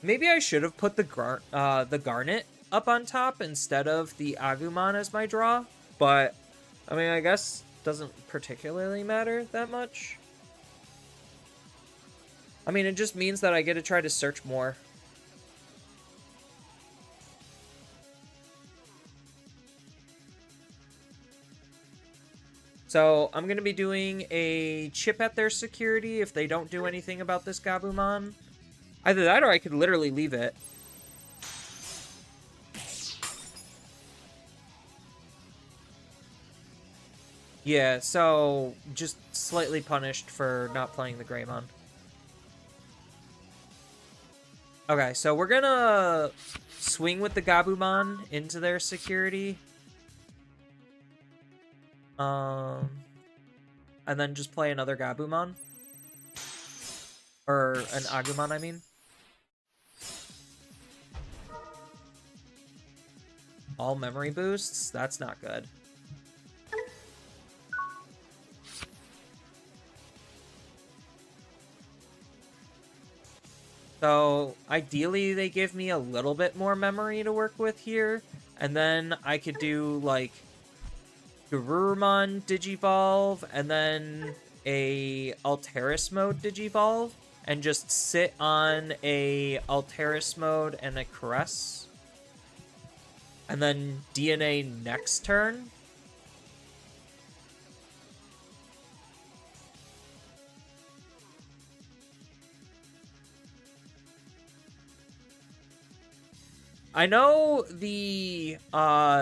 Maybe I should have put the Garnet up on top instead of the Agumon as my draw, but I mean, I guess doesn't particularly matter that much. I mean, it just means that I get to try to search more. So I'm going to be doing a chip at their security if they don't do anything about this Gabumon. Either that or I could literally leave it. Yeah, so just slightly punished for not playing the Greymon. Okay, so we're gonna swing with the Gabumon into their security. And then just play another Gabumon. Or an Agumon, I mean. All memory boosts? That's not good. So, ideally, they give me a little bit more memory to work with here. And then I could do, like, Garurumon Digivolve, and then a Alteris mode Digivolve, and just sit on a Alteris mode and a Caress. And then DNA next turn. I know the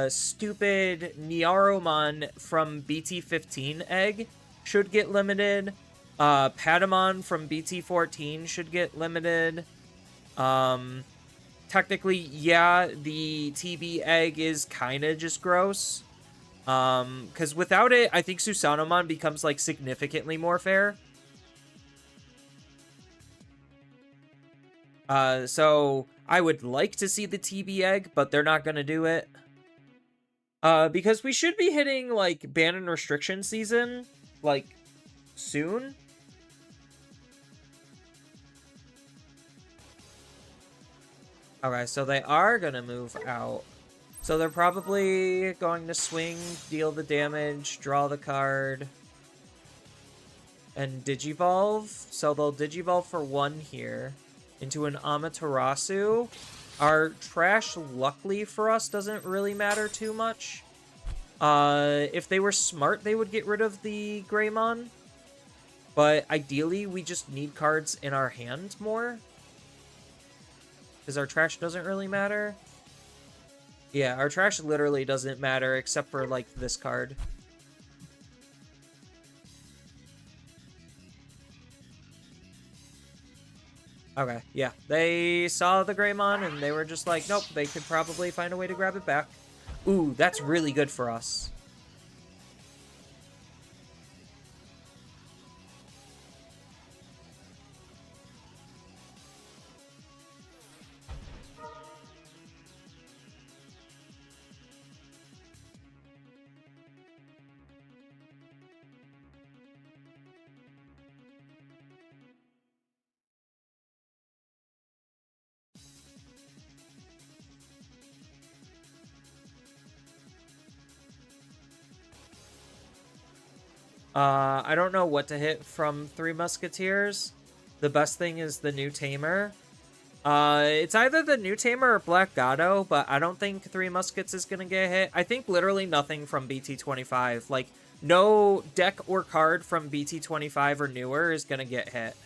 stupid Niaromon from BT15 egg should get limited. Patamon from BT14 should get limited. Technically, yeah, the TB egg is kind of just gross. Because without it, I think Susanomon becomes, like, significantly more fair. So I would like to see the TB egg, but they're not going to do it. Because we should be hitting, like, ban and restriction season, like, soon. Okay, so they are going to move out. So they're probably going to swing, deal the damage, draw the card, and Digivolve. So they'll Digivolve for 1 here into an Amaterasu. Our trash, luckily for us, doesn't really matter too much. If they were smart, they would get rid of the Greymon. But ideally, we just need cards in our hand more. Because our trash doesn't really matter. Yeah, our trash literally doesn't matter except for, like, this card. Okay, yeah. They saw the Greymon and they were just like, nope, they could probably find a way to grab it back. Ooh, that's really good for us. I don't know what to hit from Three Musketeers. The best thing is the new Tamer. It's either the new Tamer or Black Gato, but I don't think Three Muskets is gonna get hit. I think literally nothing from BT25. Like, no deck or card from BT25 or newer is gonna get hit.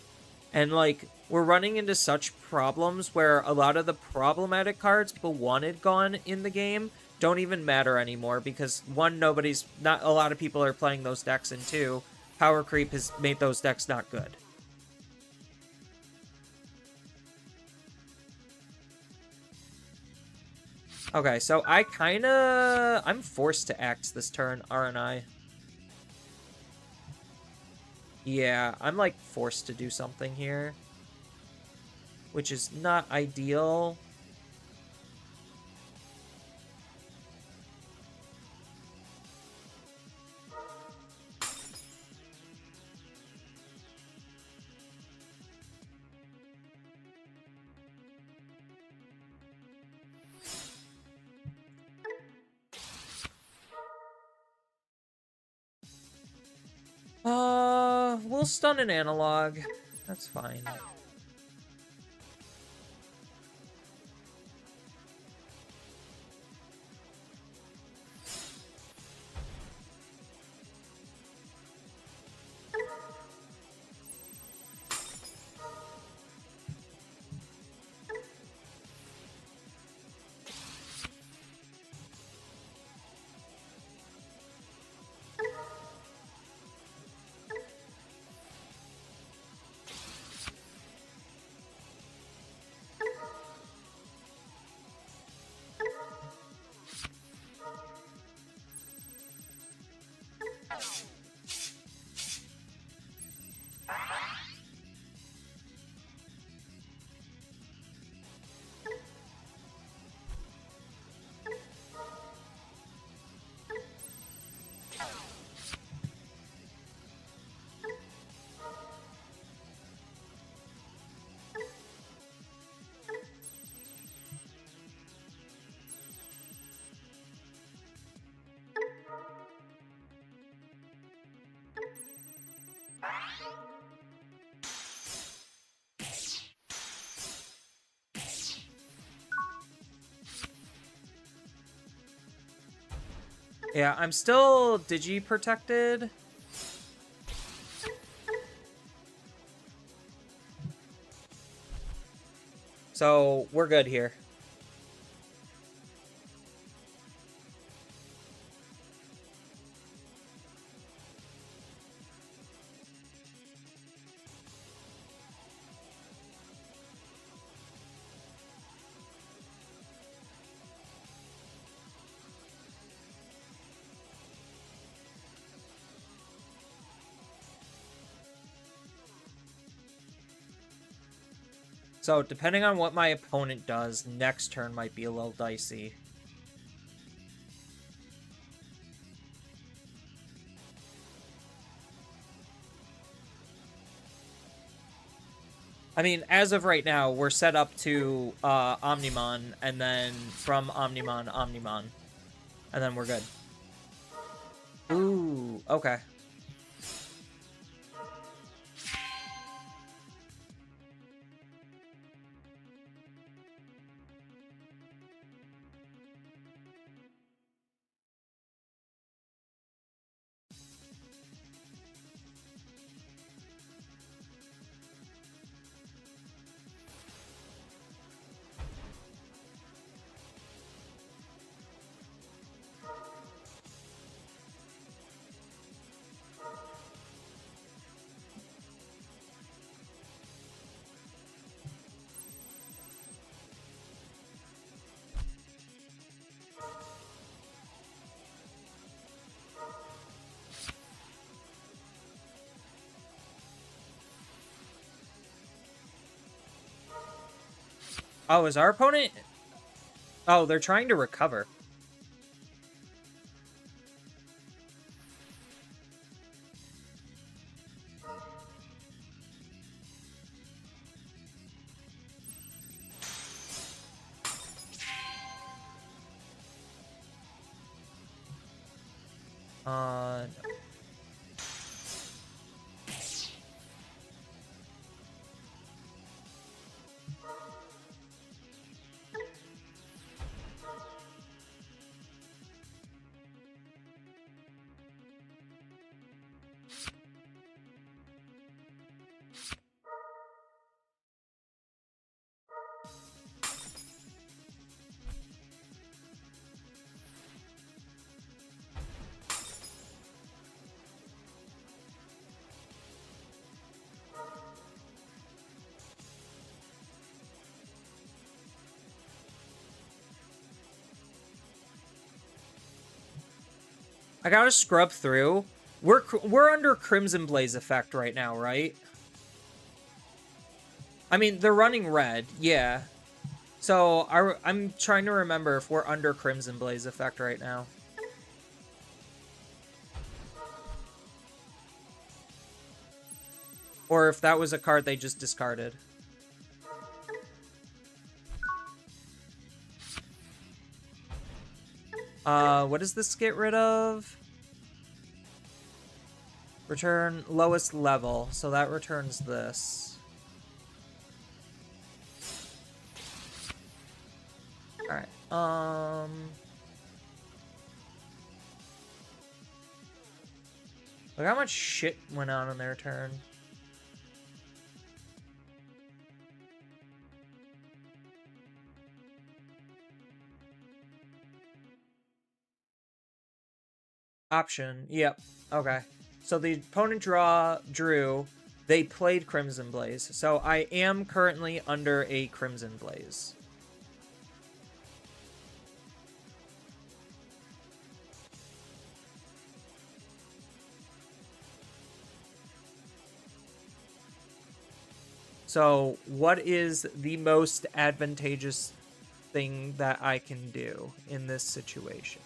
And, like, we're running into such problems where a lot of the problematic cards but wanted gone in the game don't even matter anymore because, one, not a lot of people are playing those decks, and two, power creep has made those decks not good. Okay, so I'm forced to axe this turn, aren't I? Yeah, I'm, like, forced to do something here, which is not ideal. We'll stun an analog. That's fine. Yeah, I'm still digi-protected. So, we're good here. So, depending on what my opponent does, next turn might be a little dicey. I mean, as of right now, we're set up to Omnimon, and then from Omnimon, Omnimon. And then we're good. Ooh, okay. Oh, is our opponent... Oh, they're trying to recover. No. I gotta scrub through. We're under Crimson Blaze effect right now, right? I mean, they're running red, yeah. So I'm trying to remember if we're under Crimson Blaze effect right now. Or if that was a card they just discarded. What does this get rid of? Return lowest level, so that returns this. Alright, look how much shit went on in their turn. Option, yep, okay. So the opponent drew, they played Crimson Blaze. So I am currently under a Crimson Blaze. So what is the most advantageous thing that I can do in this situation?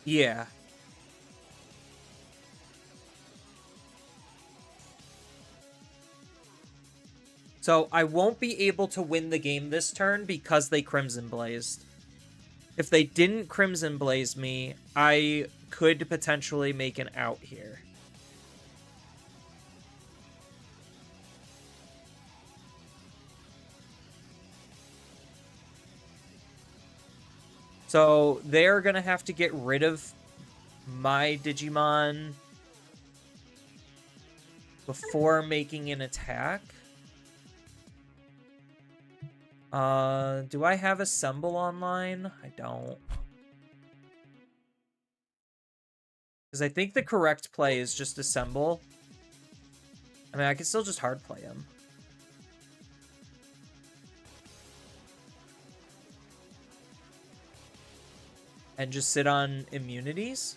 Yeah. So I won't be able to win the game this turn because they Crimson Blazed. If they didn't Crimson Blaze me, I could potentially make an out here. So they're going to have to get rid of my Digimon before making an attack. Do I have Assemble online? I don't. Because I think the correct play is just Assemble. I mean, I can still just hard play him. And just sit on immunities?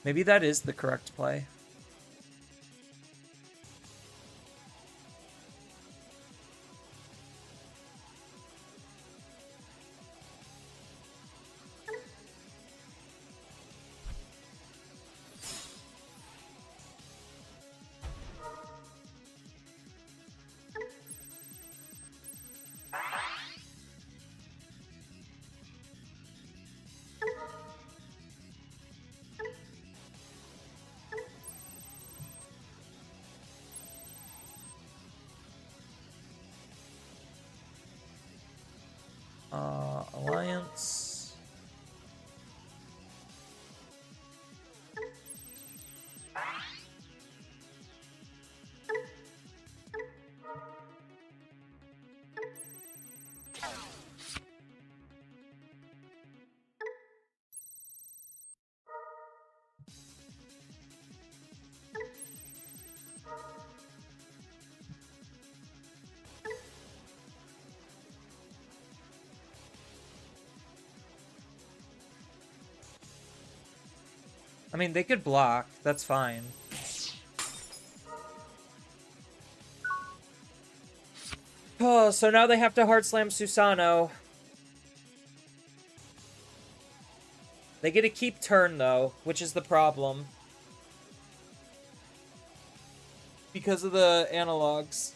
Maybe that is the correct play. Alliance. I mean, they could block. That's fine. Oh, so now they have to hard slam Susano. They get to keep turn, though, which is the problem. Because of the analogs.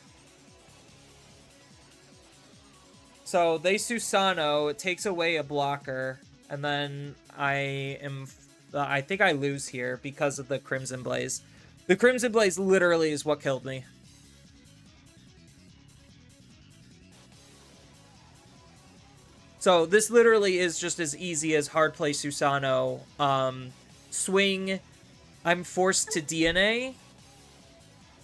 So they Susano, it takes away a blocker, and then I think I lose here because of the Crimson Blaze. The Crimson Blaze literally is what killed me. So this literally is just as easy as hard play Susano. Swing, I'm forced to DNA.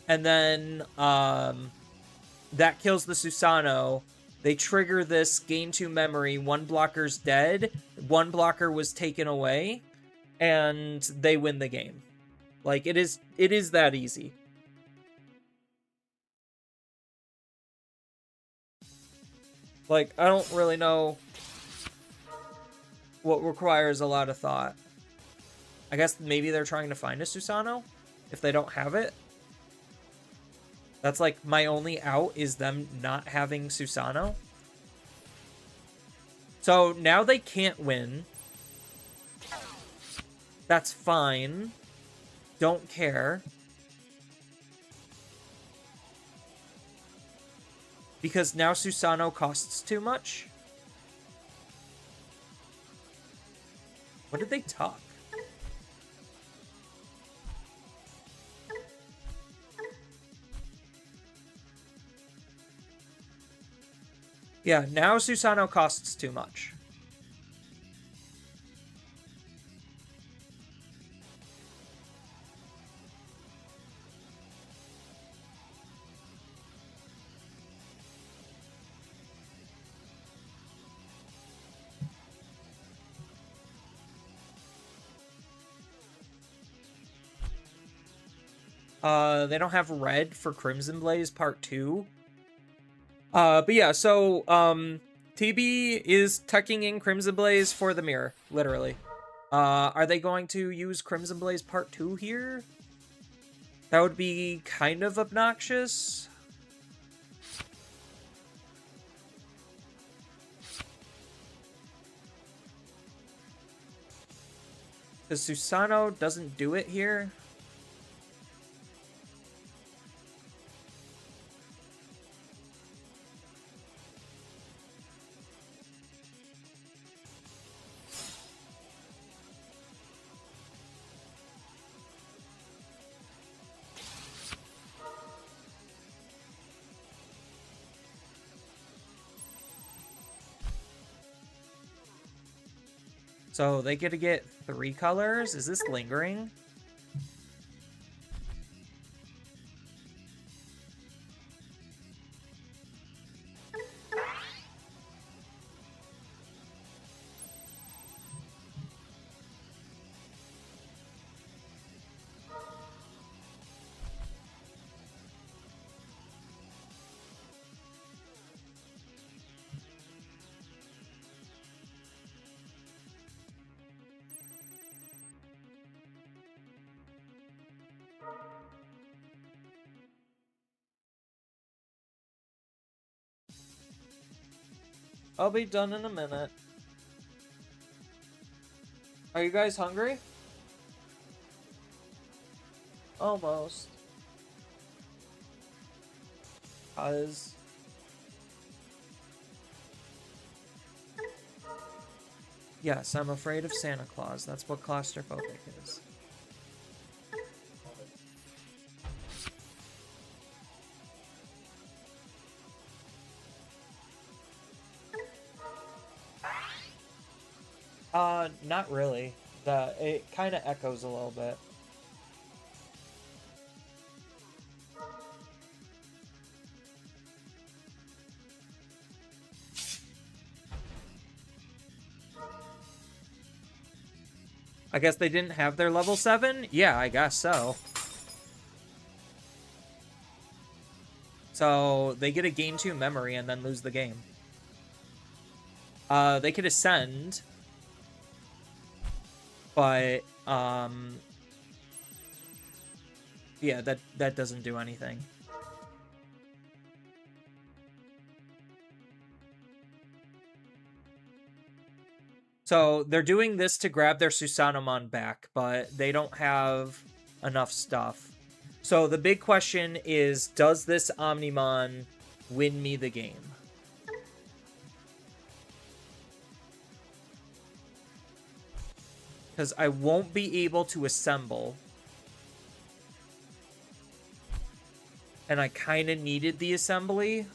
And then that kills the Susano. They trigger this, gain 2 memory, 1 blocker's dead, 1 blocker was taken away, and they win the game. Like, it is that easy. Like, I don't really know what requires a lot of thought. I guess maybe they're trying to find a Susano if they don't have it. That's like my only out is them not having Susano. So now they can't win. That's fine. don't care. Because now Susano costs too much. What did they talk? Yeah, now Susano costs too much. They don't have red for Crimson Blaze Part 2. But yeah, so, TB is tucking in Crimson Blaze for the mirror, literally. Are they going to use Crimson Blaze Part 2 here? That would be kind of obnoxious. Because Susano doesn't do it here. So they get to get 3 colors? Is this lingering? I'll be done in a minute. Are you guys hungry? Almost. 'Cause... Yes, I'm afraid of Santa Claus. That's what claustrophobic is. Not really. It kind of echoes a little bit. I guess they didn't have their level 7? Yeah, I guess so. So, they get a gain 2 memory and then lose the game. They could ascend. But, yeah, that doesn't do anything. So, they're doing this to grab their Susanomon back, but they don't have enough stuff. So, the big question is, does this Omnimon win me the game? Because I won't be able to assemble. And I kind of needed the assembly.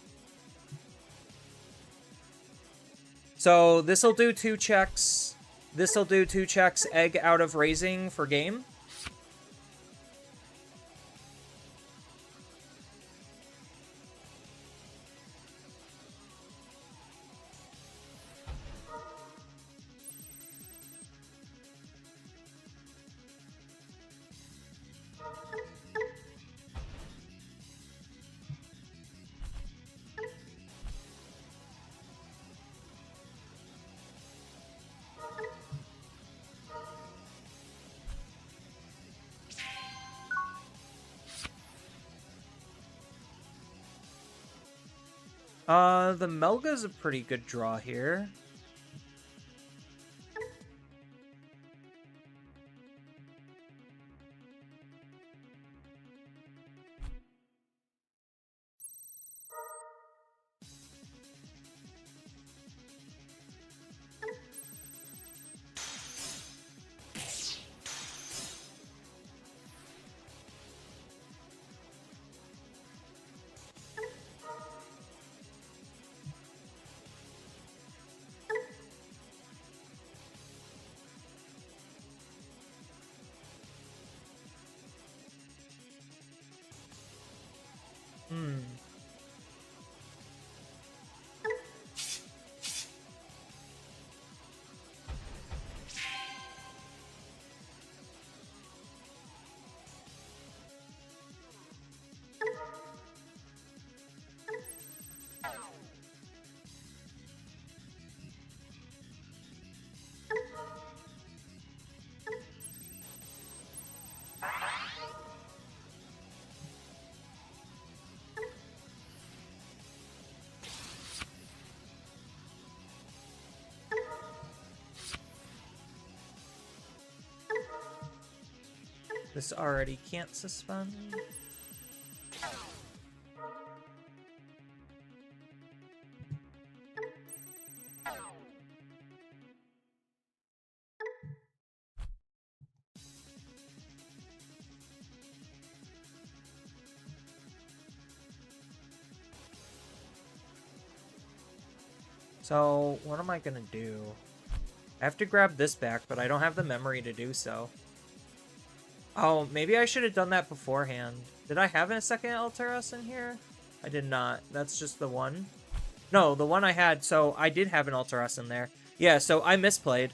So this'll do 2 checks. This'll do 2 checks, egg out of raising for game. The Melga's a pretty good draw here. This already can't suspend. So, what am I gonna do? I have to grab this back, but I don't have the memory to do so. Oh, maybe I should have done that beforehand. Did I have a second Alterus in here? I did not. That's just the one. No, the one I had, so I did have an Alterus in there. Yeah, so I misplayed.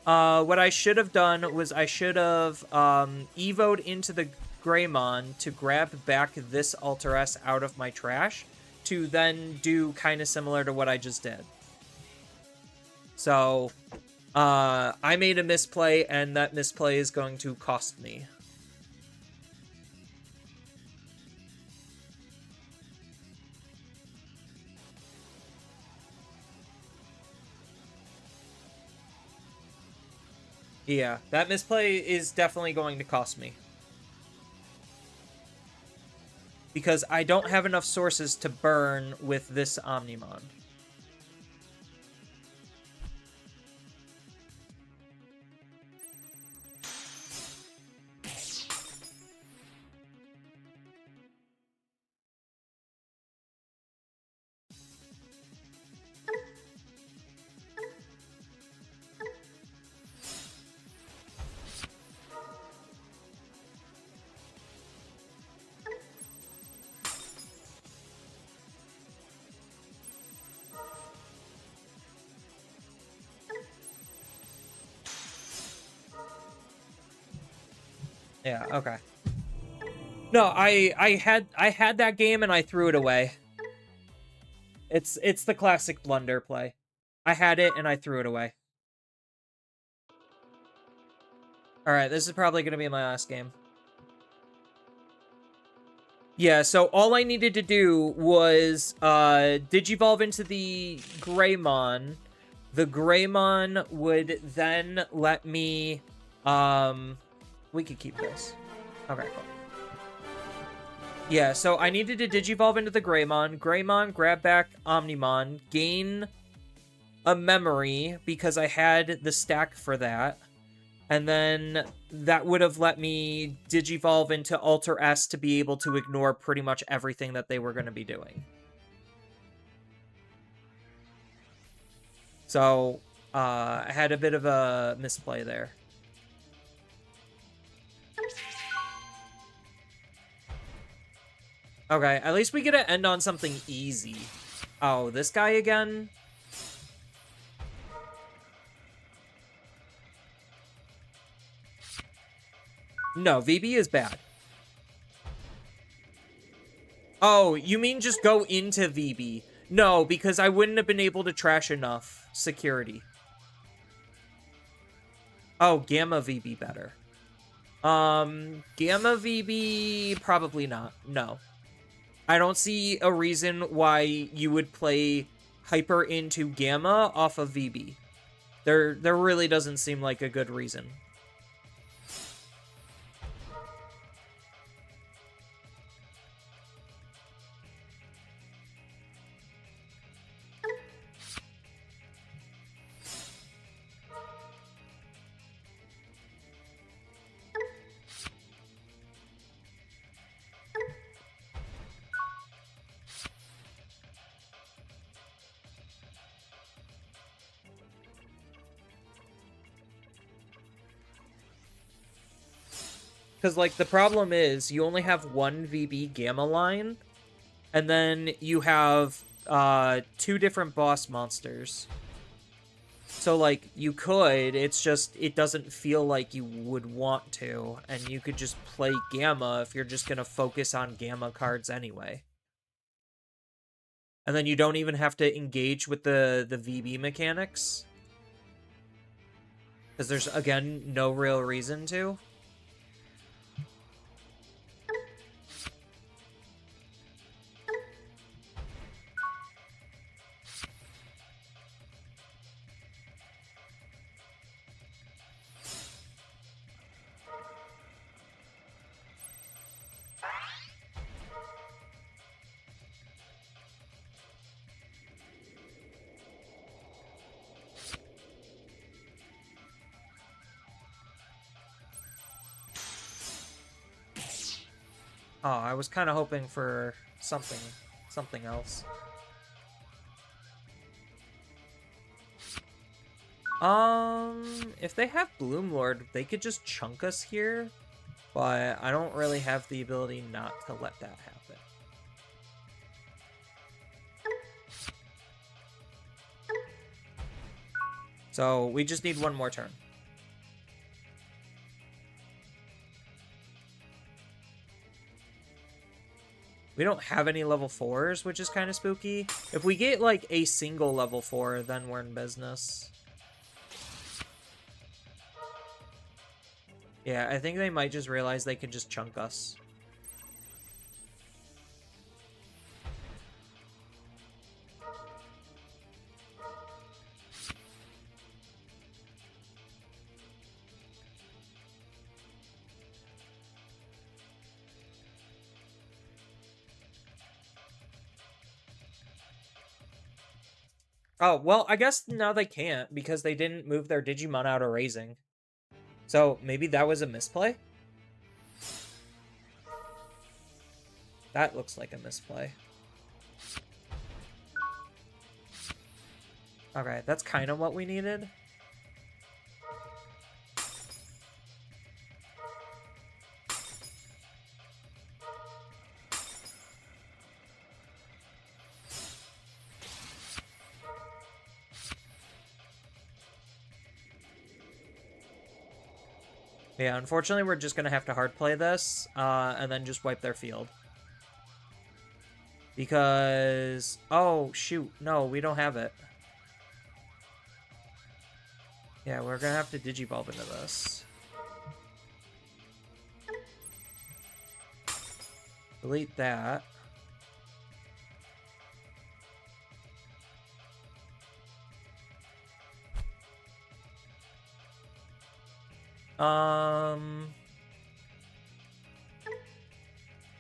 What I should have done was I should have evoed into the Greymon to grab back this Alterus out of my trash to then do kind of similar to what I just did. So, I made a misplay, and that misplay is going to cost me. Yeah, that misplay is definitely going to cost me. Because I don't have enough sources to burn with this Omnimon. Yeah, okay. No, I had that game and I threw it away. It's the classic blunder play. I had it and I threw it away. Alright, this is probably gonna be my last game. Yeah, so all I needed to do was Digivolve into the Greymon. The Greymon would then let me we could keep this. Okay, cool. Yeah, so I needed to Digivolve into the Greymon. Greymon, grab back Omnimon, gain a memory because I had the stack for that. And then that would have let me Digivolve into Alter S to be able to ignore pretty much everything that they were going to be doing. So, I had a bit of a misplay there. Okay, at least we get to end on something easy. Oh, this guy again? No, VB is bad. Oh, you mean just go into VB? No, because I wouldn't have been able to trash enough security. Oh, Gamma VB better. Gamma VB, probably not. No. I don't see a reason why you would play Hyper into Gamma off of VB. There really doesn't seem like a good reason. Because, like, the problem is you only have one VB Gamma line, and then you have 2 different boss monsters. So, like, you could, it's just, it doesn't feel like you would want to, and you could just play Gamma if you're just going to focus on Gamma cards anyway. And then you don't even have to engage with the VB mechanics. Because there's, again, no real reason to. Oh, I was kind of hoping for something else. If they have Bloom Lord, they could just chunk us here, but I don't really have the ability not to let that happen. So we just need one more turn. We don't have any level 4s, which is kind of spooky. If we get, like, a single level 4, then we're in business. Yeah, I think they might just realize they can just chunk us. Oh, well, I guess now they can't because they didn't move their Digimon out of raising. So maybe that was a misplay? That looks like a misplay. Okay, that's kind of what we needed. Yeah, unfortunately, we're just going to have to hard play this, and then just wipe their field. Because... Oh, shoot. No, we don't have it. Yeah, we're going to have to Digivolve into this. Delete that.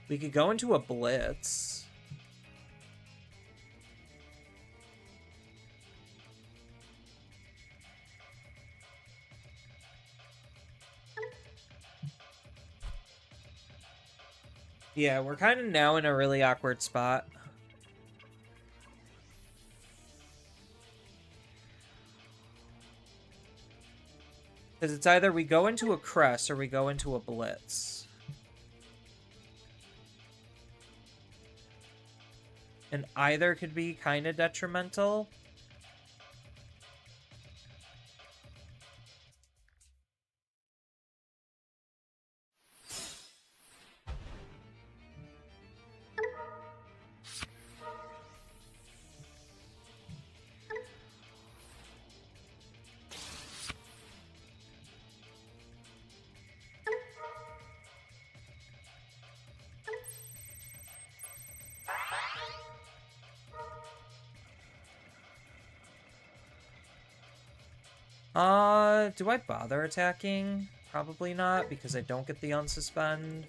We could go into a blitz. Yeah, we're kind of now in a really awkward spot. Because it's either we go into a crest or we go into a blitz. And either could be kind of detrimental. Do I bother attacking? Probably not, because I don't get the unsuspend.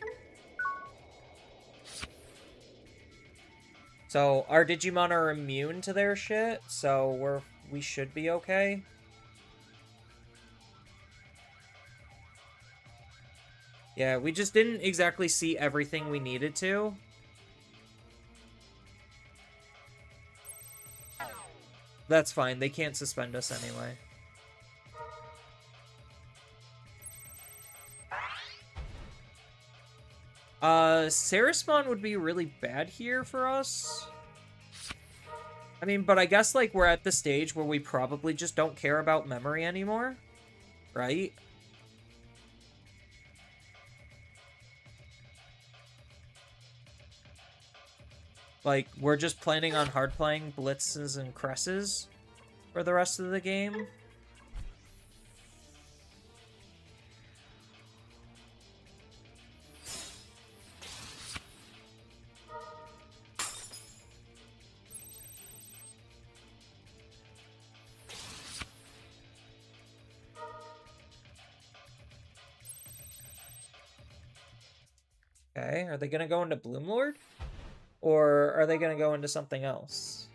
So, our Digimon are immune to their shit, so we should be okay. Yeah, we just didn't exactly see everything we needed to. That's fine, they can't suspend us anyway. Sarismon would be really bad here for us. I mean, but I guess, like, we're at the stage where we probably just don't care about memory anymore, right? Like, we're just planning on hard playing blitzes and cresses for the rest of the game. Okay, are they gonna go into Bloom Lord? Or are they gonna go into something else?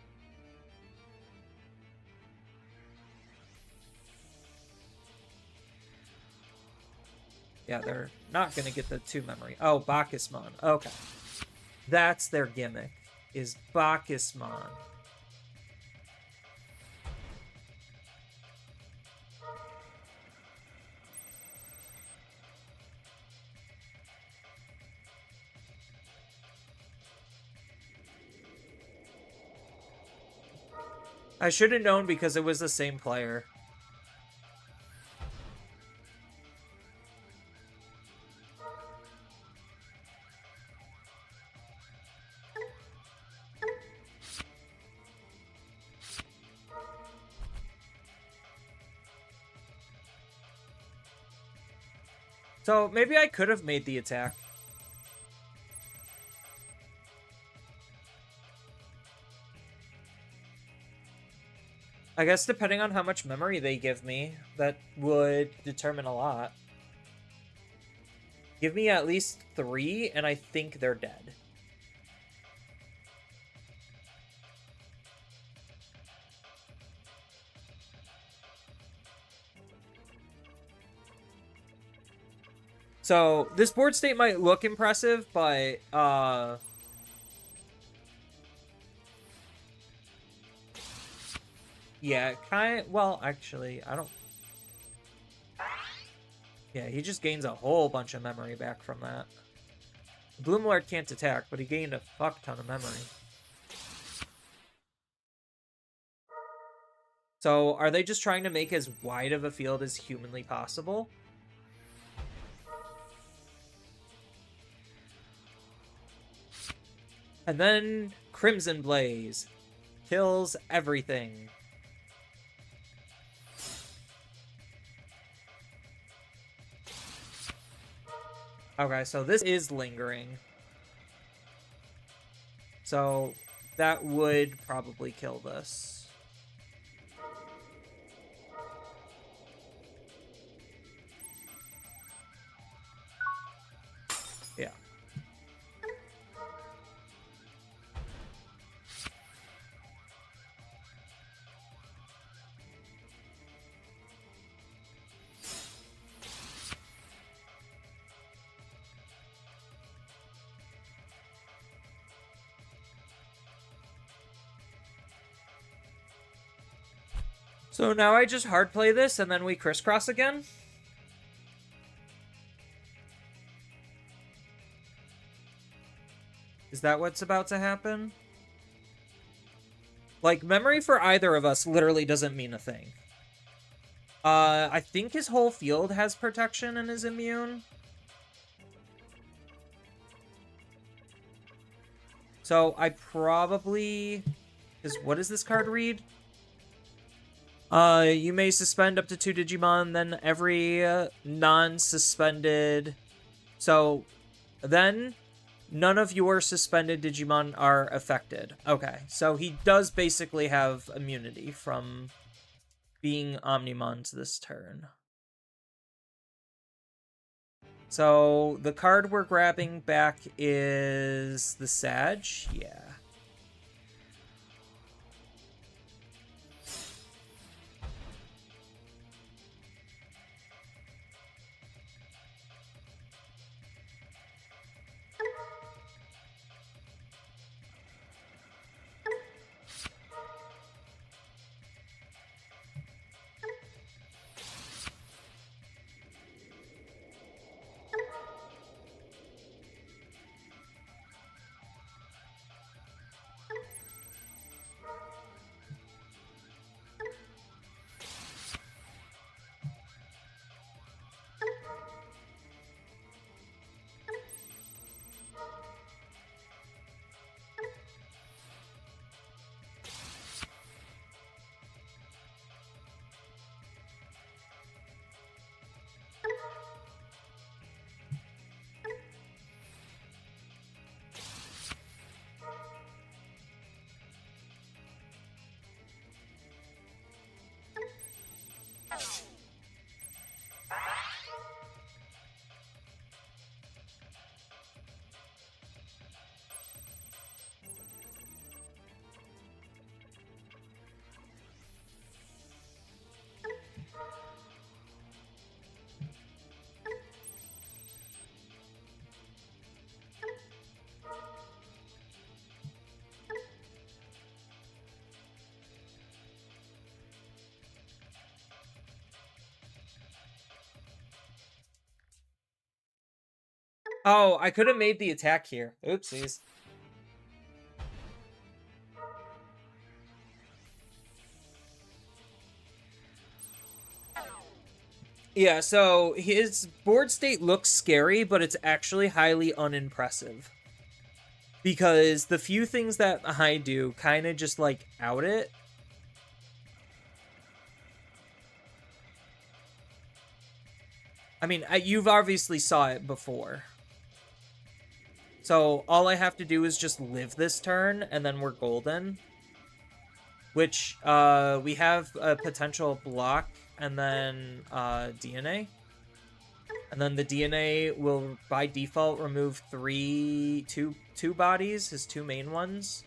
Yeah, they're not going to get the 2 memory. Oh, Bacchusmon. Okay. That's their gimmick, is Bacchusmon. I should have known because it was the same player. So maybe I could have made the attack. I guess depending on how much memory they give me, that would determine a lot. Give me at least 3, and I think they're dead. So, this board state might look impressive, but, yeah, well, actually, I don't... Yeah, he just gains a whole bunch of memory back from that. Bloomlord can't attack, but he gained a fuck ton of memory. So, are they just trying to make as wide of a field as humanly possible? And then Crimson Blaze kills everything. Okay, so this is lingering. So that would probably kill this. Yeah. So now I just hard play this and then we crisscross again? Is that what's about to happen? Like, memory for either of us literally doesn't mean a thing. I think his whole field has protection and is immune. So I probably... What does this card read? You may suspend up to 2 Digimon, then every non-suspended... So, then none of your suspended Digimon are affected. Okay, so he does basically have immunity from being Omnimons this turn. So, the card we're grabbing back is the Sag. Yeah. Oh, I could have made the attack here. Oopsies. Yeah, so his board state looks scary, but it's actually highly unimpressive. Because the few things that I do kind of just, like, out it. I mean, you've obviously saw it before. So all I have to do is just live this turn, and then we're golden. Which, we have a potential block, and then, DNA. And then the DNA will, by default, remove two bodies, his two main ones.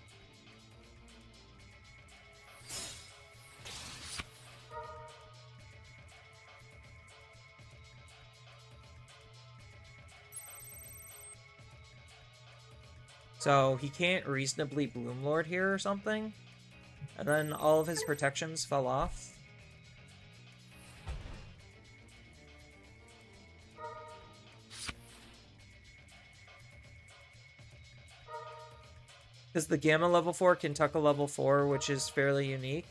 So he can't reasonably Bloomlord here or something. And then all of his protections fell off. Because the Gamma level 4 can tuck a level 4, which is fairly unique.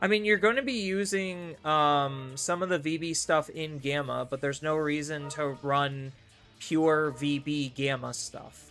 I mean, you're going to be using some of the VB stuff in Gamma, but there's no reason to run pure VB Gamma stuff.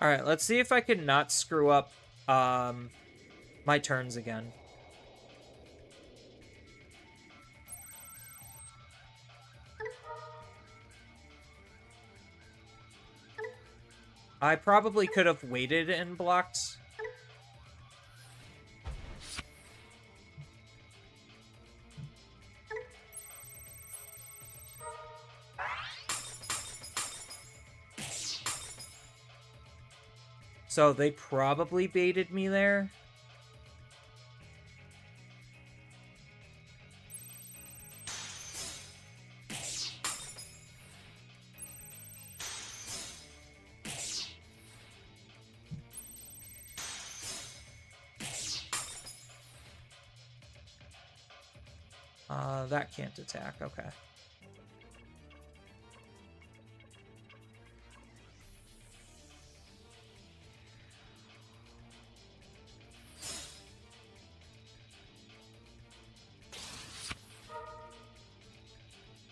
Alright, let's see if I can not screw up my turns again. I probably could have waited and blocked. So they probably baited me there. That can't attack, okay.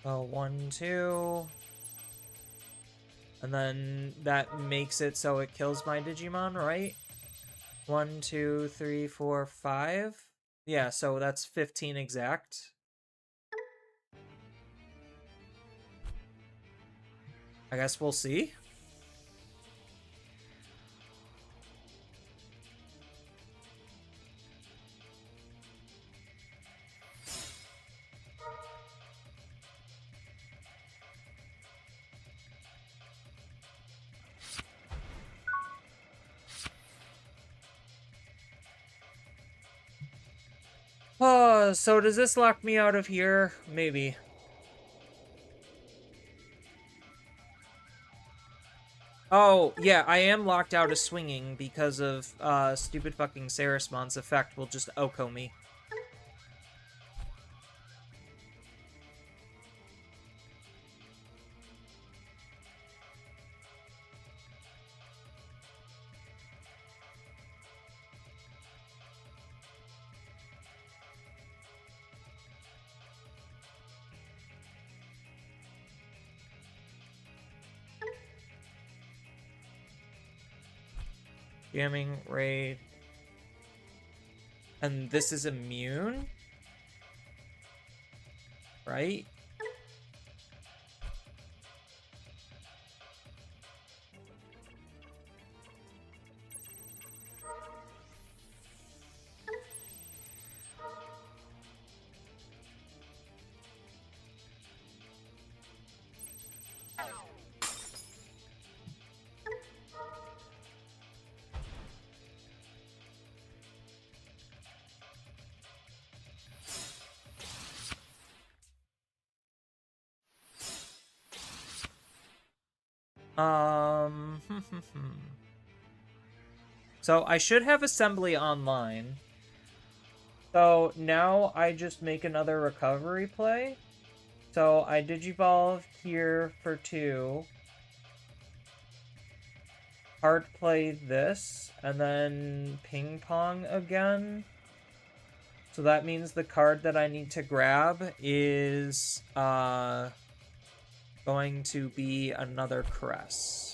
Oh, 1, 2. And then that makes it so it kills my Digimon, right? 1, 2, 3, 4, 5. Yeah, so that's 15 exact. I guess we'll see. Oh, so does this lock me out of here? Maybe. Oh, yeah, I am locked out of swinging because of stupid fucking Sarismon's effect will just Oko me. Jamming, raid. And this is immune? Right? So I should have assembly online. So now I just make another recovery play. So I digivolve here for 2. Hard play this, and then ping pong again. So that means the card that I need to grab is going to be another Caress.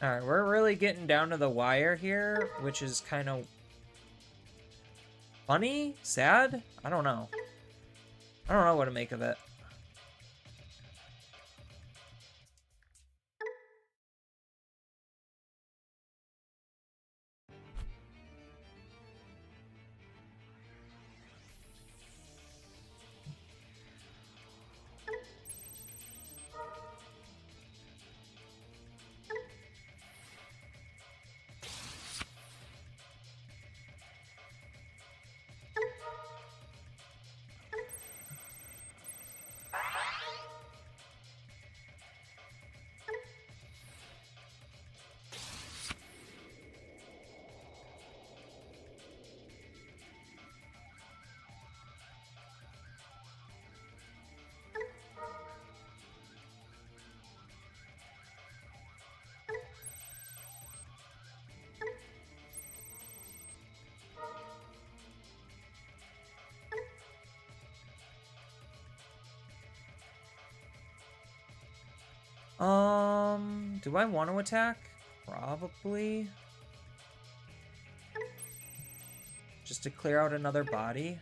Alright, we're really getting down to the wire here, which is kind of funny? Sad? I don't know. I don't know what to make of it. Do I want to attack? Probably. Just to clear out another body.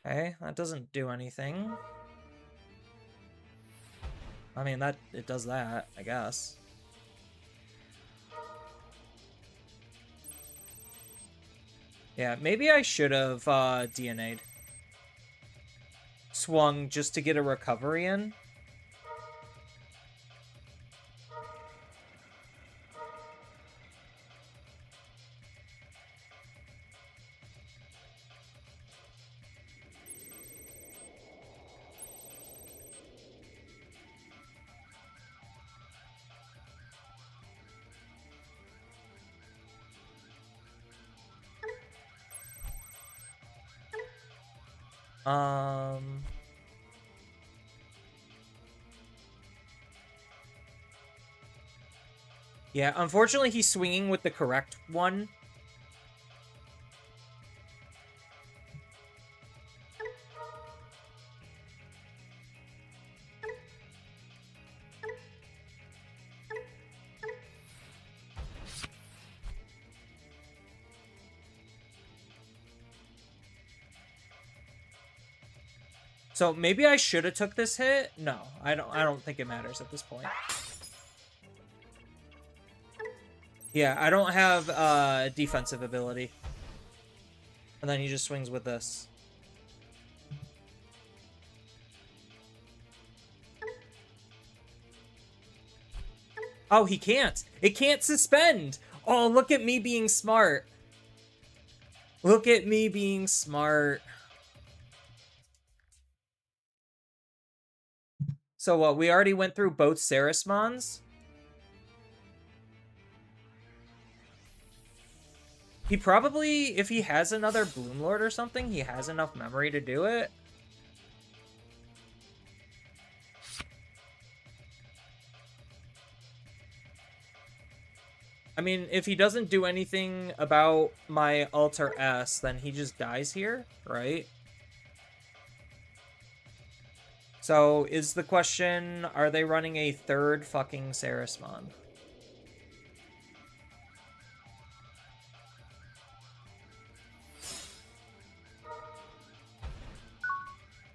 Okay, that doesn't do anything. I mean, it does that, I guess. Yeah, maybe I should have DNA'd. Swung just to get a recovery in. Yeah, unfortunately he's swinging with the correct one. So maybe I should have took this hit. No, I don't think it matters at this point. Yeah, I don't have defensive ability. And then he just swings with this. Oh, he can't. It can't suspend. Oh, look at me being smart. Look at me being smart. So what, we already went through both Sarismons? He probably, if he has another Bloomlord or something, he has enough memory to do it. I mean, if he doesn't do anything about my Alter S, then he just dies here, right? So, is the question, are they running a third fucking Sarismon?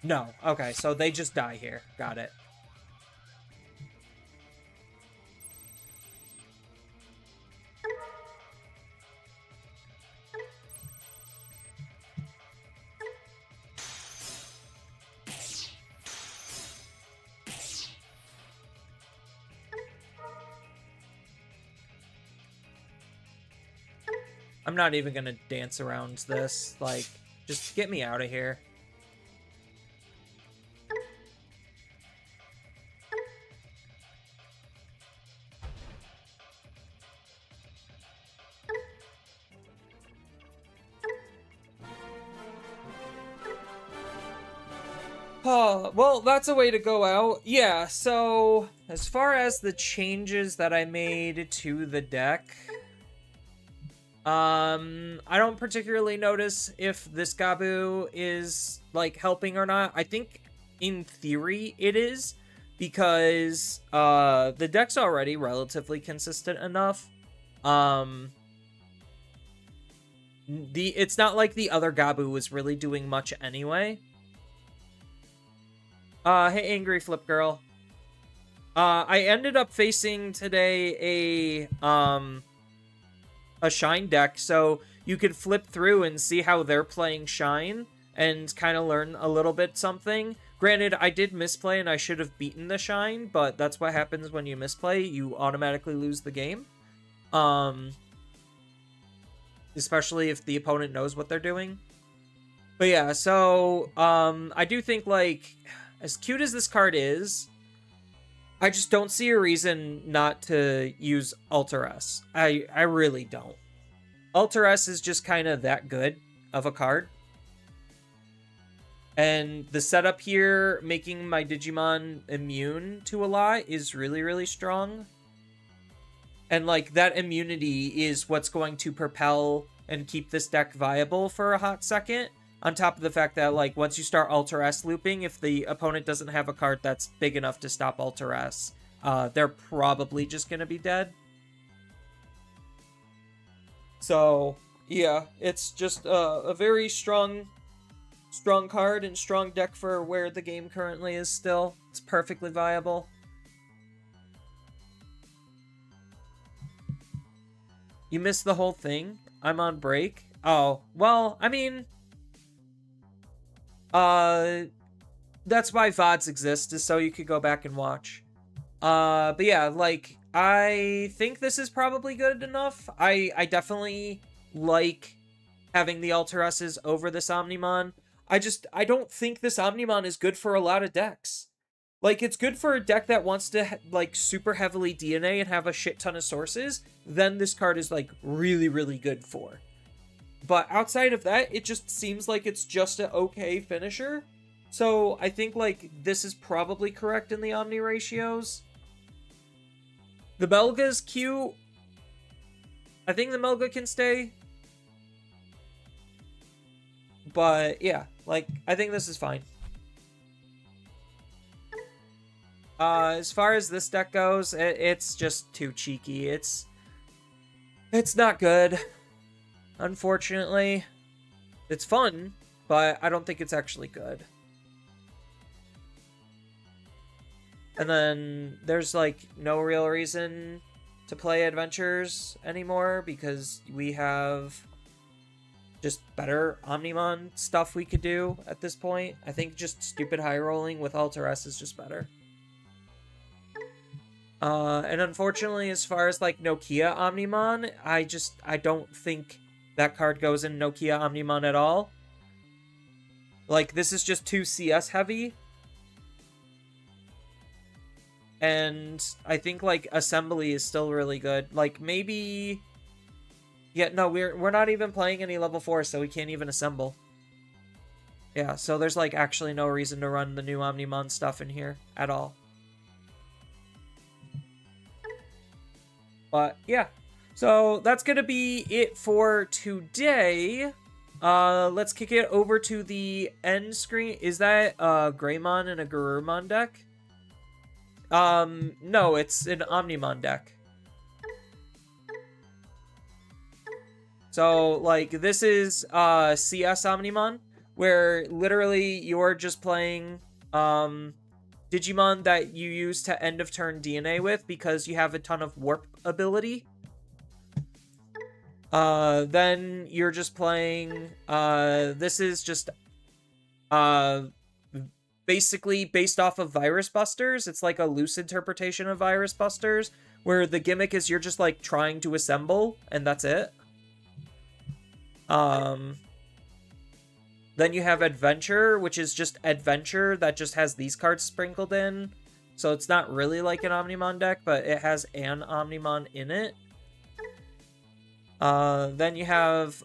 No. Okay, so they just die here. Got it. I'm not even gonna dance around this. Like, just get me out of here. Oh, well, that's a way to go out. Yeah, so as far as the changes that I made to the deck, I don't particularly notice if this Gabu is, like, helping or not. I think, in theory, it is, because, the deck's already relatively consistent enough. It's not like the other Gabu was really doing much anyway. Hey, Angry Flip Girl. I ended up facing today a Shine deck, so you could flip through and see how they're playing Shine and kind of learn a little bit something. Granted, I did misplay and I should have beaten the Shine, but that's what happens when you misplay. You automatically lose the game. Especially if the opponent knows what they're doing. But yeah, so, I do think, like, as cute as this card is, I just don't see a reason not to use Alter S. I really don't. Alter S is just kind of that good of a card. And the setup here, making my Digimon immune to a lot, is really, really strong. And, like, that immunity is what's going to propel and keep this deck viable for a hot second. On top of the fact that, like, once you start Alter S looping, if the opponent doesn't have a card that's big enough to stop Alter S, they're probably just going to be dead. So, yeah, it's just a very strong card and strong deck for where the game currently is still. It's perfectly viable. You missed the whole thing? I'm on break? Oh, well, I mean... that's why VODs exist, is so you could go back and watch. But yeah, like, I think this is probably good enough. I definitely like having the Alter S's over this Omnimon. I don't think this Omnimon is good for a lot of decks. Like, it's good for a deck that wants to, like, super heavily DNA and have a shit ton of sources. Then this card is, like, really, really good for. But outside of that, it just seems like it's just an okay finisher. So I think, like, this is probably correct in the Omni ratios. The Melga's cute. I think the Melga can stay. But, yeah, like, I think this is fine. As far as this deck goes, it's just too cheeky. It's not good. Unfortunately. It's fun, but I don't think it's actually good. And then there's, like, no real reason to play adventures anymore because we have just better Omnimon stuff we could do at this point. I think just stupid high rolling with Alter S is just better. And unfortunately, as far as like Nokia Omnimon, I don't think that card goes in Nokia Omnimon at all. Like, this is just too CS heavy. And I think like assembly is still really good. Like maybe, yeah, no, we're not even playing any level 4, so we can't even assemble. Yeah, so there's like actually no reason to run the new Omnimon stuff in here at all. But yeah, so that's gonna be it for today. Let's kick it over to the end screen. Is that a Greymon and a Garurumon deck? No, it's an Omnimon deck. So, like, this is, CS Omnimon, where literally you're just playing, Digimon that you use to end of turn DNA with because you have a ton of warp ability. Then you're just playing, this is just, basically based off of Virus Busters. It's like a loose interpretation of Virus Busters, where the gimmick is you're just like trying to assemble, and that's it. Then you have Adventure, which is just Adventure that just has these cards sprinkled in. So it's not really like an Omnimon deck, but it has an Omnimon in it. Then you have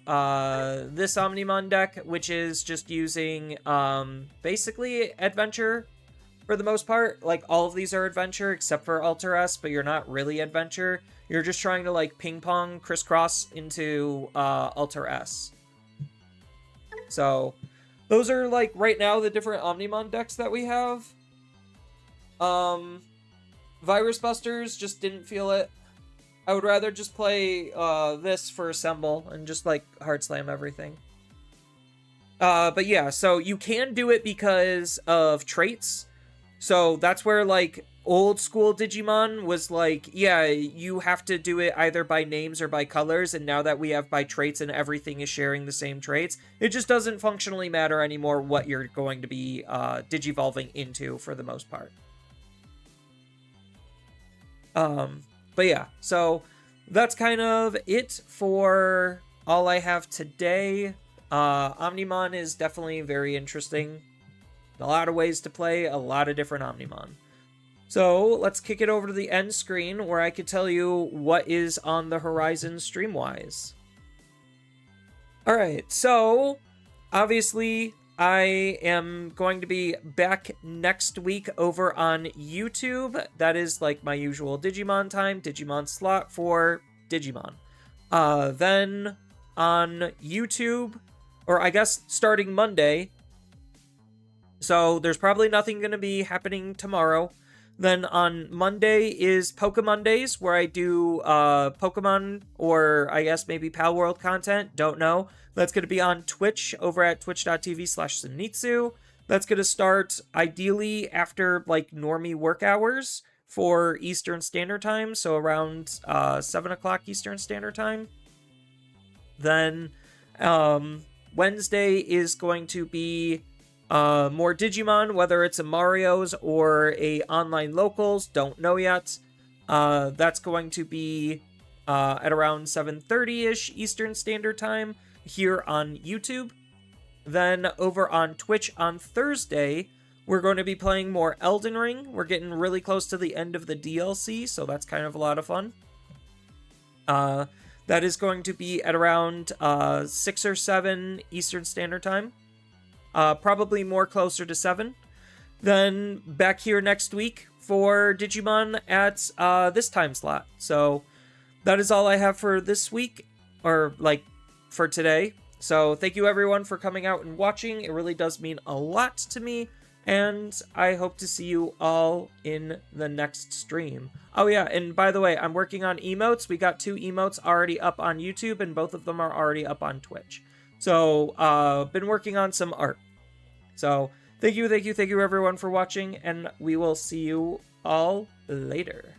this Omnimon deck, which is just using basically Adventure for the most part. Like, all of these are Adventure except for Alter S, but you're not really Adventure. You're just trying to like ping pong crisscross into Alter S. So those are like right now the different Omnimon decks that we have. Virus Busters just didn't feel it. I would rather just play this for Assemble and just like hard slam everything. But yeah, so you can do it because of traits. So that's where like old school Digimon was like, yeah, you have to do it either by names or by colors. And now that we have by traits and everything is sharing the same traits, it just doesn't functionally matter anymore what you're going to be digivolving into for the most part. But yeah, so that's kind of it for all I have today. Omnimon is definitely very interesting. A lot of ways to play a lot of different Omnimon. So let's kick it over to the end screen where I could tell you what is on the horizon stream-wise. Alright, so obviously I am going to be back next week over on YouTube. That is like my usual Digimon time, Digimon slot for Digimon. Then on YouTube, or I guess starting Monday, so there's probably nothing going to be happening tomorrow. Then on Monday is Pokemon Days, where I do Pokemon, or I guess maybe Pal World content, don't know. That's going to be on Twitch, over at twitch.tv/Zenitsu. That's going to start ideally after like normie work hours for Eastern Standard Time, so around 7 o'clock Eastern Standard Time. Then Wednesday is going to be more Digimon, whether it's a Mario's or a online locals, don't know yet. That's going to be at around 7:30-ish Eastern Standard Time here on YouTube. Then over on Twitch on Thursday, we're going to be playing more Elden Ring. We're getting really close to the end of the DLC, so that's kind of a lot of fun. That is going to be at around 6 or 7 Eastern Standard Time. Probably more closer to 7. Then back here next week for Digimon at this time slot. So that is all I have for this week, or like for today. So thank you everyone for coming out and watching. It really does mean a lot to me, and I hope to see you all in the next stream. Oh yeah, and by the way, I'm working on emotes. We got 2 emotes already up on YouTube, and both of them are already up on Twitch. So, been working on some art. So, thank you everyone for watching, and we will see you all later.